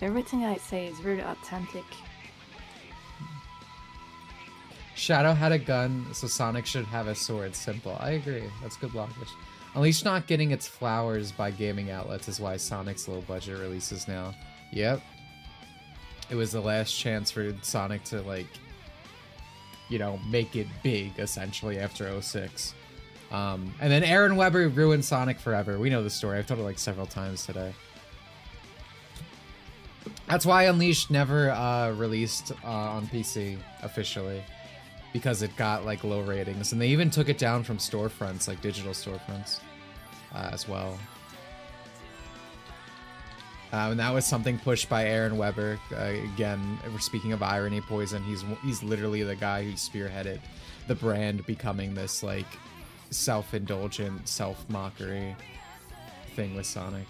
Everything I say is very authentic. Shadow had a gun, so Sonic should have a sword. Simple. I agree. That's good logic. Unleashed not getting its flowers by gaming outlets is why Sonic's low budget releases now. Yep. It was the last chance for Sonic to, like, you know, make it big, essentially, after 06. And then Aaron Weber ruined Sonic forever. We know the story. I've told it, like, several times today. That's why Unleashed never released on PC officially, because it got like low ratings, and they even took it down from storefronts, like digital storefronts, as well. And that was something pushed by Aaron Weber. Again, we're speaking of irony poison. He's literally the guy who spearheaded the brand becoming this like self-indulgent, self-mockery thing with Sonic.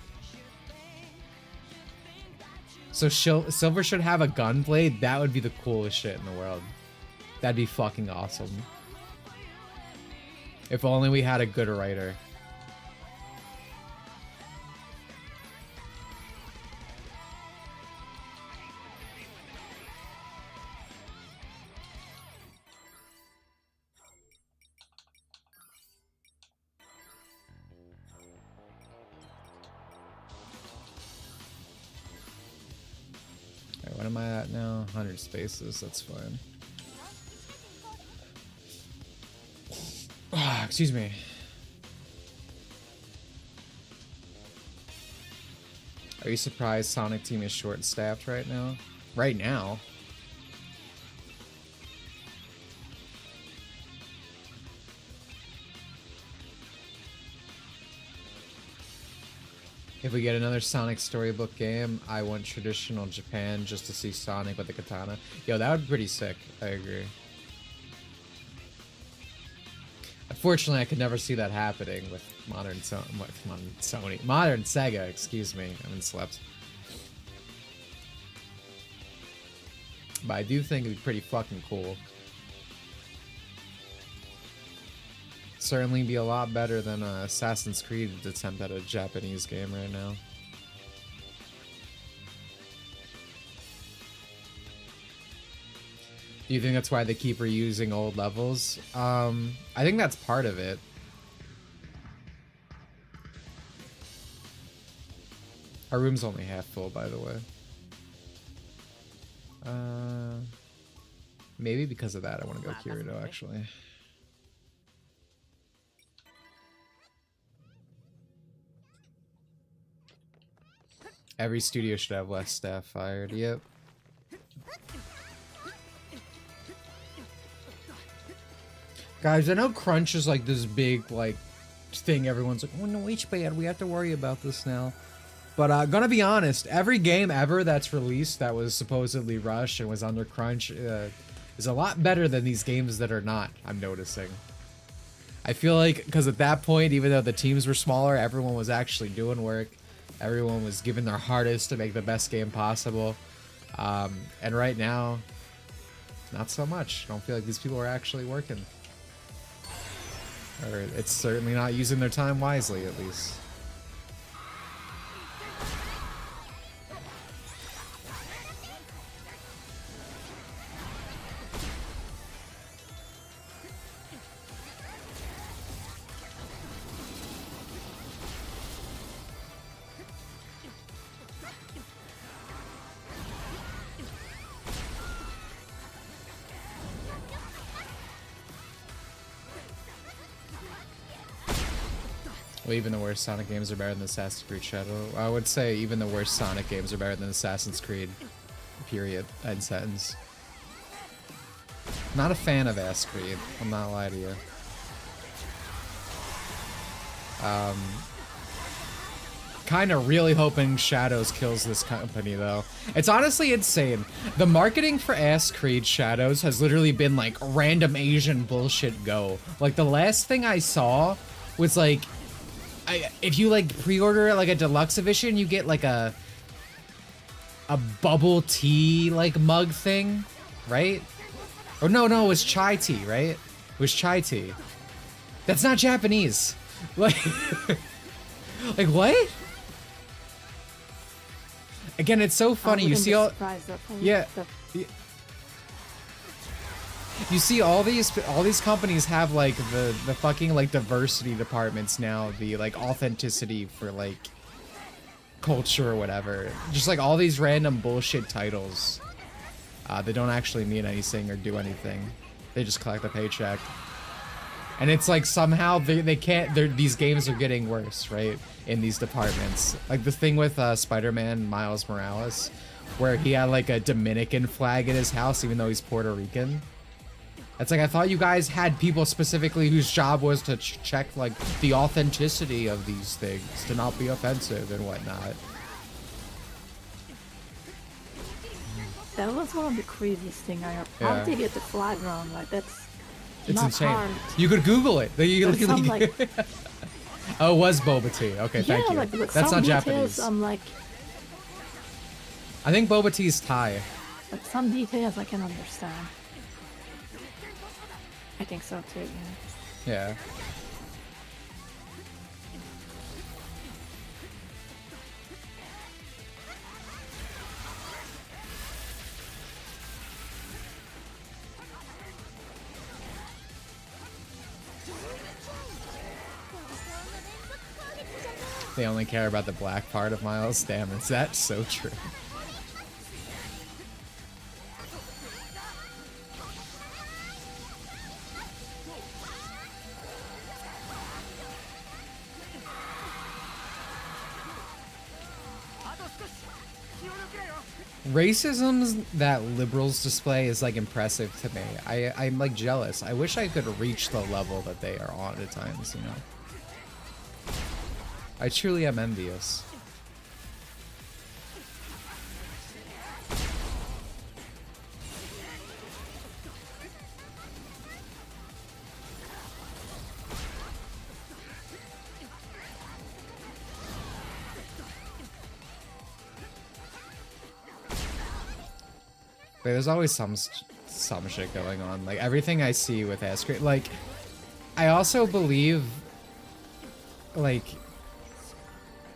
So Silver should have a gunblade? That would be the coolest shit in the world. That'd be fucking awesome. If only we had a good writer. What am I at now? 100 spaces, that's fine. Excuse me. Are you surprised Sonic Team is short-staffed right now? Right now? If we get another Sonic storybook game, I want traditional Japan just to see Sonic with the katana. Yo, that would be pretty sick. I agree. Unfortunately, I could never see that happening with modern Sega, excuse me. I haven't slept. But I do think it'd be pretty fucking cool. certainly be a lot better than Assassin's Creed's attempt at a Japanese game right now. Do you think that's why they keep reusing old levels? I think that's part of it. Our room's only half full, by the way. Maybe because of that, I want to go Kirito, actually. Every studio should have less staff fired. Yep. Guys, I know crunch is like this big like thing. Everyone's like, "Oh no, HBAD, we have to worry about this now." But gonna be honest, every game ever that's released that was supposedly rushed and was under crunch is a lot better than these games that are not. I'm noticing. I feel like because at that point, even though the teams were smaller, everyone was actually doing work. Everyone was giving their hardest to make the best game possible. And right now, not so much. I don't feel like these people are actually working. Or it's certainly not using their time wisely, at least. Well, even the worst Sonic games are better than Assassin's Creed Shadow. I would say even the worst Sonic games are better than Assassin's Creed. Period. End sentence. Not a fan of Ass Creed. I'm not lying to you. Kind of really hoping Shadows kills this company, though. It's honestly insane. The marketing for Ass Creed Shadows has literally been like random Asian bullshit go. Like the last thing I saw was like, if you like pre-order like a deluxe edition, you get like a bubble tea like mug thing, right? Or no, it was chai tea, right? It was chai tea. That's not Japanese. Like, like what? Again, it's so funny. You see all, yeah. You see all these companies have like the fucking like diversity departments now, the like authenticity for like culture or whatever. Just like all these random bullshit titles that don't actually mean anything or do anything. They just collect a paycheck. And it's like somehow they can't, these games are getting worse, right? In these departments. Like the thing with Spider-Man Miles Morales, where he had like a Dominican flag in his house even though he's Puerto Rican. It's like, I thought you guys had people specifically whose job was to check like the authenticity of these things to not be offensive and whatnot. That was one of the craziest thing I heard. How did they get the flag wrong? Like that's It's not insane. hard. You could Google it. Some, like, oh, it was boba tea. Okay, thank you. Like, That's not Japanese. I'm like, I think boba tea is Thai. like some details I can understand. I think so too. Yeah. Yeah. They only care about the black part of Miles. Damn, is that so true? Racism that liberals display is like impressive to me. I'm like jealous. I wish I could reach the level that they are on at times, you know? I truly am envious. But there's always some shit going on. Like everything I see with Ask, like I also believe, like,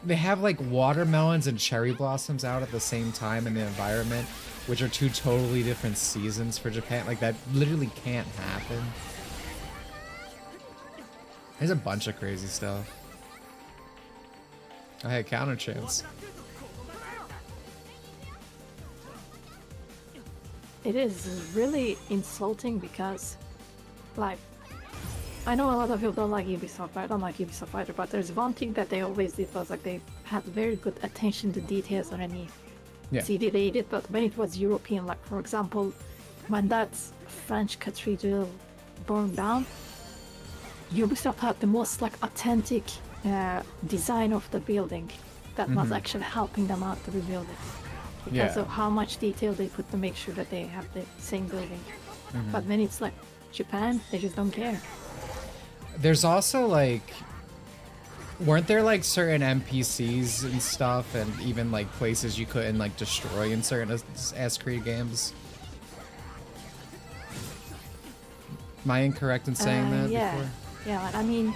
they have like watermelons and cherry blossoms out at the same time in the environment, which are two totally different seasons for Japan. Like, that literally can't happen. There's a bunch of crazy stuff. I had counter chance. It is really insulting because, like, I know a lot of people don't like Ubisoft. I don't like Ubisoft either, but there's one thing that they always did was like they had very good attention to details on any CD they did. But when it was European, like for example, when that French cathedral burned down, Ubisoft had the most like authentic design of the building that was actually helping them out to rebuild it because of how much detail they put to make sure that they have the same building. But when it's like Japan, they just don't care. There's also like, weren't there like certain NPCs and stuff, and even like places you couldn't like destroy in certain Assassin's Creed games? Am I incorrect in saying that before? Yeah, I mean,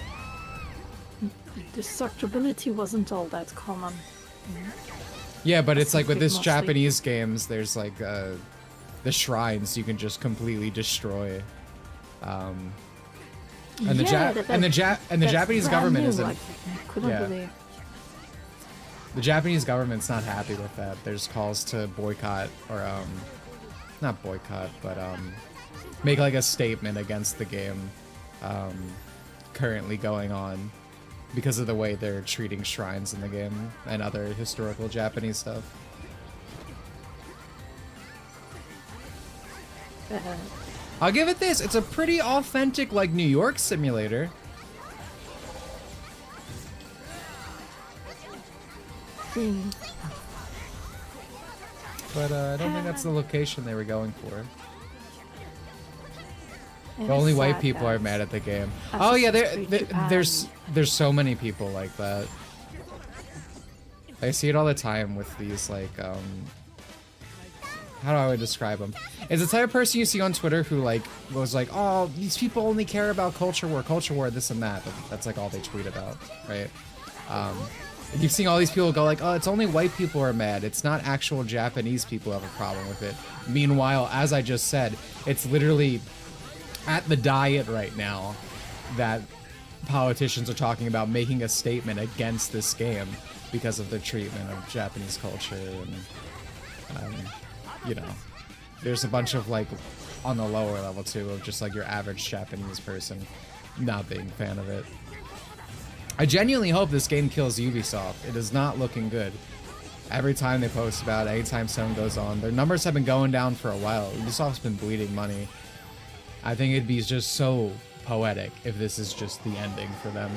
destructibility wasn't all that common. Yeah, but it's like with this mostly. Japanese games, there's like the shrines you can just completely destroy. And the Japanese government isn't. Like, couldn't believe. The Japanese government's not happy with that. There's calls to boycott, or not boycott, but make like a statement against the game currently going on because of the way they're treating shrines in the game and other historical Japanese stuff. I'll give it this. It's a pretty authentic, like, New York simulator. But I don't think that's the location they were going for. The only white people are mad at the game. Oh yeah, there's so many people like that. I see it all the time with these like how do I describe them? It's the type of person you see on Twitter who like was like, oh, these people only care about culture war, this and that. But that's like all they tweet about, right? You've seen all these people go like, oh, it's only white people are mad. It's not actual Japanese people who have a problem with it. Meanwhile, as I just said, it's literally at the diet right now that politicians are talking about making a statement against this game because of the treatment of Japanese culture and you know, there's a bunch of like on the lower level too of just like your average Japanese person not being a fan of it. I genuinely hope this game kills Ubisoft. It is not looking good. Every time they post about it, anytime someone goes on, their numbers have been going down for a while. Ubisoft's been bleeding money. I think it'd be just so poetic if this is just the ending for them.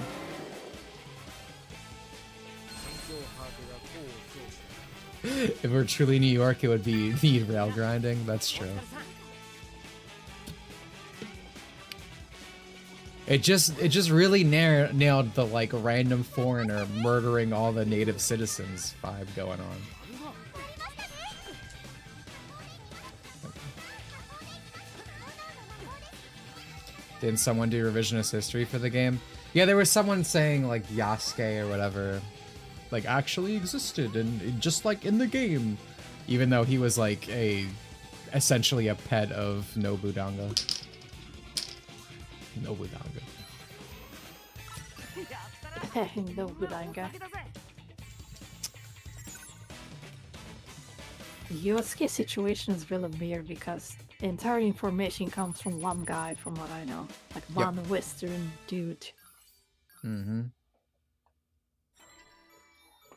If we're truly New York, it would be the rail grinding. That's true. It just really nailed the like random foreigner murdering all the native citizens vibe going on. Didn't someone do revisionist history for the game? Yeah, there was someone saying like Yasuke or whatever like actually existed and just like in the game, even though he was like essentially a pet of Nobudanga. Nobudanga. The Yosuke situation is really weird because the entire information comes from one guy, from what I know. Like one Western dude. Mm-hmm.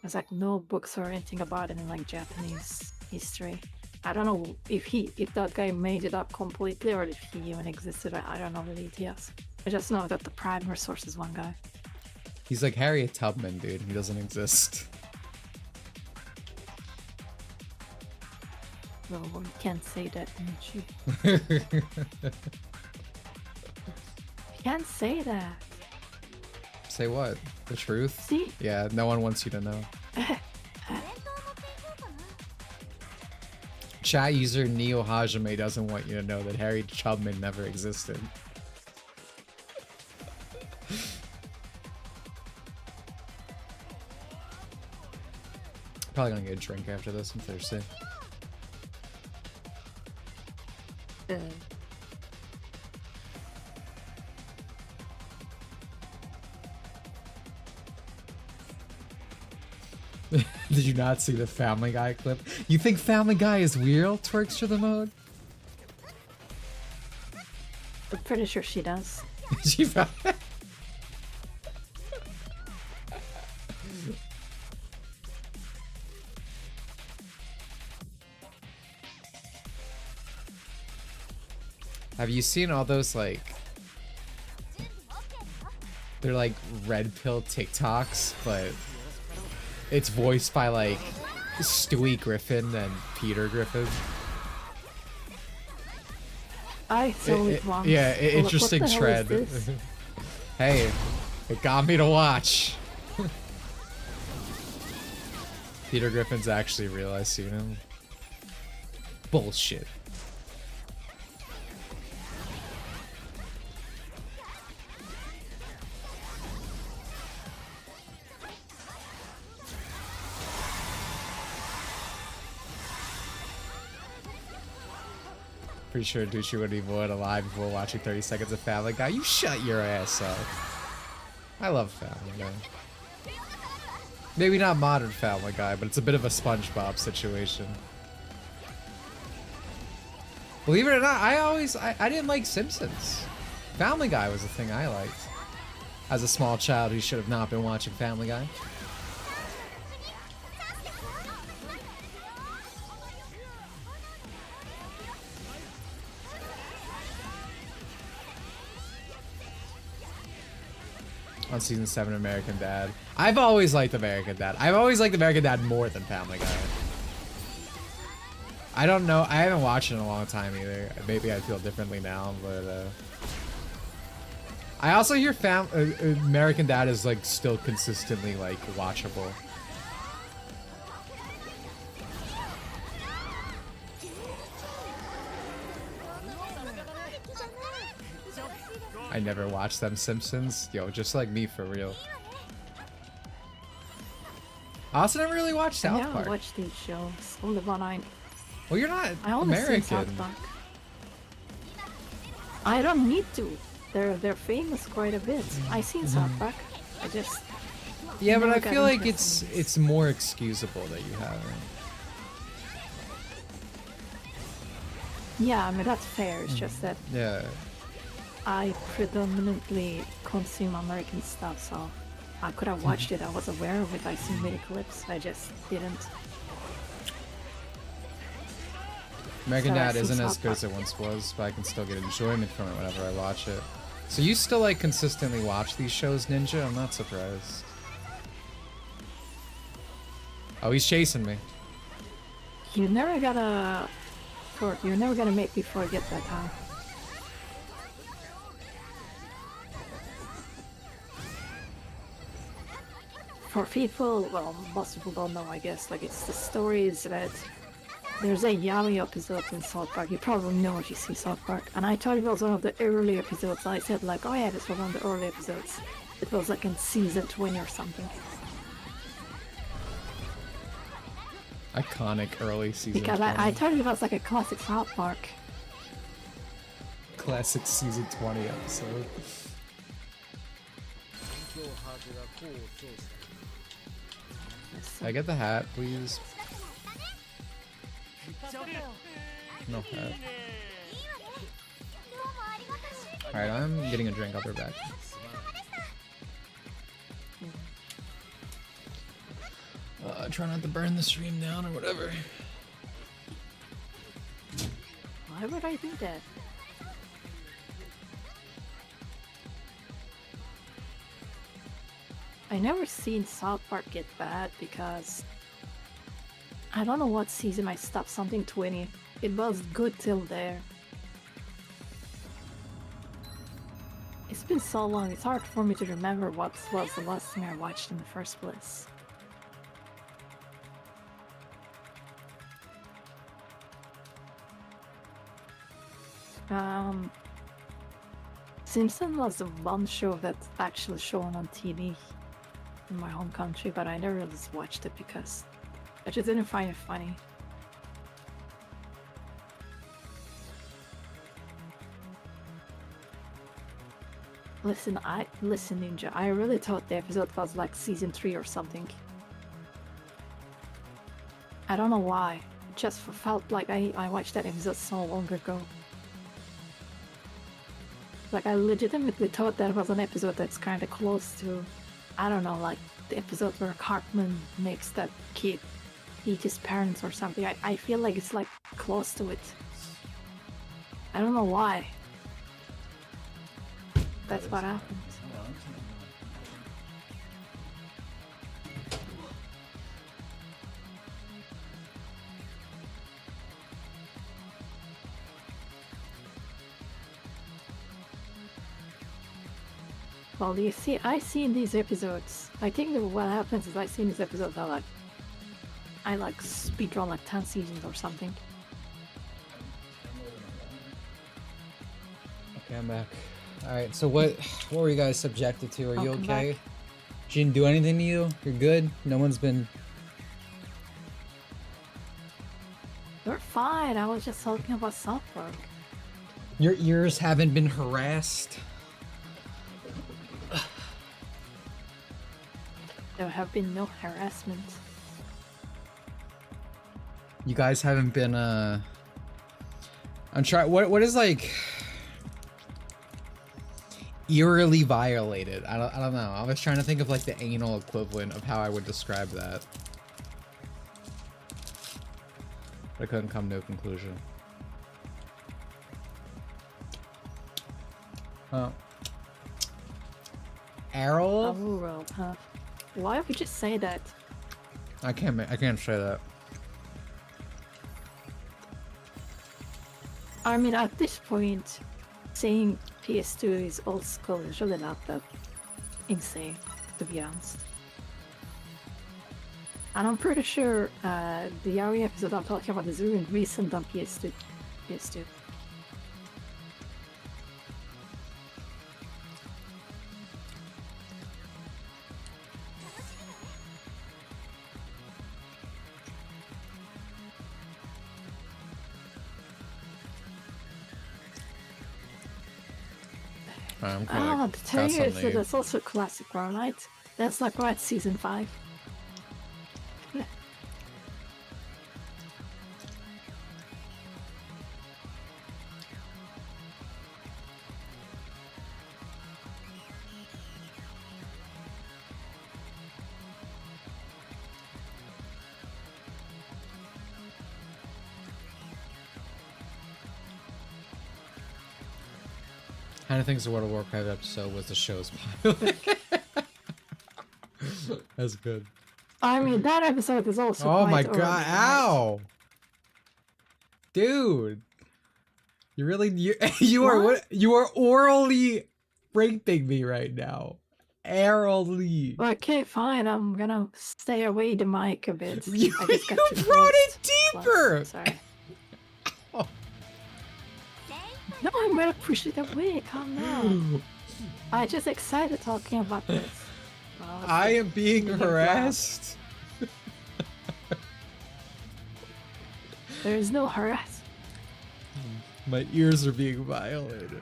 There's like no books or anything about it in like Japanese history. I don't know if that guy made it up completely or if he even existed. I don't know the details. I just know that the primary source is one guy. He's like Harriet Tubman, dude. He doesn't exist. Well, you can't say that, Dimitri. You can't say that. Say what? The truth? See? Yeah, no one wants you to know. Chat user Neo Hajime doesn't want you to know that Harriet Tubman never existed. Probably gonna get a drink after this. I'm thirsty. Did you not see the Family Guy clip? You think Family Guy is real, twerks to the mode? I'm pretty sure she does. She found Have you seen all those, like, they're like red pill TikToks, but it's voiced by like Stewie Griffin and Peter Griffin. I saw it once. Yeah, Well, interesting what the hell trend. is this? Hey, it got me to watch. Peter Griffin's actually real. I seen him. Bullshit. Pretty sure Ducci wouldn't even want alive before watching 30 seconds of Family Guy. You shut your ass up. I love Family Guy. Maybe not modern Family Guy, but it's a bit of a SpongeBob situation. Believe it or not, I didn't like Simpsons. Family Guy was the thing I liked. As a small child who should have not been watching Family Guy. On season 7 American Dad. I've always liked American Dad. I've always liked American Dad more than Family Guy. I don't know. I haven't watched it in a long time either. Maybe I feel differently now, but I also hear American Dad is like still consistently like watchable. I never watched them Simpsons. Yo, just like me for real. I also never really watched South Park. I never watched these shows. Only one Well, you're not I only American. see South Park. I don't need to. They're famous quite a bit. I seen South Park. I just Yeah, but I never got feel like interested in this. it's more excusable that you haven't. Yeah, I mean that's fair. It's just that Yeah. I predominantly consume American stuff, so I could have watched it. I was aware of it. I seen many clips. I just didn't. American So I Dad see isn't as South good as Park. it once was, but I can still get enjoyment from it whenever I watch it. So you still like consistently watch these shows, Ninja? I'm not surprised. Oh, he's chasing me. You're never gonna make me forget that time. For people, well, most people don't know, I guess. Like, it's the stories that there's a Yami episode in South Park. You probably know if you see South Park. And I thought it was one of the early episodes. I said, like, oh yeah, this was one of the early episodes. It was like in season 20 or something. Iconic early season. Because 20. I thought it was like a classic South Park. Classic season 20 episode. Can I get the hat, please? No hat. Alright, I'm getting a drink. I'll be back. Try not to burn the stream down or whatever. Why would I do that? I never seen South Park get bad because I don't know what season I stopped something 20. It was good till there. It's been so long, it's hard for me to remember what was the last thing I watched in the first place. Simpson was the one show that's actually shown on TV in my home country, but I never really watched it because I just didn't find it funny. Listen, Ninja. I really thought the episode was like season 3 or something. I don't know why. It just felt like I watched that episode so long ago. Like, I legitimately thought that was an episode that's kind of close to, I don't know, like the episode where Cartman makes that kid eat his parents or something. I feel like it's like close to it. I don't know why. That's what happened. Well, you see, I see in these episodes, I think that what happens is I see in these episodes I like speedrun like 10 seasons or something. Okay, I'm back. Alright, so what were you guys subjected to? Are you Welcome okay? back. She didn't do anything to you? You're good? No one's been... You're fine, I was just talking about self-work. Your ears haven't been harassed? There have been no harassment. You guys haven't been, I'm trying... What is, like... eerily violated? I don't know. I was trying to think of, like, the anal equivalent of how I would describe that. But I couldn't come to a conclusion. Oh. Errol? Oh, huh? Why would you say that? I can't say that. I mean, at this point, saying PS2 is old school is really not that insane, to be honest. And I'm pretty sure the Yari episode I'm talking about is really recent on PS2. I'm Oh, the got Terrier, something. that's also a classic one, right? That's like right, season 5. Kind of thinks the World of Warcraft episode was the show's pilot. That's good. I mean, that episode is also Oh my quite early, god! right? Ow, dude! You really you are What? you are orally raping me right now. Orally. Okay, fine. I'm gonna stay away the mic a bit. You, I just got you too brought it close. deeper. Sorry. Oh. No, I'm gonna push it away. Calm down. I just excited talking about this. Oh, I am being Big harassed. There is no harassment. My ears are being violated.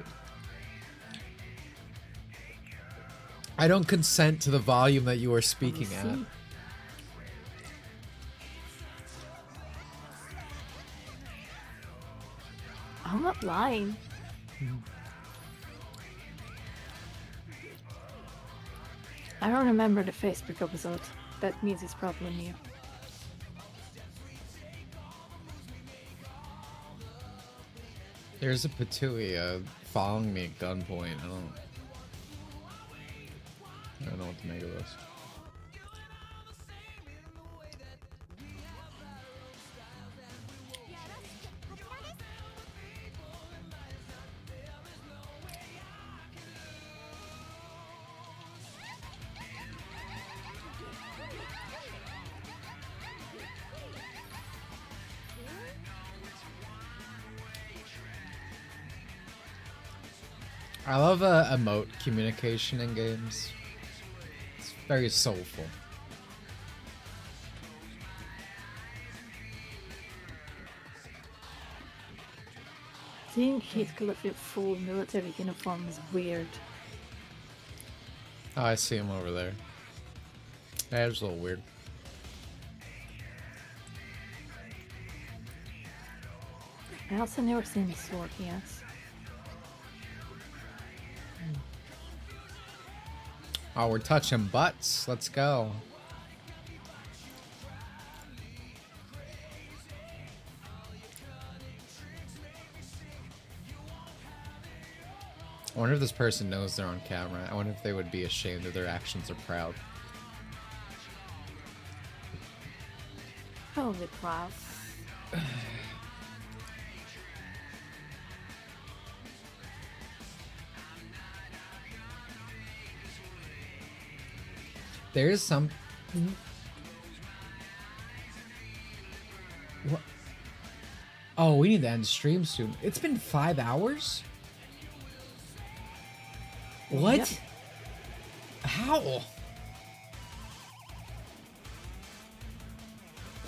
I don't consent to the volume that you are speaking at. See? I'm not lying. I don't remember the Facebook episode. That means it's probably new. There's a Petulia following me at gunpoint. I don't know what to make of this. I love emote communication in games. It's very soulful. Seeing Heathcliff in full military uniform is weird. Oh, I see him over there. That was a little weird. I also never seen his sword, yes. Oh, we're touching butts. Let's go. I wonder if this person knows they're on camera. I wonder if they would be ashamed of their actions or proud. Probably proud. There is some... What? Oh, we need to end stream soon. It's been 5 hours? What? Yep. How?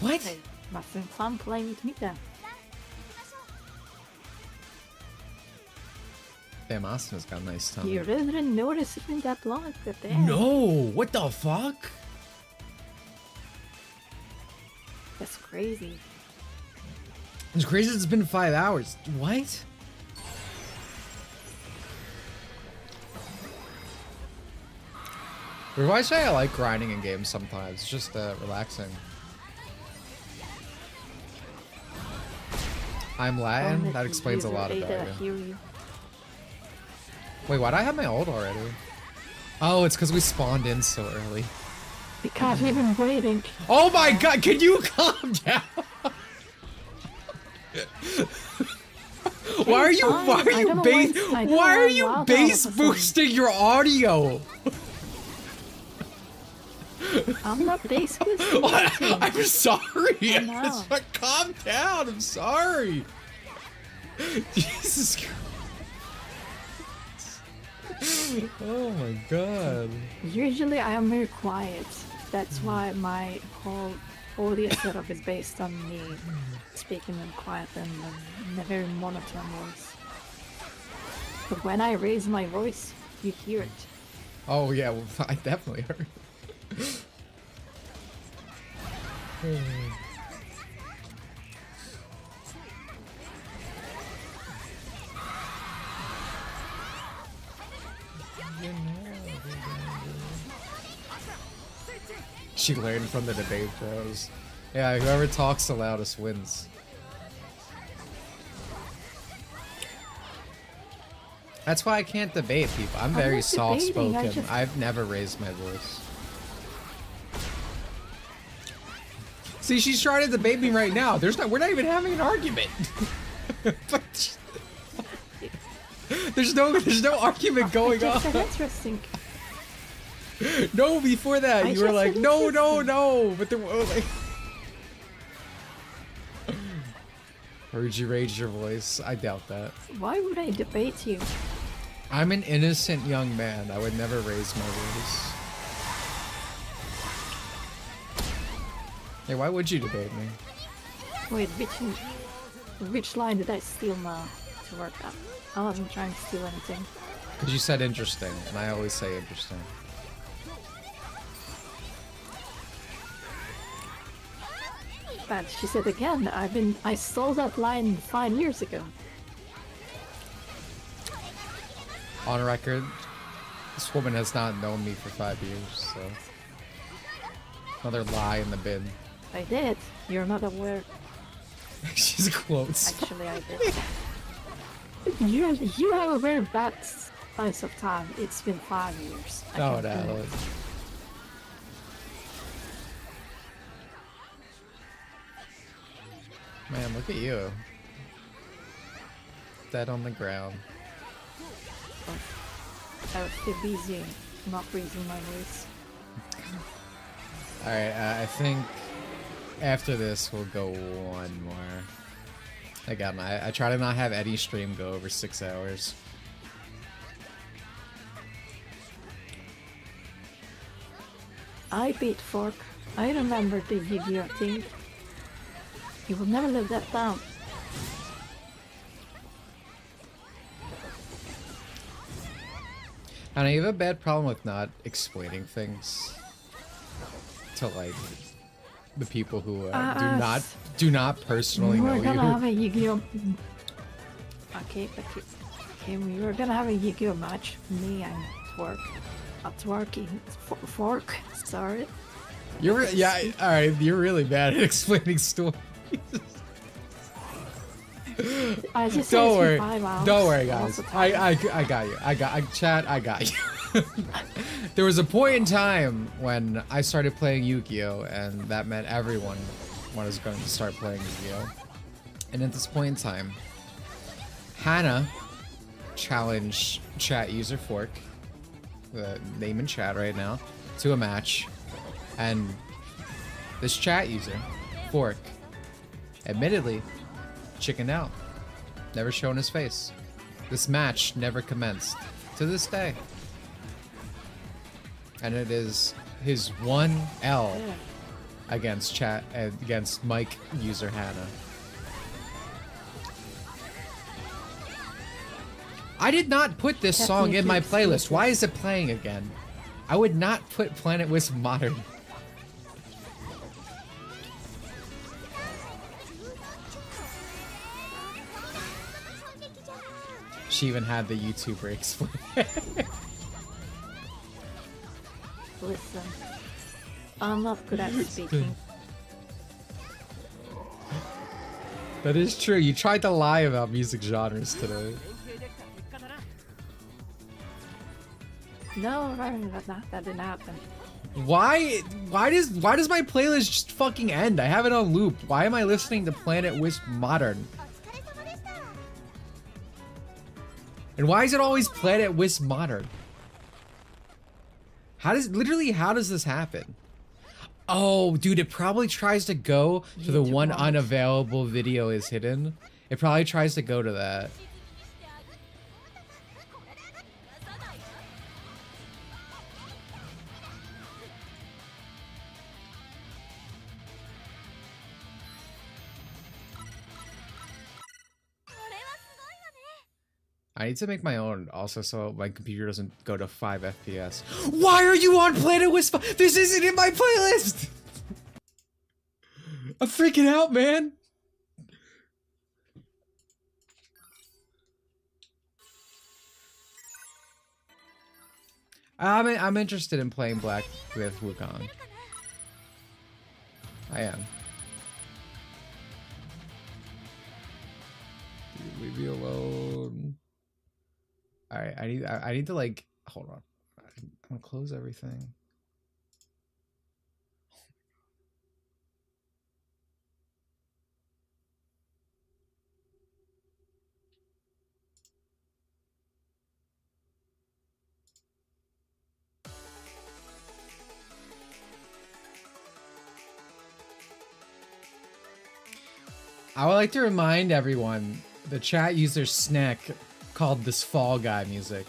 What? Hey, must have been fun playing with me then. Damn, Austin's got a nice tongue. You really didn't notice it's been that long at the end. No! What the fuck? That's crazy. It's crazy it's been 5 hours. What? Or why say I like grinding in games sometimes? It's just relaxing. I'm Latin? That explains a lot about you. Wait, why'd I have my ult already? Oh, it's because we spawned in so early. Because we've been waiting. Oh my god, can you calm down? Why are you base boosting your audio? I'm not base boosting. I'm sorry. No. Calm down. I'm sorry. Jesus Christ. Oh my god. Usually I am very quiet. That's why my whole audio setup is based on me speaking in quiet and in a very monotone voice. But when I raise my voice, you hear it. Oh yeah, well, I definitely heard. She learned from the debate pros. Yeah, whoever talks the loudest wins. That's why I can't debate people. I'm very soft-spoken. I've never raised my voice. See, she's trying to debate me right now. We're not even having an argument. There's no argument going on. That's interesting. No, before that, you were like, no, no, no. But there were like... Heard you raise your voice. I doubt that. Why would I debate you? I'm an innocent young man. I would never raise my voice. Hey, why would you debate me? Wait, which line did I steal now to work out? I wasn't trying to steal anything. Because you said interesting, and I always say interesting. But she said again, I stole that line 5 years ago. On record, this woman has not known me for 5 years, so... Another lie in the bin. I did. You're not aware. She's close. Actually, I did. You have a very bad slice of time. It's been 5 years. Oh, no. Man, look at you. Dead on the ground. I was too busy not raising my voice. Alright, I think after this we'll go one more. Again, I try to not have any stream go over 6 hours. I beat Fork. I remember the Yu-Gi-Oh thing. You will never live that down. And I have a bad problem with not explaining things to like the people who do not personally know We're gonna you. have a Yu-Gi-Oh. Okay. We were gonna have a Yu-Gi-Oh match. Me and Fork. Sorry. All right. You're really bad at explaining stories. I just Don't worry. 5 hours Don't worry, all guys. the time. I got you. Chat, I got you. There was a point in time when I started playing Yu-Gi-Oh, and that meant everyone was going to start playing Yu-Gi-Oh. And at this point in time, Hannah challenged chat user Fork, the name in chat right now, to a match, and this chat user, Fork, admittedly chickened out, never shown his face. This match never commenced to this day, and it is his 1L against Mike user Hannah. I did not put this song in my playlist. Why is it playing again? I would not put Planet Wisp Modern. She even had the YouTuber explain it. Listen, I'm not good at speaking. That is true. You tried to lie about music genres today. No, that didn't happen. Why does my playlist just fucking end? I have it on loop. Why am I listening to Planet Wisp Modern? And why is it always Planet Wisp Modern? How does this happen? Oh, dude, it probably tries to go to the one unavailable video is hidden. It probably tries to go to that. I need to make my own also so my computer doesn't go to 5 FPS. Why are you on Planet Wisp? This isn't in my playlist! I'm freaking out, man! I'm interested in playing Black with Wukong. I am. Dude, leave me alone. Alright, I need to like hold on. I'm gonna close everything. I would like to remind everyone, the chat user Snack called this Fall Guy music.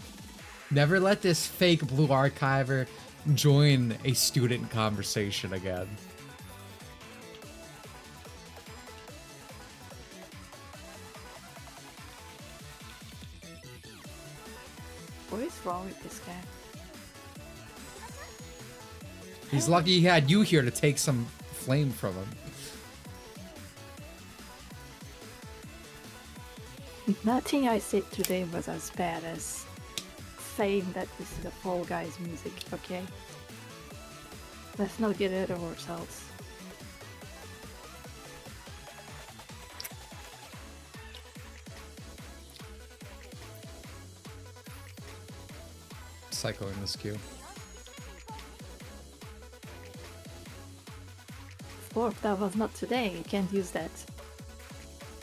Never let this fake blue archiver join a student conversation again. What is wrong with this guy? He's lucky he had you here to take some flame from him. Nothing I said today was as bad as saying that this is the Fall Guys music, okay? Let's not get ahead of ourselves. Cycling this queue. Fork, that was not today. You can't use that.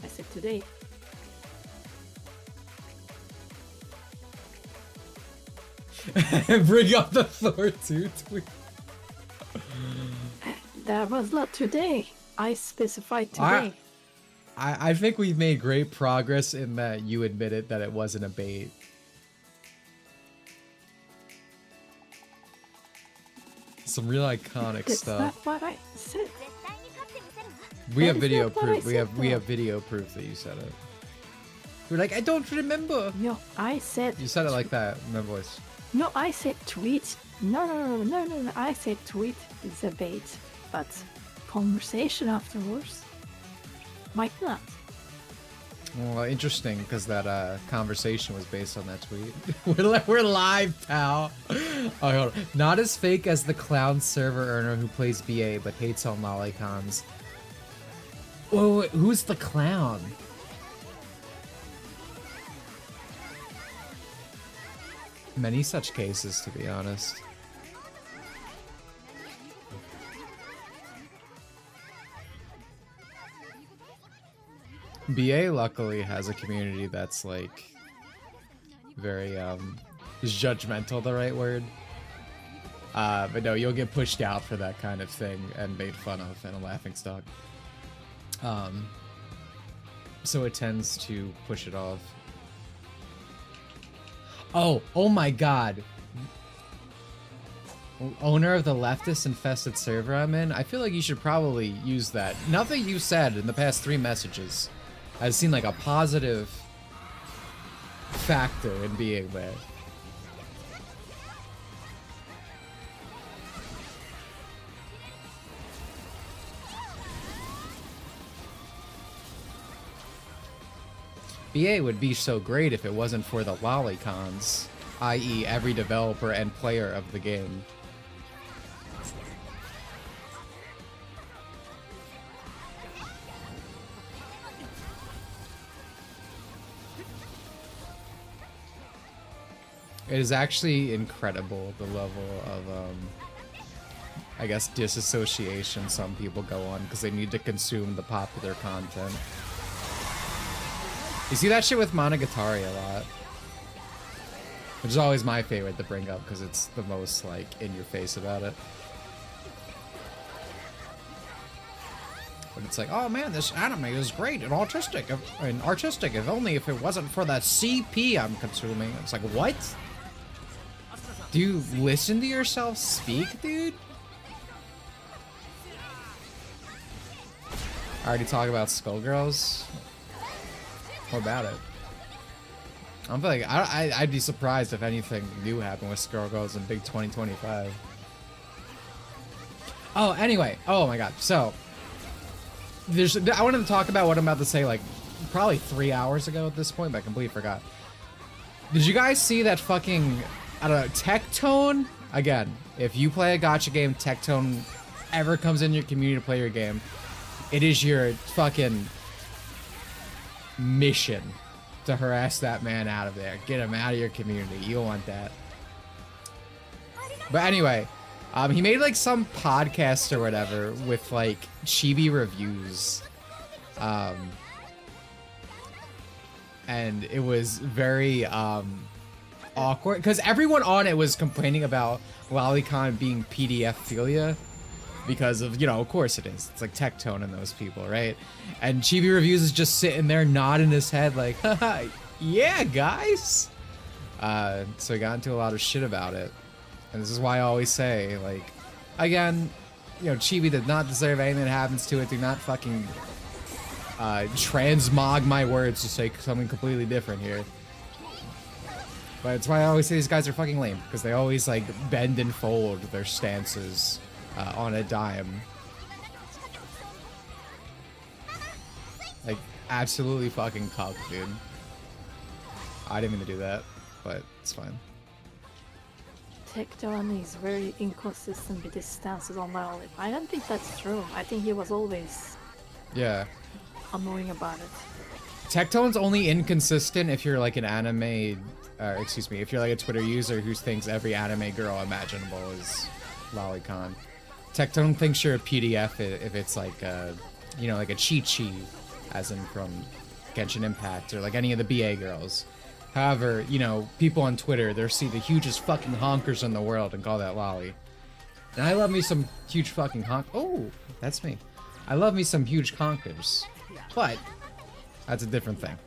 I said today. Bring up the Thor 2 tweet. That was not today. I specified today. I think we've made great progress in that you admitted that it wasn't a bait. Some real iconic That's stuff. not what I said. We have That is video not what I proof. We said, have video proof that you said it. You're like, I don't remember. No, I said. You said it like that in my voice. No, I said tweet. No. I said tweet is a bait, but conversation afterwards might not. Well, interesting, because that conversation was based on that tweet. We're live, pal. Oh, hold on. Not as fake as the clown server earner who plays BA but hates on lolicons. Oh, wait, who's the clown? Many such cases, to be honest. BA luckily has a community that's like very is judgmental the right word? But no, you'll get pushed out for that kind of thing and made fun of and a laughingstock. So it tends to push it off. Oh my god. Owner of the leftist infested server I'm in, I feel like you should probably use that. Nothing you said in the past 3 messages has seemed like a positive factor in being there. BA would be so great if it wasn't for the lolicons, i.e. every developer and player of the game. It is actually incredible the level of, I guess, disassociation some people go on because they need to consume the popular content. You see that shit with Monogatari a lot. Which is always my favorite to bring up because it's the most, like, in your face about it. But it's like, oh man, this anime is great and artistic, if only if it wasn't for the CP I'm consuming. It's like, what? Do you listen to yourself speak, dude? I already talked about Skullgirls. What about it? I'm like, I'd be surprised if anything new happened with Skullgirls in Big 2025. Oh, anyway. Oh my god. So, I wanted to talk about what I'm about to say, like, probably 3 hours ago at this point, but I completely forgot. Did you guys see that fucking, I don't know, Tectone? Again, if you play a gacha game, Tectone ever comes in your community to play your game, it is your fucking mission to harass that man out of there. Get him out of your community. You don't want that. But anyway, he made like some podcast or whatever with like chibi reviews. And it was very awkward because everyone on it was complaining about Lolicon being PDF-philia. Because of, you know, of course it is. It's like Tectone and those people, right? And Chibi Reviews is just sitting there nodding his head like, haha, yeah, guys. So he got into a lot of shit about it. And this is why I always say, like, again, you know, Chibi did not deserve anything that happens to it. Do not fucking transmog my words to say something completely different here. But it's why I always say these guys are fucking lame. Because they always, like, bend and fold their stances. On a dime. Like, absolutely fucking cuck, dude. I didn't mean to do that, but it's fine. Tectone is very inconsistent with his stances on Violet. I don't think that's true. I think he was always annoying about it. Tectone's only inconsistent if you're like an anime, excuse me, if you're like a Twitter user who thinks every anime girl imaginable is lolicon. Tectone thinks you're a PDF if it's like you know, like a Chi-Chi, as in from Genshin Impact, or like any of the BA girls. However, you know, people on Twitter, they see the hugest fucking honkers in the world and call that lolly. And I love me some huge fucking oh, that's me. I love me some huge honkers. But, that's a different thing.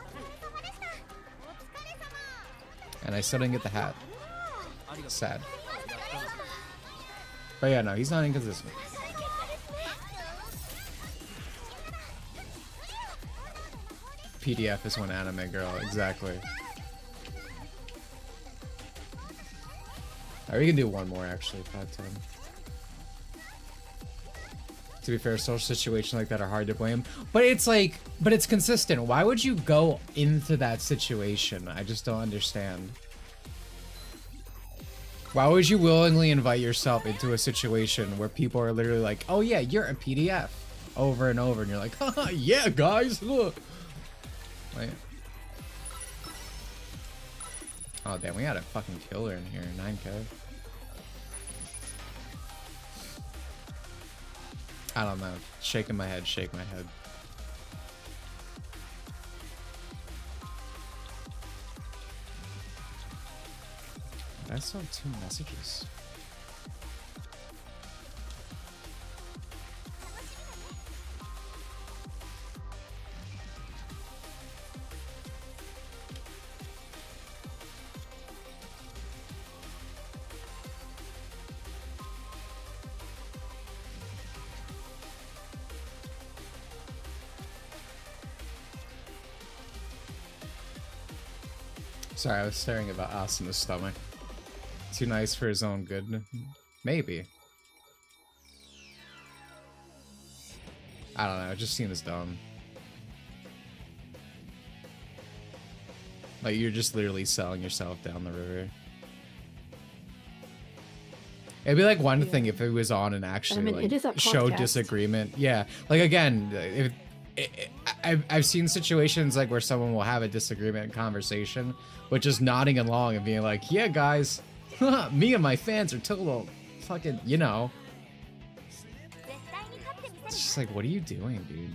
And I still didn't get the hat. Sad. But yeah, no, he's not inconsistent. PDF is one anime girl, exactly. Alright, we can do one more actually, 5-10. To be fair, social situations like that are hard to blame. But it's like, but it's consistent. Why would you go into that situation? I just don't understand. Why would you willingly invite yourself into a situation where people are literally like, oh yeah, you're a PDF, over and over, and you're like, haha, yeah, guys, look. Wait. Oh damn, we had a fucking killer in here, 9k. I don't know. Shaking my head, shake my head. I saw 2 messages. Sorry, I was staring at us in the stomach. Too nice for his own good. Maybe. I don't know, it just seems dumb. Like, you're just literally selling yourself down the river. It'd be like one thing if it was on and actually like it is a showed podcast. disagreement. Yeah, like again, I've seen situations like where someone will have a disagreement conversation, but just nodding along and being like, "Yeah, guys, me and my fans are total fucking," you know. It's just like, what are you doing, dude?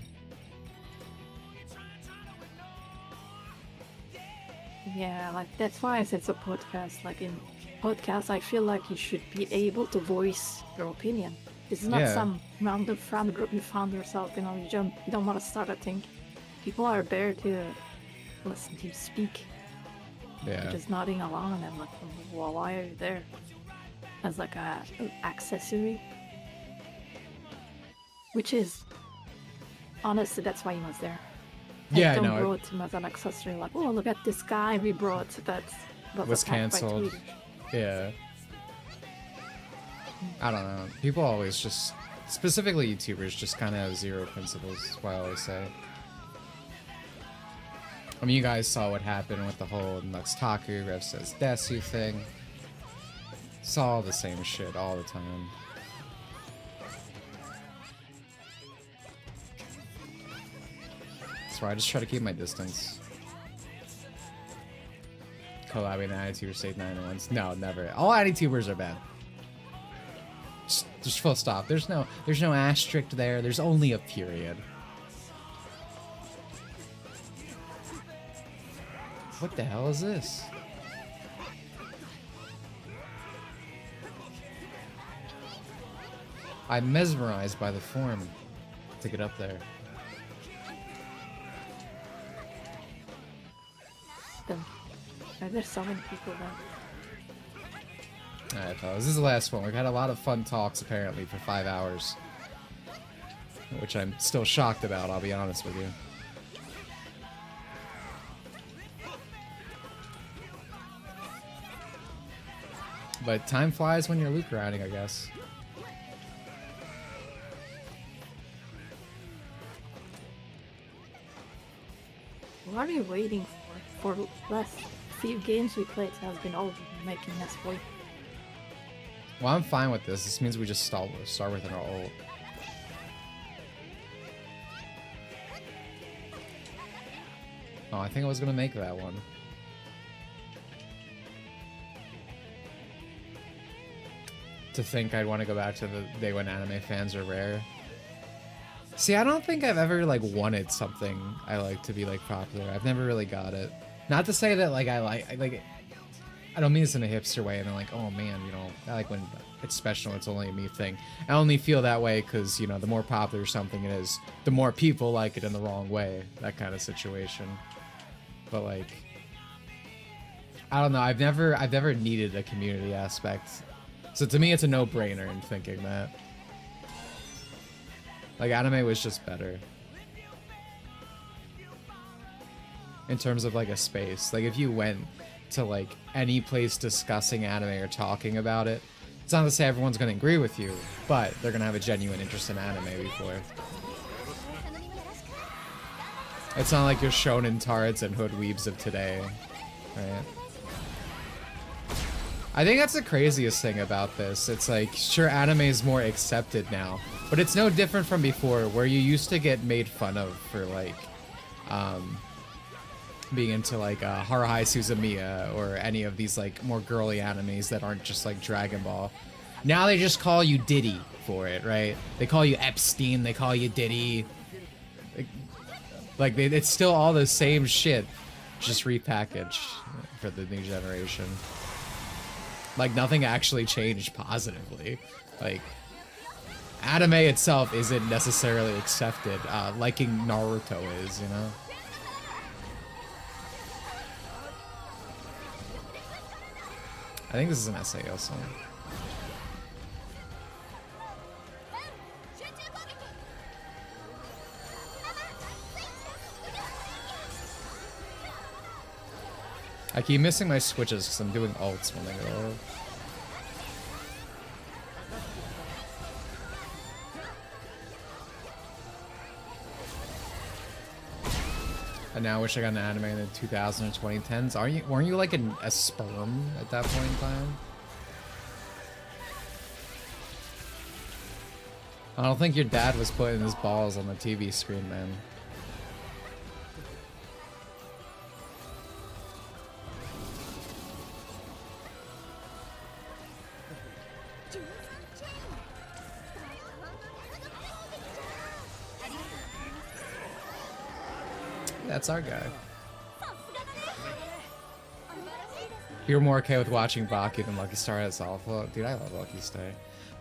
Yeah, like that's why I said it's a podcast. Like in podcasts, I feel like you should be able to voice your opinion. This is not Yeah. some random friend group you found yourself. You know, you don't want to start a thing. People are there to listen to you speak. Yeah. Just nodding along and like, well, why are you there? As like a an accessory. Which is honestly, that's why he was there. Yeah, don't no, it- brought him as an accessory. Like, oh, look at this guy we brought that Was attacked by cancelled. Tweety. Yeah. I don't know. People always just, specifically YouTubers, just kind of have zero principles, is what I always say. I mean, you guys saw what happened with the whole Nuxtaku, Rev says Desu thing. It's all the same shit all the time. That's why I just try to keep my distance. Collabing the Attituber State 901s. No, never. All Attitubers are bad. Just full stop. There's no asterisk there. There's only a period. What the hell is this? I'm mesmerized by the form to get up there. Then there's so many people there. Alright, fellas, this is the last one. We've had a lot of fun talks, apparently, for 5 hours. Which I'm still shocked about, I'll be honest with you. But time flies when you're loot grinding, I guess. What are you waiting for? For last few games we played has been all making us wait. Well, I'm fine with this. This means we just start with an ult. Oh, I think I was gonna make that one. To think I'd want to go back to the day when anime fans are rare. See, I don't think I've ever like wanted something I like to be like popular. I've never really got it. Not to say that like I don't mean this in a hipster way and I'm like, oh man, you know, I like when it's special, it's only a me thing. I only feel that way because, you know, the more popular something is, the more people like it in the wrong way. That kind of situation. But like, I don't know, I've never needed a community aspect. So to me it's a no-brainer in thinking that. Like, anime was just better. In terms of, like, a space. Like, if you went to like any place discussing anime or talking about it. It's not to say everyone's going to agree with you, but they're going to have a genuine interest in anime before. It's not like your shonen tards and hood weebs of today, right? I think that's the craziest thing about this. It's like, sure, anime is more accepted now, but it's no different from before, where you used to get made fun of for like, being into like Haruhi Suzumiya or any of these like more girly animes that aren't just like Dragon Ball. Now they just call you Diddy for it, right? They call you Epstein, they call you Diddy. Like it's still all the same shit, just repackaged for the new generation. Like nothing actually changed positively. Like anime itself isn't necessarily accepted. Liking Naruto is, you know? I think this is an SAO song. I keep missing my switches because I'm doing ults when they go. I now wish I got an anime in the 2000s or 2010s. Weren't you like a sperm at that point in time? I don't think your dad was putting his balls on the TV screen, man. That's our guy. You're more okay with watching Baki than Lucky Star as Alpha. Dude, I love Lucky Star.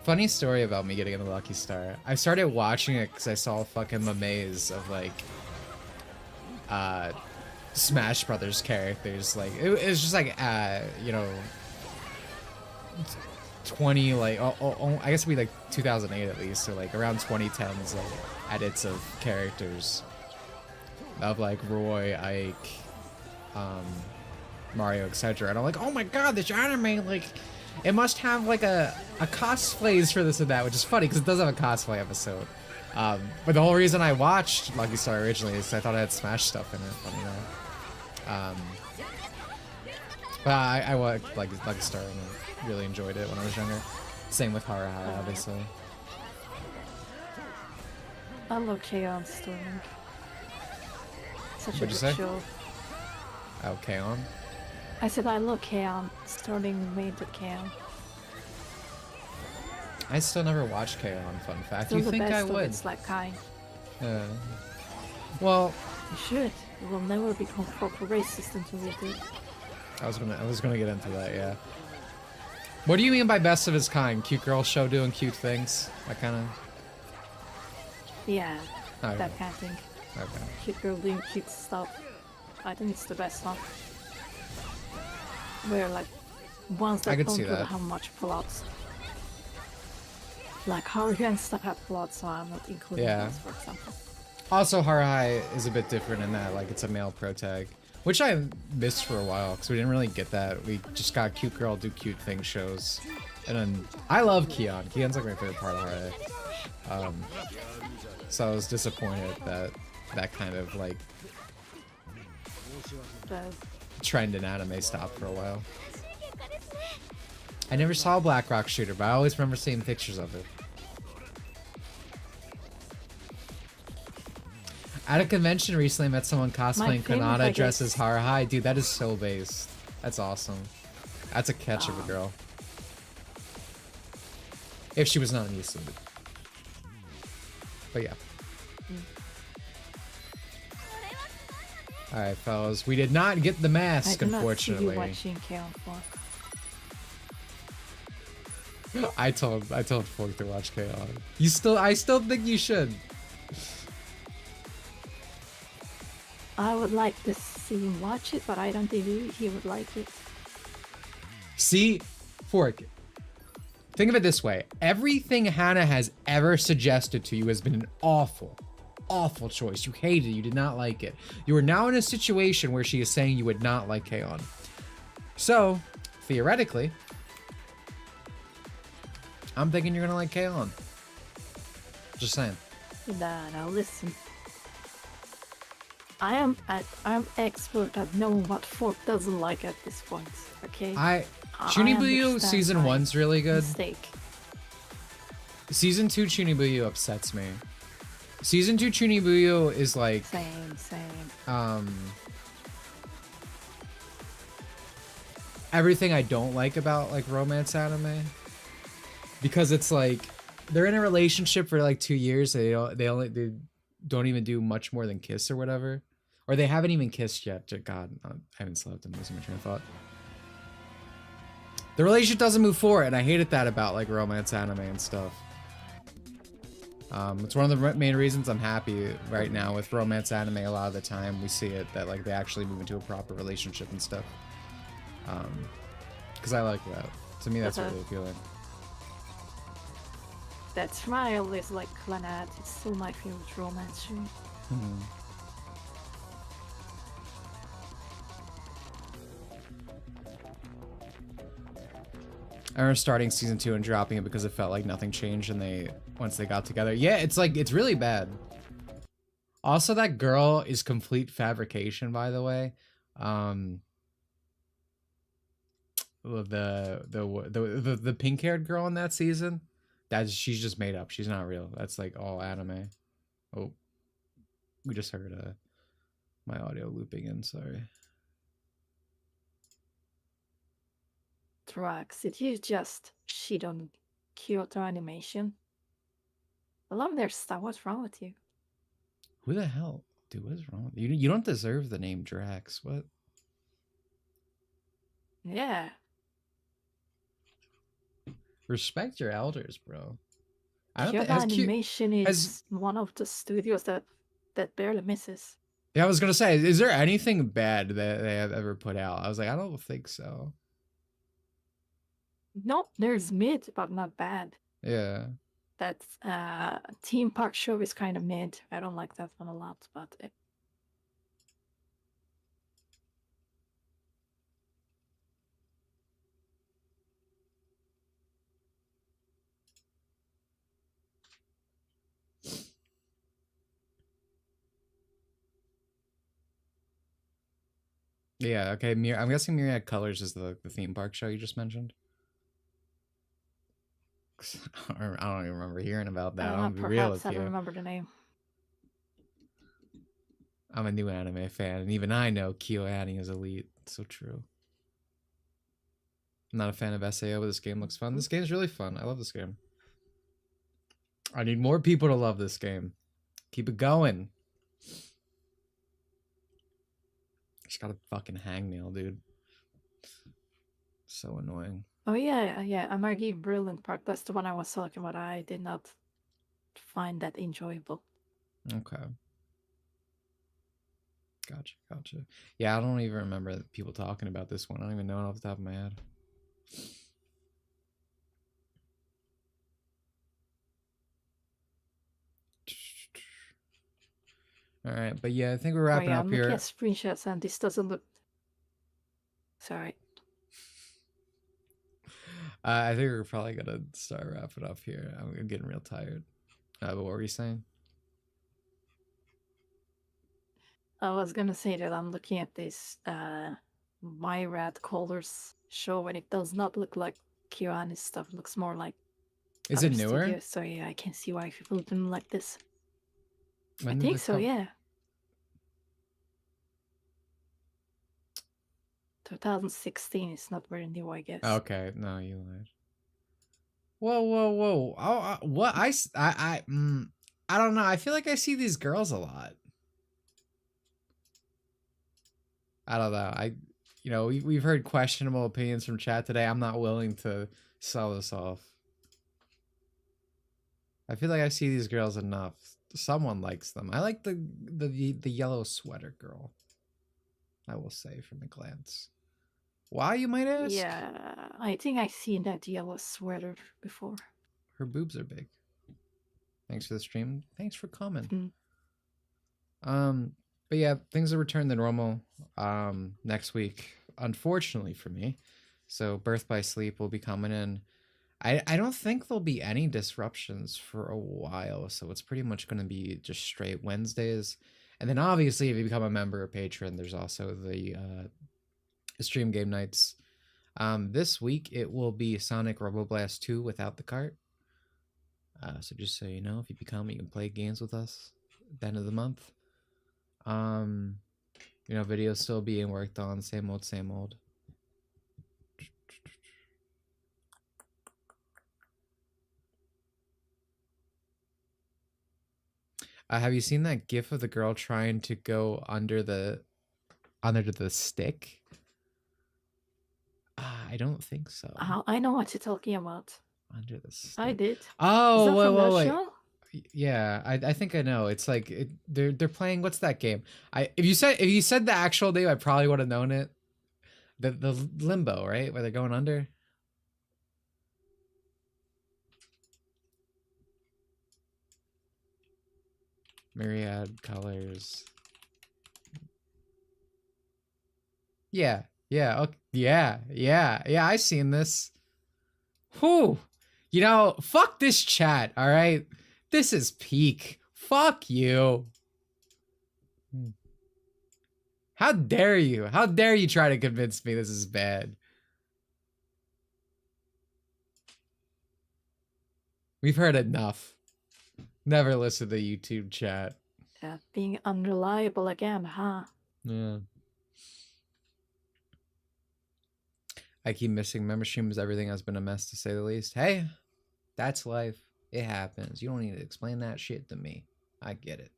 Funny story about me getting into Lucky Star. I started watching it because I saw fucking the maze of like Smash Brothers characters. Like it was just like you know, 20 like I guess it'd be like 2008 at least, or like around 2010s like edits of characters. Of like Roy, Ike, Mario, etc. And I'm like, oh my god, this anime, like, it must have like a cosplays for this and that, which is funny because it does have a cosplay episode. But the whole reason I watched Lucky Star originally is I thought it had Smash stuff in it, you know. But I watched like Lucky Star and I really enjoyed it when I was younger. Same with Haruhi, obviously. I love K-On! Storming. Such What'd a you good say? show. Oh, K-On! I said I love K-On! Starting made the K-On! I still never watched K-On! Fun fact. Still You the think best I of would? its like kind. Well, You should. It will never become proper racist until we do. I was gonna get into that, yeah. What do you mean by best of its kind? Cute girl show doing cute things? That kind of... Yeah, Okay. that kind of thing. Okay. Cute girl doing cute stuff. I think it's the best one. Where like ones I that could don't see really that. have much plots. Like Haruhi and stuff have plots, so I'm not including Yeah. those, for example. Also, Haruhi is a bit different in that, like, it's a male protag. Which I missed for a while, because we didn't really get that. We just got cute girl do cute thing shows. And then, I love Kion. Kion's like my favorite part of Haruhi. So I was disappointed that that kind of, like, The trend in anime stopped for a while. I never saw Black Rock Shooter, but I always remember seeing pictures of it. At a convention recently, I met someone cosplaying favorite, Kanata I dressed as guess. Haruhi. Dude, that is so based. That's awesome. That's a catch of a girl. If she was not an Eastern. But yeah. Alright, fellas. We did not get the I mask, do not see unfortunately. you watching K-On! Fork. I told Fork to watch K-On! I still think you should. I would like to see him watch it, but I don't think he would like it. See, Fork, think of it this way. Everything Hannah has ever suggested to you has been an awful, awful choice. You hated it. You did not like it. You are now in a situation where she is saying you would not like K-On! So, theoretically, I'm thinking you're gonna like Kaon. Just saying. Nah, now listen. I'm expert at knowing what folk doesn't like at this point. Okay. Chunibuyu understand season my 1's really good. Mistake. Season 2 Chunibuyu upsets me. Season 2 Chunibuyu is like Same. Everything I don't like about like romance anime, because it's like they're in a relationship for like 2 years. They don't even do much more than kiss or whatever, or they haven't even kissed yet. God, I haven't slept. I'm losing my train of thought. The relationship doesn't move forward, and I hated that about like romance anime and stuff. It's one of the main reasons I'm happy right now with romance anime. A lot of the time we see it that like they actually move into a proper relationship and stuff. Because I like that. To me, that's really appealing. That Trial is like Clannad. It's still my favorite romance show. I remember starting season 2 and dropping it because it felt like nothing changed, and once they got together. Yeah, it's like it's really bad. Also, that girl is complete fabrication, by the way. The pink-haired girl in that season, she's just made up. She's not real. That's like all anime. Oh, we just heard my audio looping in. Sorry. Drax, did you just shit on Kyoto Animation? I love their stuff. What's wrong with you? Who the hell? Dude, what is wrong with you? You don't deserve the name Drax. What? Yeah. Respect your elders, bro. Kyoto Animation is one of the studios that barely misses. Yeah, I was gonna say, is there anything bad that they have ever put out? I was like, I don't think so. No, there's mid, but not bad. Yeah. That Theme Park Show is kind of mid. I don't like that one a lot, but Yeah, okay. I'm guessing Myriad Colors is the theme park show you just mentioned. I don't even remember hearing about that. I'll be real with you. I don't remember the name. I'm a new anime fan, and even I know KyoAni is elite. It's so true. I'm not a fan of SAO, but this game looks fun. This game's really fun. I love this game. I need more people to love this game. Keep it going. Just got a fucking hangnail, dude. So annoying. Oh yeah. Amargi Brilliant Park. That's the one I was talking about. I did not find that enjoyable. Okay. Gotcha. Yeah, I don't even remember people talking about this one. I don't even know it off the top of my head. All right, but yeah, I think we're wrapping up here. I'm looking at screenshots and this doesn't look. Sorry. I think we're probably gonna start wrapping up here. I'm getting real tired. But what were you saying? I was gonna say that I'm looking at this My Rat Colors show, and it does not look like KyoAni's stuff. It looks more like. Is it newer? Studios, so yeah, I can see why people didn't like this. When I think so, yeah. 2016 is not very new, I guess. Okay, no, you lied. Whoa! Oh, what? I don't know. I feel like I see these girls a lot. I don't know. We've heard questionable opinions from chat today. I'm not willing to sell this off. I feel like I see these girls enough. Someone likes them. I like the yellow sweater girl. I will say from a glance. Why, you might ask? Yeah, I think I've seen that yellow sweater before. Her boobs are big. Thanks for the stream. Thanks for coming. But yeah, things will return to normal next week. unfortunately for me. So Birth by Sleep will be coming in. I don't think there'll be any disruptions for a while, so it's pretty much going to be just straight Wednesdays. And then obviously if you become a member or patron, there's also the stream game nights. This week it will be Sonic Roboblast 2 without the cart. So just so you know, if you become, you can play games with us at the end of the month. You know, videos still being worked on, same old, same old. Have you seen that gif of the girl trying to go under the stick? I don't think so. I know what you're talking about. Under the stick. I did. Oh, Is that from that wait. show? Yeah, I think I know. It's like they're playing. What's that game? If you said the actual name, I probably would have known it. The limbo, right, where they're going under. Myriad colors. Yeah. Okay, yeah. I've seen this. Whew. You know, fuck this chat. All right, this is peak. Fuck you. How dare you? How dare you try to convince me this is bad? We've heard enough. Never listen to YouTube chat. Yeah, being unreliable again, huh? Yeah. I keep missing member streams. Everything has been a mess, to say the least. Hey, that's life. It happens. You don't need to explain that shit to me. I get it.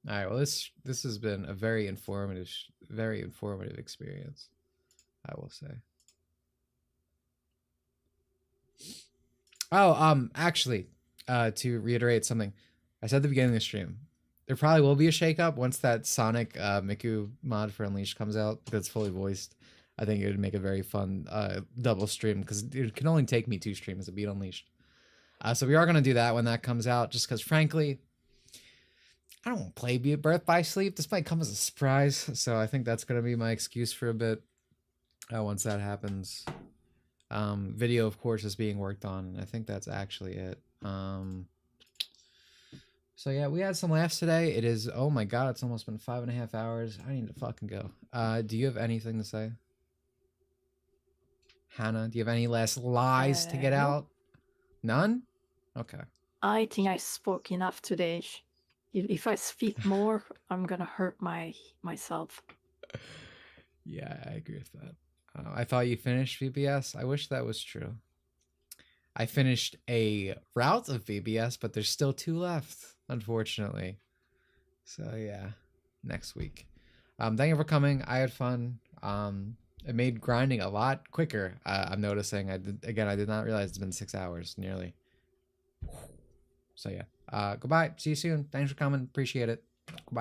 All right. Well, this has been a very informative experience, I will say. Oh, actually, to reiterate something I said at the beginning of the stream, there probably will be a shakeup once that Sonic Miku mod for Unleashed comes out that's fully voiced. I think it would make a very fun double stream, because it can only take me 2 streams to beat Unleashed. So we are going to do that when that comes out, just because, frankly, I don't want to play Birth by Sleep. This might come as a surprise, so I think that's going to be my excuse for a bit once that happens. Video, of course, is being worked on, and I think that's actually it. So yeah, we had some laughs today. It is, oh my god, it's almost been 5.5 hours. I need to fucking go. Do you have anything to say? Hannah, do you have any last lies to get out? None? Okay. I think I spoke enough today. If I speak more, I'm gonna hurt myself. Yeah, I agree with that. I thought you finished VBS. I wish that was true. I finished a route of VBS, but there's still 2 left, unfortunately. So yeah, next week. Thank you for coming. I had fun. It made grinding a lot quicker. I'm noticing. I did not realize it's been 6 hours nearly. So yeah. Goodbye. See you soon. Thanks for coming. Appreciate it. Goodbye.